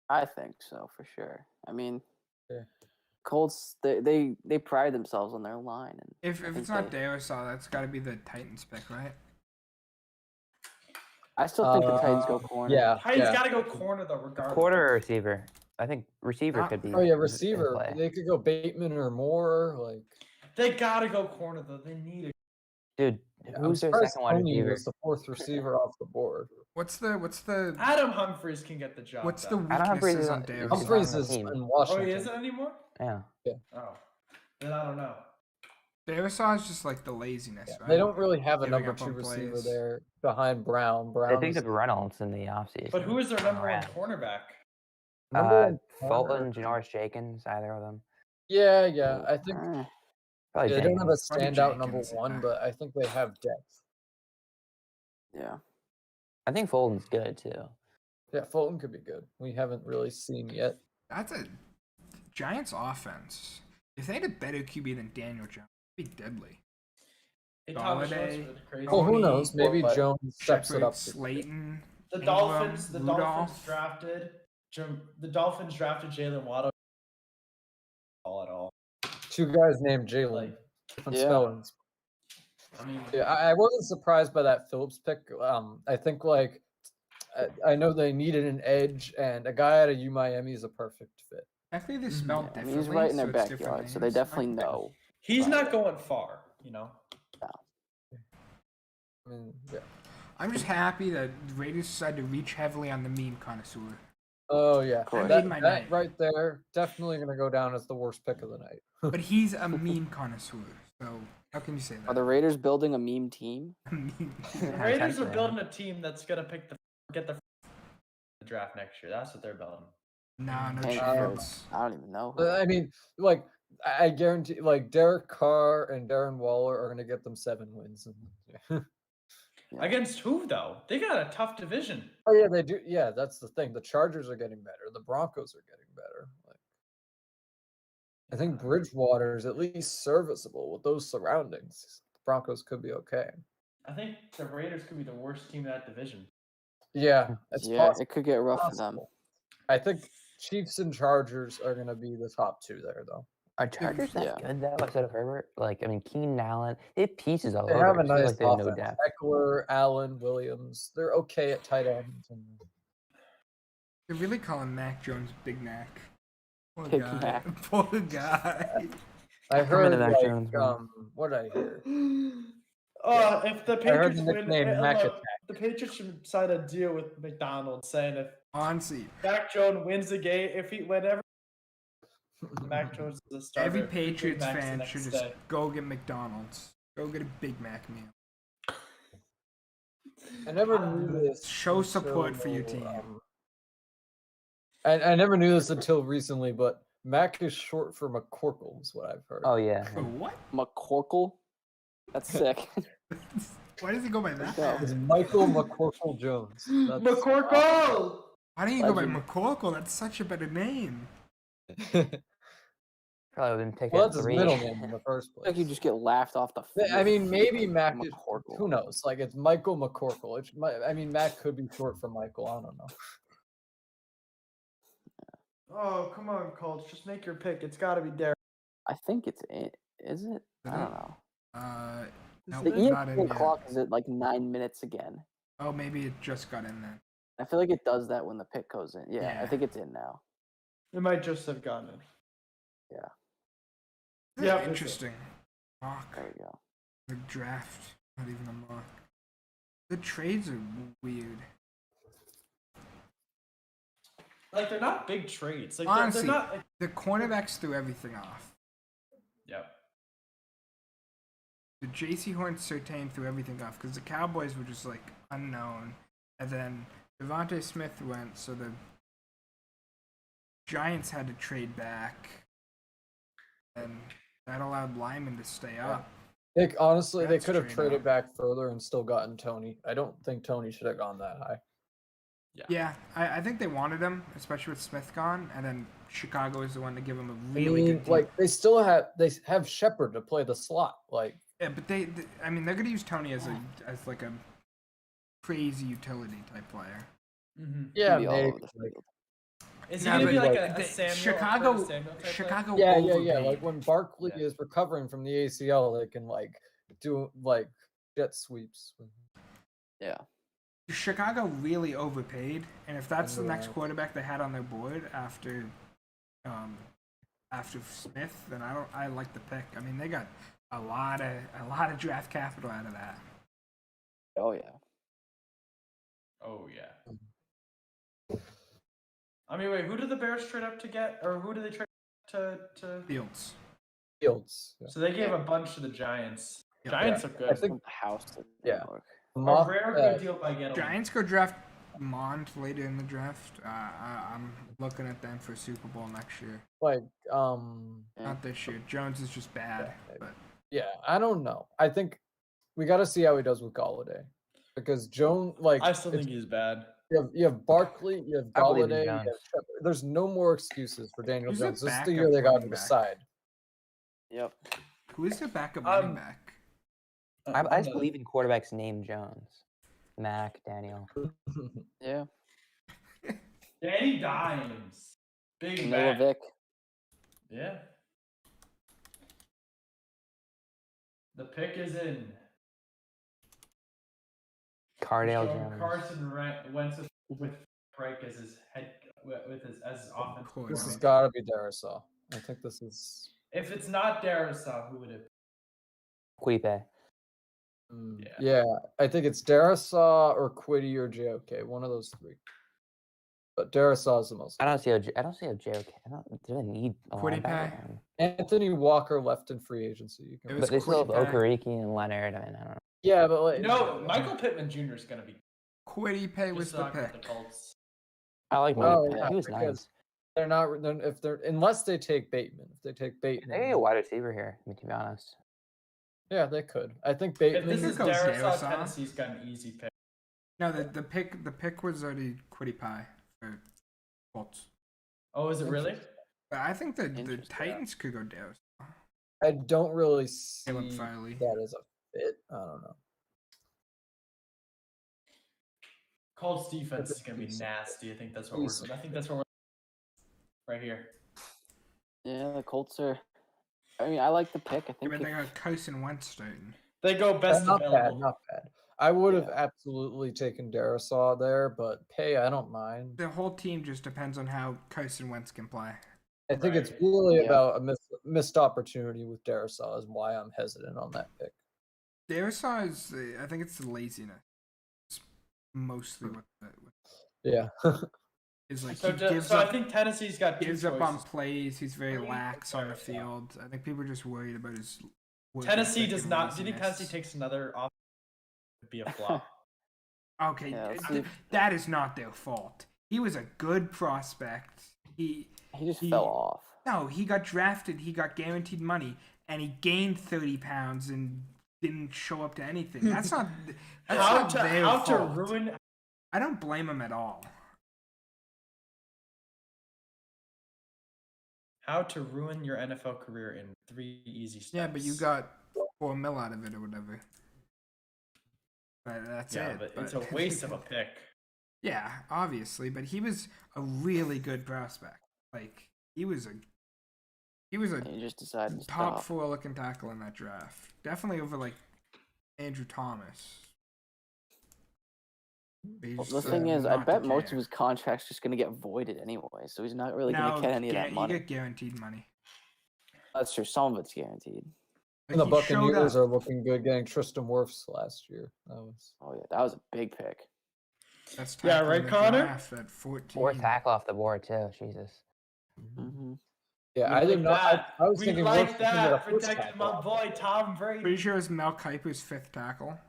Speaker 6: I think so for sure. I mean,
Speaker 4: Yeah.
Speaker 6: Colts they pride themselves on their line, and
Speaker 2: If
Speaker 6: I
Speaker 2: it's
Speaker 6: think
Speaker 2: not
Speaker 6: they-
Speaker 2: Darisaw, that's got to be the Titans pick, right?
Speaker 6: I still think the Titans go corner.
Speaker 4: Yeah,
Speaker 1: Titans
Speaker 4: yeah.
Speaker 1: gotta go corner though, regardless.
Speaker 5: Quarter or receiver? I think receiver
Speaker 2: Not-
Speaker 5: could be.
Speaker 4: Oh yeah,
Speaker 5: in
Speaker 4: receiver.
Speaker 5: play.
Speaker 4: They could go Bateman or Moore. Like
Speaker 1: They gotta go corner though. They need a.
Speaker 5: Dude,
Speaker 4: I'm
Speaker 5: who's their
Speaker 4: surprised
Speaker 5: second wide
Speaker 4: Tony
Speaker 5: receiver?
Speaker 4: was the fourth receiver off the board.
Speaker 2: What's the
Speaker 1: Adam Humphries can get the job.
Speaker 2: what's the
Speaker 1: done.
Speaker 5: Adam Humphries
Speaker 2: weaknesses
Speaker 5: is
Speaker 2: on
Speaker 5: on-
Speaker 2: Darisaw?
Speaker 4: Humphreys
Speaker 5: on the
Speaker 4: is
Speaker 5: team.
Speaker 4: in
Speaker 1: Oh,
Speaker 4: Washington.
Speaker 1: he isn't anymore.
Speaker 5: Yeah.
Speaker 1: Oh, then I don't know.
Speaker 2: Darisaw is just like the laziness,
Speaker 4: Yeah,
Speaker 2: right?
Speaker 4: they don't really have a
Speaker 2: Giving
Speaker 4: number
Speaker 2: up
Speaker 4: 2
Speaker 2: on
Speaker 4: receiver
Speaker 2: plays.
Speaker 4: there behind Brown.
Speaker 5: They
Speaker 4: Brown
Speaker 5: picked
Speaker 4: is
Speaker 5: up Reynolds in the offseason.
Speaker 1: But who is their number one
Speaker 5: Ryan.
Speaker 1: cornerback?
Speaker 4: number one
Speaker 5: Fulton,
Speaker 4: corner.
Speaker 5: Janoris Jenkins, either of them.
Speaker 4: Yeah. I think
Speaker 6: Eh,
Speaker 5: Probably
Speaker 4: they don't have a
Speaker 5: Jenkins.
Speaker 2: Probably
Speaker 4: standout number
Speaker 2: Jenkins,
Speaker 4: one,
Speaker 2: yeah.
Speaker 4: but I think they have depth.
Speaker 6: yeah.
Speaker 5: I think Fulton's good too.
Speaker 4: Yeah, Fulton could be good. We haven't really seen yet.
Speaker 2: That's a Giants offense. If they had a better QB than Daniel Jones, it'd be deadly.
Speaker 1: Hey, Thomas
Speaker 2: Galladay.
Speaker 1: Schultz was crazy.
Speaker 4: Well, who
Speaker 2: Tony,
Speaker 4: knows? Maybe but Jones steps it
Speaker 2: Shepard,
Speaker 4: up.
Speaker 2: Slayton.
Speaker 1: The
Speaker 2: Ingram,
Speaker 1: Dolphins. The Dolphins
Speaker 2: Rudolph.
Speaker 1: drafted. The Dolphins drafted Jalen Waddle. All at all.
Speaker 4: 2 guys named Jalen.
Speaker 1: Like
Speaker 4: different
Speaker 6: Yeah.
Speaker 4: spellings.
Speaker 1: I mean,
Speaker 4: Yeah, I wasn't surprised by that Phillips pick. I think like I know they needed an edge, and a guy out of Miami is a perfect fit.
Speaker 2: I think they
Speaker 1: Mhm.
Speaker 2: spelled
Speaker 6: I mean,
Speaker 2: differently.
Speaker 6: he's right in their
Speaker 2: so it's different
Speaker 6: backyard, so they
Speaker 2: names. I
Speaker 6: definitely
Speaker 2: think-
Speaker 6: know.
Speaker 1: he's
Speaker 6: Right.
Speaker 1: not going far, you know.
Speaker 4: I mean, yeah.
Speaker 2: I'm just happy that the Raiders decided to reach heavily on the meme connoisseur.
Speaker 4: Oh yeah,
Speaker 6: course.
Speaker 2: That
Speaker 4: that,
Speaker 2: made my
Speaker 4: that
Speaker 2: night.
Speaker 4: right there definitely gonna go down as the worst pick of the night.
Speaker 2: But he's a meme connoisseur, so how can you say that?
Speaker 6: Are the Raiders building a meme team?
Speaker 2: Meme.
Speaker 1: The
Speaker 5: Yeah,
Speaker 1: Raiders are
Speaker 5: essentially.
Speaker 1: building a team that's gonna get the draft next year. That's what they're building.
Speaker 2: Nah, no
Speaker 6: Hank
Speaker 2: chance.
Speaker 6: I don't even know.
Speaker 4: I mean, like I guarantee, like Derek Carr and Darren Waller are gonna get them 7 wins.
Speaker 1: Against who though? They got a tough division.
Speaker 4: Oh yeah, they do. Yeah, that's the thing. The Chargers are getting better. The Broncos are getting better. Like, I think Bridgewater is at least serviceable with those surroundings. The Broncos could be okay.
Speaker 1: I think the Raiders could be the worst team in that division.
Speaker 4: Yeah, it's
Speaker 6: Yeah,
Speaker 4: possible.
Speaker 6: it could get rough for them.
Speaker 4: I think Chiefs and Chargers are gonna be the top 2 there, though.
Speaker 5: Are Chargers that
Speaker 6: Yeah.
Speaker 5: good though? Outside of Herbert, like I mean, Keenan Allen, they have pieces all
Speaker 4: They
Speaker 5: over.
Speaker 4: have a
Speaker 5: It feels
Speaker 4: nice
Speaker 5: like they have no
Speaker 4: offense.
Speaker 5: depth.
Speaker 4: Eckler, Allen, Williams. They're okay at tight end. And
Speaker 2: They're really calling Mac Jones Big Mac. Poor
Speaker 6: Big
Speaker 2: guy.
Speaker 6: Mac.
Speaker 2: Poor guy.
Speaker 4: I
Speaker 5: Come
Speaker 4: heard
Speaker 5: into Mac
Speaker 4: like,
Speaker 5: Jones, man.
Speaker 4: what did I hear?
Speaker 1: If the
Speaker 4: I heard
Speaker 1: Patriots
Speaker 4: the
Speaker 1: win,
Speaker 4: nickname Mac
Speaker 1: look,
Speaker 4: Attack.
Speaker 1: the Patriots should sign a deal with McDonald's saying if
Speaker 2: Honestly,
Speaker 1: Mac Jones wins the game, whenever Mac Jones is a starter,
Speaker 2: every
Speaker 1: Big
Speaker 2: Patriots
Speaker 1: Mac's the
Speaker 2: fan
Speaker 1: next
Speaker 2: should just
Speaker 1: day.
Speaker 2: go get McDonald's. Go get a Big Mac meal.
Speaker 4: I never knew this.
Speaker 2: Show support for your
Speaker 4: until,
Speaker 2: team.
Speaker 4: I never knew this until recently, but Mac is short for McCorkle, is what I've heard.
Speaker 5: Oh yeah.
Speaker 2: For what?
Speaker 6: McCorkle? That's sick.
Speaker 2: Why does he go by that?
Speaker 6: go.
Speaker 4: It's Michael McCorkle Jones. That's
Speaker 1: McCorkle!
Speaker 2: Why don't you go by
Speaker 6: Legend.
Speaker 2: McCorkle? That's such a better name.
Speaker 5: Probably wouldn't take
Speaker 4: well,
Speaker 5: it
Speaker 4: that's his
Speaker 5: 3.
Speaker 4: middle name in the first
Speaker 6: I think
Speaker 4: place.
Speaker 6: you just get laughed off the
Speaker 4: I
Speaker 6: field.
Speaker 4: mean, maybe Mac is,
Speaker 6: McCorkle.
Speaker 4: who knows? Like, it's Michael McCorkle. I mean, Mac could be short for Michael. I don't know.
Speaker 1: Oh, come on, Colts. Just make your pick. It's got to be Derek.
Speaker 6: I think it's in. Is it? I don't know.
Speaker 2: No,
Speaker 6: The
Speaker 2: not in
Speaker 6: ESPN
Speaker 2: yet.
Speaker 6: clock is at like 9 minutes again.
Speaker 2: Oh, maybe it just got in then.
Speaker 6: I feel like it does that when the pick goes in. Yeah, I
Speaker 2: Yeah.
Speaker 6: think it's in now.
Speaker 1: It might just have gone in.
Speaker 2: Yeah,
Speaker 1: Yeah,
Speaker 2: interesting. Mock.
Speaker 6: There we go.
Speaker 2: The draft. Not even a mock. The trades are weird.
Speaker 1: Like, they're not big trades. Like,
Speaker 2: Honestly,
Speaker 1: they're not. Like,
Speaker 2: the cornerbacks threw everything off.
Speaker 1: yeah.
Speaker 2: The JC Horn Certain threw everything off because the Cowboys were just like unknown. And then Devontae Smith went, so the Giants had to trade back. And that allowed Lyman to stay up.
Speaker 4: Honestly, they
Speaker 2: That's
Speaker 4: could have
Speaker 2: trade
Speaker 4: traded
Speaker 2: off.
Speaker 4: back further and still gotten Tony. I don't think Tony should have gone that high.
Speaker 2: Yeah, I think they wanted him, especially with Smith gone, and then Chicago is the one to give him a
Speaker 4: I
Speaker 2: really
Speaker 4: mean,
Speaker 2: good team.
Speaker 4: like they have Shepard to play the slot. Like,
Speaker 2: Yeah, but I mean, they're gonna use Tony as like a crazy utility type player.
Speaker 1: Mm-hmm.
Speaker 4: yeah,
Speaker 6: Be all
Speaker 4: maybe.
Speaker 6: over the
Speaker 4: Like,
Speaker 6: field.
Speaker 1: Is he
Speaker 2: Nah,
Speaker 1: going to be
Speaker 2: but
Speaker 1: like
Speaker 4: like,
Speaker 1: a
Speaker 2: the-
Speaker 1: Samuel?
Speaker 2: Chicago-
Speaker 1: Curtis Samuel type player?
Speaker 2: Chicago
Speaker 4: yeah.
Speaker 2: overpaid.
Speaker 4: Like when Barkley
Speaker 1: Yeah.
Speaker 4: is recovering from the ACL, they can like do like jet sweeps.
Speaker 6: Yeah.
Speaker 2: Chicago really overpaid, and if that's the next
Speaker 4: Right.
Speaker 2: quarterback they had on their board after Smith, then I like the pick. I mean, they got a lot of draft capital out of that.
Speaker 6: Oh yeah.
Speaker 1: Oh, yeah. I mean, wait, who did the Bears trade up to get? Or who did they trade to?
Speaker 2: Fields.
Speaker 4: Fields. Yeah.
Speaker 1: So they gave a bunch to the Giants.
Speaker 2: Yeah.
Speaker 1: Giants
Speaker 4: Yeah.
Speaker 1: are good.
Speaker 4: I think-
Speaker 6: The house to
Speaker 4: Yeah.
Speaker 6: New York.
Speaker 1: A
Speaker 4: Mock-
Speaker 1: rare good deal by Gettleman.
Speaker 2: Giants go draft Mond later in the draft. I'm looking at them for Super Bowl next year.
Speaker 4: like
Speaker 6: Yeah.
Speaker 2: Not this year. Jones is just bad.
Speaker 4: Yeah, maybe.
Speaker 2: But
Speaker 4: yeah, I don't know. I think we got to see how he does with Galladay because Jones, like,
Speaker 1: I still
Speaker 4: it's-
Speaker 1: think he's bad.
Speaker 4: you have Barkley, you have
Speaker 5: I believe in
Speaker 4: Galladay, you have
Speaker 5: Jones.
Speaker 4: Shepard. There's no more excuses for Daniel
Speaker 2: Who's the
Speaker 4: Jones. This is the
Speaker 2: backup
Speaker 4: year they got
Speaker 2: running
Speaker 4: him
Speaker 2: back?
Speaker 4: decide.
Speaker 6: Yep.
Speaker 2: who is the backup
Speaker 1: Um,
Speaker 2: running back?
Speaker 5: I just believe in quarterbacks named Jones, Mac, Daniel.
Speaker 6: Yeah.
Speaker 1: Danny Dimes. Big
Speaker 6: Noah
Speaker 1: Mac.
Speaker 6: Vick.
Speaker 1: Yeah. The pick is in.
Speaker 5: Cardale
Speaker 1: Showing
Speaker 5: Jones.
Speaker 1: Carson Wentz with Frank as his head with his as his offense.
Speaker 2: Cool.
Speaker 4: This has
Speaker 2: Right.
Speaker 4: got to be Darisaw. I think this is.
Speaker 1: If it's not Darisaw, who would it
Speaker 5: Quipe.
Speaker 4: Yeah, I think it's Darisaw or Quiddy or JOK. One of those three. But Darisaw is the most.
Speaker 5: I don't see a JOK. I don't. Do they need a
Speaker 2: Quiddy
Speaker 5: linebacker?
Speaker 2: Pay?
Speaker 4: Anthony Walker left in free agency. You can
Speaker 2: It was
Speaker 5: But they still have
Speaker 2: Quiddy Pay.
Speaker 5: Okereke and Leonard. I mean, I don't know.
Speaker 4: yeah, but like,
Speaker 1: No, Michael Pittman Jr. is gonna be.
Speaker 2: Quiddy Pay was
Speaker 1: just
Speaker 2: the
Speaker 1: not with
Speaker 2: pick.
Speaker 1: the Colts.
Speaker 5: I like
Speaker 4: Oh,
Speaker 5: Mike.
Speaker 4: yeah,
Speaker 5: He was
Speaker 4: because
Speaker 5: nice.
Speaker 4: they're not. If they're unless they take Bateman. If they take
Speaker 5: They need a
Speaker 4: Bateman,
Speaker 5: wide receiver here. I mean, to be honest.
Speaker 4: yeah, they could. I think
Speaker 1: If
Speaker 4: Bateman.
Speaker 1: this
Speaker 2: could
Speaker 1: is
Speaker 2: go
Speaker 1: Darisaw,
Speaker 2: Darisaw.
Speaker 1: Tennessee's got an easy pick.
Speaker 2: No, the pick was already Quiddy Pie for Colts.
Speaker 1: Oh, is it really?
Speaker 2: But I think the
Speaker 6: Interesting.
Speaker 2: Titans could go Darisaw.
Speaker 4: I don't really see
Speaker 2: Caleb Farley.
Speaker 4: that as a fit. I don't know.
Speaker 1: Colts defense
Speaker 4: It's
Speaker 1: is gonna be
Speaker 4: decent.
Speaker 1: nasty. I think that's what we're.
Speaker 4: Decent.
Speaker 1: I think that's what we're. Right here.
Speaker 6: Yeah, the Colts are. I mean, I like the pick. I
Speaker 2: Yeah,
Speaker 6: think
Speaker 2: but
Speaker 6: if-
Speaker 2: they got Carson Wentz starting.
Speaker 1: They go best
Speaker 4: not
Speaker 1: available.
Speaker 4: bad, not bad. I would have absolutely taken Darisaw there, but Pay, I don't mind.
Speaker 2: The whole team just depends on how Carson Wentz can play.
Speaker 4: I think it's
Speaker 1: Right.
Speaker 4: really
Speaker 6: Yeah.
Speaker 4: about a missed opportunity with Darisaw is why I'm hesitant on that pick.
Speaker 2: Darisaw is, I think it's the laziness. It's mostly what
Speaker 4: Yeah.
Speaker 2: is like.
Speaker 1: So,
Speaker 2: He gives
Speaker 1: so I
Speaker 2: up,
Speaker 1: think Tennessee's got two
Speaker 2: gives up on
Speaker 1: choices.
Speaker 2: plays. He's very
Speaker 1: What do you think
Speaker 2: lax on the
Speaker 1: Darisaw?
Speaker 2: field. I think people are just worried about his. work
Speaker 1: Tennessee
Speaker 2: ethic
Speaker 1: does
Speaker 2: and
Speaker 1: not. Do you think
Speaker 2: laziness.
Speaker 1: Tennessee takes another off? It'd be a flop.
Speaker 2: Okay,
Speaker 6: Yeah, let's
Speaker 2: th-
Speaker 6: see.
Speaker 2: that is not their fault. He was a good prospect.
Speaker 6: he just
Speaker 2: he-
Speaker 6: fell off.
Speaker 2: No, he got drafted. He got guaranteed money, and he gained 30 pounds and didn't show up to anything. That's not. That's
Speaker 1: how
Speaker 2: not
Speaker 1: to
Speaker 2: their
Speaker 1: how to
Speaker 2: fault.
Speaker 1: ruin?
Speaker 2: I don't blame him at all.
Speaker 1: How to ruin your NFL career in 3 easy steps.
Speaker 2: Yeah, but you got $4 million out of it or whatever. But that's
Speaker 1: Yeah,
Speaker 2: it.
Speaker 1: but it's a waste of a pick.
Speaker 2: Yeah, obviously, but he was a really good prospect. Like he was a
Speaker 6: And he just decided to
Speaker 2: top
Speaker 6: stop.
Speaker 2: 4 looking tackle in that draft. Definitely over like Andrew Thomas. But he
Speaker 6: Well,
Speaker 2: just
Speaker 6: the thing
Speaker 2: decided
Speaker 6: is, I
Speaker 2: not to
Speaker 6: bet most
Speaker 2: care.
Speaker 6: of his contract's just going to get voided anyway, so he's not really
Speaker 2: No,
Speaker 6: going to get any of that
Speaker 2: you
Speaker 6: money.
Speaker 2: get guaranteed money.
Speaker 6: That's true. Some of it's guaranteed.
Speaker 4: And the
Speaker 2: Like, he showed
Speaker 4: Buccaneers
Speaker 2: up.
Speaker 4: are looking good getting Tristan Wirfs last year. That was
Speaker 6: Oh yeah, that was a big pick.
Speaker 2: Best
Speaker 1: Yeah,
Speaker 2: tackle
Speaker 1: right,
Speaker 2: in the
Speaker 1: Connor?
Speaker 2: draft at 14.
Speaker 5: 4th tackle off the board too. Jesus.
Speaker 6: Mm-hmm.
Speaker 4: yeah.
Speaker 1: We
Speaker 4: I didn't know.
Speaker 1: like that.
Speaker 4: I was
Speaker 1: We
Speaker 4: thinking
Speaker 1: like
Speaker 4: Wirfs was gonna get a
Speaker 1: that.
Speaker 4: first
Speaker 1: Protecting
Speaker 4: tackle
Speaker 1: my
Speaker 4: off
Speaker 1: boy
Speaker 4: that.
Speaker 1: Tom Brady.
Speaker 2: Pretty sure it's Mel Kiper's 5th tackle.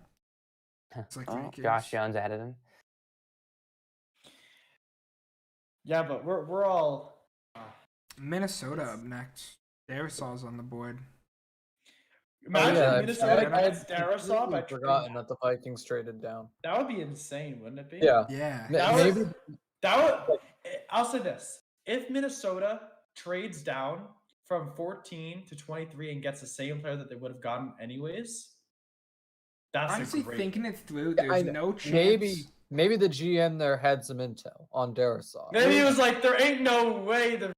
Speaker 2: It's like
Speaker 6: Oh,
Speaker 2: ridiculous.
Speaker 5: Josh Jones added him.
Speaker 1: Yeah, but we're all.
Speaker 2: Minnesota up next. Darisaw's on the board.
Speaker 1: Imagine
Speaker 4: Oh, yeah,
Speaker 1: Minnesota
Speaker 2: I-
Speaker 1: gets Darisaw by
Speaker 4: completely forgotten that the Vikings traded down.
Speaker 1: That would be insane, wouldn't it be?
Speaker 4: Yeah,
Speaker 2: Yeah.
Speaker 1: That would-
Speaker 4: maybe
Speaker 1: That would. I'll say this: if Minnesota trades down from 14 to 23 and gets the same player that they would have gotten anyways, that's
Speaker 2: Honestly,
Speaker 1: a great.
Speaker 2: thinking it through,
Speaker 4: Yeah, I
Speaker 2: there's
Speaker 4: know.
Speaker 2: no chance.
Speaker 4: maybe the GM there had some intel on Darisaw.
Speaker 1: Maybe it was like there ain't no way the.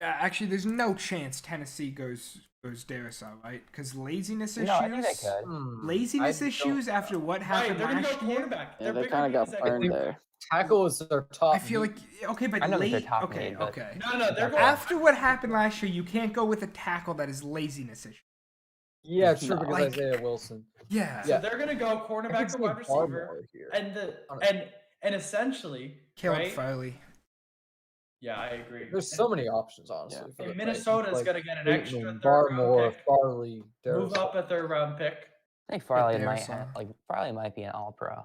Speaker 2: Actually, there's no chance Tennessee goes Darisaw, right? Because laziness issues.
Speaker 5: No, I think they could.
Speaker 2: Laziness
Speaker 4: I
Speaker 2: issues
Speaker 4: don't-
Speaker 2: after what
Speaker 1: Right,
Speaker 2: happened
Speaker 1: they're gonna go
Speaker 2: last year.
Speaker 1: quarterback.
Speaker 6: Yeah,
Speaker 1: Their
Speaker 6: they
Speaker 1: bigger
Speaker 6: kind of
Speaker 1: need
Speaker 6: got
Speaker 1: is that-
Speaker 6: burned there.
Speaker 4: Tackle is their top.
Speaker 2: I feel like okay, but
Speaker 5: I know that they're
Speaker 2: late.
Speaker 5: top
Speaker 2: Okay,
Speaker 5: need, but-
Speaker 2: okay.
Speaker 1: No, they're going.
Speaker 2: After what happened last year, you can't go with a tackle that is laziness issue.
Speaker 4: yeah, true, because
Speaker 2: like-
Speaker 4: Isaiah Wilson.
Speaker 2: Yeah.
Speaker 1: So
Speaker 4: Yeah.
Speaker 1: they're gonna go
Speaker 4: I
Speaker 1: cornerback
Speaker 4: could
Speaker 1: or
Speaker 4: see
Speaker 1: wide receiver,
Speaker 4: Barmore here.
Speaker 1: and the
Speaker 4: On
Speaker 1: and essentially,
Speaker 2: Caleb
Speaker 1: right?
Speaker 2: Farley.
Speaker 1: Yeah, I agree.
Speaker 4: There's so many options, honestly.
Speaker 6: Yeah.
Speaker 4: for
Speaker 1: And
Speaker 4: the
Speaker 1: Minnesota's
Speaker 4: Vikings,
Speaker 1: gonna get an
Speaker 4: Bateman,
Speaker 1: extra third
Speaker 4: Barmore,
Speaker 1: round pick.
Speaker 4: Farley,
Speaker 1: Move
Speaker 4: Darisaw.
Speaker 1: up a third round pick.
Speaker 5: I think Farley
Speaker 2: there,
Speaker 5: might
Speaker 2: so-
Speaker 5: have, Farley might be an All Pro.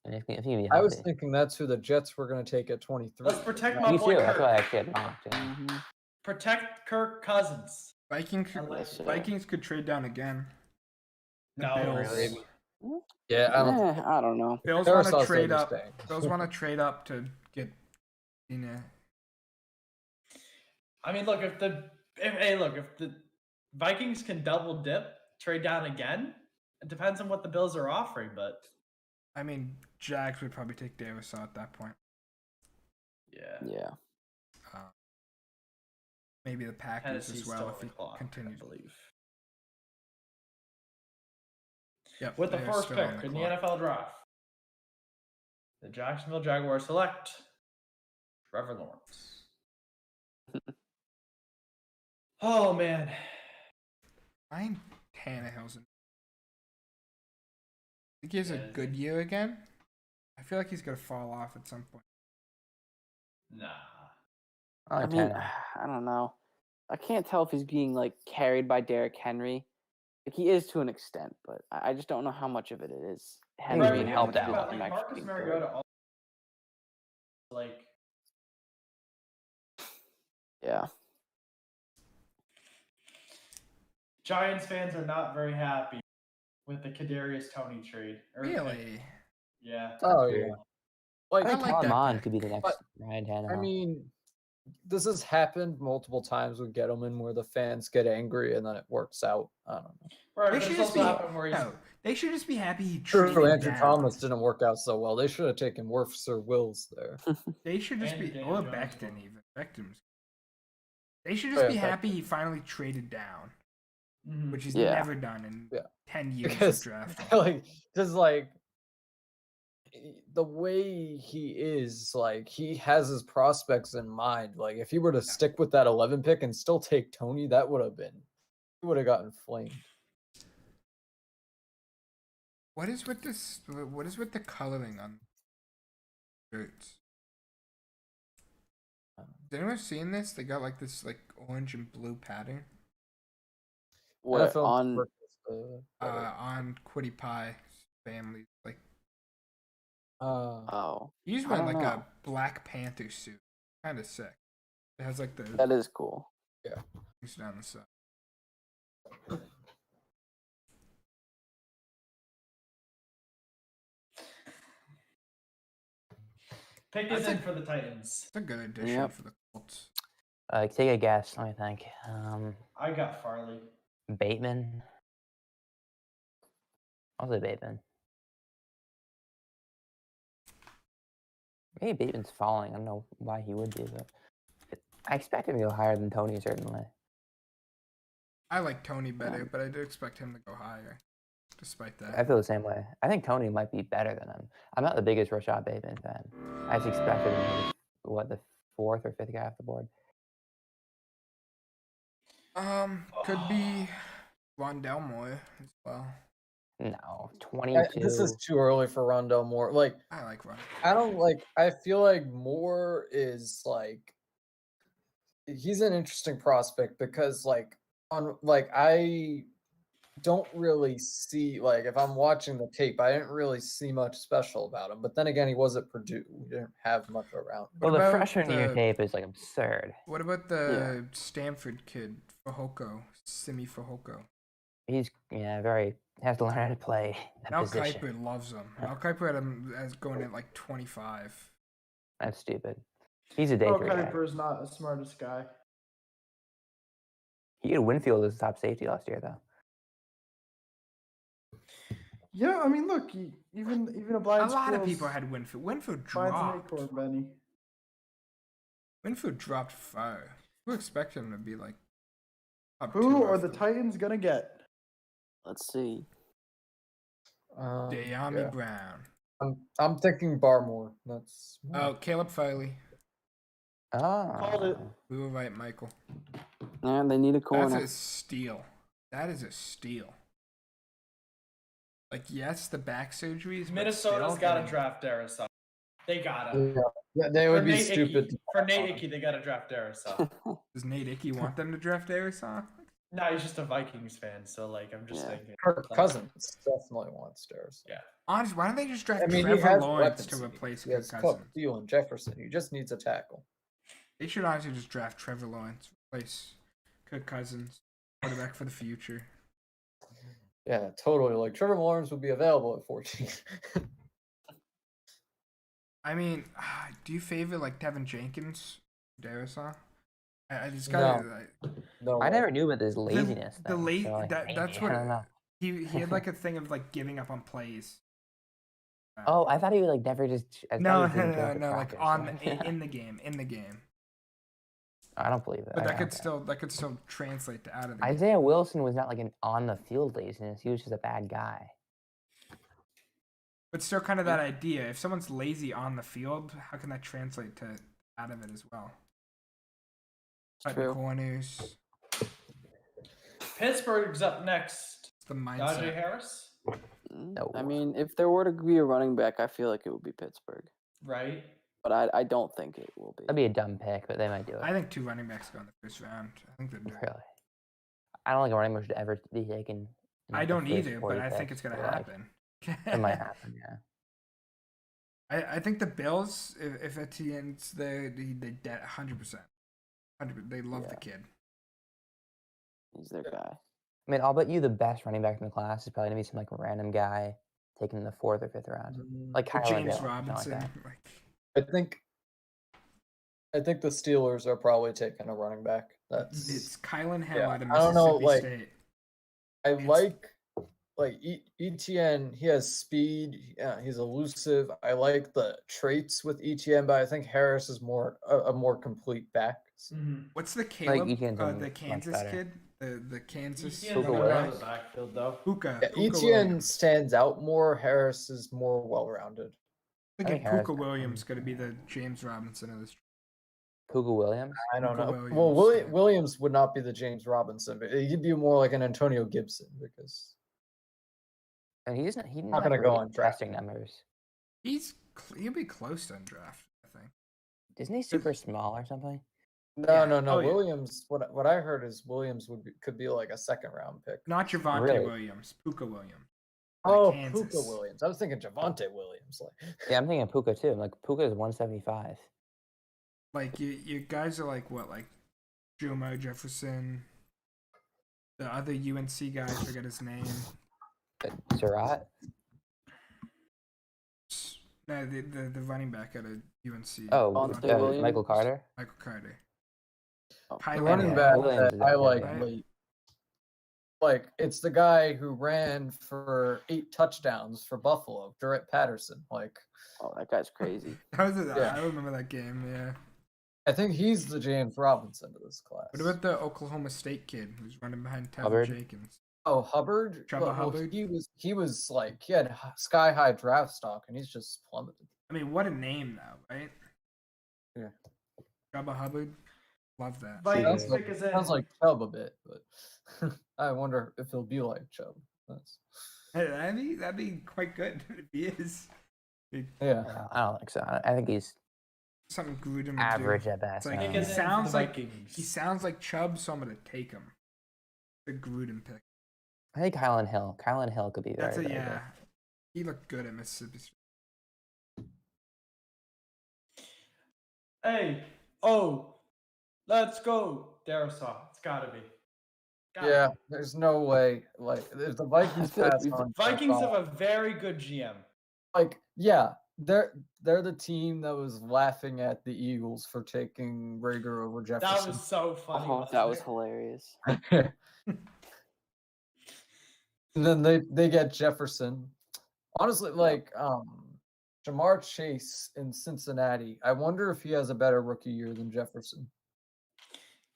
Speaker 5: And if he be
Speaker 4: I was
Speaker 5: healthy.
Speaker 4: thinking that's who the Jets were going to take at 23.
Speaker 1: Let's protect my
Speaker 5: Me
Speaker 1: boy
Speaker 5: too. That's
Speaker 1: Kirk.
Speaker 5: why I actually had mocked. Yeah.
Speaker 6: Mm-hmm.
Speaker 1: Protect Kirk Cousins.
Speaker 2: Vikings.
Speaker 6: Yes, sir.
Speaker 2: Vikings could trade down again. The
Speaker 1: No,
Speaker 2: Bills.
Speaker 1: really.
Speaker 4: Yeah, I don't
Speaker 6: I don't know.
Speaker 2: Bills want to
Speaker 4: Darisaw's
Speaker 2: trade up.
Speaker 4: overstaying.
Speaker 2: Bills want to trade up to get.
Speaker 1: I mean, look if the Vikings can double dip, trade down again. It depends on what the Bills are offering, but
Speaker 2: I mean, Jags would probably take Darisaw at that point.
Speaker 1: yeah,
Speaker 6: Yeah.
Speaker 2: Maybe the Packers
Speaker 1: Tennessee's
Speaker 2: as well
Speaker 1: still
Speaker 2: if
Speaker 1: on
Speaker 2: he
Speaker 1: the clock, I
Speaker 2: continues.
Speaker 1: believe.
Speaker 2: Yep,
Speaker 1: With the
Speaker 2: they are
Speaker 1: first
Speaker 2: still on
Speaker 1: pick
Speaker 2: the
Speaker 1: in the
Speaker 2: clock.
Speaker 1: NFL draft, the Jacksonville Jaguars select Trevor Lawrence. Oh man,
Speaker 2: Ryan Tannehill's. I think he has a
Speaker 1: Yeah, is
Speaker 2: good
Speaker 1: he?
Speaker 2: year again. I feel like he's gonna fall off at some point.
Speaker 1: nah.
Speaker 5: I
Speaker 6: I
Speaker 5: like
Speaker 6: mean,
Speaker 5: Tannehill.
Speaker 6: I don't know. I can't tell if he's being like carried by Derrick Henry. Like he is to an extent, but I just don't know how much of it is Henry
Speaker 5: Right,
Speaker 1: Right,
Speaker 5: being
Speaker 6: and
Speaker 1: but you
Speaker 6: how
Speaker 1: have
Speaker 6: much
Speaker 1: to
Speaker 6: of
Speaker 1: think
Speaker 6: it is
Speaker 1: about
Speaker 6: him
Speaker 1: like
Speaker 6: actually
Speaker 1: Marcus
Speaker 6: being
Speaker 1: Mariota.
Speaker 6: good.
Speaker 1: Like
Speaker 6: Yeah.
Speaker 1: Giants fans are not very happy with the Kadarius Toney trade. Or pick.
Speaker 2: Really?
Speaker 1: Yeah.
Speaker 4: Oh
Speaker 5: That's
Speaker 4: yeah.
Speaker 5: weird.
Speaker 4: Like
Speaker 5: I think
Speaker 2: like
Speaker 5: Kellen
Speaker 2: that
Speaker 5: Mond
Speaker 2: pick.
Speaker 5: could be the
Speaker 4: But,
Speaker 5: next Ryan Tannehill.
Speaker 4: I mean, this has happened multiple times with Gettleman where the fans get angry and then it works out. I don't know.
Speaker 1: Right,
Speaker 2: They
Speaker 1: but
Speaker 2: should
Speaker 1: it's
Speaker 2: just
Speaker 1: also
Speaker 2: be
Speaker 1: happened where he's
Speaker 2: no. They should just be happy he
Speaker 4: True,
Speaker 2: traded
Speaker 4: Andrew
Speaker 2: down.
Speaker 4: Thomas didn't work out so well. They should have taken Wirfs or Wills there.
Speaker 2: They should just
Speaker 1: And
Speaker 2: be
Speaker 1: Daniel
Speaker 2: or
Speaker 1: Jones as
Speaker 2: Becton
Speaker 1: well.
Speaker 2: even. Becton's. They should just
Speaker 4: Yeah,
Speaker 2: be
Speaker 4: Becton.
Speaker 2: happy he finally traded down,
Speaker 1: Mhm.
Speaker 2: which he's
Speaker 6: Yeah.
Speaker 2: never done in
Speaker 4: Yeah.
Speaker 2: 10 years
Speaker 4: Because
Speaker 2: of drafting.
Speaker 4: like just like the way he is, like he has his prospects in mind. Like if he were to stick with that 11 pick and still take Tony, that would have been he would have gotten flamed.
Speaker 2: What is with this? What is with the coloring on shirts? Has anyone seen this? They got like this like orange and blue pattern
Speaker 6: What
Speaker 4: NFL
Speaker 6: on?
Speaker 4: purpose,
Speaker 2: on Quiddy Pie family. Like
Speaker 6: Oh,
Speaker 2: he's
Speaker 6: I
Speaker 2: wearing
Speaker 6: don't
Speaker 2: like
Speaker 6: know.
Speaker 2: a Black Panther suit. Kind of sick. It has like the
Speaker 6: That is cool.
Speaker 2: things down the side.
Speaker 1: Pick is in for the Titans.
Speaker 2: It's a good addition
Speaker 6: Yep.
Speaker 2: for the Colts.
Speaker 5: Take a guess. Let me think.
Speaker 1: I got Farley.
Speaker 5: Bateman. I'll say Bateman. Maybe Bateman's falling. I don't know why he would be, but I expect him to go higher than Tony, certainly.
Speaker 2: I like Tony better, but I do expect him to go higher. Despite that,
Speaker 5: I feel the same way. I think Tony might be better than him. I'm not the biggest Rashad Bateman fan. I just expected him to be, the 4th or 5th guy off the board.
Speaker 2: could be Rondell Moore as well.
Speaker 5: No, 22.
Speaker 4: This is too early for Rondell Moore. Like
Speaker 2: I like Rondell.
Speaker 4: I don't like. I feel like Moore is like he's an interesting prospect because I don't really see like if I'm watching the tape, I didn't really see much special about him. But then again, he was at Purdue. We didn't have much around.
Speaker 5: Well,
Speaker 2: What
Speaker 5: the
Speaker 2: about
Speaker 5: freshman year
Speaker 2: the-
Speaker 5: tape is like absurd.
Speaker 2: What about the Stanford kid, Fehoko, Simi Fehoko?
Speaker 5: He's has to learn how to play that
Speaker 2: Mel
Speaker 5: position.
Speaker 2: Kiper loves him. Mel Kiper had him as going at like 25.
Speaker 5: That's stupid. He's a day
Speaker 1: Oh,
Speaker 5: three guy.
Speaker 1: Kuiper's not the smartest guy.
Speaker 5: He had Winfield as top safety last year, though.
Speaker 1: Yeah, I mean, look, even a blind
Speaker 2: A lot of
Speaker 1: squirrel's
Speaker 2: people had Winfield. Winfield
Speaker 1: finds an
Speaker 2: dropped.
Speaker 1: acorn, Benny.
Speaker 2: Winfield dropped far. Who expected him to be like up
Speaker 1: Who
Speaker 2: two
Speaker 1: are the
Speaker 2: after
Speaker 1: Titans gonna get?
Speaker 6: Let's see.
Speaker 2: De'Ami
Speaker 4: Yeah.
Speaker 2: Brown?
Speaker 4: I'm thinking Barmore. That's
Speaker 2: Oh, Caleb Farley.
Speaker 1: Called it.
Speaker 5: Oh.
Speaker 2: We were right, Michael.
Speaker 6: And they need a
Speaker 2: That's
Speaker 6: corner.
Speaker 2: a steal. That is a steal. Like, yes, the back surgeries. but
Speaker 1: Minnesota's
Speaker 2: still
Speaker 1: got to
Speaker 2: getting-
Speaker 1: draft Darrisaw. They gotta.
Speaker 4: yeah, they
Speaker 1: For
Speaker 4: would be
Speaker 1: Nate
Speaker 4: stupid.
Speaker 1: Icky, for Nate Icky, they gotta draft Darrisaw.
Speaker 2: Does Nate Icky want them to draft Arisaw?
Speaker 1: No, he's just a Vikings fan, so like I'm just
Speaker 6: Yeah.
Speaker 1: thinking.
Speaker 4: Kirk
Speaker 1: like,
Speaker 4: Cousins definitely wants stairs.
Speaker 1: Yeah.
Speaker 2: Honestly, why don't they just draft
Speaker 4: I mean, he
Speaker 2: Trevor
Speaker 4: has
Speaker 2: Lawrence
Speaker 4: weapons.
Speaker 2: to replace
Speaker 4: He
Speaker 2: Kirk
Speaker 4: has Cook,
Speaker 2: Cousins?
Speaker 4: Thielen, Jefferson. He just needs a tackle.
Speaker 2: They should honestly just draft Trevor Lawrence, replace Kirk Cousins, quarterback for the future.
Speaker 4: Yeah, totally. Like Trevor Lawrence would be available at 14.
Speaker 2: I mean, do you favor like Tevin Jenkins, Darrisaw? I just gotta.
Speaker 4: No.
Speaker 2: like,
Speaker 4: No,
Speaker 5: I
Speaker 4: way.
Speaker 5: never knew about this laziness.
Speaker 2: the
Speaker 5: thing,
Speaker 2: late
Speaker 5: so, like,
Speaker 2: that's
Speaker 5: maybe,
Speaker 2: what
Speaker 5: I don't know.
Speaker 2: he had like a thing of like giving up on plays.
Speaker 5: Oh, I thought he would like never just. I thought
Speaker 2: No,
Speaker 5: he didn't show up to
Speaker 2: like
Speaker 5: practice,
Speaker 2: on
Speaker 5: so-
Speaker 2: in the game.
Speaker 5: I don't believe that.
Speaker 2: But that
Speaker 5: I-
Speaker 2: could
Speaker 5: okay.
Speaker 2: that could still translate to out of the game.
Speaker 5: Isaiah Wilson was not like an on the field laziness. He was just a bad guy.
Speaker 2: But still, kind of that idea. If someone's lazy on the field, how can that translate to out of it as well? Cutting
Speaker 6: True.
Speaker 2: corners.
Speaker 1: Pittsburgh's up next.
Speaker 2: It's the
Speaker 1: Najee
Speaker 2: mindset.
Speaker 1: Harris,
Speaker 5: No.
Speaker 6: I mean, if there were to be a running back, I feel like it would be Pittsburgh,
Speaker 1: right?
Speaker 6: but I don't think it will be.
Speaker 5: That'd be a dumb pick, but they might do it.
Speaker 2: I think 2 running backs go in the first round. I think they're.
Speaker 5: Really. I don't think a running back should ever be taken. in,
Speaker 2: I
Speaker 5: like, the
Speaker 2: don't
Speaker 5: first
Speaker 2: either, but
Speaker 5: 40
Speaker 2: I think
Speaker 5: picks,
Speaker 2: it's gonna
Speaker 5: but, like,
Speaker 2: happen.
Speaker 5: It might happen, yeah.
Speaker 2: I think the Bills, if Etienne's there, they dead 100%. They love the
Speaker 6: Yeah.
Speaker 2: kid.
Speaker 6: He's their guy.
Speaker 5: I mean, I'll bet you the best running back in the class is probably gonna be some like random guy taken in the 4th or 5th round, like
Speaker 2: Or
Speaker 5: Kyler
Speaker 2: James
Speaker 5: Hill, something
Speaker 2: Robinson.
Speaker 5: Like that.
Speaker 2: Like,
Speaker 4: I think the Steelers are probably taking a running back. That's
Speaker 2: it's Kylan Hill
Speaker 4: Yeah,
Speaker 2: out of
Speaker 4: I don't know,
Speaker 2: Mississippi
Speaker 4: like,
Speaker 2: State.
Speaker 4: I
Speaker 2: it's-
Speaker 4: like ETN. He has speed. Yeah, he's elusive. I like the traits with ETN, but I think Harris is more a more complete back.
Speaker 2: What's the Caleb?
Speaker 5: Etienne's
Speaker 2: The
Speaker 5: much
Speaker 2: Kansas
Speaker 5: better.
Speaker 2: kid? The Kansas.
Speaker 1: Etienne's
Speaker 5: Puka
Speaker 1: not
Speaker 5: Williams.
Speaker 1: out of the backfield though.
Speaker 2: Puka.
Speaker 4: Yeah,
Speaker 2: Puka
Speaker 4: ETN
Speaker 2: Williams.
Speaker 4: stands out more. Harris is more well-rounded.
Speaker 2: I
Speaker 5: think
Speaker 2: think
Speaker 5: Harris
Speaker 2: Puka
Speaker 5: got
Speaker 2: Williams going to be the James Robinson of this.
Speaker 5: Puka Williams.
Speaker 4: I don't
Speaker 2: Puka
Speaker 4: know.
Speaker 2: Williams,
Speaker 4: Well,
Speaker 2: yeah.
Speaker 4: Williams would not be the James Robinson, but he'd be more like an Antonio Gibson because
Speaker 5: And he didn't
Speaker 4: Not
Speaker 5: have
Speaker 4: gonna go
Speaker 5: great
Speaker 4: on draft
Speaker 5: testing numbers.
Speaker 2: He'll be close to undrafted, I think.
Speaker 5: Isn't he super small or something?
Speaker 4: no,
Speaker 2: Yeah.
Speaker 4: no, no.
Speaker 2: Oh, yeah.
Speaker 4: Williams. What I heard is Williams could be like a second-round pick.
Speaker 2: Not Javante
Speaker 5: Really?
Speaker 2: Williams. Puka Williams.
Speaker 4: Oh,
Speaker 2: Kansas.
Speaker 4: Puka Williams. I was thinking Javante Williams. Like,
Speaker 5: Yeah, I'm thinking Puka too. Like Puka is 175.
Speaker 2: Like you guys are like what, like Jomo Jefferson, the other UNC guy, I forget his name.
Speaker 5: Surratt.
Speaker 2: No, the running back at a UNC.
Speaker 5: Oh,
Speaker 6: Devontae Williams?
Speaker 5: Michael Carter.
Speaker 2: Michael Carter.
Speaker 6: Oh,
Speaker 4: the
Speaker 2: Highlight
Speaker 4: running
Speaker 5: yeah,
Speaker 4: back
Speaker 5: Williams
Speaker 4: that
Speaker 5: is
Speaker 4: I
Speaker 5: up there,
Speaker 4: like
Speaker 2: right?
Speaker 4: late. Like it's the guy who ran for 8 touchdowns for Buffalo, Jarrett Patterson. Like
Speaker 6: Oh, that guy's crazy.
Speaker 2: That was
Speaker 4: Yeah.
Speaker 2: I remember that game. Yeah.
Speaker 4: I think he's the James Robinson of this class.
Speaker 2: What about the Oklahoma State kid who's running behind Tevin
Speaker 5: Hubbard?
Speaker 2: Jenkins?
Speaker 4: Oh, Hubbard?
Speaker 2: Chubba
Speaker 4: Well,
Speaker 2: Hubbard?
Speaker 4: He was like he had sky high draft stock and he's just plummeted.
Speaker 2: I mean, what a name though, right?
Speaker 4: Yeah.
Speaker 2: Chubba Hubbard. Love that.
Speaker 1: Vikings
Speaker 4: Sounds like,
Speaker 1: pick is in.
Speaker 4: sounds like Chubb a bit, but I wonder if he'll be like Chubb. That's,
Speaker 2: Hey, that'd be quite good if he is.
Speaker 4: yeah.
Speaker 5: I don't think so. I think he's
Speaker 2: Something Gruden would
Speaker 5: average
Speaker 2: do.
Speaker 5: at best.
Speaker 2: like,
Speaker 1: Pick
Speaker 2: he
Speaker 1: is in for
Speaker 2: sounds
Speaker 1: the
Speaker 2: like-
Speaker 1: Vikings.
Speaker 2: He sounds like Chubb, so I'm gonna take him. The Gruden pick.
Speaker 5: I think Kylan Hill. Kylan Hill could be very,
Speaker 2: That's a
Speaker 5: very
Speaker 2: yeah.
Speaker 5: good.
Speaker 2: He looked good at Mississippi State.
Speaker 1: Hey, oh, let's go, Darisaw. It's gotta be. Gotta
Speaker 4: Yeah,
Speaker 1: be.
Speaker 4: there's no way. Like, if the Vikings
Speaker 6: feel like
Speaker 4: pass
Speaker 6: we've-
Speaker 4: on
Speaker 1: Vikings
Speaker 4: Darisaw,
Speaker 1: have a very good GM.
Speaker 4: like, yeah, they're the team that was laughing at the Eagles for taking Rager over
Speaker 1: That
Speaker 4: Jefferson.
Speaker 1: was so funny.
Speaker 6: Oh,
Speaker 1: wasn't
Speaker 6: that was
Speaker 1: it?
Speaker 6: hilarious.
Speaker 4: And then they get Jefferson. Honestly, like Jamar Chase in Cincinnati. I wonder if he has a better rookie year than Jefferson.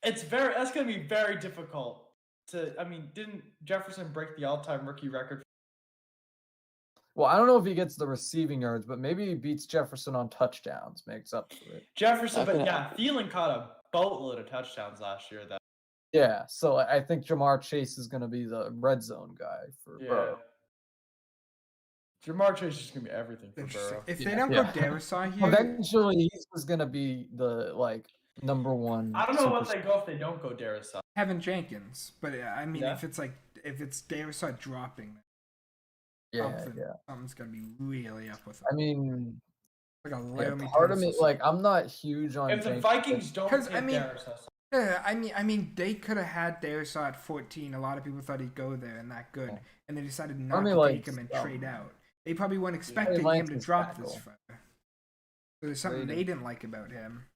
Speaker 1: That's gonna be very difficult to. I mean, didn't Jefferson break the all-time rookie record?
Speaker 4: Well, I don't know if he gets the receiving yards, but maybe he beats Jefferson on touchdowns, makes up for it.
Speaker 1: Jefferson,
Speaker 6: That's
Speaker 1: but
Speaker 6: gonna
Speaker 1: yeah,
Speaker 6: happen.
Speaker 1: Thielen caught a boatload of touchdowns last year. Though.
Speaker 4: Yeah, so I think Jamar Chase is going to be the red zone guy for Burrow.
Speaker 1: Jamar Chase is just gonna be everything for
Speaker 2: Interesting.
Speaker 1: Burrow.
Speaker 2: If
Speaker 4: Yeah.
Speaker 2: they don't
Speaker 4: Yeah.
Speaker 2: go Darisaw here,
Speaker 4: Eventually, he's just going to be the like number one.
Speaker 1: I don't know what
Speaker 4: superstar.
Speaker 1: they go if they don't go Darisaw.
Speaker 2: Kevin Jenkins. But I mean,
Speaker 1: Yeah.
Speaker 2: if it's Darisaw dropping,
Speaker 4: Yeah,
Speaker 2: something,
Speaker 4: yeah.
Speaker 2: something's gonna be really up with him.
Speaker 4: I mean,
Speaker 2: Like a
Speaker 4: yeah,
Speaker 2: Laramie
Speaker 4: part of me,
Speaker 2: Tunsil.
Speaker 4: like, I'm not huge on
Speaker 1: If the
Speaker 4: Jenkins.
Speaker 1: Vikings don't
Speaker 2: 'Cause,
Speaker 1: take
Speaker 2: I mean-
Speaker 1: Darisaw,
Speaker 2: Yeah, I mean, they could have had Darisaw at 14. A lot of people thought he'd go there and that good,
Speaker 4: Yeah.
Speaker 2: and they decided not
Speaker 4: Army
Speaker 2: to
Speaker 4: likes,
Speaker 2: take him and trade out. They probably weren't expecting him
Speaker 4: likes
Speaker 2: to
Speaker 4: his
Speaker 2: drop this
Speaker 4: tackle.
Speaker 2: far. So there's something
Speaker 4: They
Speaker 2: they didn't like about him.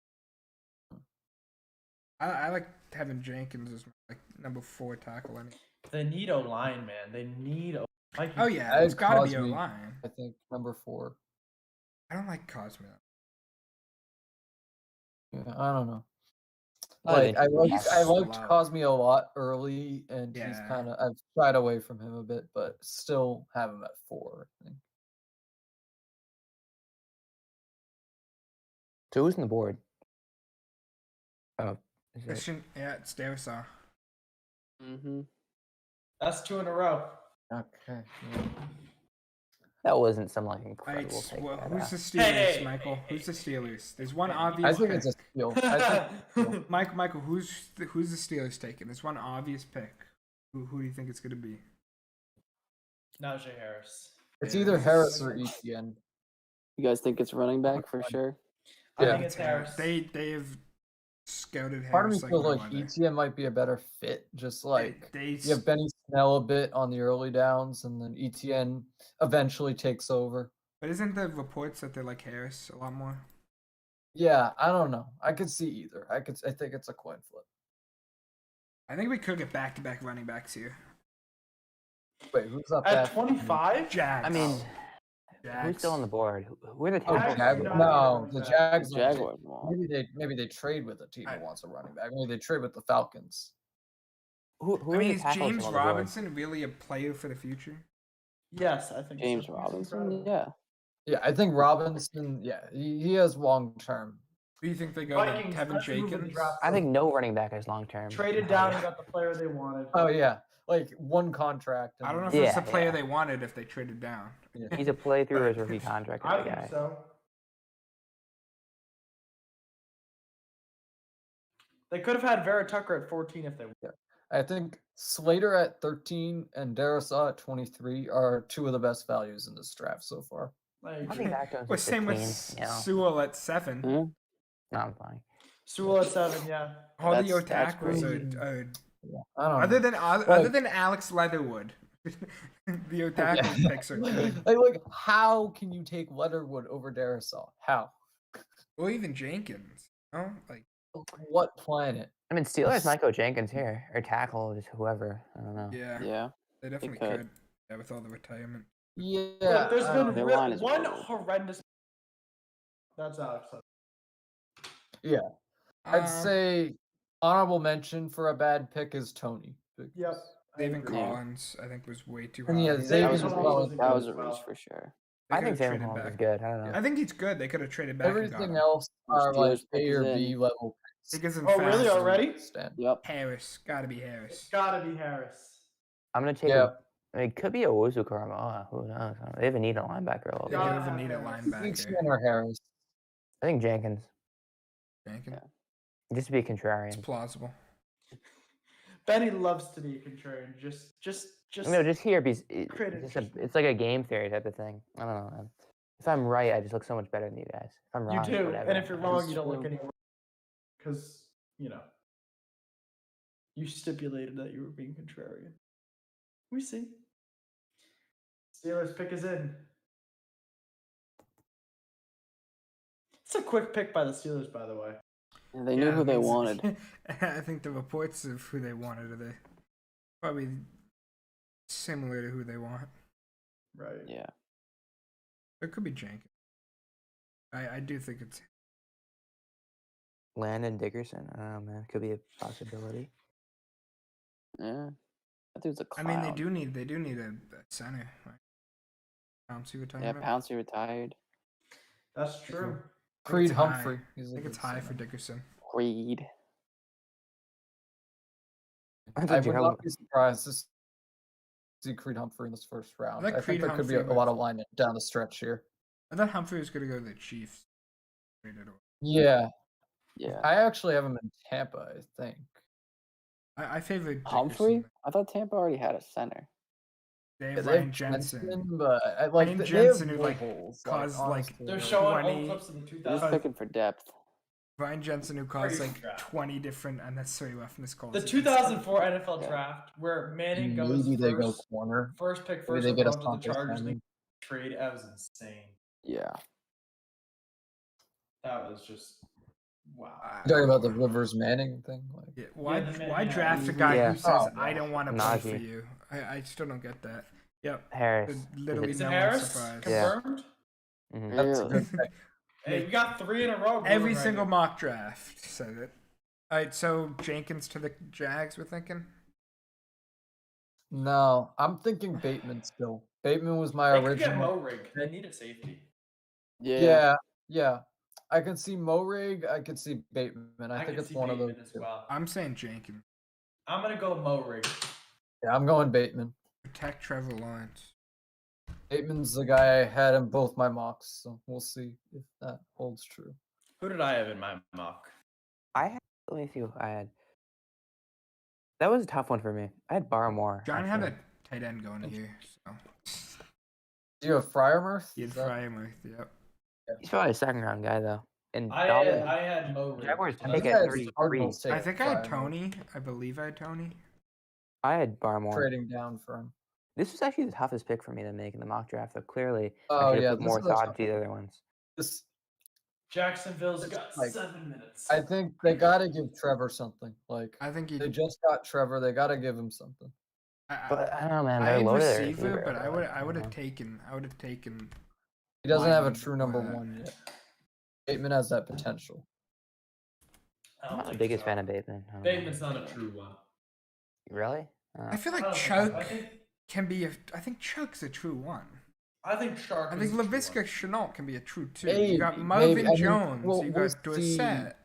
Speaker 2: I like Kevin Jenkins as like number 4 tackle. I mean,
Speaker 1: they need O line, man. They need O. Vikings.
Speaker 2: oh yeah,
Speaker 4: I
Speaker 2: it's
Speaker 4: had
Speaker 2: got to be
Speaker 4: Cosme.
Speaker 2: O line.
Speaker 4: I think number 4.
Speaker 2: I don't like Cosmo.
Speaker 4: Yeah, I don't know.
Speaker 5: I
Speaker 4: Like
Speaker 5: think
Speaker 4: I liked
Speaker 2: he's
Speaker 4: I liked
Speaker 2: slow.
Speaker 4: Cosme a lot early, and he's
Speaker 2: Yeah.
Speaker 4: kind of I've shied away from him a bit, but still have him at 4. I think.
Speaker 5: So who's on the board? Oh, is it?
Speaker 2: Christian, yeah, it's Darisaw.
Speaker 6: Mm-hmm.
Speaker 1: That's 2 in a row.
Speaker 4: Okay.
Speaker 5: That wasn't some like
Speaker 2: All right, so,
Speaker 5: incredible pick.
Speaker 2: well,
Speaker 5: but,
Speaker 2: who's the Steelers,
Speaker 1: Hey,
Speaker 2: Michael?
Speaker 1: hey,
Speaker 2: Who's the Steelers? There's one
Speaker 1: hey,
Speaker 2: obvious
Speaker 4: I think
Speaker 2: pick.
Speaker 4: it's a steal. I think
Speaker 2: Michael, who's the Steelers taking? There's one obvious pick. Who do you think it's gonna be?
Speaker 1: Najee Harris.
Speaker 4: it's
Speaker 2: Yeah,
Speaker 4: either
Speaker 2: this is-
Speaker 4: Harris or Etienne.
Speaker 6: You guys think it's running back for sure?
Speaker 1: I
Speaker 4: Yeah.
Speaker 1: think it's Harris.
Speaker 2: They have scouted Harris.
Speaker 4: Part of me
Speaker 2: like
Speaker 4: feels
Speaker 2: no
Speaker 4: like
Speaker 2: other.
Speaker 4: Etienne might be a better fit. Just like
Speaker 2: they
Speaker 4: you have Benny Snell a bit on the early downs, and then Etienne eventually takes over.
Speaker 2: But isn't the reports that they like Harris a lot more?
Speaker 4: Yeah, I don't know. I could see either. I think it's a coin flip.
Speaker 2: I think we could get back-to-back running backs here.
Speaker 4: Wait, who's up
Speaker 1: At
Speaker 4: that?
Speaker 1: 25?
Speaker 2: Jags.
Speaker 5: I mean,
Speaker 2: Jags.
Speaker 5: who's still on the board? Who are the
Speaker 4: Oh,
Speaker 5: top?
Speaker 1: Jags,
Speaker 4: No, the Jags.
Speaker 6: The Jaguars won't.
Speaker 4: Maybe they trade with a team that
Speaker 2: I-
Speaker 4: wants a running back. Maybe they trade with the Falcons.
Speaker 5: Who
Speaker 2: I
Speaker 5: are
Speaker 2: mean,
Speaker 5: the
Speaker 2: is
Speaker 5: tackles
Speaker 2: James
Speaker 5: on the board?
Speaker 2: Robinson really a player for the future?
Speaker 1: Yes, I think
Speaker 6: James
Speaker 1: so. He's
Speaker 6: Robinson?
Speaker 1: incredible.
Speaker 6: Yeah.
Speaker 4: Yeah, I think Robinson. Yeah, he has long term.
Speaker 2: Who do you think they go? Like
Speaker 1: Vikings,
Speaker 2: Kevin
Speaker 1: let's move in the
Speaker 2: Jenkins?
Speaker 1: draft.
Speaker 5: I think no running back is long term.
Speaker 1: Traded down and got the player they wanted.
Speaker 4: Oh yeah, like one contract.
Speaker 2: I don't know if
Speaker 4: and
Speaker 2: it's the
Speaker 5: Yeah,
Speaker 2: player
Speaker 5: yeah.
Speaker 2: they wanted if they traded down.
Speaker 5: He's a play through his rookie contract
Speaker 1: I
Speaker 5: kind of
Speaker 1: think
Speaker 5: guy.
Speaker 1: so. They could have had Vera Tucker at 14 if they wanted.
Speaker 4: I think Slater at 13 and Darisaw at 23 are two of the best values in this draft so far.
Speaker 1: Like,
Speaker 5: I think Mac Jones
Speaker 2: Well,
Speaker 5: is
Speaker 2: same with
Speaker 5: 15. You know,
Speaker 2: Sewell at 7.
Speaker 6: Hmm?
Speaker 5: no, I'm fine.
Speaker 1: Sewell at 7, yeah.
Speaker 2: Hardy
Speaker 6: That's
Speaker 2: Otak was
Speaker 6: crazy.
Speaker 4: I don't
Speaker 2: other
Speaker 4: know.
Speaker 2: than other than Alex Leatherwood. The Otaku picks are good.
Speaker 4: Like, how can you take Leatherwood over Darisaw? How?
Speaker 2: Or even Jenkins. Oh, like
Speaker 4: What planet?
Speaker 5: I mean, Steelers might go Jenkins here or tackle just whoever. I don't know.
Speaker 2: yeah,
Speaker 6: Yeah.
Speaker 2: they definitely
Speaker 6: could.
Speaker 2: could. Yeah, with all the retirement.
Speaker 4: Yeah,
Speaker 1: Look, there's
Speaker 4: I
Speaker 1: been
Speaker 4: don't
Speaker 6: Their
Speaker 1: real-
Speaker 6: line is
Speaker 1: one
Speaker 6: really good.
Speaker 1: horrendous. That's Alex.
Speaker 4: know. I'd
Speaker 2: Um,
Speaker 4: say honorable mention for a bad pick is Tony.
Speaker 1: Yep. I
Speaker 2: David
Speaker 1: agree.
Speaker 2: Collins, I think, was way too
Speaker 4: And
Speaker 2: high.
Speaker 4: yeah,
Speaker 6: That
Speaker 4: Xavier
Speaker 6: was,
Speaker 1: Xavier
Speaker 6: a
Speaker 4: as
Speaker 1: Collins
Speaker 4: well.
Speaker 1: was
Speaker 6: that was a
Speaker 1: good as
Speaker 6: reach
Speaker 1: well.
Speaker 6: for sure.
Speaker 2: They
Speaker 5: I think
Speaker 2: could've
Speaker 5: Xavier
Speaker 2: traded
Speaker 5: Collins is
Speaker 2: back.
Speaker 5: good. I don't know.
Speaker 2: I think he's good. They could have traded back. and got
Speaker 4: Everything
Speaker 2: him.
Speaker 4: else are like
Speaker 6: Steelers pick
Speaker 4: A
Speaker 6: is
Speaker 4: or B
Speaker 6: in.
Speaker 4: level picks.
Speaker 2: Higgins and
Speaker 1: Oh, really?
Speaker 2: Fast.
Speaker 1: Already?
Speaker 4: Stand.
Speaker 6: Yep.
Speaker 2: Harris, gotta be Harris.
Speaker 1: Gotta be Harris.
Speaker 5: I'm gonna take.
Speaker 4: Yeah.
Speaker 5: I mean, it could be a Wuzu Karamoa. Who knows? They even need a linebacker a little
Speaker 2: They
Speaker 5: bit.
Speaker 2: do
Speaker 1: Gotta
Speaker 2: have a
Speaker 1: have
Speaker 2: need at
Speaker 1: Harris.
Speaker 2: linebacker.
Speaker 4: Or Harris.
Speaker 5: I think Jenkins,
Speaker 2: Jenkins.
Speaker 5: just to be
Speaker 2: It's
Speaker 5: contrarian.
Speaker 2: plausible.
Speaker 1: Benny loves to be a contrarian. Just.
Speaker 5: No, just here because
Speaker 1: create
Speaker 5: it's, just
Speaker 1: interest.
Speaker 5: it's like a game theory type of thing. I don't know, man. If I'm right, I just look so much better than you guys. If I'm
Speaker 1: You
Speaker 5: wrong,
Speaker 1: do,
Speaker 5: whatever.
Speaker 1: and if you're wrong,
Speaker 6: That's
Speaker 1: you don't look
Speaker 6: true.
Speaker 1: any worse. Because you stipulated that you were being contrarian. We see. Steelers pick is in. It's a quick pick by the Steelers, by the way.
Speaker 6: And they knew
Speaker 2: Yeah,
Speaker 6: who they
Speaker 2: it's-
Speaker 6: wanted.
Speaker 2: I think the reports of who they wanted are probably similar to who they want.
Speaker 1: Right.
Speaker 6: Yeah.
Speaker 2: It could be Jenkins. I do think it's
Speaker 5: Landon Dickerson. I don't know, man. Could be a possibility.
Speaker 6: Yeah. That dude's a
Speaker 2: I
Speaker 6: clown.
Speaker 2: mean they do need a center, right? Pouncey
Speaker 6: Yeah,
Speaker 2: retirement.
Speaker 6: Pouncey retired.
Speaker 1: That's true.
Speaker 4: Creed
Speaker 2: it's high.
Speaker 4: Humphrey.
Speaker 2: I
Speaker 4: He's a
Speaker 2: think it's
Speaker 4: good
Speaker 2: high
Speaker 4: center.
Speaker 2: for Dickerson.
Speaker 6: Creed.
Speaker 5: I
Speaker 4: I
Speaker 5: think
Speaker 4: would
Speaker 5: Gerald-
Speaker 4: not be surprised to see Creed Humphrey in this first round.
Speaker 2: like
Speaker 4: I think
Speaker 2: Creed
Speaker 4: there could be a
Speaker 2: Humphrey
Speaker 4: lot
Speaker 2: with-
Speaker 4: of alignment down the stretch here.
Speaker 2: I thought Humphrey was gonna go to the Chiefs. Traded away.
Speaker 4: Yeah,
Speaker 6: Yeah.
Speaker 4: I actually have him in Tampa. I think.
Speaker 2: I favored
Speaker 6: Humphrey?
Speaker 2: Dickerson.
Speaker 6: I thought Tampa already had a center.
Speaker 2: They
Speaker 4: Yeah,
Speaker 2: have
Speaker 4: they
Speaker 2: Ryan
Speaker 4: have
Speaker 2: Jensen.
Speaker 4: but I like
Speaker 2: Ryan
Speaker 4: they
Speaker 2: Jensen,
Speaker 4: have
Speaker 2: who, like,
Speaker 4: holes,
Speaker 2: caused, like,
Speaker 4: honestly.
Speaker 1: They're showing
Speaker 2: 20
Speaker 1: old clips of the
Speaker 6: They're just
Speaker 1: 2000s.
Speaker 6: picking for depth.
Speaker 2: Ryan Jensen, who caused
Speaker 1: Crazy
Speaker 2: like
Speaker 1: draft.
Speaker 2: 20 different unnecessary roughness calls.
Speaker 1: The
Speaker 2: against
Speaker 1: 2004 NFL
Speaker 6: Yeah.
Speaker 1: draft, where Manning goes
Speaker 4: Maybe they go
Speaker 1: first,
Speaker 4: corner.
Speaker 1: first pick,
Speaker 4: Maybe
Speaker 1: first
Speaker 4: they get a
Speaker 1: overall to the
Speaker 4: Santos
Speaker 1: Chargers, and
Speaker 4: Hamlin.
Speaker 1: they trade. That was insane.
Speaker 6: Yeah.
Speaker 1: That was just wow.
Speaker 2: them.
Speaker 4: Talking about the Rivers Manning thing. Like,
Speaker 2: Yeah, why
Speaker 1: the man-
Speaker 2: why
Speaker 1: yeah,
Speaker 2: draft a
Speaker 1: he-
Speaker 2: guy
Speaker 5: Yeah.
Speaker 2: who says
Speaker 4: Oh,
Speaker 2: I don't want to play for
Speaker 5: Najee.
Speaker 2: you? I still don't get that. Yep.
Speaker 5: Harris.
Speaker 2: Literally
Speaker 1: Is it
Speaker 2: no
Speaker 1: Harris?
Speaker 2: one's surprised.
Speaker 5: Yeah.
Speaker 1: Confirmed?
Speaker 5: Mhm.
Speaker 4: that's a
Speaker 6: Really?
Speaker 4: good pick.
Speaker 1: Hey, we got 3 in a row.
Speaker 2: Every
Speaker 1: brewing right
Speaker 2: single
Speaker 1: here.
Speaker 2: mock draft said it. All right, so Jenkins to the Jags. We're thinking.
Speaker 4: No, I'm thinking Bateman still. Bateman was my
Speaker 1: They could get
Speaker 4: original.
Speaker 1: Mo Rig. They need a safety.
Speaker 6: Yeah.
Speaker 4: Yeah, yeah. I could see Morig. I could see Bateman. I think
Speaker 1: can
Speaker 4: it's
Speaker 1: see
Speaker 4: one of
Speaker 1: Bateman
Speaker 4: those
Speaker 1: as
Speaker 4: two.
Speaker 1: well.
Speaker 2: I'm saying Jenkins.
Speaker 1: I'm gonna go Morig.
Speaker 4: Yeah, I'm going Bateman.
Speaker 2: Protect Trevor Lawrence.
Speaker 4: Bateman's the guy I had in both my mocks, so we'll see if that holds true.
Speaker 1: Who did I have in my mock?
Speaker 5: I had. Let me see who I had. That was a tough one for me. I had Barmore.
Speaker 2: John had
Speaker 5: actually.
Speaker 2: a tight end going here, so
Speaker 4: Do you have Fryermuth?
Speaker 2: he had
Speaker 4: Is that-
Speaker 2: Fryermuth. Yep.
Speaker 5: He's probably a second round guy though. And
Speaker 1: I
Speaker 5: Dobbins-
Speaker 1: had Morig.
Speaker 5: Jaguars
Speaker 4: I
Speaker 5: pick
Speaker 4: think
Speaker 5: at
Speaker 4: I had
Speaker 5: 33.
Speaker 4: Cardinals take
Speaker 2: I think I had
Speaker 4: Fryermuth,
Speaker 2: Tony. I believe I had Tony.
Speaker 5: I had Barmore.
Speaker 4: trading down for him.
Speaker 5: This was actually the toughest pick for me to make in the mock draft. So clearly,
Speaker 4: Oh,
Speaker 5: I should
Speaker 4: yeah,
Speaker 5: have put
Speaker 4: this
Speaker 5: more
Speaker 4: is a
Speaker 5: thought
Speaker 4: tough
Speaker 5: into the
Speaker 4: one.
Speaker 5: other ones.
Speaker 4: This,
Speaker 1: Jacksonville's got
Speaker 4: like,
Speaker 1: 7 minutes.
Speaker 4: I think they got to give Trevor something. Like
Speaker 2: I think he.
Speaker 4: they just got Trevor, they got to give him something.
Speaker 5: But I don't know, man.
Speaker 2: I
Speaker 5: They're
Speaker 2: had
Speaker 5: loaded at
Speaker 2: receiver,
Speaker 5: receiver,
Speaker 2: but I would
Speaker 5: you
Speaker 2: have
Speaker 5: know.
Speaker 2: taken.
Speaker 4: He doesn't have a
Speaker 2: Lineman
Speaker 4: true
Speaker 2: before
Speaker 4: number
Speaker 2: that.
Speaker 4: one yet. Bateman has that potential.
Speaker 1: I
Speaker 5: I'm
Speaker 1: don't
Speaker 5: not the
Speaker 1: think
Speaker 5: biggest
Speaker 1: so.
Speaker 5: fan of Bateman. I don't know.
Speaker 1: Bateman's not a true one.
Speaker 5: Really?
Speaker 2: I feel
Speaker 1: I
Speaker 2: like
Speaker 1: don't think-
Speaker 2: Chuck
Speaker 1: I think
Speaker 2: can be. I think Chuck's a true one.
Speaker 1: I think Shark.
Speaker 2: I
Speaker 1: is
Speaker 2: think
Speaker 1: a true
Speaker 2: Laviska
Speaker 1: one.
Speaker 2: Chenault can be a true two.
Speaker 4: Maybe,
Speaker 2: You got
Speaker 4: maybe.
Speaker 2: Marvin
Speaker 4: I mean,
Speaker 2: Jones.
Speaker 4: we'll
Speaker 2: you got
Speaker 4: see.
Speaker 2: Dorsett.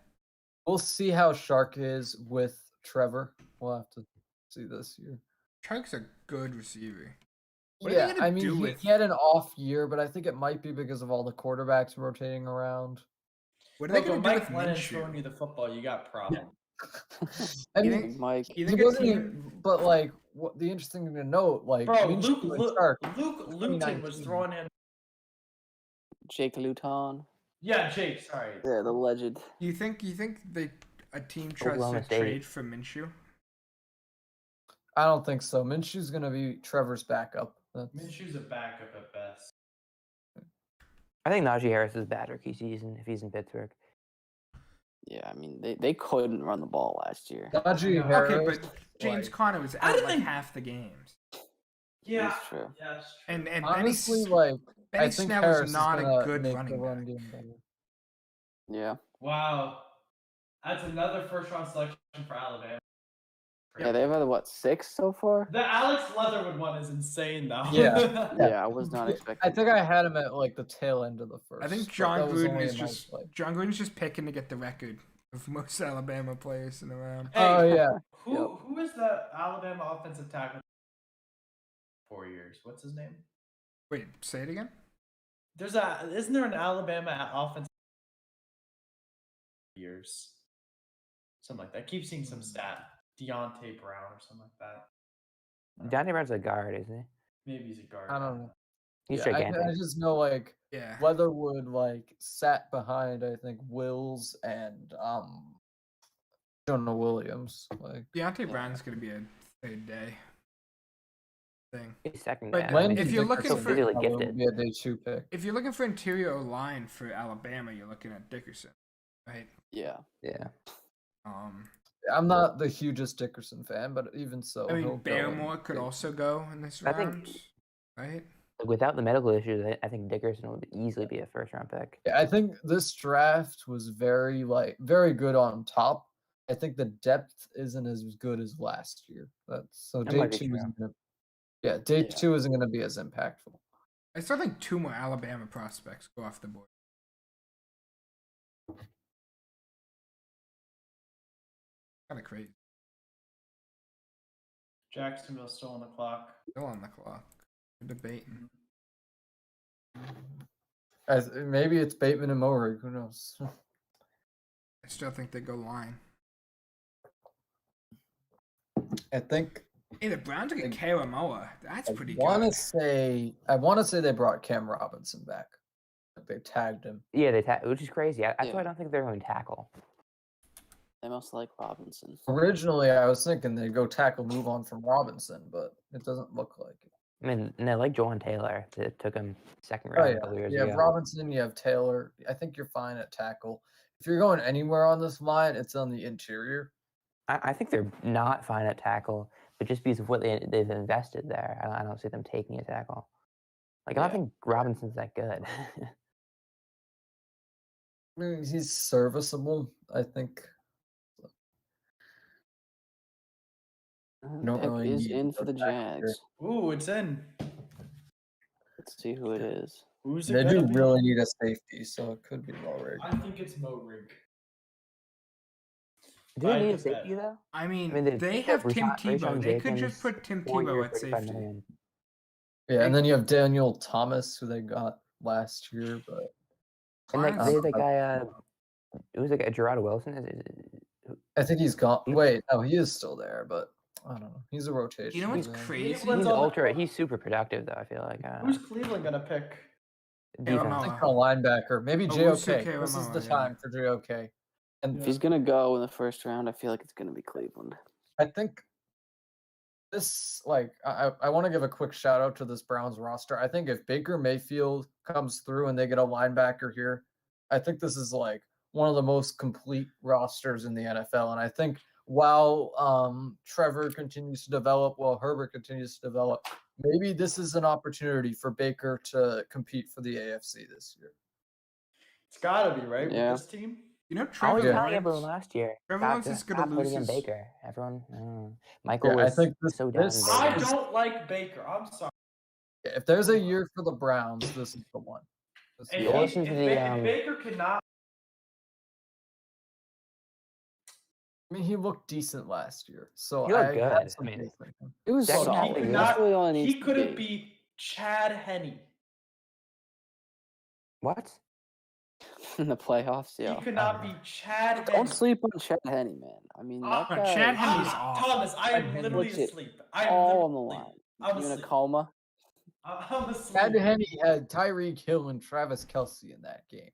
Speaker 4: We'll see how Shark is with Trevor. We'll have to see this year.
Speaker 2: Chuck's a good receiver. What are they
Speaker 4: Yeah,
Speaker 2: gonna
Speaker 4: I mean,
Speaker 2: do
Speaker 4: he,
Speaker 2: with-
Speaker 4: he had an off year, but I think it might be because of all the quarterbacks rotating around.
Speaker 2: What are they
Speaker 1: Look,
Speaker 2: going
Speaker 1: when
Speaker 2: to do with
Speaker 1: Mike Glennon's throwing you
Speaker 2: Minshew?
Speaker 1: the football, you got problems.
Speaker 4: I
Speaker 2: You
Speaker 4: mean,
Speaker 2: think-
Speaker 6: Mike.
Speaker 2: You
Speaker 4: he
Speaker 2: think a
Speaker 4: wasn't
Speaker 2: team?
Speaker 4: even, but like, what the interesting thing to note, like,
Speaker 1: Bro,
Speaker 4: Minshew and Shark,
Speaker 1: Luke Luton was
Speaker 4: 2019.
Speaker 1: throwing him.
Speaker 6: Jake Luton.
Speaker 1: Yeah, Jake. Sorry.
Speaker 6: Yeah, the legend.
Speaker 2: You think a team tries
Speaker 5: Oklahoma
Speaker 2: to
Speaker 5: State.
Speaker 2: trade for Minshew?
Speaker 4: I don't think so. Minshew's gonna be Trevor's backup. That's,
Speaker 1: Minshew's a backup at best.
Speaker 5: I think Najee Harris is bad rookie season if he's in Pittsburgh.
Speaker 6: Yeah, I mean they couldn't run the ball last year.
Speaker 4: Najee
Speaker 1: Okay,
Speaker 4: Harris.
Speaker 2: Okay, but James
Speaker 4: like,
Speaker 2: Conner was
Speaker 1: I
Speaker 2: out
Speaker 1: didn't
Speaker 2: like
Speaker 1: think-
Speaker 2: half the games,
Speaker 1: Yeah.
Speaker 6: That's true.
Speaker 1: Yeah, that's true.
Speaker 2: and
Speaker 4: honestly,
Speaker 2: Benny,
Speaker 4: like, I
Speaker 2: Benny
Speaker 4: think
Speaker 2: Snell
Speaker 4: Harris
Speaker 2: was
Speaker 4: is
Speaker 2: not a
Speaker 4: gonna
Speaker 2: good
Speaker 4: make
Speaker 2: running
Speaker 4: the run
Speaker 2: back.
Speaker 4: game better.
Speaker 6: Yeah.
Speaker 1: Wow. That's another first round selection for Alabama.
Speaker 6: Yeah, they've had what 6 so far.
Speaker 1: The Alex Leatherwood one is insane, though.
Speaker 4: Yeah.
Speaker 6: Yeah, I was not expecting.
Speaker 4: I think I had him at like the tail end of the first.
Speaker 2: I think
Speaker 4: but
Speaker 2: John
Speaker 4: that was
Speaker 2: Gruden
Speaker 4: only
Speaker 2: is
Speaker 4: in my
Speaker 2: just
Speaker 4: play.
Speaker 2: John Gruden's just picking to get the record of most Alabama players in a round.
Speaker 1: Hey,
Speaker 4: Oh yeah,
Speaker 1: who is the Alabama offensive tackle? 4 years. What's his name?
Speaker 2: Wait, say it again.
Speaker 1: Isn't there an Alabama offensive years? Something like that. I keep seeing some stat. Deontay Brown or something like that.
Speaker 5: Johnny Brown's a guard, isn't he?
Speaker 1: Maybe he's a guard.
Speaker 4: I don't know.
Speaker 5: He's
Speaker 4: Yeah,
Speaker 5: gigantic.
Speaker 4: I just know like
Speaker 2: Yeah.
Speaker 4: Leatherwood like sat behind I think Wills and Jonah Williams. Like
Speaker 2: Deontay Brown's gonna be a third day thing.
Speaker 5: He's second
Speaker 2: But
Speaker 5: guy. I
Speaker 4: Landon
Speaker 5: mean,
Speaker 2: if you're
Speaker 5: he's
Speaker 2: looking
Speaker 5: so
Speaker 2: for-
Speaker 5: visually
Speaker 4: probably
Speaker 5: gifted.
Speaker 4: would be a day 2 pick.
Speaker 2: If you're looking for interior line for Alabama, you're looking at Dickerson, right?
Speaker 6: Yeah.
Speaker 5: Yeah.
Speaker 4: I'm not the hugest Dickerson fan, but even so,
Speaker 2: I
Speaker 4: he'll
Speaker 2: mean,
Speaker 4: go in
Speaker 2: Barrymore could
Speaker 4: big.
Speaker 2: also go in this
Speaker 5: I think-
Speaker 2: round, right?
Speaker 5: Like, without the medical issues, I think Dickerson would easily be a first round pick.
Speaker 4: Yeah, I think this draft was very good on top. I think the depth isn't as good as last year. That's so
Speaker 5: That
Speaker 4: day
Speaker 5: might be
Speaker 4: 2
Speaker 5: true.
Speaker 4: isn't gonna, yeah, day 2 isn't gonna be as impactful.
Speaker 2: I still think 2 more Alabama prospects go off the board. Kind of crazy.
Speaker 1: Jacksonville's still on the clock.
Speaker 2: Still on the clock. We're debating.
Speaker 4: Maybe it's Bateman and Morig. Who knows?
Speaker 2: I still think they go line.
Speaker 4: I think
Speaker 2: Hey, the Browns get Kayla Moa. That's pretty
Speaker 4: I want
Speaker 2: good.
Speaker 4: to say they brought Cam Robinson back. Like they tagged him.
Speaker 5: Yeah, which is crazy. That's why
Speaker 6: Yeah.
Speaker 5: I don't think they're going to tackle.
Speaker 6: They must like Robinson.
Speaker 4: Originally, I was thinking they'd go tackle, move on from Robinson, but it doesn't look like it.
Speaker 5: I mean, and they like Jawan Taylor. That took him second
Speaker 4: Oh
Speaker 5: round
Speaker 4: yeah,
Speaker 5: a couple years
Speaker 4: you have
Speaker 5: ago.
Speaker 4: Robinson, you have Taylor. I think you're fine at tackle. If you're going anywhere on this line, it's on the interior.
Speaker 5: I think they're not fine at tackle, but just because of what they've invested there, I don't see them taking a tackle. Like, I don't
Speaker 6: Yeah.
Speaker 5: think Robinson's that good.
Speaker 4: I mean, he's serviceable. I think. don't
Speaker 6: Pick
Speaker 4: really
Speaker 6: is
Speaker 4: need
Speaker 6: in
Speaker 4: no
Speaker 6: for the
Speaker 4: tackle here.
Speaker 6: Jags.
Speaker 1: Ooh, it's in.
Speaker 6: Let's see who it is.
Speaker 1: Who's it
Speaker 4: They do
Speaker 1: gonna be?
Speaker 4: really need a safety, so it could be low rig.
Speaker 1: I think it's Mo Rig.
Speaker 5: Do they
Speaker 1: I
Speaker 5: need a
Speaker 1: could bet.
Speaker 5: safety though?
Speaker 2: I mean,
Speaker 5: I mean,
Speaker 2: they have Tim
Speaker 5: Rashawn
Speaker 2: Tebow. They could just
Speaker 5: Jenkins,
Speaker 2: put Tim
Speaker 5: 4
Speaker 2: Tebow
Speaker 5: years,
Speaker 2: at
Speaker 5: 35
Speaker 2: safety.
Speaker 5: million.
Speaker 4: Yeah, and then you have Daniel Thomas, who they got last year, but
Speaker 5: And like
Speaker 2: Honestly,
Speaker 5: they the guy, it was like a Gerard Wilson.
Speaker 4: I think he's gone.
Speaker 5: He-
Speaker 4: Wait, no, he is still there, but I don't know. He's a rotation.
Speaker 2: you know what's
Speaker 4: guy.
Speaker 2: crazy?
Speaker 1: Cleveland's
Speaker 5: He's
Speaker 1: on the-
Speaker 5: ultra. He's super productive though. I feel like.
Speaker 1: Who's Cleveland gonna pick?
Speaker 5: Defense.
Speaker 2: Aaron
Speaker 4: I think
Speaker 2: Noah.
Speaker 4: a linebacker, maybe
Speaker 2: Owusu
Speaker 4: JOK. This is the
Speaker 2: Karamoah, yeah.
Speaker 4: time for JOK. And
Speaker 6: If he's gonna go in the first round, I feel like it's gonna be Cleveland.
Speaker 4: I think this, like, I want to give a quick shout out to this Browns roster. I think if Baker Mayfield comes through and they get a linebacker here, I think this is like one of the most complete rosters in the NFL. And I think while Trevor continues to develop, while Herbert continues to develop, maybe this is an opportunity for Baker to compete for the AFC this year.
Speaker 1: It's gotta be right
Speaker 6: Yeah.
Speaker 1: with this team.
Speaker 2: You know,
Speaker 5: I was
Speaker 2: Trevor
Speaker 5: telling everyone
Speaker 2: Lawrence.
Speaker 5: last year.
Speaker 2: Trevor
Speaker 5: stop
Speaker 2: Lawrence
Speaker 5: it,
Speaker 2: is gonna
Speaker 5: stop
Speaker 2: lose
Speaker 5: putting in
Speaker 2: his-
Speaker 5: Baker. Everyone, I don't know. Michael
Speaker 4: Yeah, I
Speaker 5: was
Speaker 4: think
Speaker 5: so down.
Speaker 4: this-
Speaker 5: in
Speaker 1: I
Speaker 5: Baker.
Speaker 1: don't like Baker. I'm sorry.
Speaker 4: If there's a year for the Browns, this is the one. This is
Speaker 1: If,
Speaker 4: the one.
Speaker 5: listen to
Speaker 1: if
Speaker 5: the,
Speaker 1: Baker cannot,
Speaker 4: I mean, he looked decent last year, so
Speaker 5: He looked
Speaker 4: I
Speaker 5: good.
Speaker 4: have
Speaker 5: I
Speaker 4: some
Speaker 5: mean,
Speaker 4: faith in him.
Speaker 6: It was
Speaker 5: Second half
Speaker 6: solid.
Speaker 5: of the
Speaker 1: he
Speaker 5: year.
Speaker 6: That's
Speaker 1: cannot,
Speaker 6: really all it needs
Speaker 1: he
Speaker 6: to
Speaker 1: couldn't
Speaker 6: be.
Speaker 1: beat Chad Henne.
Speaker 5: What?
Speaker 6: In the playoffs. Yeah.
Speaker 1: He could not
Speaker 5: Oh.
Speaker 1: beat Chad Henne.
Speaker 6: Don't sleep on Chad Henne, man. I mean, that
Speaker 1: Ah,
Speaker 6: guy
Speaker 2: Chad
Speaker 6: is
Speaker 2: Henne's awesome.
Speaker 1: Thomas, I
Speaker 2: Chad
Speaker 1: am
Speaker 2: Henne
Speaker 1: literally
Speaker 6: puts it
Speaker 1: asleep. I am
Speaker 6: all on the
Speaker 1: literally
Speaker 6: line.
Speaker 1: asleep. I'm
Speaker 6: You in a
Speaker 1: asleep.
Speaker 6: coma?
Speaker 1: I'm asleep.
Speaker 4: Chad Henne had Tyreek Hill and Travis Kelsey in that game.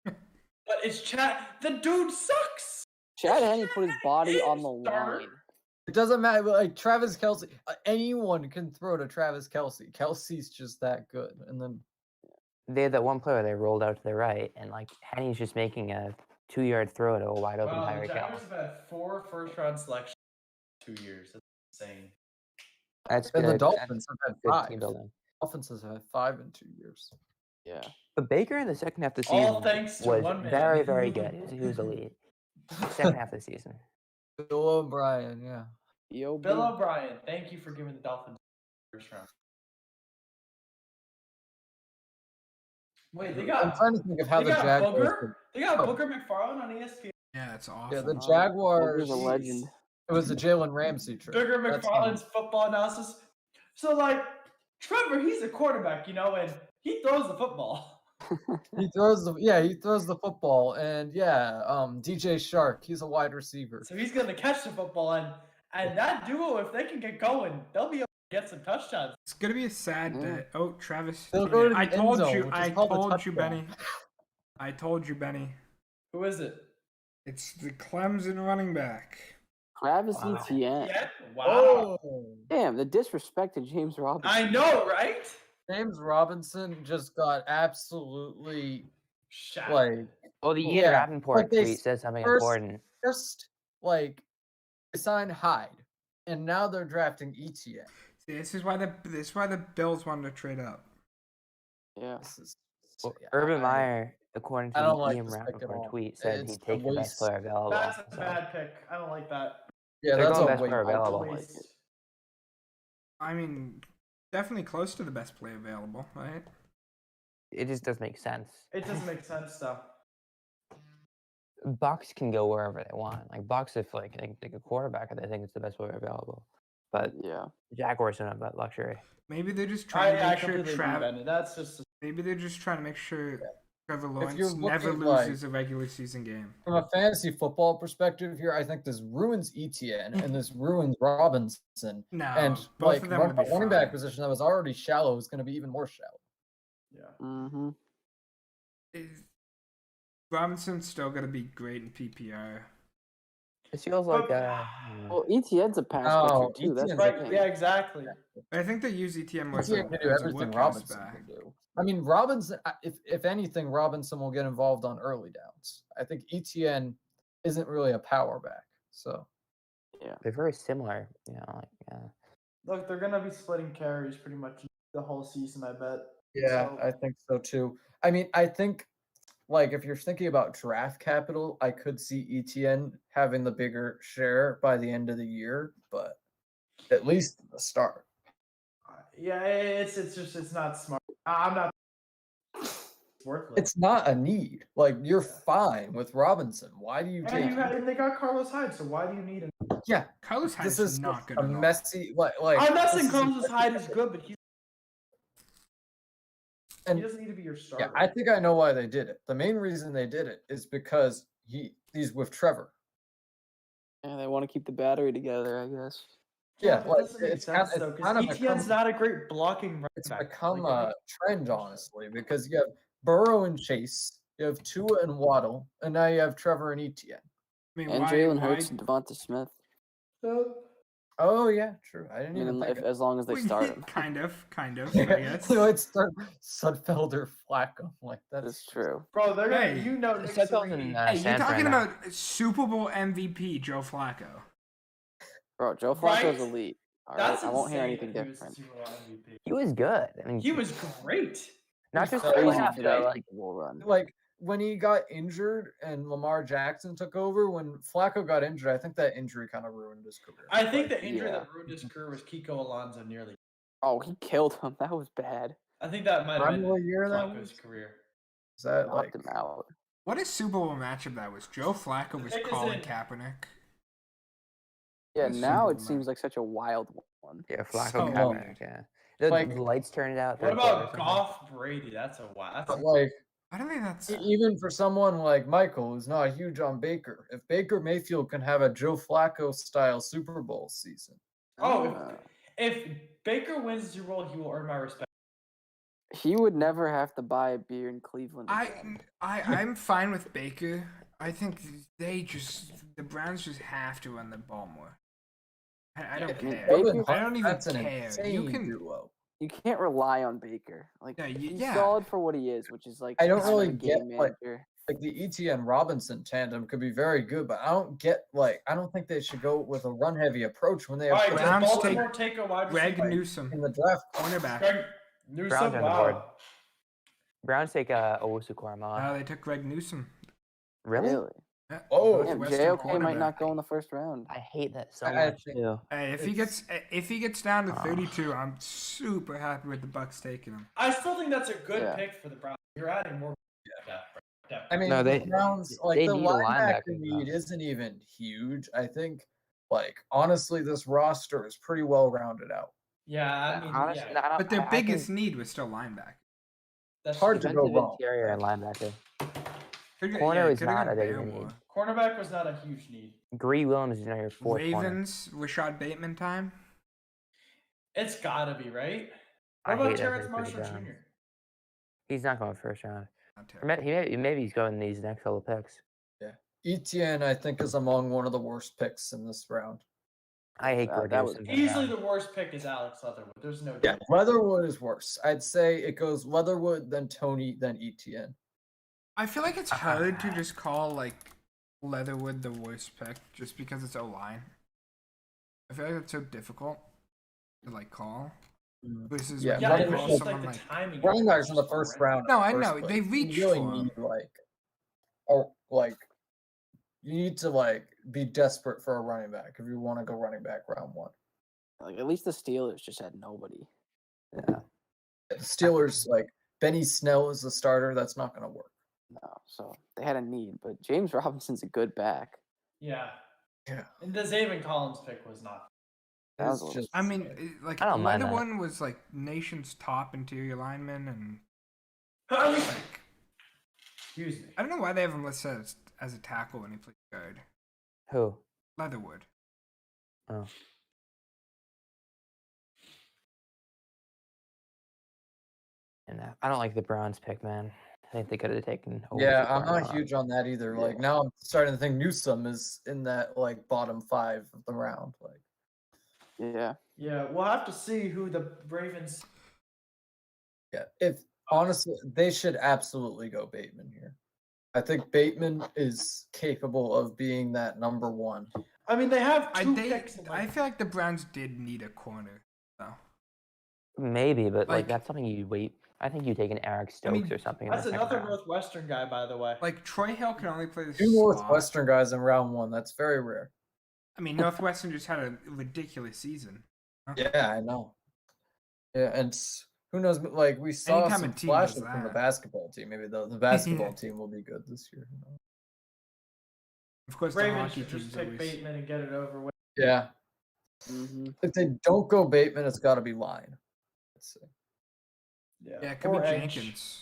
Speaker 1: But it's Chad. The dude sucks.
Speaker 6: Chad Henne put his body
Speaker 1: He's
Speaker 6: on the
Speaker 1: starter.
Speaker 6: line.
Speaker 4: It doesn't matter. Like Travis Kelsey, anyone can throw to Travis Kelsey. Kelsey's just that good. And then
Speaker 5: They had that one player they rolled out to the right, and like Henny's just making a 2-yard throw to a wide open
Speaker 1: Wow, the
Speaker 5: Tyreek Hill.
Speaker 1: Jaguars have had 4 first-round selections in 2 years. That's insane.
Speaker 5: That's
Speaker 4: and the
Speaker 5: good.
Speaker 4: Dolphins have had
Speaker 5: Good
Speaker 4: 5.
Speaker 5: team building.
Speaker 4: Dolphins have had 5 in 2 years.
Speaker 6: Yeah.
Speaker 5: But Baker in the second half of the
Speaker 1: All
Speaker 5: season
Speaker 1: thanks to
Speaker 5: was
Speaker 1: one man.
Speaker 5: very, very good. He was elite. Second half of the season.
Speaker 4: Bill O'Brien, yeah.
Speaker 6: Yo,
Speaker 1: Bill
Speaker 6: Bill.
Speaker 1: O'Brien, thank you for giving the Dolphins first round. Wait, they
Speaker 4: I'm
Speaker 1: got
Speaker 4: trying to think of how
Speaker 1: they
Speaker 4: the
Speaker 1: got
Speaker 4: Jaguars.
Speaker 1: Booker. They got
Speaker 4: Oh.
Speaker 1: Booker McFarland on ESPN.
Speaker 2: Yeah, it's awesome.
Speaker 4: Yeah, the
Speaker 6: Booker's
Speaker 4: Jaguars.
Speaker 6: a legend.
Speaker 4: It was the Jalen Ramsey trade.
Speaker 1: Booker
Speaker 4: That's
Speaker 1: McFarland's football analysis. So like Trevor, he's a quarterback, you know, and he throws the football.
Speaker 4: He throws the football, and DJ Shark, he's a wide receiver.
Speaker 1: So he's gonna catch the football, and that duo, if they can get going, they'll be able to get some touchdowns.
Speaker 2: It's gonna be a sad
Speaker 6: Yeah.
Speaker 2: day. Oh, Travis.
Speaker 4: They'll go to the
Speaker 2: I
Speaker 4: end
Speaker 2: told
Speaker 4: zone,
Speaker 2: you.
Speaker 4: which is
Speaker 2: I
Speaker 4: called a
Speaker 2: told you,
Speaker 4: touchdown.
Speaker 2: Benny. I told you, Benny.
Speaker 1: Who is it?
Speaker 2: It's the Clemson running back.
Speaker 6: Travis
Speaker 4: Wow.
Speaker 6: Etienne.
Speaker 1: Yeah. Wow.
Speaker 4: Oh,
Speaker 6: Damn, the disrespect to James Robinson.
Speaker 1: I know, right?
Speaker 4: James Robinson just got absolutely
Speaker 1: Shaq.
Speaker 4: like
Speaker 5: Well, the Ian
Speaker 4: Yeah,
Speaker 5: Rappaport
Speaker 4: but they
Speaker 5: tweet says something
Speaker 4: first-
Speaker 5: important.
Speaker 4: first like they signed Hyde, and now they're drafting ETN.
Speaker 2: See, this is why the Bills wanted to trade up.
Speaker 6: Yeah.
Speaker 4: This is
Speaker 5: Well,
Speaker 4: yeah,
Speaker 5: Urban
Speaker 4: I-
Speaker 5: Meyer, according to
Speaker 4: I don't
Speaker 5: the
Speaker 4: like
Speaker 5: Ian
Speaker 4: this pick at
Speaker 5: Rappaport
Speaker 4: all.
Speaker 5: tweet, said
Speaker 4: It's
Speaker 5: he'd
Speaker 4: a
Speaker 5: take the best
Speaker 4: waste.
Speaker 5: player available.
Speaker 1: That's a
Speaker 5: so-
Speaker 1: bad pick. I don't like that.
Speaker 4: Yeah,
Speaker 5: They're
Speaker 4: that's
Speaker 5: going
Speaker 4: a
Speaker 5: best
Speaker 4: wait.
Speaker 5: player
Speaker 1: That's a
Speaker 5: available.
Speaker 1: waste.
Speaker 2: I mean, definitely close to the best play available, right?
Speaker 5: It just doesn't make sense.
Speaker 1: It doesn't make sense though.
Speaker 5: Bucks can go wherever they want. Like Bucks, if like they take a quarterback, they think it's the best player available. But
Speaker 6: Yeah.
Speaker 5: Jaguars don't have that luxury.
Speaker 2: Maybe they're just trying to
Speaker 1: I
Speaker 2: make sure
Speaker 1: completely agree,
Speaker 2: Travis.
Speaker 1: Benny. That's just
Speaker 2: Maybe they're just trying to make sure Trevor
Speaker 4: you're
Speaker 2: Lawrence never
Speaker 4: looking like-
Speaker 2: loses a regular season game.
Speaker 4: From a fantasy football perspective here, I think this ruins ETN and this ruins Robinson.
Speaker 2: No,
Speaker 4: And
Speaker 2: both
Speaker 4: like
Speaker 2: of them would be
Speaker 4: running back
Speaker 2: fine.
Speaker 4: position that was already shallow is going to be even more shallow.
Speaker 1: yeah.
Speaker 6: Mm-hmm.
Speaker 2: Robinson's still gonna be great in PPR.
Speaker 5: It feels
Speaker 1: But-
Speaker 5: like
Speaker 6: Well, Etienne's a pass
Speaker 4: Oh,
Speaker 6: catcher too. That's
Speaker 4: Etienne's
Speaker 6: the
Speaker 1: Right.
Speaker 6: thing.
Speaker 1: Yeah. Exactly.
Speaker 2: I think they use ETN more as
Speaker 4: ETN can do
Speaker 2: as a
Speaker 4: everything
Speaker 2: workhorse
Speaker 4: Robinson
Speaker 2: back.
Speaker 4: can do. I mean, Robinson. If anything, Robinson will get involved on early downs. I think ETN isn't really a power back. So
Speaker 5: they're very similar. You know, like
Speaker 1: Look, they're gonna be splitting carries pretty much the whole season. I bet.
Speaker 4: yeah,
Speaker 1: So-
Speaker 4: I think so too. I mean, I think like if you're thinking about draft capital, I could see ETN having the bigger share by the end of the year, but at least at the start.
Speaker 1: Yeah, it's just it's not smart. I'm not worthless.
Speaker 4: It's not a need. Like you're fine with Robinson. Why do you
Speaker 1: And
Speaker 4: take?
Speaker 1: and they got Carlos Hyde, so why do you need him?
Speaker 4: Yeah,
Speaker 2: Carlos Hyde
Speaker 4: this
Speaker 2: is
Speaker 4: is
Speaker 2: not
Speaker 4: just
Speaker 2: good
Speaker 4: a
Speaker 2: at all.
Speaker 4: messy. Like
Speaker 1: I'm not
Speaker 4: this
Speaker 1: saying
Speaker 4: is a
Speaker 1: Carlos
Speaker 4: messy-
Speaker 1: Hyde is good, but he
Speaker 4: And
Speaker 1: doesn't need to be your
Speaker 4: yeah,
Speaker 1: starter.
Speaker 4: I think I know why they did it. The main reason they did it is because he's with Trevor.
Speaker 6: Yeah, they want to keep the battery together, I guess.
Speaker 4: Yeah,
Speaker 1: but
Speaker 4: like,
Speaker 1: it doesn't make
Speaker 4: it's
Speaker 1: sense
Speaker 4: kind-
Speaker 1: though,
Speaker 4: it's
Speaker 1: because
Speaker 4: kind of
Speaker 1: ETN's
Speaker 4: become-
Speaker 1: not a great blocking running
Speaker 4: It's
Speaker 1: back.
Speaker 4: become
Speaker 1: Like,
Speaker 4: a trend, honestly, because you have Burrow and Chase, you have Tua and Waddle, and now you have Trevor and ETN.
Speaker 2: I mean,
Speaker 6: And
Speaker 2: why,
Speaker 6: Jalen
Speaker 2: why,
Speaker 6: Hurts and Devonta Smith.
Speaker 4: Oh yeah, true. I
Speaker 6: I
Speaker 4: didn't
Speaker 6: mean,
Speaker 4: even think.
Speaker 6: if, as long as they
Speaker 2: well,
Speaker 6: start
Speaker 2: yeah,
Speaker 6: him.
Speaker 2: kind of, I
Speaker 4: Yeah,
Speaker 2: guess.
Speaker 4: so it's start Sudfelder Flacco. Like
Speaker 6: That's
Speaker 4: that's
Speaker 6: true.
Speaker 1: bro, they're gonna,
Speaker 2: Hey,
Speaker 1: you know, Nick
Speaker 5: Sudfeld's
Speaker 1: Sirianni-
Speaker 5: in,
Speaker 2: Hey, you're
Speaker 5: San
Speaker 2: talking
Speaker 5: Fran now.
Speaker 2: about Super Bowl MVP Joe Flacco.
Speaker 6: Bro, Joe
Speaker 1: Right?
Speaker 6: Flacco's elite. All right,
Speaker 1: That's
Speaker 6: I won't hear
Speaker 1: insane
Speaker 6: anything
Speaker 1: that he was
Speaker 6: different.
Speaker 1: Super Bowl MVP.
Speaker 5: He was good. I mean,
Speaker 1: He was great.
Speaker 5: not just
Speaker 4: crazy
Speaker 5: the
Speaker 6: Crazy
Speaker 5: playoffs,
Speaker 6: for
Speaker 5: though.
Speaker 6: that
Speaker 5: Like,
Speaker 6: Super Bowl run.
Speaker 4: like when he got injured and Lamar Jackson took over. When Flacco got injured, I think that injury kind of ruined his career.
Speaker 1: I think
Speaker 4: Like,
Speaker 1: the injury
Speaker 6: yeah.
Speaker 1: that ruined his career was Kiko Alonso nearly.
Speaker 6: Oh, he killed him. That was bad.
Speaker 1: I think that might have been
Speaker 4: Remember what year that
Speaker 1: Flacco's
Speaker 4: was?
Speaker 1: career.
Speaker 4: is that
Speaker 6: Knocked
Speaker 4: like
Speaker 6: him out.
Speaker 2: What a Super Bowl matchup that was. Joe Flacco was
Speaker 1: Pick is
Speaker 2: calling
Speaker 1: in.
Speaker 2: Kaepernick.
Speaker 6: Yeah,
Speaker 2: Super
Speaker 6: now
Speaker 2: Bowl
Speaker 6: it seems
Speaker 2: match.
Speaker 6: like such a wild one.
Speaker 5: yeah, Flacco,
Speaker 2: So
Speaker 5: Kaepernick, yeah. The
Speaker 4: Like-
Speaker 5: lights turned out.
Speaker 1: What
Speaker 5: third quarter or
Speaker 1: about
Speaker 5: something.
Speaker 1: Goff Brady? That's a wow. That's
Speaker 4: but
Speaker 1: a,
Speaker 4: like
Speaker 2: I don't think that's.
Speaker 4: even for someone like Michael who's not huge on Baker, if Baker Mayfield can have a Joe Flacco style Super Bowl season,
Speaker 1: oh,
Speaker 6: Uh,
Speaker 1: if Baker wins the Super Bowl, he will earn my respect.
Speaker 6: he would never have to buy a beer in Cleveland. again.
Speaker 2: I'm fine with Baker. I think the Browns just have to run the ball more. I don't
Speaker 6: I mean,
Speaker 2: care.
Speaker 6: Baker-
Speaker 2: I don't even
Speaker 4: that's an
Speaker 2: care.
Speaker 4: insane
Speaker 2: You can.
Speaker 4: duo.
Speaker 6: You can't rely on Baker. Like
Speaker 2: Yeah,
Speaker 6: he's
Speaker 2: yeah.
Speaker 6: solid for what he is, which is like
Speaker 4: I don't
Speaker 6: kind of a
Speaker 4: really get,
Speaker 6: game
Speaker 4: like,
Speaker 6: manager.
Speaker 4: Like the ETN Robinson tandem could be very good, but I don't think they should go with a run heavy approach when they have
Speaker 1: All right,
Speaker 4: such
Speaker 1: does
Speaker 2: Browns
Speaker 4: a
Speaker 1: Baltimore take a wide
Speaker 2: Greg
Speaker 1: receiver?
Speaker 2: Newsom,
Speaker 4: in the draft.
Speaker 2: cornerback.
Speaker 1: Greg
Speaker 5: Browns
Speaker 1: Newsom,
Speaker 5: are on the board.
Speaker 1: wow.
Speaker 5: Browns take Owusu Koramoah.
Speaker 2: They took Greg Newsom.
Speaker 5: Really?
Speaker 2: Yeah,
Speaker 4: Oh,
Speaker 2: Northwestern
Speaker 6: Yeah, JOK might
Speaker 2: cornerback.
Speaker 6: not go in the first round.
Speaker 5: I hate that so
Speaker 4: I
Speaker 5: much
Speaker 4: think-
Speaker 5: too.
Speaker 2: Hey, if he gets down to 32, I'm super happy with the Bucks taking him.
Speaker 1: I still think that's a good
Speaker 6: Yeah.
Speaker 1: pick for the Browns. You're adding more depth.
Speaker 4: I mean,
Speaker 5: No,
Speaker 4: the
Speaker 5: they-
Speaker 4: Browns, like
Speaker 5: they
Speaker 4: the
Speaker 5: need a
Speaker 4: linebacker
Speaker 5: linebacker,
Speaker 4: need
Speaker 5: though.
Speaker 4: isn't even huge. I think, like honestly, this roster is pretty well rounded out.
Speaker 1: Yeah, I mean,
Speaker 5: Honestly,
Speaker 1: yeah,
Speaker 5: I don't,
Speaker 2: But their
Speaker 5: I
Speaker 2: biggest
Speaker 5: think
Speaker 2: need was still linebacker.
Speaker 1: that's
Speaker 4: hard to go
Speaker 5: defensive
Speaker 4: wrong.
Speaker 5: interior and linebacker.
Speaker 2: Could've-
Speaker 5: Corner is
Speaker 2: could've
Speaker 5: not
Speaker 2: gone
Speaker 5: a big
Speaker 2: there
Speaker 5: need.
Speaker 2: more.
Speaker 1: cornerback was not a huge need.
Speaker 5: Gree Williams is now your fourth corner.
Speaker 2: Ravens, Rashad Bateman time.
Speaker 1: It's gotta be right.
Speaker 5: I
Speaker 1: What about
Speaker 5: hate that
Speaker 1: Terrence
Speaker 5: pick for the
Speaker 1: Marshall
Speaker 5: Browns.
Speaker 1: Jr.?
Speaker 5: He's not going first round.
Speaker 2: Not
Speaker 5: Or
Speaker 2: terrible.
Speaker 5: maybe he's going these next couple picks.
Speaker 4: ETN, I think, is among one of the worst picks in this round.
Speaker 5: I hate Greg
Speaker 6: that was
Speaker 5: Newsom.
Speaker 1: Easily the worst pick is Alex Leatherwood. There's no
Speaker 4: Yeah,
Speaker 1: doubt.
Speaker 4: Leatherwood is worse. I'd say it goes Leatherwood, then Tony, then ETN.
Speaker 2: I feel like it's hard to just call like Leatherwood the worst pick just because it's O-line. I feel like it's so difficult to like call versus
Speaker 4: Yeah,
Speaker 2: when
Speaker 1: Yeah,
Speaker 2: you
Speaker 1: it was
Speaker 2: call
Speaker 1: just
Speaker 2: someone
Speaker 1: like the
Speaker 2: like
Speaker 1: timing. of
Speaker 4: Running
Speaker 1: it
Speaker 4: backs
Speaker 1: was
Speaker 4: in the
Speaker 1: just
Speaker 4: first
Speaker 1: horrendous.
Speaker 4: round.
Speaker 2: No, I
Speaker 4: first
Speaker 2: know,
Speaker 4: place,
Speaker 2: they reach
Speaker 4: you really
Speaker 2: for 'em.
Speaker 4: need you need to like be desperate for a running back if you want to go running back round one.
Speaker 6: Like at least the Steelers just had nobody.
Speaker 5: Yeah.
Speaker 4: The Steelers, like Benny Snell is the starter. That's not going to work.
Speaker 6: No, so they had a need, but James Robinson's a good back.
Speaker 1: Yeah.
Speaker 4: Yeah.
Speaker 1: And the Zayvon Collins pick was not.
Speaker 6: That was
Speaker 4: It's
Speaker 6: a little-
Speaker 4: just
Speaker 2: I mean, like
Speaker 5: I don't mind that.
Speaker 2: Leatherwood was like nation's top interior lineman, and
Speaker 1: Excuse
Speaker 2: like
Speaker 1: me.
Speaker 2: I don't know why they have him listed as a tackle when he plays guard.
Speaker 5: Who?
Speaker 2: Leatherwood.
Speaker 5: Oh. And I don't like the Browns pick, man. I think they could have taken.
Speaker 4: yeah,
Speaker 5: Owusu
Speaker 4: I'm not
Speaker 5: Koramoah.
Speaker 4: huge on that either. Like
Speaker 6: Yeah.
Speaker 4: now I'm starting to think Newsome is in that like bottom 5 of the round. Like
Speaker 6: Yeah.
Speaker 1: Yeah, we'll have to see who the Ravens.
Speaker 4: yeah, if honestly they should absolutely go Bateman here. I think Bateman is capable of being that number 1.
Speaker 1: I mean, they have two
Speaker 2: They,
Speaker 1: picks. in,
Speaker 2: I
Speaker 1: like,
Speaker 2: feel like the Browns did need a corner, though.
Speaker 5: Maybe, but
Speaker 2: Like-
Speaker 5: that's something you wait. I think you take an Eric Stokes
Speaker 2: mean,
Speaker 5: or something. In
Speaker 1: that's
Speaker 5: the second
Speaker 1: another
Speaker 5: round.
Speaker 1: Northwestern guy, by the way.
Speaker 2: Like Troy Hill can only play the
Speaker 4: 2
Speaker 2: slot.
Speaker 4: Northwestern guys in round 1. That's very rare.
Speaker 2: I mean, Northwestern just had a ridiculous season.
Speaker 4: Yeah, I know. Yeah, and who knows? Like we saw
Speaker 2: Anytime a
Speaker 4: some
Speaker 2: team does
Speaker 4: flashes from the
Speaker 2: that.
Speaker 4: basketball team. Maybe the basketball team will be good this year. Who knows?
Speaker 2: Of course, the
Speaker 1: Ravens
Speaker 2: hockey
Speaker 1: should just
Speaker 2: team's
Speaker 1: pick
Speaker 2: always.
Speaker 1: Bateman and get it over with.
Speaker 4: Yeah.
Speaker 6: Mm-hmm.
Speaker 4: If they don't go Bateman, it's got to be Line. Let's see.
Speaker 2: Yeah, it could
Speaker 1: Or
Speaker 2: be
Speaker 1: Edge.
Speaker 2: Jenkins.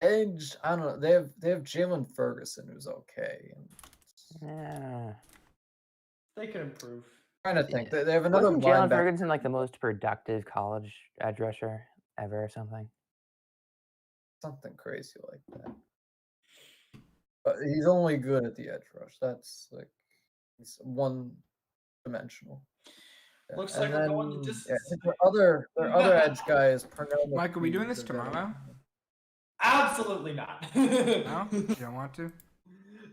Speaker 4: Edge, I don't know. They have Jalen Ferguson, who's okay. And
Speaker 5: Yeah.
Speaker 1: They could improve.
Speaker 4: trying to think. They have another
Speaker 5: Wasn't Jalen
Speaker 4: linebacker.
Speaker 5: Ferguson like the most productive college edge rusher ever or something?
Speaker 4: Something crazy like that. But he's only good at the edge rush. That's like he's one dimensional. Yeah,
Speaker 1: Looks
Speaker 4: and
Speaker 1: like we're going the
Speaker 4: then,
Speaker 1: distance.
Speaker 4: yeah, I think their other edge guy is Pernell.
Speaker 2: Mike, are we doing
Speaker 4: McPhee,
Speaker 2: this
Speaker 4: the veteran.
Speaker 2: tomorrow?
Speaker 1: Absolutely not.
Speaker 2: No, you don't want to.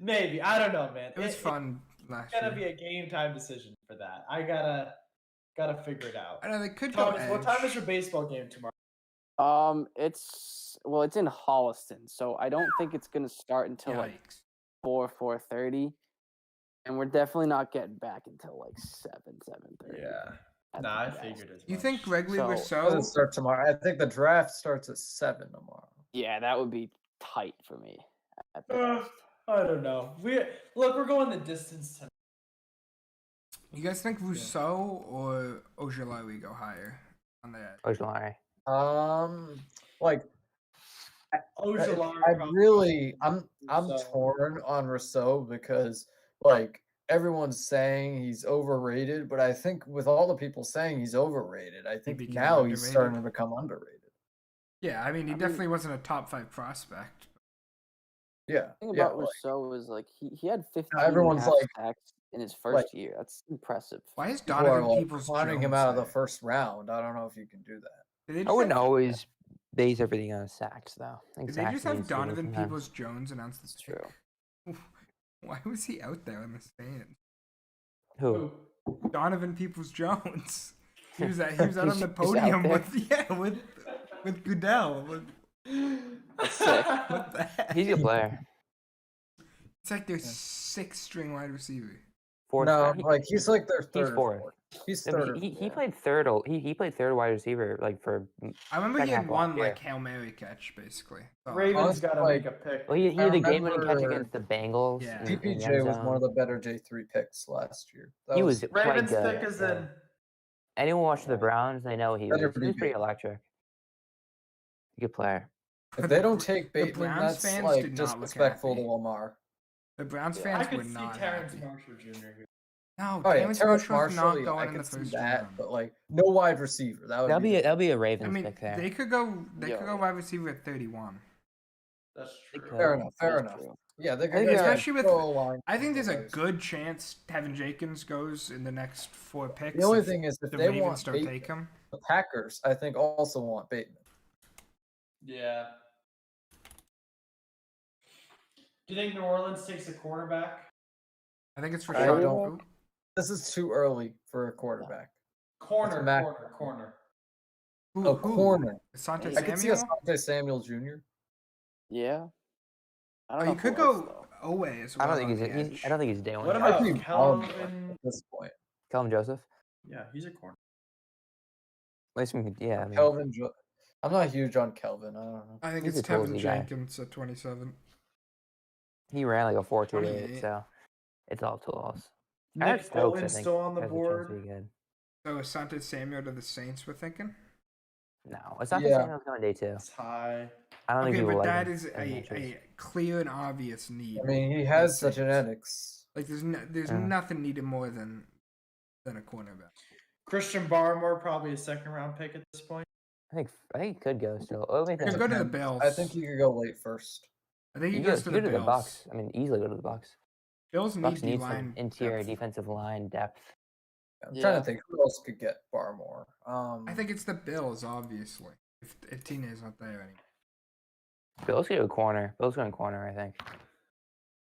Speaker 1: Maybe. I don't know, man.
Speaker 2: It was fun last
Speaker 1: It's gotta
Speaker 2: year.
Speaker 1: be a game time decision for that. I gotta figure it out.
Speaker 2: I know they could go
Speaker 1: Thomas, what time
Speaker 2: edge.
Speaker 1: is your baseball game tomorrow?
Speaker 6: It's in Holliston, so I don't think it's gonna start until like
Speaker 2: Yikes.
Speaker 6: 4:30, and we're definitely not getting back until like 7:30.
Speaker 1: Yeah.
Speaker 6: at
Speaker 1: Nah, I
Speaker 6: the
Speaker 1: figured
Speaker 6: best.
Speaker 1: as
Speaker 2: You
Speaker 1: much.
Speaker 2: think Gregory
Speaker 6: So-
Speaker 4: Doesn't
Speaker 2: Rousseau?
Speaker 4: start tomorrow. I think the draft starts at 7 tomorrow.
Speaker 6: Yeah, that would be tight for me. At the
Speaker 1: Uh,
Speaker 6: best.
Speaker 1: I don't know. We're going the distance tonight.
Speaker 2: You guys think Rousseau or Ojolari go higher on the edge?
Speaker 5: Ojolari.
Speaker 4: Like
Speaker 1: Ojolari
Speaker 4: I
Speaker 1: probably-
Speaker 4: really, I'm
Speaker 1: Rousseau.
Speaker 4: torn on Rousseau because like everyone's saying he's overrated, but I think with all the people saying he's overrated, I think
Speaker 2: became
Speaker 4: now he's
Speaker 2: underrated.
Speaker 4: starting to become underrated.
Speaker 2: Yeah, I mean, he
Speaker 6: I mean-
Speaker 2: definitely wasn't a top 5 prospect.
Speaker 4: Yeah,
Speaker 6: The thing
Speaker 4: yeah.
Speaker 6: about Rousseau is like he had 15
Speaker 4: everyone's
Speaker 6: and a half
Speaker 4: like-
Speaker 6: sacks in his first
Speaker 4: like-
Speaker 6: year. That's impressive.
Speaker 2: Why is
Speaker 4: People are
Speaker 2: Donovan
Speaker 4: like
Speaker 2: Peoples
Speaker 4: climbing him
Speaker 2: Jones
Speaker 4: out of the
Speaker 2: there?
Speaker 4: first round. I don't know if you can do that.
Speaker 2: Did they
Speaker 5: I
Speaker 2: just
Speaker 5: wouldn't
Speaker 2: have-
Speaker 5: always base everything on sacks, though. I think
Speaker 2: Did they
Speaker 5: sacks
Speaker 2: just
Speaker 5: need
Speaker 2: have
Speaker 5: to be
Speaker 2: Donovan
Speaker 5: sometimes.
Speaker 2: Peoples Jones announce this?
Speaker 6: It's true.
Speaker 2: Why was he out there in the stand?
Speaker 5: Who?
Speaker 2: Donovan Peoples Jones. He was out on the
Speaker 6: He's out
Speaker 2: podium
Speaker 6: there.
Speaker 2: with Goodell.
Speaker 6: That's sick.
Speaker 2: What the heck?
Speaker 5: He's a good player.
Speaker 2: It's like their 6th string wide receiver.
Speaker 5: Fourth,
Speaker 4: No,
Speaker 5: he-
Speaker 4: like he's like their third. or
Speaker 5: fourth.
Speaker 4: fourth. He's
Speaker 5: no,
Speaker 4: third. or
Speaker 5: he
Speaker 4: fourth.
Speaker 5: played third. He played third wide receiver like for.
Speaker 2: I remember he
Speaker 5: Second
Speaker 2: had
Speaker 5: half
Speaker 2: one
Speaker 5: last
Speaker 2: like
Speaker 5: year.
Speaker 2: Hail Mary catch, basically. So,
Speaker 1: Ravens
Speaker 4: Honestly,
Speaker 1: gotta
Speaker 4: like-
Speaker 1: make a pick.
Speaker 5: Well, he
Speaker 4: I
Speaker 5: had a game-winning catch
Speaker 4: remember
Speaker 5: against the Bengals.
Speaker 2: Yeah.
Speaker 5: in the
Speaker 4: DPJ
Speaker 5: end
Speaker 4: was
Speaker 5: zone.
Speaker 4: one of the better J3 picks last year. That
Speaker 5: He was quite
Speaker 1: Ravens
Speaker 5: good.
Speaker 1: pick is
Speaker 5: yeah.
Speaker 1: in.
Speaker 5: Anyone watch the Browns, they know he
Speaker 4: Better
Speaker 5: was, he
Speaker 4: be
Speaker 5: was pretty
Speaker 4: good.
Speaker 5: electric. Good player.
Speaker 4: If they don't take
Speaker 2: The
Speaker 4: Bateman,
Speaker 2: Browns
Speaker 4: that's
Speaker 2: fans
Speaker 4: like
Speaker 2: did not look
Speaker 4: disrespectful to
Speaker 2: happy.
Speaker 4: Lamar.
Speaker 2: The Browns
Speaker 6: Yeah,
Speaker 2: fans
Speaker 1: I
Speaker 2: were
Speaker 1: could see
Speaker 2: not
Speaker 1: Terrence
Speaker 2: happy.
Speaker 1: Marshall Jr. here.
Speaker 2: No,
Speaker 4: Oh yeah,
Speaker 2: Terrence
Speaker 4: Terrence
Speaker 2: Marshall's
Speaker 4: Marshall,
Speaker 2: not
Speaker 4: yeah,
Speaker 2: going
Speaker 4: I
Speaker 2: in the
Speaker 4: can see
Speaker 2: first
Speaker 4: that,
Speaker 2: round.
Speaker 4: but like no wide receiver.
Speaker 5: That'll be a
Speaker 2: I
Speaker 5: Ravens
Speaker 2: mean,
Speaker 5: pick there.
Speaker 2: they could go. They
Speaker 6: Yeah.
Speaker 2: could go wide receiver at 31.
Speaker 1: That's
Speaker 5: They
Speaker 1: true.
Speaker 5: could.
Speaker 4: fair enough. Fair
Speaker 6: That's
Speaker 4: enough.
Speaker 6: true.
Speaker 4: Yeah, they're
Speaker 5: I
Speaker 4: gonna
Speaker 5: think
Speaker 4: yeah,
Speaker 2: especially with-
Speaker 4: go line
Speaker 2: I think there's a
Speaker 4: players.
Speaker 2: good chance Tevin Jenkins goes in the next 4 picks.
Speaker 4: The only
Speaker 2: if
Speaker 4: thing is if
Speaker 2: the
Speaker 4: they
Speaker 2: Ravens
Speaker 4: want
Speaker 2: don't
Speaker 4: Bateman,
Speaker 2: take him.
Speaker 4: the Packers, I think also want Bateman.
Speaker 1: Yeah. Do you think New Orleans takes a quarterback?
Speaker 2: I think it's for
Speaker 4: I
Speaker 2: sure.
Speaker 4: don't- This is too early for a quarterback.
Speaker 1: Corner,
Speaker 4: Mac-
Speaker 1: corner.
Speaker 2: Who,
Speaker 4: A
Speaker 2: who?
Speaker 4: corner.
Speaker 2: Asante
Speaker 4: I could see
Speaker 2: Samuel?
Speaker 4: Asante Samuel Jr.
Speaker 6: Yeah. I
Speaker 2: Oh,
Speaker 6: don't know.
Speaker 2: you could
Speaker 6: who else,
Speaker 2: go
Speaker 6: though.
Speaker 2: Owe as
Speaker 5: I
Speaker 2: well.
Speaker 5: don't think
Speaker 2: on the
Speaker 5: I don't think he's day one.
Speaker 1: What
Speaker 5: guy.
Speaker 1: about
Speaker 4: I'd be
Speaker 1: Kelvin?
Speaker 4: Kelvin at this point.
Speaker 5: Kelvin Joseph?
Speaker 1: Yeah, he's a corner.
Speaker 5: At least we could, yeah. I mean,
Speaker 4: Kelvin. I'm not huge on Kelvin. I don't know.
Speaker 2: I think
Speaker 5: He's
Speaker 2: it's
Speaker 5: a
Speaker 2: Tevin
Speaker 5: toolsy guy.
Speaker 2: Jenkins at 27.
Speaker 5: he ran like a 4.28,
Speaker 2: 28.
Speaker 5: so it's all tools.
Speaker 1: Nick
Speaker 5: Eric Stokes, I
Speaker 1: Bolton's
Speaker 5: think,
Speaker 1: still on the
Speaker 5: has a chance to
Speaker 1: board.
Speaker 5: be good.
Speaker 2: So Asante Samuel to the Saints, we're thinking?
Speaker 5: No, it's not
Speaker 4: Yeah.
Speaker 5: the same as going day 2.
Speaker 1: It's high.
Speaker 5: I don't think
Speaker 2: Okay,
Speaker 5: people
Speaker 2: but
Speaker 5: like
Speaker 2: that
Speaker 5: him
Speaker 2: is
Speaker 5: as much as-
Speaker 2: a clear and obvious need.
Speaker 4: I mean, he has the
Speaker 2: Saints.
Speaker 4: genetics.
Speaker 2: Like there's
Speaker 5: Yeah.
Speaker 2: nothing needed more than a cornerback.
Speaker 1: Christian Barmore, probably a second round pick at this point.
Speaker 5: I think he could go still. Only
Speaker 2: Could
Speaker 5: thing,
Speaker 2: go to the
Speaker 4: Depends.
Speaker 2: Bills.
Speaker 4: I think he could go late first.
Speaker 2: I think he
Speaker 5: he
Speaker 2: goes
Speaker 5: goes
Speaker 2: to
Speaker 5: he
Speaker 2: the
Speaker 5: go to the
Speaker 2: Bills.
Speaker 5: Bucks. I mean, easily go to the Bucks.
Speaker 2: Bills need
Speaker 5: Bucks
Speaker 2: D
Speaker 5: need some
Speaker 2: line
Speaker 5: interior
Speaker 2: depth.
Speaker 5: defensive line depth.
Speaker 4: I'm trying
Speaker 6: Yeah.
Speaker 4: to think who else could get Barmore.
Speaker 2: I think it's the Bills, obviously. If Tina's not there anymore.
Speaker 5: Bills go corner. Bills going corner, I think.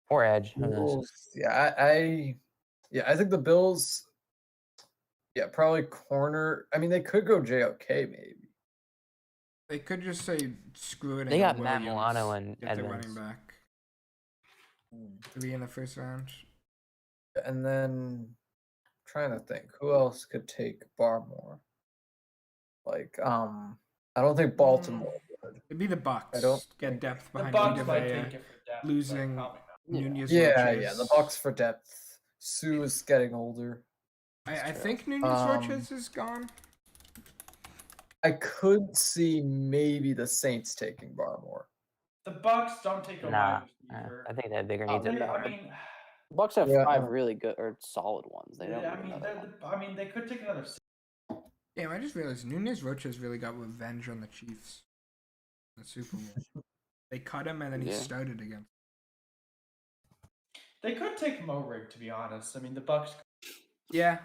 Speaker 5: Or edge. Who knows?
Speaker 4: Bills, yeah, I think the Bills. Yeah, probably corner. I mean, they could go JOK maybe.
Speaker 2: They could just say screw it.
Speaker 5: They
Speaker 2: and
Speaker 5: got
Speaker 2: go
Speaker 5: Matt
Speaker 2: Williams,
Speaker 5: Milano and
Speaker 2: get the
Speaker 5: Edmonds.
Speaker 2: running back. 3 in the first round.
Speaker 4: And then trying to think who else could take Barmore. Like, I don't think Baltimore would.
Speaker 2: It'd be the Bucks.
Speaker 4: don't
Speaker 2: Get
Speaker 4: think-
Speaker 2: depth
Speaker 1: The
Speaker 2: behind
Speaker 1: Bucks
Speaker 2: Vita
Speaker 1: might
Speaker 2: Vea,
Speaker 1: take it for depth. but
Speaker 2: losing
Speaker 1: probably not.
Speaker 2: Nunez.
Speaker 4: Yeah,
Speaker 2: Roches.
Speaker 4: the Bucks for depth. Sue is getting older.
Speaker 2: I
Speaker 6: true.
Speaker 2: think Nunez
Speaker 4: Um,
Speaker 2: Roches is gone.
Speaker 4: I could see maybe the Saints taking Barmore.
Speaker 1: The Bucks don't take a
Speaker 5: Nah,
Speaker 1: wide receiver.
Speaker 5: I think they have bigger
Speaker 6: Oh,
Speaker 5: needs.
Speaker 6: they-
Speaker 5: at
Speaker 1: I
Speaker 5: guard.
Speaker 1: mean,
Speaker 6: Bucks have
Speaker 4: Yeah,
Speaker 6: 5 really good or solid ones. They don't.
Speaker 1: I
Speaker 6: need
Speaker 1: mean,
Speaker 6: another one.
Speaker 1: I mean, they could take another.
Speaker 2: Damn, I just realized Nunez Roches really got revenge on the Chiefs in the Super Bowl. They cut him and then he
Speaker 6: Yeah.
Speaker 2: started again.
Speaker 1: They could take Morig, to be honest. I mean, the Bucks.
Speaker 2: Yeah.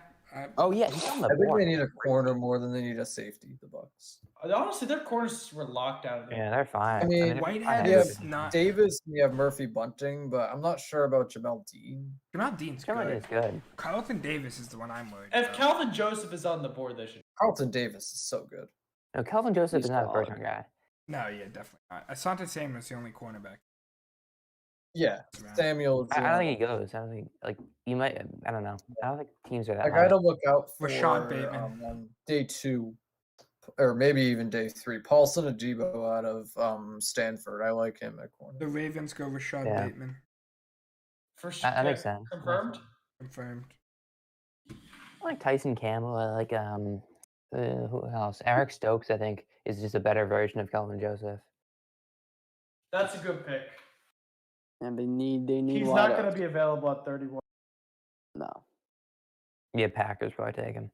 Speaker 5: Oh yeah, he's on the
Speaker 4: I think
Speaker 5: board.
Speaker 4: they need a corner more than they need a safety. The Bucks.
Speaker 1: Honestly, their corners were locked out.
Speaker 5: Yeah, they're fine.
Speaker 4: I mean,
Speaker 5: they're
Speaker 2: Whitehead
Speaker 5: fine.
Speaker 4: Yeah,
Speaker 2: is not.
Speaker 4: Davis, we have Murphy Bunting, but I'm not sure about Jamel Dean.
Speaker 2: Jamal Dean's
Speaker 5: Cameron
Speaker 2: good.
Speaker 5: is good.
Speaker 2: Carlton Davis is the one I'm worried
Speaker 1: If
Speaker 2: about.
Speaker 1: Calvin Joseph is on the board, they should.
Speaker 4: Carlton Davis is so good.
Speaker 5: No, Kelvin Joseph
Speaker 6: He's
Speaker 5: is not a
Speaker 6: solid.
Speaker 5: first round guy.
Speaker 2: No, yeah, definitely not. Asante Samuel is the only cornerback.
Speaker 4: Yeah,
Speaker 2: Around.
Speaker 4: Samuel.
Speaker 5: I don't think he goes. I don't think you might. I don't know. I don't think teams are that
Speaker 4: A
Speaker 5: high.
Speaker 4: guy to look out for
Speaker 2: Rashad Bateman.
Speaker 4: on day 2, or maybe even day 3. Paulson Adebo out of Stanford. I like him at corner.
Speaker 2: The Ravens go Rashad
Speaker 5: Yeah.
Speaker 2: Bateman.
Speaker 1: For
Speaker 5: That makes sense.
Speaker 1: Confirmed.
Speaker 2: Confirmed.
Speaker 5: I like Tyson Campbell. I like who else? Eric Stokes. I think is just a better version of Kelvin Joseph.
Speaker 1: That's a good pick.
Speaker 6: And they need.
Speaker 1: He's not going to be available at 31.
Speaker 6: No.
Speaker 5: Yeah, Packers probably take him.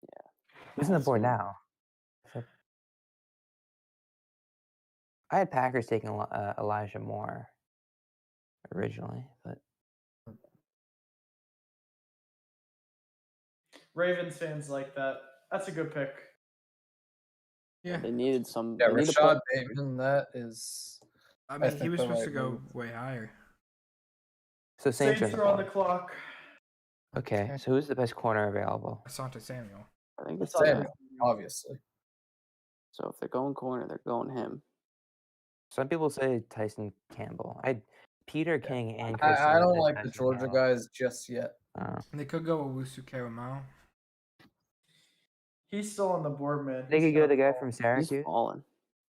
Speaker 6: Yeah.
Speaker 5: Who's on the board
Speaker 6: Absolutely.
Speaker 5: now? I had Packers taking Elijah Moore originally, but
Speaker 1: Ravens fans like that. That's a good pick.
Speaker 2: Yeah.
Speaker 6: They needed some.
Speaker 4: Yeah,
Speaker 6: they need to
Speaker 4: Rashad
Speaker 6: put-
Speaker 4: Bateman. That is.
Speaker 2: I mean, he
Speaker 4: think
Speaker 2: was
Speaker 4: the
Speaker 2: supposed
Speaker 4: right
Speaker 2: to go
Speaker 4: move.
Speaker 2: way higher.
Speaker 5: so Saints
Speaker 1: Saints
Speaker 5: are
Speaker 1: are on the
Speaker 5: board.
Speaker 1: clock.
Speaker 5: Okay, so who's the best corner available?
Speaker 2: Asante Samuel.
Speaker 6: I think it's
Speaker 4: Samuel, obviously.
Speaker 6: So if they're going corner, they're going him.
Speaker 5: Some people say Tyson Campbell. Peter King and Chris
Speaker 4: I don't
Speaker 5: Sims
Speaker 4: like
Speaker 5: said
Speaker 4: the
Speaker 5: Tyson
Speaker 4: Georgia
Speaker 5: Campbell.
Speaker 4: guys just yet.
Speaker 2: They could go Owusu Karamau.
Speaker 1: He's still on the board, man.
Speaker 5: They
Speaker 1: He's
Speaker 5: could go
Speaker 1: not
Speaker 5: the guy
Speaker 1: falling.
Speaker 5: from
Speaker 6: He's
Speaker 5: Syracuse.
Speaker 6: falling.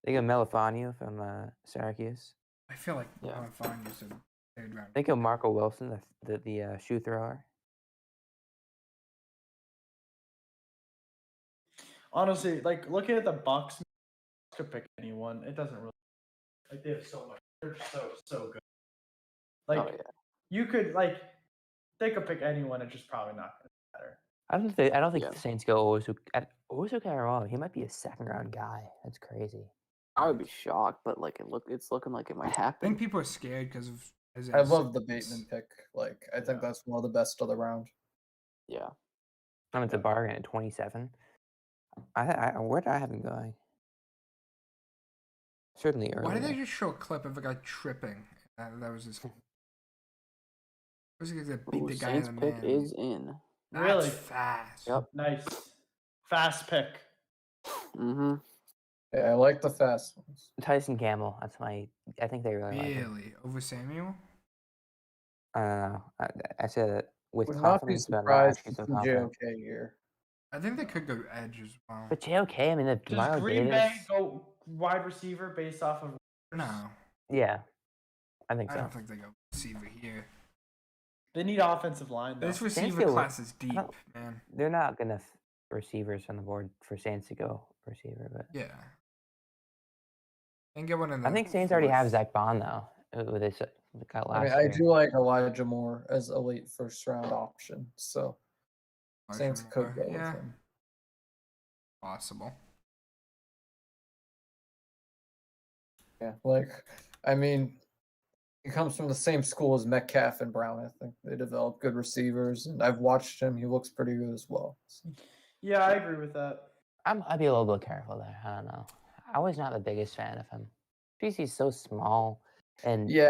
Speaker 5: They go Melifonio from Syracuse.
Speaker 2: I feel like
Speaker 6: Yeah.
Speaker 2: I'm fine with a third round.
Speaker 5: They go Marco Wilson, the shoe thrower.
Speaker 1: Honestly, like looking at the Bucks, could pick anyone. It doesn't really like they have so much. They're so good. Like
Speaker 6: Oh yeah.
Speaker 1: you could they could pick anyone. It's just probably not going to matter.
Speaker 5: I don't think
Speaker 6: Yeah.
Speaker 5: the Saints go Owusu Karamau. He might be a second round guy. That's crazy.
Speaker 6: I would be shocked, but like it's looking like it might
Speaker 2: I
Speaker 6: happen.
Speaker 2: think people are scared because of.
Speaker 4: I love the Bateman pick. Like, I think that's one of the best of the round.
Speaker 6: Yeah.
Speaker 5: I mean, it's a bargain at 27. Where did I have him going? Certainly early.
Speaker 2: Why did they just show a clip of a guy tripping? That was his. It was because they beat
Speaker 6: Ooh,
Speaker 2: the guy
Speaker 6: Saints
Speaker 2: in the
Speaker 6: pick
Speaker 2: man.
Speaker 6: is in.
Speaker 2: That's
Speaker 1: Really?
Speaker 2: fast.
Speaker 6: Yep.
Speaker 1: Nice, fast pick.
Speaker 6: Mm-hmm.
Speaker 4: Yeah, I like the fast ones.
Speaker 5: Tyson Campbell. That's my. I think they really like him.
Speaker 2: Really over Samuel?
Speaker 5: I don't know. I said it with
Speaker 4: Would not be
Speaker 5: confidence, but not
Speaker 4: surprised
Speaker 5: actually
Speaker 4: to
Speaker 5: so
Speaker 4: see
Speaker 5: confident.
Speaker 4: JOK here.
Speaker 2: I think they could go edge as well.
Speaker 5: But JOK, I mean, the
Speaker 1: Does
Speaker 5: Mario
Speaker 1: Green
Speaker 5: Davis.
Speaker 1: Bay go wide receiver based off of?
Speaker 2: No,
Speaker 5: Yeah, I think
Speaker 2: I
Speaker 5: so.
Speaker 2: don't think they go receiver here.
Speaker 1: They need offensive line though.
Speaker 2: This
Speaker 5: Saints
Speaker 2: receiver
Speaker 5: get
Speaker 2: class is deep,
Speaker 5: don't-
Speaker 2: man.
Speaker 5: They're not gonna receivers on the board for Saints to go receiver, but
Speaker 2: Yeah. And get one in the
Speaker 5: I think Saints already have
Speaker 2: fourth.
Speaker 5: Zach Bond though. Who they got last
Speaker 4: I mean, I
Speaker 5: year.
Speaker 4: do like Elijah Moore as a late first round option. So Saints could go with
Speaker 2: Yeah,
Speaker 4: him.
Speaker 2: possible.
Speaker 4: Yeah, like, I mean, he comes from the same school as Metcalf and Brown. I think they develop good receivers, and I've watched him. He looks pretty good as well. So,
Speaker 1: Yeah, I agree with that.
Speaker 5: I'd be a little bit careful there. I don't know. I was not the biggest fan of him. Because he's so small, and
Speaker 4: yeah,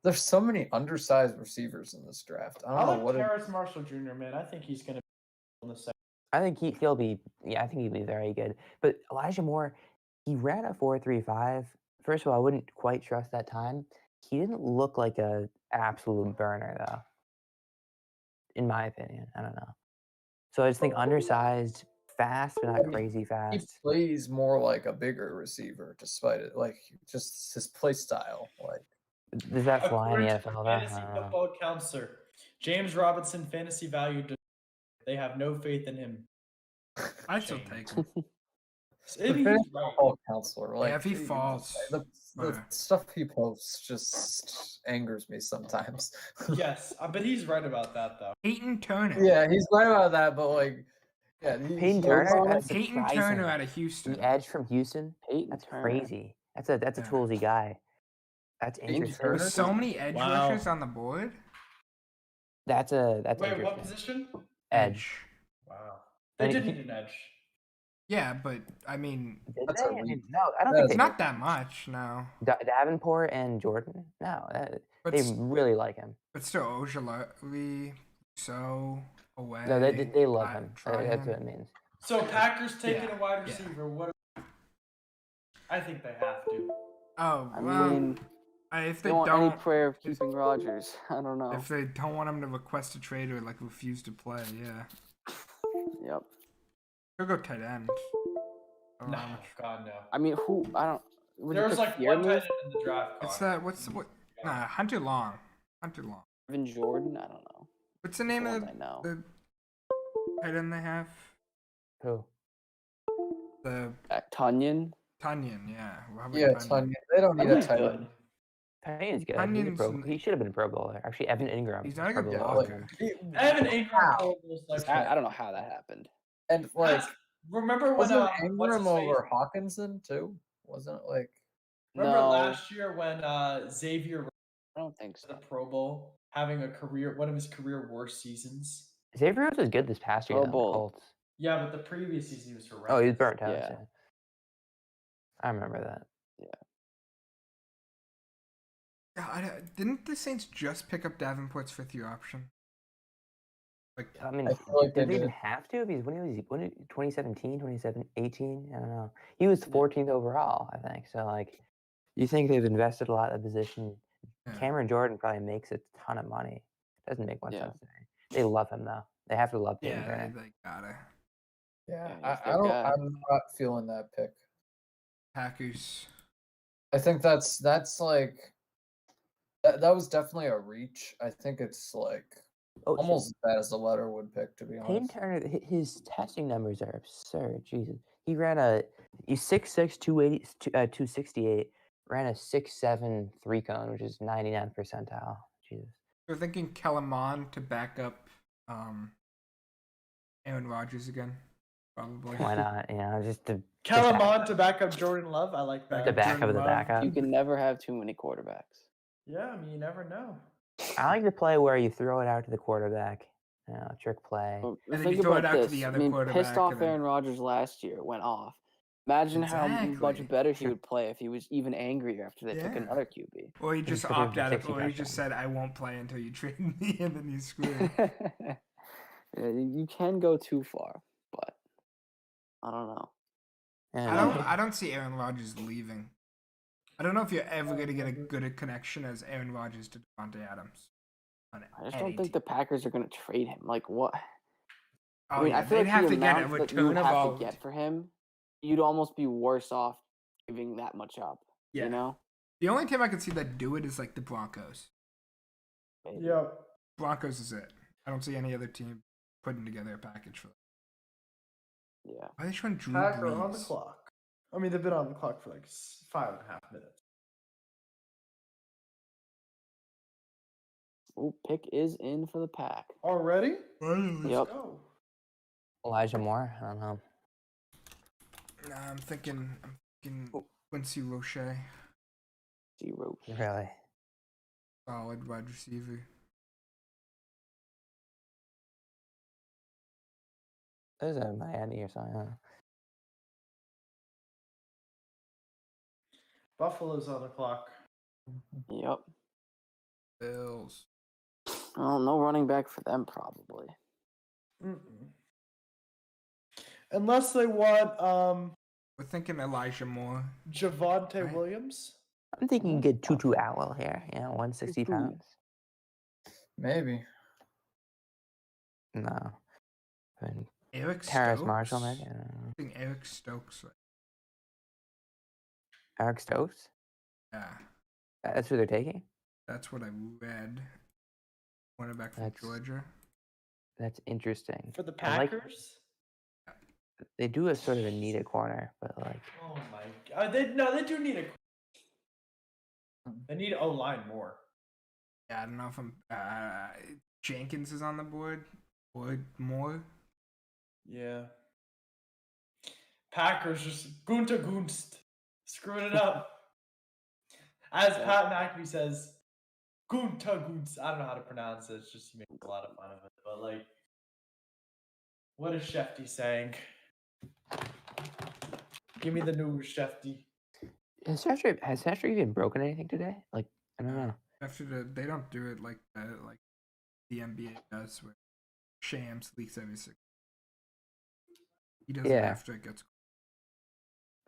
Speaker 4: there's so many undersized receivers in this draft. I
Speaker 1: I
Speaker 4: don't know
Speaker 1: like
Speaker 4: what.
Speaker 1: Terrace Marshall Jr. Man, I think he's gonna be on the second.
Speaker 5: I think he'll be. Yeah, I think he'll be very good. But Elijah Moore, he ran a 4.35. First of all, I wouldn't quite trust that time. He didn't look like a absolute burner though. In my opinion, I don't know. So I just think undersized, fast, but not crazy
Speaker 4: He
Speaker 5: fast.
Speaker 4: plays more like a bigger receiver, despite it. Like just his play style. Like
Speaker 5: Does that fly in the
Speaker 1: According to
Speaker 5: NFL? Though?
Speaker 1: Fantasy
Speaker 5: I don't know.
Speaker 1: Football Counselor, James Robinson fantasy value. They have no faith in him.
Speaker 2: I'd still
Speaker 1: Shame.
Speaker 2: take him.
Speaker 1: I mean, he's
Speaker 4: fantasy
Speaker 1: right.
Speaker 4: football counselor. Like
Speaker 2: if he falls,
Speaker 4: the
Speaker 2: but-
Speaker 4: stuff he posts just angers me sometimes.
Speaker 1: Yes, but he's right about that though.
Speaker 2: Peyton Turner.
Speaker 4: Yeah, he's right about that, but like, yeah,
Speaker 5: Peyton Turner? That's
Speaker 2: Peyton
Speaker 5: surprising.
Speaker 2: Turner out of Houston.
Speaker 5: The edge from Houston.
Speaker 6: Peyton
Speaker 5: That's
Speaker 6: Turner.
Speaker 5: crazy. That's a
Speaker 2: Yeah.
Speaker 5: toolsy guy. That's
Speaker 4: Peyton
Speaker 5: interesting.
Speaker 4: Turner?
Speaker 2: With so many edge
Speaker 1: Wow.
Speaker 2: rushers on the board.
Speaker 5: That's
Speaker 1: Wait,
Speaker 5: interesting.
Speaker 1: what position?
Speaker 5: Edge.
Speaker 1: Wow, they
Speaker 5: And
Speaker 1: did
Speaker 5: he-
Speaker 1: need an edge.
Speaker 2: Yeah, but I mean,
Speaker 5: Did
Speaker 4: That's
Speaker 5: they?
Speaker 4: a
Speaker 5: I
Speaker 4: reach.
Speaker 5: mean, no, I don't
Speaker 4: That's
Speaker 5: think
Speaker 2: it's
Speaker 5: they
Speaker 2: not that much. No,
Speaker 5: Davenport and Jordan. No,
Speaker 2: but
Speaker 5: they really like him.
Speaker 2: but still, Ojulari, so away.
Speaker 5: No, they love him.
Speaker 2: Try
Speaker 5: That's
Speaker 2: him.
Speaker 5: what it means.
Speaker 1: So Packers taking
Speaker 2: Yeah,
Speaker 1: a wide
Speaker 2: yeah.
Speaker 1: receiver. What? I think they have to.
Speaker 2: Oh,
Speaker 6: I
Speaker 2: well,
Speaker 6: mean,
Speaker 2: if they
Speaker 6: don't want any
Speaker 2: don't,
Speaker 6: prayer of keeping Rodgers. I don't know.
Speaker 2: if they don't want him to request a trade or like refuse to play, yeah,
Speaker 6: Yep.
Speaker 2: he'll go tight end. I don't know
Speaker 1: No,
Speaker 2: how much-
Speaker 1: God no.
Speaker 6: I mean, who? I don't. Would you
Speaker 1: There was
Speaker 6: pick
Speaker 1: like one
Speaker 6: Freiermuth?
Speaker 1: tight end in the draft.
Speaker 2: It's
Speaker 1: Connor.
Speaker 2: that. What's what? Nah, Hunter Long. Hunter Long.
Speaker 6: Evan Jordan? I don't know.
Speaker 2: What's the
Speaker 6: That's
Speaker 2: name
Speaker 6: the
Speaker 2: of
Speaker 6: ones I know.
Speaker 2: the tight end they have?
Speaker 5: Who?
Speaker 2: The
Speaker 6: Tunyon?
Speaker 2: Tunyon. Yeah. Robert
Speaker 4: Yeah,
Speaker 2: Tunyon.
Speaker 4: Tunyon. They don't need a
Speaker 1: He's
Speaker 4: tight
Speaker 1: good.
Speaker 4: end.
Speaker 5: Tanyan's good.
Speaker 2: Tunyon's
Speaker 5: He should have been a Pro Bowler. Actually, Evan Ingram.
Speaker 2: He's not a
Speaker 5: Pro
Speaker 2: good
Speaker 4: Yeah,
Speaker 5: Bowler.
Speaker 4: like,
Speaker 2: blocker.
Speaker 1: Evan Ingram.
Speaker 4: Wow.
Speaker 1: Pro Bowl selection.
Speaker 6: I don't know how that happened.
Speaker 4: And like,
Speaker 1: Remember when
Speaker 4: wasn't
Speaker 1: what's his
Speaker 4: Ingram
Speaker 1: face?
Speaker 4: over Hawkinson too? Wasn't it like?
Speaker 1: Remember
Speaker 6: No,
Speaker 1: last year when Xavier
Speaker 6: I don't think
Speaker 1: was at
Speaker 6: so.
Speaker 1: the Pro Bowl, having one of his career worst seasons?
Speaker 5: Xavier Rhodes was good this past year.
Speaker 6: Pro
Speaker 5: though,
Speaker 6: Bowl.
Speaker 5: Colts.
Speaker 1: Yeah, but the previous season he was horrendous.
Speaker 5: Oh, he was burnt out.
Speaker 6: Yeah.
Speaker 5: so- I remember that.
Speaker 2: Yeah, didn't the Saints just pick up Davenport's fifth-year option? Like,
Speaker 5: I mean,
Speaker 4: I feel like
Speaker 5: did
Speaker 4: they
Speaker 5: they even
Speaker 4: did.
Speaker 5: have to? Because when he was 2017, 2018, I don't know. He was 14th overall, I think. So like, you think they've invested a lot in the position?
Speaker 2: Yeah.
Speaker 5: Cameron Jordan probably makes a ton of money. Doesn't make much
Speaker 6: Yeah.
Speaker 5: sense to me. They love him though. They have to love Peyton
Speaker 2: yeah,
Speaker 5: Turner.
Speaker 2: they gotta.
Speaker 4: Yeah,
Speaker 6: Yeah, he's
Speaker 4: I
Speaker 6: their
Speaker 4: don't.
Speaker 6: guy.
Speaker 4: I'm not feeling that pick.
Speaker 2: Packers.
Speaker 4: I think that's like that was definitely a reach. I think it's like
Speaker 5: Oh, shit.
Speaker 4: almost as bad as the Letterwood pick, to be
Speaker 5: Payne
Speaker 4: honest.
Speaker 5: Turner, his testing numbers are absurd. Jesus, he ran he's 6'6", 280, 268, ran a 6'7" 3-cone, which is 99th percentile. Jesus.
Speaker 2: We're thinking Kellen Mond to back up Aaron Rodgers again, probably.
Speaker 5: Why not? You know, just to
Speaker 1: Kellen
Speaker 5: back-
Speaker 1: Mond to back up Jordan Love. I like that.
Speaker 5: the back of
Speaker 2: Jordan
Speaker 5: the
Speaker 2: Love.
Speaker 5: backup.
Speaker 6: You can never have too many quarterbacks.
Speaker 1: Yeah, I mean you never know.
Speaker 5: I like the play where you throw it out to the quarterback. You know, trick play.
Speaker 6: Well,
Speaker 2: And then
Speaker 6: think
Speaker 2: you throw it
Speaker 6: about
Speaker 2: out to
Speaker 6: this.
Speaker 2: the other
Speaker 6: I mean,
Speaker 2: quarterback
Speaker 6: pissed off
Speaker 2: and then-
Speaker 6: Aaron Rodgers last year went off. Imagine how
Speaker 2: Exactly.
Speaker 6: much better he would play if he was even angrier after they took
Speaker 2: Yeah.
Speaker 6: another QB.
Speaker 2: Or he just
Speaker 5: Just put him
Speaker 2: opted out of,
Speaker 5: 60
Speaker 2: or he just
Speaker 5: touchdowns.
Speaker 2: said, "I won't play until you trade me," and then he's screwed.
Speaker 6: Yeah, you can go too far, but I don't know.
Speaker 5: And
Speaker 2: I don't see Aaron Rodgers leaving. I don't know if you're ever gonna get a good connection as Aaron Rodgers to Devontae Adams. On
Speaker 6: I just
Speaker 2: any
Speaker 6: don't think
Speaker 2: team.
Speaker 6: the Packers are going to trade him. Like what?
Speaker 2: Oh,
Speaker 6: I mean,
Speaker 2: yeah,
Speaker 6: I feel
Speaker 2: they'd
Speaker 6: like
Speaker 2: have
Speaker 6: the
Speaker 2: to get a
Speaker 6: amount that you
Speaker 2: return
Speaker 6: would
Speaker 2: of
Speaker 6: have
Speaker 2: all.
Speaker 6: to get for him, you'd almost be worse off giving that much up.
Speaker 2: Yeah.
Speaker 6: You know?
Speaker 2: The only team I could see that do it is like the Broncos.
Speaker 6: Maybe.
Speaker 1: Yep.
Speaker 2: Broncos is it. I don't see any other team putting together a package for that.
Speaker 6: Yeah.
Speaker 2: Why are they showing Drew
Speaker 1: Packer on the
Speaker 2: Brees?
Speaker 1: clock. I mean they've been on the clock for like 5.5 minutes.
Speaker 6: Ooh, pick is in for the Pack.
Speaker 1: Already?
Speaker 2: Finally.
Speaker 6: Yep.
Speaker 1: Go.
Speaker 5: Elijah Moore. I don't know.
Speaker 2: Nah, I'm thinking
Speaker 6: Oh.
Speaker 2: Quincy Roche,
Speaker 6: 0.
Speaker 5: Really.
Speaker 2: solid wide receiver.
Speaker 5: There's a Miami or something. I don't know.
Speaker 1: Buffalo's on the clock.
Speaker 6: Yep.
Speaker 2: Bills.
Speaker 6: Well, no running back for them probably.
Speaker 1: Mm-mm. Unless they want
Speaker 2: We're thinking Elijah Moore.
Speaker 1: Javonte
Speaker 2: Right.
Speaker 1: Williams.
Speaker 5: I'm thinking get Tutu Atwell here. You know, 160
Speaker 6: Tutu.
Speaker 5: pounds.
Speaker 4: Maybe.
Speaker 5: No. I mean,
Speaker 2: Eric
Speaker 5: Terrace
Speaker 2: Stokes.
Speaker 5: Marshall, maybe. I don't know.
Speaker 2: I think Eric Stokes.
Speaker 5: Eric Stokes.
Speaker 2: Yeah,
Speaker 5: That's who they're taking.
Speaker 2: that's what I read. Cornerback from
Speaker 5: That's-
Speaker 2: Georgia.
Speaker 5: That's interesting.
Speaker 1: For the
Speaker 5: I like-
Speaker 1: Packers?
Speaker 5: They do a sort of a needed corner, but like
Speaker 1: Oh my god. They do need a. They need O line more.
Speaker 2: Yeah, I don't know if I'm. Jenkins is on the board. Or more.
Speaker 1: Yeah. Packers just Gunter Gunst. Screwing it up. As Pat McAfee says, Gunter Gunst. I don't know how to pronounce it. It's just he makes a lot of fun of it. But like, what is Shefty saying? Give me the news, Shefty.
Speaker 5: has Sasha even broken anything today? Like I don't know.
Speaker 2: After they don't do it like the NBA does, where Shams leaks every 6. He does it
Speaker 5: Yeah.
Speaker 2: after it gets.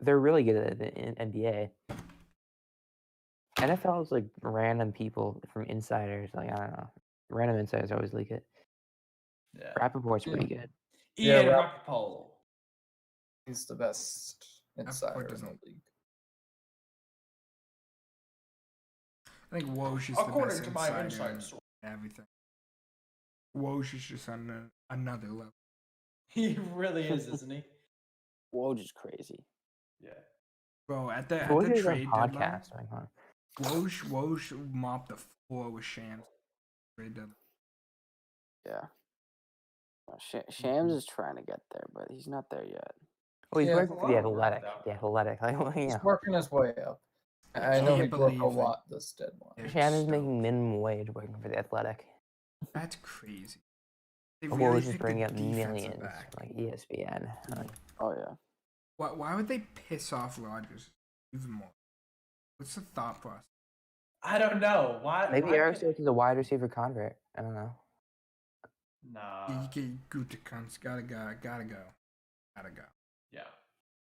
Speaker 5: They're really good at it in NBA. NFL is like random people from insiders. Like I don't know, random insiders always leak it.
Speaker 1: Yeah.
Speaker 5: Rappaport's pretty good.
Speaker 1: Ian
Speaker 4: Yeah,
Speaker 1: Rapopolo.
Speaker 4: He's the best insider in the
Speaker 2: doesn't-
Speaker 4: league.
Speaker 2: I think Woj is the
Speaker 1: According
Speaker 2: best
Speaker 1: to my
Speaker 2: insider
Speaker 1: inside
Speaker 2: in
Speaker 1: source.
Speaker 2: everything. Woj is just on another level.
Speaker 1: He really is, isn't he?
Speaker 6: Woj is crazy.
Speaker 1: Yeah.
Speaker 2: Bro, at the
Speaker 5: Woj is on
Speaker 2: trade deadline,
Speaker 5: podcast. Like, huh?
Speaker 2: Woj mopped the floor with Shams. Trade deadline.
Speaker 6: Yeah. Shams is trying to get there, but he's not there yet.
Speaker 5: Well, he's
Speaker 4: Yeah,
Speaker 5: working
Speaker 1: a
Speaker 5: for
Speaker 1: lot
Speaker 5: the
Speaker 1: of work
Speaker 5: Athletic.
Speaker 1: out.
Speaker 5: The Athletic. Like, well,
Speaker 4: He's
Speaker 5: yeah.
Speaker 4: working his way up. I know he
Speaker 2: can't
Speaker 4: broke a
Speaker 2: believe it.
Speaker 4: lot this deadline.
Speaker 2: Eric
Speaker 5: Shannon is
Speaker 2: Stokes.
Speaker 5: making minimum wage working for the Athletic.
Speaker 2: That's crazy. They
Speaker 5: Well,
Speaker 2: really
Speaker 5: he's just
Speaker 2: picked a
Speaker 5: bringing up
Speaker 2: defensive
Speaker 5: millions,
Speaker 2: back.
Speaker 5: like ESPN. Like,
Speaker 6: Oh yeah.
Speaker 2: Why would they piss off Rodgers even more? What's the thought process?
Speaker 1: I don't know. Why?
Speaker 5: maybe
Speaker 1: why
Speaker 5: Eric
Speaker 1: can't-
Speaker 5: Stokes is a wide receiver convert. I don't know.
Speaker 1: Nah.
Speaker 2: DK Gutekunst gotta go.
Speaker 1: Yeah.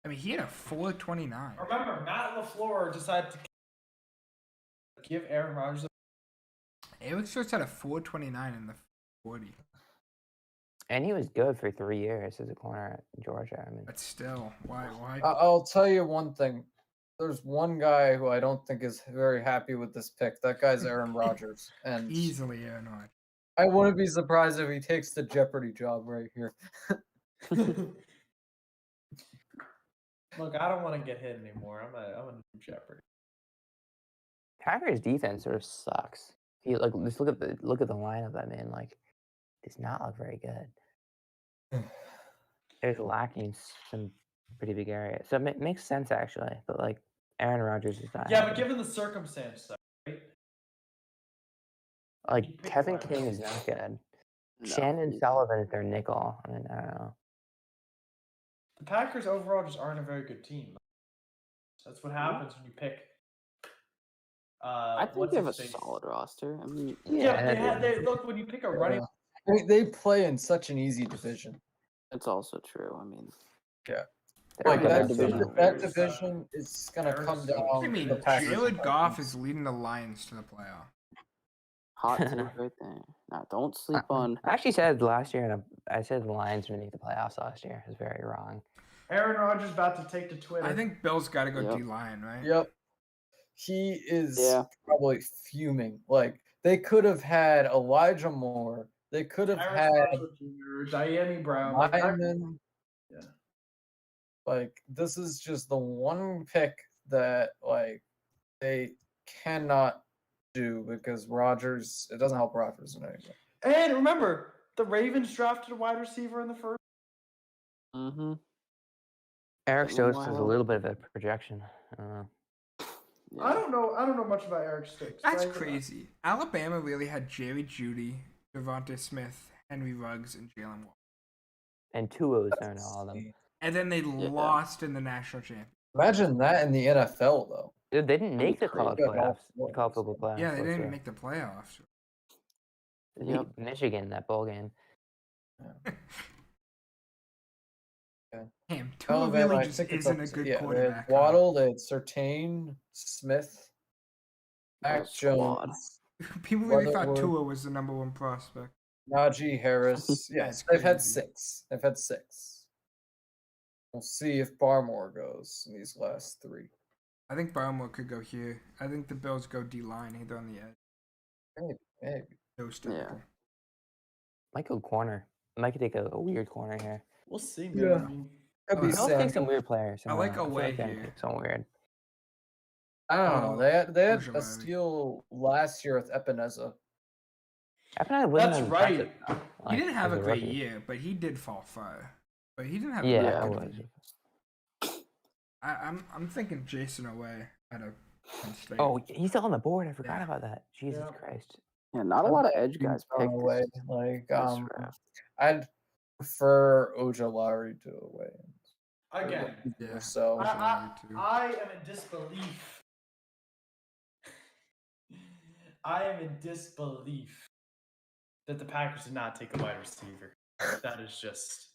Speaker 2: I mean, he had a 4.29.
Speaker 1: Remember, Matt LaFleur decided to give Aaron Rodgers.
Speaker 2: Eric Stokes had a 4.29 in the 40.
Speaker 5: And he was good for 3 years as a corner at Georgia. I mean,
Speaker 2: But still, why?
Speaker 4: I'll tell you one thing. There's one guy who I don't think is very happy with this pick. That guy's Aaron Rodgers, and
Speaker 2: Easily Aaron Rodgers.
Speaker 4: I wouldn't be surprised if he takes the Jeopardy job right here.
Speaker 1: Look, I don't want to get hit anymore. I'm a new Jeopardy.
Speaker 5: Packers defense sort of sucks. He like just look at the lineup. I mean, like, does not look very good. There's lacking some pretty big areas, so it makes sense actually. But like, Aaron Rodgers is not.
Speaker 1: Yeah, but
Speaker 5: happy.
Speaker 1: given the circumstance, though, right?
Speaker 5: Like
Speaker 1: you pick
Speaker 5: Kevin
Speaker 1: one.
Speaker 5: King is not good.
Speaker 6: No,
Speaker 5: Shannon
Speaker 6: he's-
Speaker 5: Sullivan is their nickel. I mean, I don't know.
Speaker 1: The Packers overall just aren't a very good team. That's what happens when you pick.
Speaker 6: I think
Speaker 1: what's
Speaker 6: they have a
Speaker 1: his face?
Speaker 6: solid roster. I mean,
Speaker 1: Yeah,
Speaker 5: and
Speaker 1: but
Speaker 5: that-
Speaker 1: they look when you pick a running.
Speaker 4: Yeah. They play in such an easy division.
Speaker 6: it's also true. I mean,
Speaker 5: They're
Speaker 4: Like
Speaker 5: good
Speaker 6: that
Speaker 5: at
Speaker 6: division-
Speaker 5: something.
Speaker 4: that
Speaker 1: Arizona.
Speaker 4: division is gonna come
Speaker 1: Arizona.
Speaker 4: down.
Speaker 2: I
Speaker 4: to
Speaker 2: mean,
Speaker 4: the Packers and
Speaker 2: Jared Goff
Speaker 4: Vikings.
Speaker 2: is leading the Lions to the playoff.
Speaker 6: hot take right there. Now, don't sleep on.
Speaker 5: I actually said last year, and I said the Lions would make the playoffs last year. I was very wrong.
Speaker 1: Aaron Rodgers about to take to Twitter.
Speaker 2: I think Bill's got to go
Speaker 6: Yep.
Speaker 2: D-line, right?
Speaker 4: Yep. He is
Speaker 6: Yeah.
Speaker 4: probably fuming. Like they could have had Elijah Moore. They could have
Speaker 1: Aaron
Speaker 4: had
Speaker 1: Rodgers Jr., Diami Brown. Like,
Speaker 4: Lyman.
Speaker 1: Yeah.
Speaker 4: Like this is just the one pick that like they cannot do because Rodgers. It doesn't help Rodgers in any way.
Speaker 1: And remember, the Ravens drafted a wide receiver in the first.
Speaker 6: Mm-hmm.
Speaker 5: Eric
Speaker 6: Wow.
Speaker 5: Stokes is a little bit of a projection.
Speaker 1: I don't know much about Eric Stokes.
Speaker 2: That's
Speaker 1: right?
Speaker 2: crazy. Alabama really had Jerry Jeudy, Devontae Smith, Henry Ruggs, and Jalen Wall.
Speaker 5: And Tua was there in all of them.
Speaker 4: Insane.
Speaker 2: And then they lost in the national championship.
Speaker 4: Imagine that in the NFL though.
Speaker 5: Dude, they didn't make the
Speaker 6: crazy.
Speaker 5: college
Speaker 4: Yeah, no,
Speaker 5: playoffs.
Speaker 4: no,
Speaker 5: The college football playoffs.
Speaker 2: Yeah, they
Speaker 5: last
Speaker 2: didn't
Speaker 5: year.
Speaker 2: even make the playoffs.
Speaker 5: They beat
Speaker 6: Yep.
Speaker 5: Michigan that bowl game.
Speaker 2: Damn, Tua
Speaker 4: Alabama,
Speaker 2: really
Speaker 4: I
Speaker 2: just
Speaker 4: think it's
Speaker 2: isn't a
Speaker 4: up-
Speaker 2: good
Speaker 4: yeah,
Speaker 2: quarterback.
Speaker 4: They had Waddle, they had Sertain, Smith, Mac
Speaker 6: Nice squad.
Speaker 4: Jones.
Speaker 2: People really thought
Speaker 4: Leatherwood.
Speaker 2: Tua was the number one prospect.
Speaker 4: Najee Harris. Yes,
Speaker 2: That's
Speaker 4: they've had
Speaker 2: crazy.
Speaker 4: 6. They've had 6. We'll see if Barmore goes in these last 3.
Speaker 2: I think Barmore could go here. I think the Bills go D-line either on the edge.
Speaker 4: Maybe.
Speaker 2: Nose
Speaker 6: Yeah.
Speaker 2: tackle.
Speaker 5: Might go corner. Might take a weird corner here.
Speaker 1: We'll see, man.
Speaker 4: Yeah.
Speaker 1: I mean,
Speaker 4: Could be
Speaker 2: I
Speaker 5: They'll
Speaker 4: Sam.
Speaker 5: take some weird players.
Speaker 2: I like
Speaker 5: feel
Speaker 2: away
Speaker 5: they're gonna
Speaker 2: here.
Speaker 5: take someone weird.
Speaker 4: I don't know. They had a
Speaker 2: Ojulari.
Speaker 4: steal last year with Epineza.
Speaker 1: that's right.
Speaker 2: He didn't have a great year, but he did fall far. But he didn't have
Speaker 5: Yeah,
Speaker 2: a
Speaker 6: Yeah.
Speaker 5: I
Speaker 2: good
Speaker 5: was.
Speaker 2: year. I'm thinking Jason away at a Penn State.
Speaker 5: Oh, he's still on the board. I forgot
Speaker 2: Yeah.
Speaker 5: about that. Jesus
Speaker 1: Yeah.
Speaker 5: Christ.
Speaker 6: Yeah, not a lot of edge
Speaker 4: He's
Speaker 6: guys
Speaker 4: gone
Speaker 6: picked
Speaker 4: away.
Speaker 6: this,
Speaker 4: Like
Speaker 6: this draft.
Speaker 4: I'd prefer Ojulari to away.
Speaker 1: Again,
Speaker 2: Yeah.
Speaker 4: So
Speaker 2: Ojulari too.
Speaker 1: I am in disbelief. I am in disbelief that the Packers did not take a wide receiver. That is just.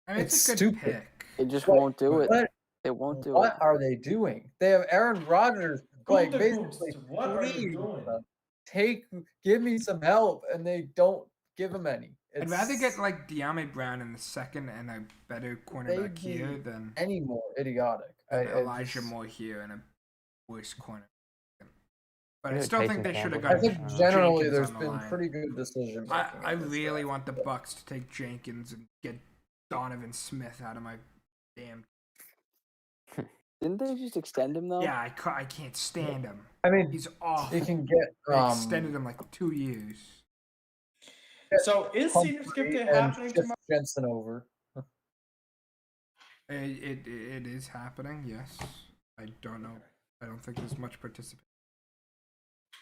Speaker 2: I mean,
Speaker 4: It's
Speaker 2: it's a good
Speaker 4: stupid.
Speaker 2: pick.
Speaker 6: It just
Speaker 4: What-
Speaker 6: won't do it.
Speaker 4: what-
Speaker 6: It won't do
Speaker 4: What
Speaker 6: it.
Speaker 4: are they doing? They have Aaron Rodgers like
Speaker 1: Who the
Speaker 4: basically
Speaker 1: boost? What are they
Speaker 4: pleading
Speaker 1: doing?
Speaker 4: them, give me some help, and they don't give him any.
Speaker 2: I'd rather get
Speaker 4: It's
Speaker 2: like De'Ami Brown in the second and a better cornerback
Speaker 4: Maybe.
Speaker 2: here than
Speaker 4: any more idiotic.
Speaker 2: Elijah
Speaker 4: just-
Speaker 2: Moore here and a worse corner. But
Speaker 5: Yeah,
Speaker 2: I still think
Speaker 5: Tyson
Speaker 2: they should have
Speaker 5: Campbell.
Speaker 4: I
Speaker 2: gotten
Speaker 4: think
Speaker 5: Jenkins
Speaker 4: generally
Speaker 2: Jenkins
Speaker 4: there's
Speaker 2: on the
Speaker 4: been
Speaker 2: line.
Speaker 4: pretty good decision.
Speaker 2: I really want the Bucks to take Jenkins and get Donovan Smith out of my damn.
Speaker 6: Didn't they just extend him though?
Speaker 2: Yeah, I can't stand him.
Speaker 4: I mean,
Speaker 2: He's awful.
Speaker 4: you can get
Speaker 2: They extended him like 2 years.
Speaker 1: So is senior skip day happening
Speaker 4: shift
Speaker 1: tomorrow?
Speaker 4: Jensen over.
Speaker 2: It is happening. Yes, I don't know. I don't think there's much participation.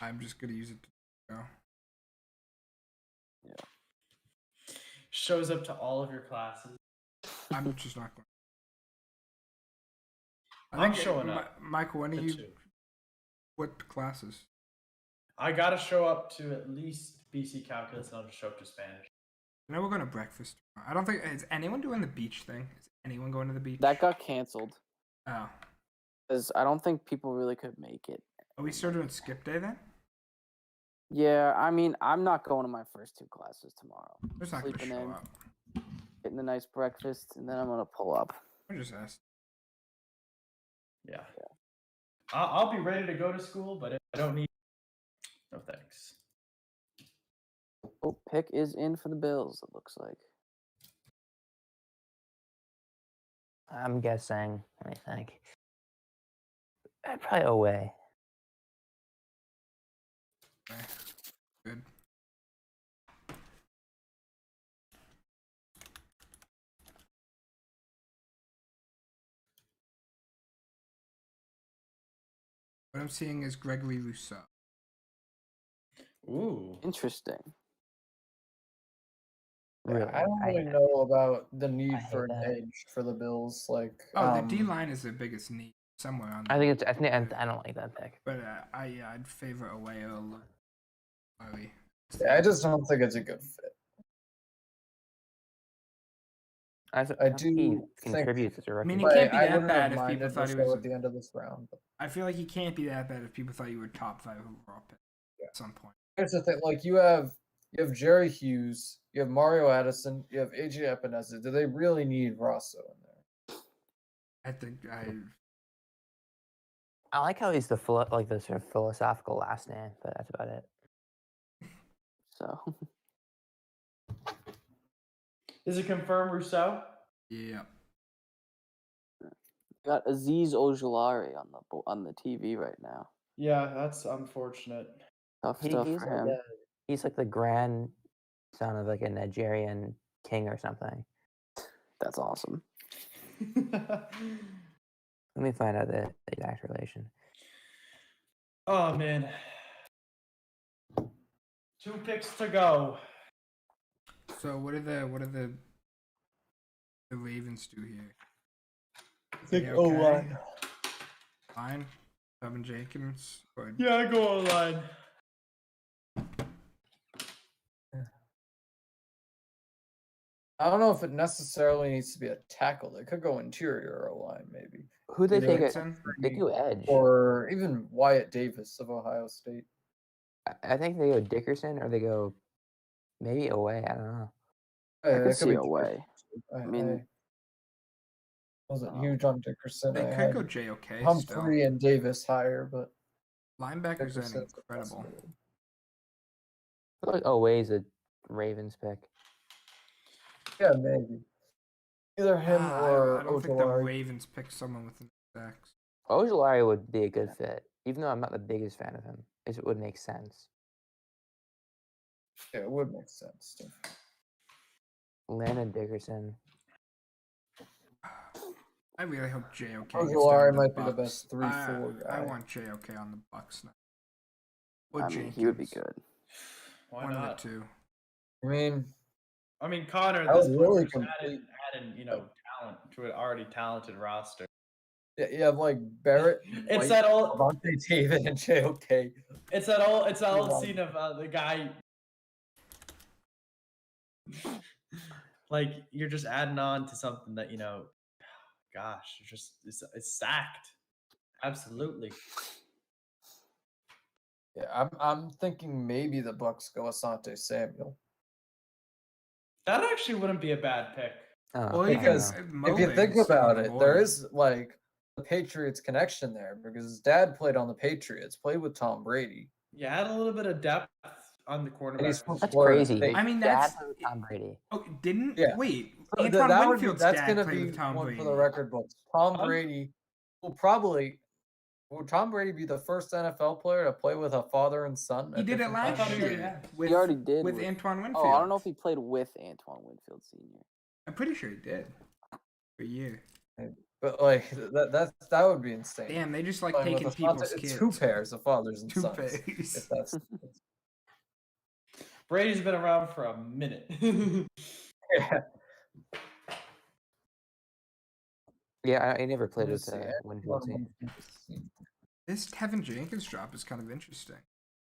Speaker 2: I'm just gonna use it to go.
Speaker 1: Shows up to all of your classes.
Speaker 2: I'm just not going.
Speaker 1: I'm showing up.
Speaker 2: Michael, when are
Speaker 1: to
Speaker 2: you?
Speaker 1: two.
Speaker 2: What classes?
Speaker 1: I gotta show up to at least BC calculus and I'll just show up to Spanish.
Speaker 2: I know we're going to breakfast tomorrow. I don't think is anyone doing the beach thing. Is anyone going to the beach?
Speaker 6: That got canceled
Speaker 2: Oh,
Speaker 6: because I don't think people really could make it.
Speaker 2: are we still doing skip day then?
Speaker 6: Yeah, I mean, I'm not going to my first 2 classes tomorrow.
Speaker 2: I'm just not going to
Speaker 6: Sleeping
Speaker 2: show
Speaker 6: in.
Speaker 2: up.
Speaker 6: Getting a nice breakfast, and then I'm gonna pull up.
Speaker 2: I just asked.
Speaker 1: Yeah. I'll be ready to go to school, but if I don't need. No thanks.
Speaker 6: Oh, pick is in for the Bills. It looks like.
Speaker 5: I'm guessing. Let me think. Probably away.
Speaker 2: Okay. Good. What I'm seeing is Gregory Rousseau.
Speaker 1: Ooh.
Speaker 6: Interesting.
Speaker 5: Really,
Speaker 4: I don't really
Speaker 5: hate-
Speaker 4: know about the need
Speaker 5: I hate
Speaker 4: for an
Speaker 5: that.
Speaker 4: edge for the Bills. Like,
Speaker 2: Oh, the D line is the biggest need somewhere on.
Speaker 5: I think it's. I don't like that pick.
Speaker 2: But I'd favor away over Larry.
Speaker 4: I just don't think it's a good fit. I
Speaker 5: think
Speaker 4: do
Speaker 5: he
Speaker 4: think-
Speaker 5: contributes as a rookie.
Speaker 2: mean, he
Speaker 4: But
Speaker 2: can't be
Speaker 4: I
Speaker 2: that
Speaker 4: wouldn't
Speaker 2: bad
Speaker 4: have
Speaker 2: if people
Speaker 4: minded
Speaker 2: thought he
Speaker 4: Rousseau
Speaker 2: was.
Speaker 4: at the end of this round. But
Speaker 2: I feel like he can't be that bad if people thought you were top 5 overall pick at some point.
Speaker 4: here's the thing: like you have Jerry Hughes, you have Mario Addison, you have AJ Epineza. Do they really need Rosso in there?
Speaker 2: I think
Speaker 5: I like how he's the sort of philosophical last name, but that's about it.
Speaker 6: So
Speaker 1: Is it confirmed, Rousseau?
Speaker 2: yeah.
Speaker 6: got Aziz Ojulari on the TV right now.
Speaker 1: Yeah, that's unfortunate.
Speaker 6: Tough stuff
Speaker 5: He's
Speaker 6: for
Speaker 5: like
Speaker 6: him.
Speaker 5: he's like the grandson of like a Nigerian king or something.
Speaker 6: That's awesome.
Speaker 5: Let me find out the exact relation.
Speaker 1: Oh man. 2 picks to go.
Speaker 2: So what are the Ravens do here?
Speaker 4: I think
Speaker 2: Okay.
Speaker 4: O-line.
Speaker 2: Fine. Tevin Jenkins. Or
Speaker 1: Yeah, I go online.
Speaker 4: I don't know if it necessarily needs to be a tackle. They could go interior O-line, maybe,
Speaker 5: Who they
Speaker 4: Either
Speaker 5: take?
Speaker 2: Dixon?
Speaker 5: They do edge.
Speaker 4: or even Wyatt Davis of Ohio State.
Speaker 5: I think they go Dickerson or they go maybe away. I don't know.
Speaker 6: I
Speaker 4: It
Speaker 6: could
Speaker 4: could
Speaker 6: see
Speaker 4: be
Speaker 6: away.
Speaker 4: I
Speaker 6: I mean,
Speaker 4: wasn't
Speaker 6: Oh.
Speaker 4: huge on Dickerson.
Speaker 2: They
Speaker 4: I
Speaker 2: could go
Speaker 4: had
Speaker 2: JOK still.
Speaker 4: Humphrey and Davis higher, but
Speaker 2: Linebackers are
Speaker 4: Dickerson's a
Speaker 2: incredible.
Speaker 4: possibility.
Speaker 5: I feel like away's a Ravens pick.
Speaker 4: Yeah, maybe. Either him or
Speaker 2: I don't think the
Speaker 4: Ojolari.
Speaker 2: Ravens picked someone with the sacks.
Speaker 5: Ojolari would be a good fit, even though I'm not the biggest fan of him. It would make sense.
Speaker 4: Yeah, it would make sense. Too.
Speaker 5: Landon Dickerson.
Speaker 2: I really hope JOK.
Speaker 4: Ojolari might be the best 3-4
Speaker 2: I
Speaker 4: guy.
Speaker 2: want JOK on the Bucks now. Or
Speaker 6: I mean, he would be
Speaker 2: Jenkins.
Speaker 6: good.
Speaker 1: Why
Speaker 2: One
Speaker 1: not?
Speaker 2: of the two.
Speaker 4: I mean,
Speaker 1: Connor, at
Speaker 4: That
Speaker 1: this
Speaker 4: was
Speaker 1: point,
Speaker 4: really
Speaker 1: we're just adding,
Speaker 4: complete.
Speaker 1: talent to an already talented roster.
Speaker 4: yeah, you have like Barrett,
Speaker 1: It's
Speaker 4: White,
Speaker 1: that old,
Speaker 4: Avante David, and JOK.
Speaker 1: it's that old
Speaker 4: Wow.
Speaker 1: scene of the guy. Like you're just adding on to something that gosh, it's sacked. Absolutely.
Speaker 4: Yeah, I'm thinking maybe the Bucks go Asante Samuel.
Speaker 1: That actually wouldn't be a bad pick.
Speaker 5: Oh,
Speaker 2: Well,
Speaker 5: I
Speaker 2: you
Speaker 5: don't
Speaker 2: can.
Speaker 5: know.
Speaker 4: If you think about it, there is like the Patriots connection there because his dad played on the Patriots, played with Tom Brady.
Speaker 1: You add a little bit of depth on the
Speaker 4: And
Speaker 1: quarterback.
Speaker 4: he's from
Speaker 1: position.
Speaker 5: That's
Speaker 4: Florida
Speaker 5: crazy.
Speaker 4: State.
Speaker 2: I mean,
Speaker 5: Dad
Speaker 2: that's.
Speaker 5: played with Tom Brady.
Speaker 2: Oh, didn't
Speaker 4: Yeah.
Speaker 2: wait.
Speaker 4: So
Speaker 2: Antoine
Speaker 4: that would be,
Speaker 2: Winfield's
Speaker 4: that's
Speaker 2: dad
Speaker 4: gonna
Speaker 2: played
Speaker 4: be
Speaker 2: with Tom
Speaker 4: one
Speaker 2: Brady.
Speaker 4: for the record books. Tom
Speaker 1: Tom-
Speaker 4: Brady will probably. Will Tom Brady be the first NFL player to play with a father and son?
Speaker 2: He
Speaker 4: at
Speaker 2: did it
Speaker 4: different
Speaker 2: last
Speaker 4: times?
Speaker 1: he already
Speaker 2: year.
Speaker 1: had.
Speaker 2: With,
Speaker 6: He already did
Speaker 2: with
Speaker 6: with-
Speaker 2: Antoine Winfield.
Speaker 6: Oh, I don't know if he played with Antoine Winfield Sr.
Speaker 2: I'm pretty sure he did. For a year.
Speaker 4: But like that would be insane.
Speaker 2: Damn, they just like
Speaker 4: Playing
Speaker 2: taking
Speaker 4: with a
Speaker 2: people's
Speaker 4: sponsor-
Speaker 2: kids.
Speaker 4: Two pairs of fathers and
Speaker 2: Two
Speaker 4: sons.
Speaker 2: pairs.
Speaker 4: If that's
Speaker 1: Brady's been around for a minute.
Speaker 4: yeah.
Speaker 5: Yeah, I never played
Speaker 4: Let's
Speaker 5: with
Speaker 4: see,
Speaker 5: Winfield Senior.
Speaker 2: This Tevin Jenkins drop is kind of interesting.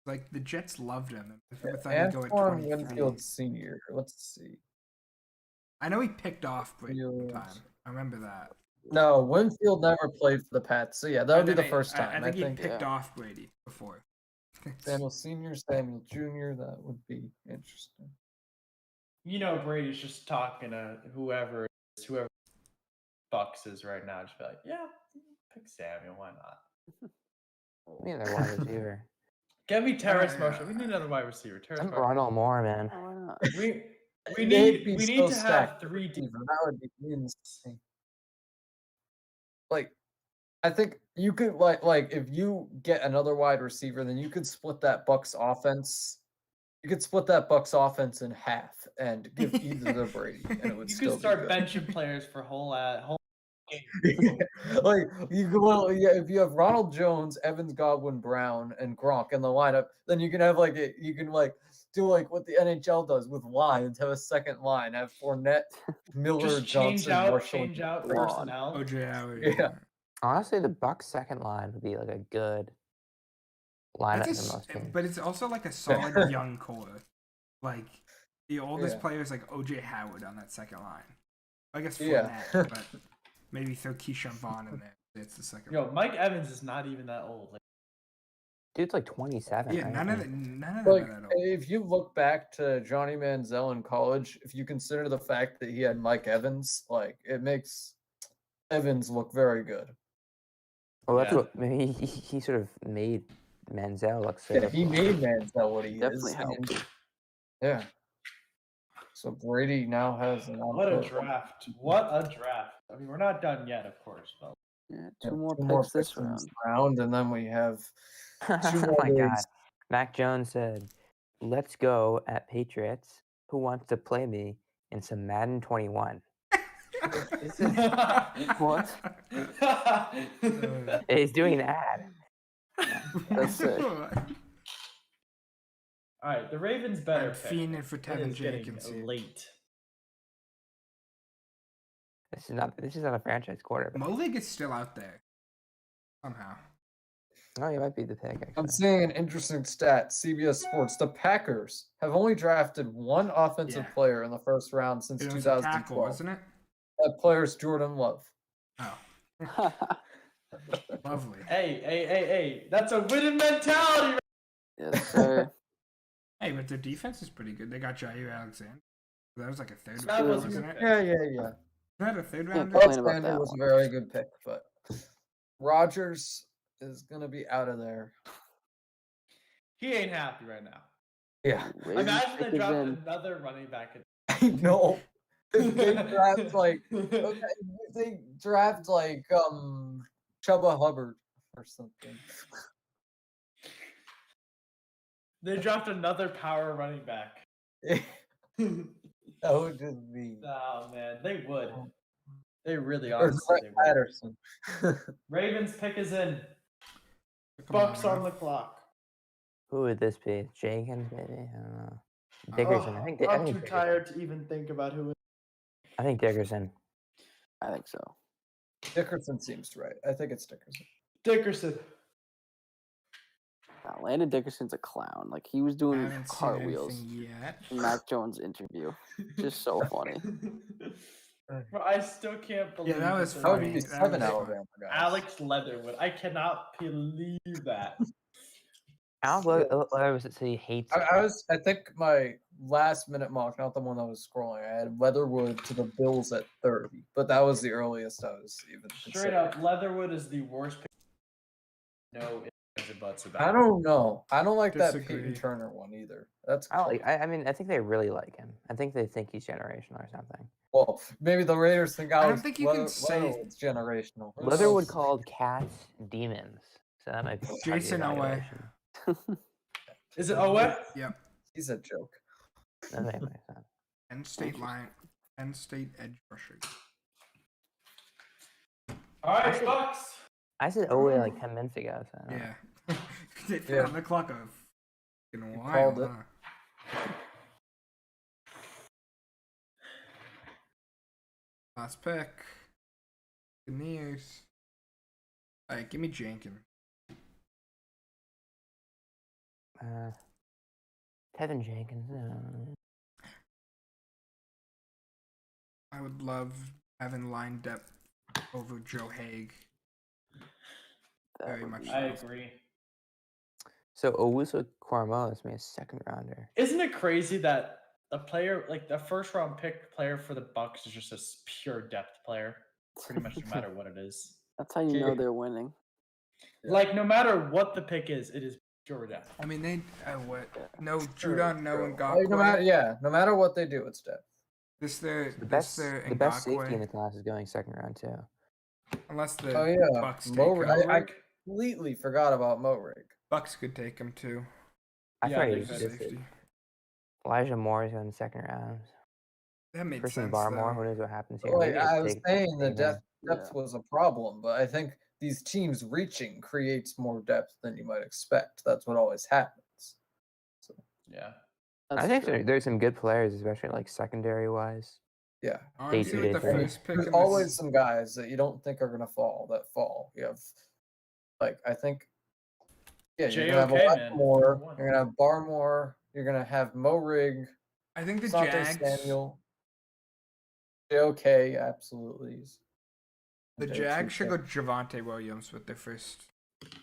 Speaker 2: Like the Jets loved him. I thought he'd go at
Speaker 4: Antoine
Speaker 2: 23.
Speaker 4: Winfield Sr. Let's see.
Speaker 2: I know he picked off Brady one
Speaker 4: Winfield.
Speaker 2: time. I remember that.
Speaker 4: No, Winfield never played for the Pats. So yeah, that would be
Speaker 2: And
Speaker 4: the
Speaker 2: then
Speaker 4: first time.
Speaker 2: I think he
Speaker 4: think
Speaker 2: picked
Speaker 6: yeah.
Speaker 2: off Brady before.
Speaker 4: Samuel Sr., Samuel Jr. That would be interesting.
Speaker 1: Brady's just talking to whoever Bucks is right now. Just be like, yeah, pick Samuel. Why not?
Speaker 5: Me and their wide receiver.
Speaker 1: Get me Terrace
Speaker 2: yeah.
Speaker 1: Marshall. We need another wide receiver. Terrace
Speaker 5: I'm
Speaker 1: Marshall.
Speaker 5: Ronald Moore, man.
Speaker 6: Oh, why not?
Speaker 1: We
Speaker 4: They'd
Speaker 1: need
Speaker 4: be
Speaker 1: we
Speaker 4: so
Speaker 1: need to have
Speaker 4: stacked
Speaker 1: 3
Speaker 4: with receiver. That would be insane. Like, I think you could like if you get another wide receiver, then you could split that Bucks offense. You could split that Bucks offense in half and give either to Brady, and it would
Speaker 1: You
Speaker 4: still
Speaker 1: could start
Speaker 4: be good.
Speaker 1: benching players for whole
Speaker 4: Like you could, well, yeah, if you have Ronald Jones, Evans, Godwin, Brown, and Gronk in the lineup, then you can have you can do like what the NHL does with lines, have a second line, have Fournette, Miller,
Speaker 1: just change
Speaker 4: Johnson,
Speaker 1: out
Speaker 4: Marshall, and
Speaker 6: Lawn.
Speaker 1: personnel.
Speaker 2: OJ Howard.
Speaker 4: Yeah.
Speaker 5: Honestly, the Bucks' second line would be like a good lineup
Speaker 2: That's
Speaker 5: for most teams.
Speaker 2: but it's also like a solid young core. Like the oldest
Speaker 4: Yeah.
Speaker 2: player is like OJ Howard on that second line. I guess
Speaker 4: Yeah.
Speaker 2: Fournette, but maybe throw Keyshawn Vaughn in there. It's the second.
Speaker 1: Yo, Mike Evans is not even that old. Like,
Speaker 5: Dude's like 27.
Speaker 2: Yeah,
Speaker 5: right?
Speaker 2: none of
Speaker 5: Like,
Speaker 2: them
Speaker 4: Like,
Speaker 2: are that old.
Speaker 4: if you look back to Johnny Manziel in college, if you consider the fact that he had Mike Evans, like it makes Evans look very good.
Speaker 5: Well, that's
Speaker 1: Yeah.
Speaker 5: what maybe he sort of made Manziel look
Speaker 4: Yeah,
Speaker 5: good.
Speaker 4: he made Manziel what he
Speaker 6: Definitely
Speaker 4: is.
Speaker 6: helped.
Speaker 4: and- yeah. So Brady now has an
Speaker 1: what a
Speaker 4: output.
Speaker 1: draft! What a draft! I mean, we're not done yet, of course, but
Speaker 6: Yeah,
Speaker 4: Yeah,
Speaker 6: two more
Speaker 4: two
Speaker 6: picks this
Speaker 4: picks in
Speaker 6: round.
Speaker 4: round, and then we have two
Speaker 5: Oh
Speaker 4: more
Speaker 5: my God.
Speaker 4: days.
Speaker 5: Mac Jones said, "Let's go at Patriots. Who wants to play me in some Madden 21?"
Speaker 6: What?
Speaker 5: He's doing an ad.
Speaker 6: That's sick.
Speaker 1: All right, the Ravens better.
Speaker 2: I'm
Speaker 1: pick.
Speaker 2: fiending for
Speaker 1: It
Speaker 2: Tevin
Speaker 1: is getting
Speaker 2: Jenkins here.
Speaker 1: late.
Speaker 5: This is not a franchise quarterback.
Speaker 2: Molig is still out there somehow.
Speaker 5: Oh, he might be the pick.
Speaker 4: I'm
Speaker 5: Actually.
Speaker 4: seeing an interesting stat. CBS Sports. The Packers have only drafted one offensive
Speaker 2: Yeah.
Speaker 4: player in the first round since
Speaker 2: It was a tackle,
Speaker 4: 2012.
Speaker 2: wasn't it?
Speaker 4: That player's Jordan Love.
Speaker 2: Oh, lovely.
Speaker 1: Hey! That's a winning mentality.
Speaker 6: Yes, sir.
Speaker 2: Hey, but their defense is pretty good. They got Jair Alexander. That was like a third
Speaker 1: That
Speaker 2: round,
Speaker 1: was a
Speaker 2: wasn't
Speaker 1: good
Speaker 2: it?
Speaker 1: pick.
Speaker 4: Yeah.
Speaker 2: Was that a third
Speaker 6: Can't
Speaker 2: rounder?
Speaker 6: complain about
Speaker 4: Alexander
Speaker 6: that
Speaker 4: was a
Speaker 6: one.
Speaker 4: very good pick, but Rogers is gonna be out of there.
Speaker 1: He ain't happy right now.
Speaker 4: Yeah,
Speaker 6: Ravens
Speaker 1: Imagine
Speaker 6: pick
Speaker 1: they
Speaker 6: is
Speaker 1: dropped
Speaker 6: in.
Speaker 1: another running back.
Speaker 4: I know. If they draft like Chuba Hubbard or something.
Speaker 1: They dropped another power running back.
Speaker 4: That would just be
Speaker 1: Oh man, they would. They really
Speaker 4: or
Speaker 1: honestly
Speaker 4: Brett
Speaker 1: they would.
Speaker 4: Patterson.
Speaker 1: Ravens pick is in.
Speaker 2: Come on,
Speaker 1: Bucks on
Speaker 2: Ralph.
Speaker 1: the clock.
Speaker 5: Who would this be? Jenkins, maybe? I don't know. Dickerson. I think. I
Speaker 1: I'm
Speaker 5: think
Speaker 1: too
Speaker 5: Dickerson.
Speaker 1: tired to even think about who.
Speaker 5: I think Dickerson.
Speaker 6: I think so.
Speaker 4: Dickerson seems right. I think it's Dickerson.
Speaker 1: Dickerson.
Speaker 6: Now, Landon Dickerson's a clown. Like he was
Speaker 2: I
Speaker 6: doing
Speaker 2: haven't seen
Speaker 6: cartwheels
Speaker 2: anything yet.
Speaker 6: in Mac Jones' interview. Just so funny.
Speaker 1: Bro, I still can't believe.
Speaker 2: that was
Speaker 1: they
Speaker 4: That would
Speaker 2: funny.
Speaker 1: made
Speaker 4: be
Speaker 2: That
Speaker 4: 7
Speaker 2: was
Speaker 4: Alabama guys.
Speaker 1: Alex Leatherwood. I cannot believe that.
Speaker 5: Al, what was it? So he hates.
Speaker 4: I think my last minute mock, not the one that was scrolling, I had Leatherwood to the Bills at 30, but that was the earliest I was even
Speaker 1: Straight
Speaker 4: considering.
Speaker 1: up, Leatherwood is the worst pick. No ifs or buts about.
Speaker 4: I don't know. I don't like that
Speaker 2: Disagree.
Speaker 4: Peyton Turner one either. That's
Speaker 5: I like. I mean, I think they really like him. I think they think he's generational or something.
Speaker 4: well, maybe the Raiders think
Speaker 2: I don't
Speaker 4: Alex
Speaker 2: think you can say-
Speaker 4: Leatherwood's generational. Who
Speaker 5: Leatherwood
Speaker 4: knows?
Speaker 5: called cats demons, so that might be part of the
Speaker 2: Jason Owe.
Speaker 5: evaluation.
Speaker 1: Is it Owe?
Speaker 2: Yep.
Speaker 4: He's a joke.
Speaker 5: That makes sense.
Speaker 2: Penn State line. Penn State edge rusher.
Speaker 1: All right, Bucks.
Speaker 5: I said Owe like 10 minutes ago. So I don't know.
Speaker 2: Yeah. They put
Speaker 4: Yeah.
Speaker 2: on the clock of in a while.
Speaker 4: called it.
Speaker 2: huh? Last pick. Good news. Alright, give me Jenkins.
Speaker 5: Tevin Jenkins.
Speaker 2: I would love having line depth over Joe Haig.
Speaker 6: That
Speaker 2: Very
Speaker 6: would
Speaker 2: much
Speaker 6: be
Speaker 2: so.
Speaker 1: I
Speaker 6: nice.
Speaker 1: agree.
Speaker 5: So Owusu Cormo is me a second rounder.
Speaker 1: Isn't it crazy that a player like the first round pick player for the Bucks is just a pure depth player, pretty much no matter what it is.
Speaker 6: That's how you know they're winning.
Speaker 4: Yeah.
Speaker 1: Like no matter what the pick is, it is pure depth.
Speaker 2: I mean, they what? No
Speaker 4: True,
Speaker 2: Judon, no
Speaker 4: true.
Speaker 2: Ngakwe.
Speaker 4: No matter what they do, it's depth.
Speaker 2: This their
Speaker 5: The best safety in
Speaker 2: Ngakwe.
Speaker 5: the class is going second round too.
Speaker 2: Unless the
Speaker 4: Oh yeah,
Speaker 2: Bucks take
Speaker 4: Mo,
Speaker 2: him.
Speaker 4: I completely forgot about Morig.
Speaker 2: Bucks could take him too.
Speaker 5: I
Speaker 1: Yeah,
Speaker 5: thought he
Speaker 1: they
Speaker 5: was
Speaker 1: could.
Speaker 5: just
Speaker 2: Safety.
Speaker 5: Elijah Moore is going in the second round.
Speaker 2: That makes
Speaker 5: Christian
Speaker 2: sense.
Speaker 5: Barmore,
Speaker 2: though.
Speaker 5: who knows what happens here?
Speaker 4: Like
Speaker 5: Maybe
Speaker 4: I
Speaker 5: it's
Speaker 4: was
Speaker 5: take-
Speaker 4: saying, the
Speaker 5: take him.
Speaker 4: depth was a problem, but I think these teams reaching creates more depth than you might expect. That's what always happens.
Speaker 1: Yeah.
Speaker 6: That's
Speaker 5: I think
Speaker 6: true.
Speaker 5: there's some good players, especially like secondary wise.
Speaker 4: Yeah,
Speaker 2: Honestly,
Speaker 5: two
Speaker 2: with the
Speaker 5: days, right?
Speaker 2: first pick
Speaker 4: there's
Speaker 2: in
Speaker 4: always
Speaker 2: this,
Speaker 4: some guys that you don't think are gonna fall that fall. You have, like, I think, yeah, you're gonna have
Speaker 1: JOK,
Speaker 4: a lot
Speaker 1: man,
Speaker 4: more.
Speaker 1: number one.
Speaker 4: You're gonna have Barmore. You're gonna have Morig,
Speaker 2: I think the
Speaker 4: Sante
Speaker 2: Jags.
Speaker 4: Samuel, JOK, absolutely.
Speaker 2: The
Speaker 4: Okay,
Speaker 2: Jags should go
Speaker 4: TK.
Speaker 2: Javante Williams with their first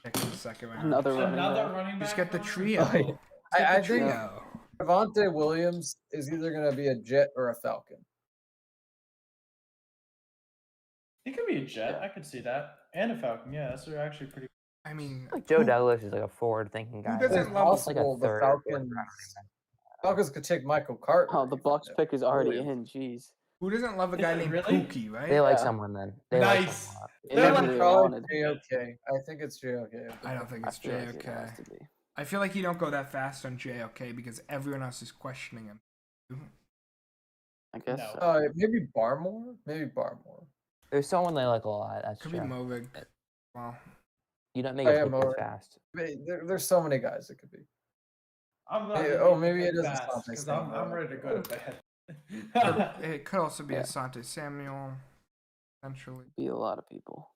Speaker 2: pick in the second round.
Speaker 6: Another running
Speaker 1: Another
Speaker 6: back.
Speaker 1: running back.
Speaker 2: Just get the
Speaker 1: going?
Speaker 2: trio.
Speaker 4: Oh, yeah.
Speaker 2: Just get
Speaker 4: I
Speaker 2: the
Speaker 4: think
Speaker 2: trio.
Speaker 4: Javante Williams is either gonna be a Jet or a Falcon.
Speaker 1: He could be a Jet. I could see that. And a Falcon. Yeah, that's actually pretty.
Speaker 2: I mean,
Speaker 5: Like Joe
Speaker 2: who-
Speaker 5: Douglas is like a forward-thinking guy.
Speaker 2: doesn't
Speaker 4: It's
Speaker 2: love-
Speaker 5: It's like a
Speaker 4: possible the
Speaker 5: third, fourth
Speaker 4: Falcons.
Speaker 5: round.
Speaker 4: Falcons could take Michael Carter.
Speaker 6: Oh, the
Speaker 4: even
Speaker 6: Bucks
Speaker 4: if
Speaker 6: pick is already
Speaker 4: Williams-
Speaker 6: in. Jeez.
Speaker 2: Who doesn't love a guy named
Speaker 1: Really?
Speaker 2: Pookie, right?
Speaker 5: They like
Speaker 6: Yeah.
Speaker 5: someone then. They like
Speaker 1: Nice.
Speaker 5: someone a lot.
Speaker 6: It
Speaker 1: They're
Speaker 6: never
Speaker 1: like
Speaker 6: really
Speaker 4: Probably
Speaker 6: wanted.
Speaker 4: JOK. I think it's JOK.
Speaker 2: I don't think
Speaker 6: I
Speaker 2: it's
Speaker 6: feel like it
Speaker 2: JOK.
Speaker 6: has to be.
Speaker 2: I feel like you don't go that fast on JOK because everyone else is questioning him.
Speaker 6: I guess.
Speaker 1: No.
Speaker 6: So.
Speaker 4: Maybe Barmore. Maybe Barmore.
Speaker 5: There's someone they like a lot. That's
Speaker 2: Could
Speaker 5: true.
Speaker 2: be Morig. Well,
Speaker 5: You don't make
Speaker 4: Oh,
Speaker 5: a
Speaker 4: yeah,
Speaker 5: pick this
Speaker 4: Moore.
Speaker 5: fast.
Speaker 4: There's so many guys it could be.
Speaker 1: I'm not.
Speaker 4: Hey,
Speaker 1: gonna
Speaker 4: oh,
Speaker 1: get
Speaker 4: maybe
Speaker 1: the
Speaker 4: it is
Speaker 1: fast,
Speaker 4: Asante
Speaker 1: 'cause I'm
Speaker 4: Samuel.
Speaker 1: ready to go to bed.
Speaker 2: it could also be
Speaker 6: Yeah.
Speaker 2: Asante Samuel, essentially.
Speaker 6: Be a lot of people.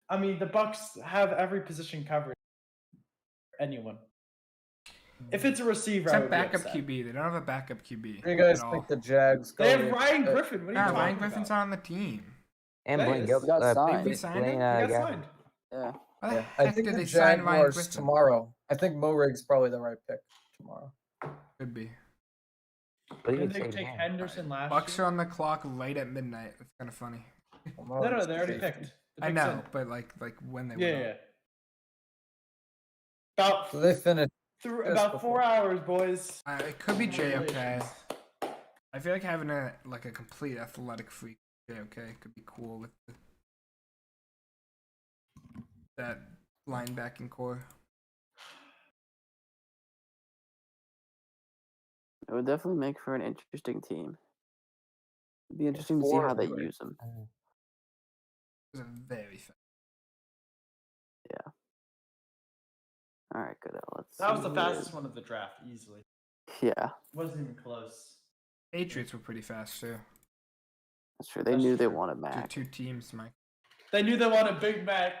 Speaker 1: I mean, the Bucks have every position covered. Anyone. If it's a receiver, I
Speaker 2: Except
Speaker 1: would be
Speaker 2: backup
Speaker 1: upset.
Speaker 2: QB. They don't have a backup QB.
Speaker 4: What do you guys
Speaker 2: at all.
Speaker 4: think the Jags go
Speaker 1: They have
Speaker 4: with?
Speaker 1: Ryan Griffin. What are you
Speaker 2: Nah,
Speaker 1: talking
Speaker 2: Ryan Griffin's
Speaker 1: about?
Speaker 2: on the team.
Speaker 5: And
Speaker 1: That
Speaker 5: Blaine
Speaker 1: is-
Speaker 5: Gilbert.
Speaker 6: He got signed.
Speaker 2: They signed him?
Speaker 1: He got
Speaker 5: Gabbert.
Speaker 1: signed.
Speaker 6: Yeah.
Speaker 2: Why the
Speaker 4: Yeah, I
Speaker 2: heck
Speaker 4: think
Speaker 2: did
Speaker 4: the
Speaker 2: they sign Ryan
Speaker 4: Jaguars
Speaker 2: Griffin?
Speaker 4: tomorrow. I think Mo Rig's probably the right pick tomorrow.
Speaker 2: Could be.
Speaker 5: What do you
Speaker 1: Didn't they
Speaker 5: say
Speaker 1: take
Speaker 5: now?
Speaker 1: Henderson last
Speaker 2: Bucks
Speaker 1: year?
Speaker 2: are on the clock right at midnight. It's kind of funny.
Speaker 4: Well, Mo
Speaker 1: No,
Speaker 4: Rig's
Speaker 1: they
Speaker 4: the
Speaker 1: already
Speaker 4: safety.
Speaker 1: picked. The
Speaker 2: I
Speaker 1: pick's
Speaker 2: know,
Speaker 1: in.
Speaker 2: but like when they
Speaker 1: Yeah,
Speaker 2: went
Speaker 1: yeah.
Speaker 2: up.
Speaker 1: About
Speaker 4: So they finished.
Speaker 1: through
Speaker 4: just
Speaker 1: about
Speaker 4: before.
Speaker 1: 4 hours, boys.
Speaker 2: It could be JOK.
Speaker 1: Congratulations.
Speaker 2: I feel like having a complete athletic freak JOK could be cool with that linebacking core.
Speaker 6: It would definitely make for an interesting team. It'd be interesting to see
Speaker 4: Four
Speaker 6: how they
Speaker 4: anyway.
Speaker 6: use them.
Speaker 2: It was a very fast.
Speaker 6: All right, good. Let's.
Speaker 1: That was
Speaker 6: see
Speaker 1: the
Speaker 6: here.
Speaker 1: fastest one of the draft, easily.
Speaker 6: Yeah,
Speaker 1: Wasn't even close.
Speaker 2: Patriots were pretty fast too.
Speaker 6: that's true. They
Speaker 1: That's
Speaker 6: knew they
Speaker 1: true.
Speaker 6: wanted Mac.
Speaker 2: Two teams, Mike.
Speaker 1: They knew they wanted Big Mac.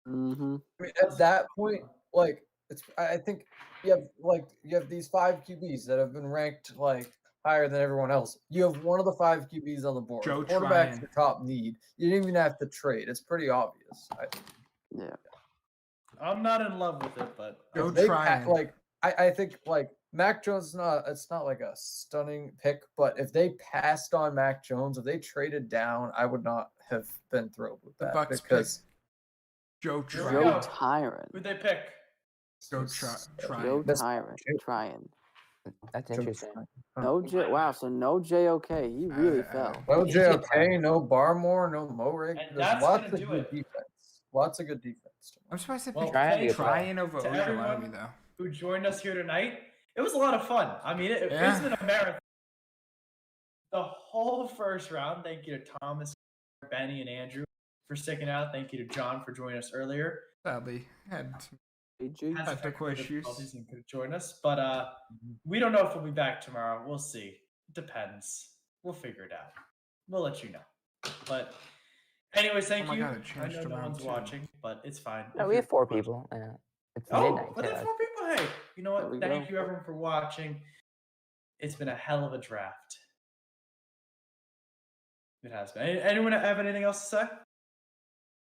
Speaker 6: Mm-hmm.
Speaker 4: I mean, at that point, like it's. I think you have these 5 QBs that have been ranked like higher than everyone else. You have one of the 5 QBs on the board.
Speaker 2: Joe
Speaker 4: Quarterback's
Speaker 2: Tryon.
Speaker 4: your top need. You didn't even have to trade. It's pretty obvious.
Speaker 6: Yeah.
Speaker 1: I'm not in love with it, but
Speaker 2: Joe
Speaker 4: If they
Speaker 2: Tryon.
Speaker 4: I think like Mac Jones is not. It's not like a stunning pick, but if they passed on Mac Jones, if they traded down, I would not have been thrilled with
Speaker 2: The
Speaker 4: that
Speaker 2: Bucks
Speaker 4: because
Speaker 2: picked Joe
Speaker 1: Here we
Speaker 2: Tryon.
Speaker 1: go.
Speaker 6: Joe Tyrant.
Speaker 1: who'd they pick?
Speaker 2: Joe
Speaker 4: it's-
Speaker 2: Tryon.
Speaker 6: Joe
Speaker 4: Miss-
Speaker 6: Tyrant.
Speaker 4: Joe-
Speaker 6: Trying.
Speaker 5: That's
Speaker 4: Joe
Speaker 5: interesting.
Speaker 4: Tryon.
Speaker 6: No J. Wow. So no JOK. He really fell.
Speaker 4: No
Speaker 5: He's a
Speaker 4: JOK, no Barmore, no Morig.
Speaker 1: And
Speaker 4: There's
Speaker 1: that's
Speaker 4: lots
Speaker 1: gonna
Speaker 4: of
Speaker 1: do
Speaker 4: good
Speaker 1: it.
Speaker 4: defense. Lots of good defense.
Speaker 2: I'm surprised they
Speaker 1: Well,
Speaker 2: picked
Speaker 1: thanks
Speaker 2: Tryon over
Speaker 1: to everyone.
Speaker 2: Ojolari though.
Speaker 1: Who joined us here tonight. It was a lot of fun. I mean, it's
Speaker 2: Yeah.
Speaker 1: been a marathon. The whole first round. Thank you to Thomas, Benny, and Andrew for sticking out. Thank you to John for joining us earlier.
Speaker 2: Sadly, had
Speaker 6: AG.
Speaker 1: Has
Speaker 2: Technical issues.
Speaker 1: difficulties and could join us, but we don't know if we'll be back tomorrow. We'll see. Depends. We'll figure it out. We'll let you know. But anyways, thank
Speaker 2: my
Speaker 1: you.
Speaker 2: God, it
Speaker 1: I
Speaker 2: changed
Speaker 1: know
Speaker 2: to
Speaker 1: no
Speaker 2: round
Speaker 1: one's
Speaker 2: 2.
Speaker 1: watching, but it's fine.
Speaker 5: No,
Speaker 1: If
Speaker 5: we
Speaker 1: you're
Speaker 5: have 4
Speaker 1: watching-
Speaker 5: people. Yeah. It's
Speaker 1: Oh,
Speaker 5: midnight.
Speaker 1: but
Speaker 5: too.
Speaker 1: there's 4 people. Hey, you know
Speaker 6: There
Speaker 1: what?
Speaker 6: we
Speaker 1: Thank
Speaker 6: go.
Speaker 1: you everyone for watching. It's been a hell of a draft. It has been. Anyone have anything else to say?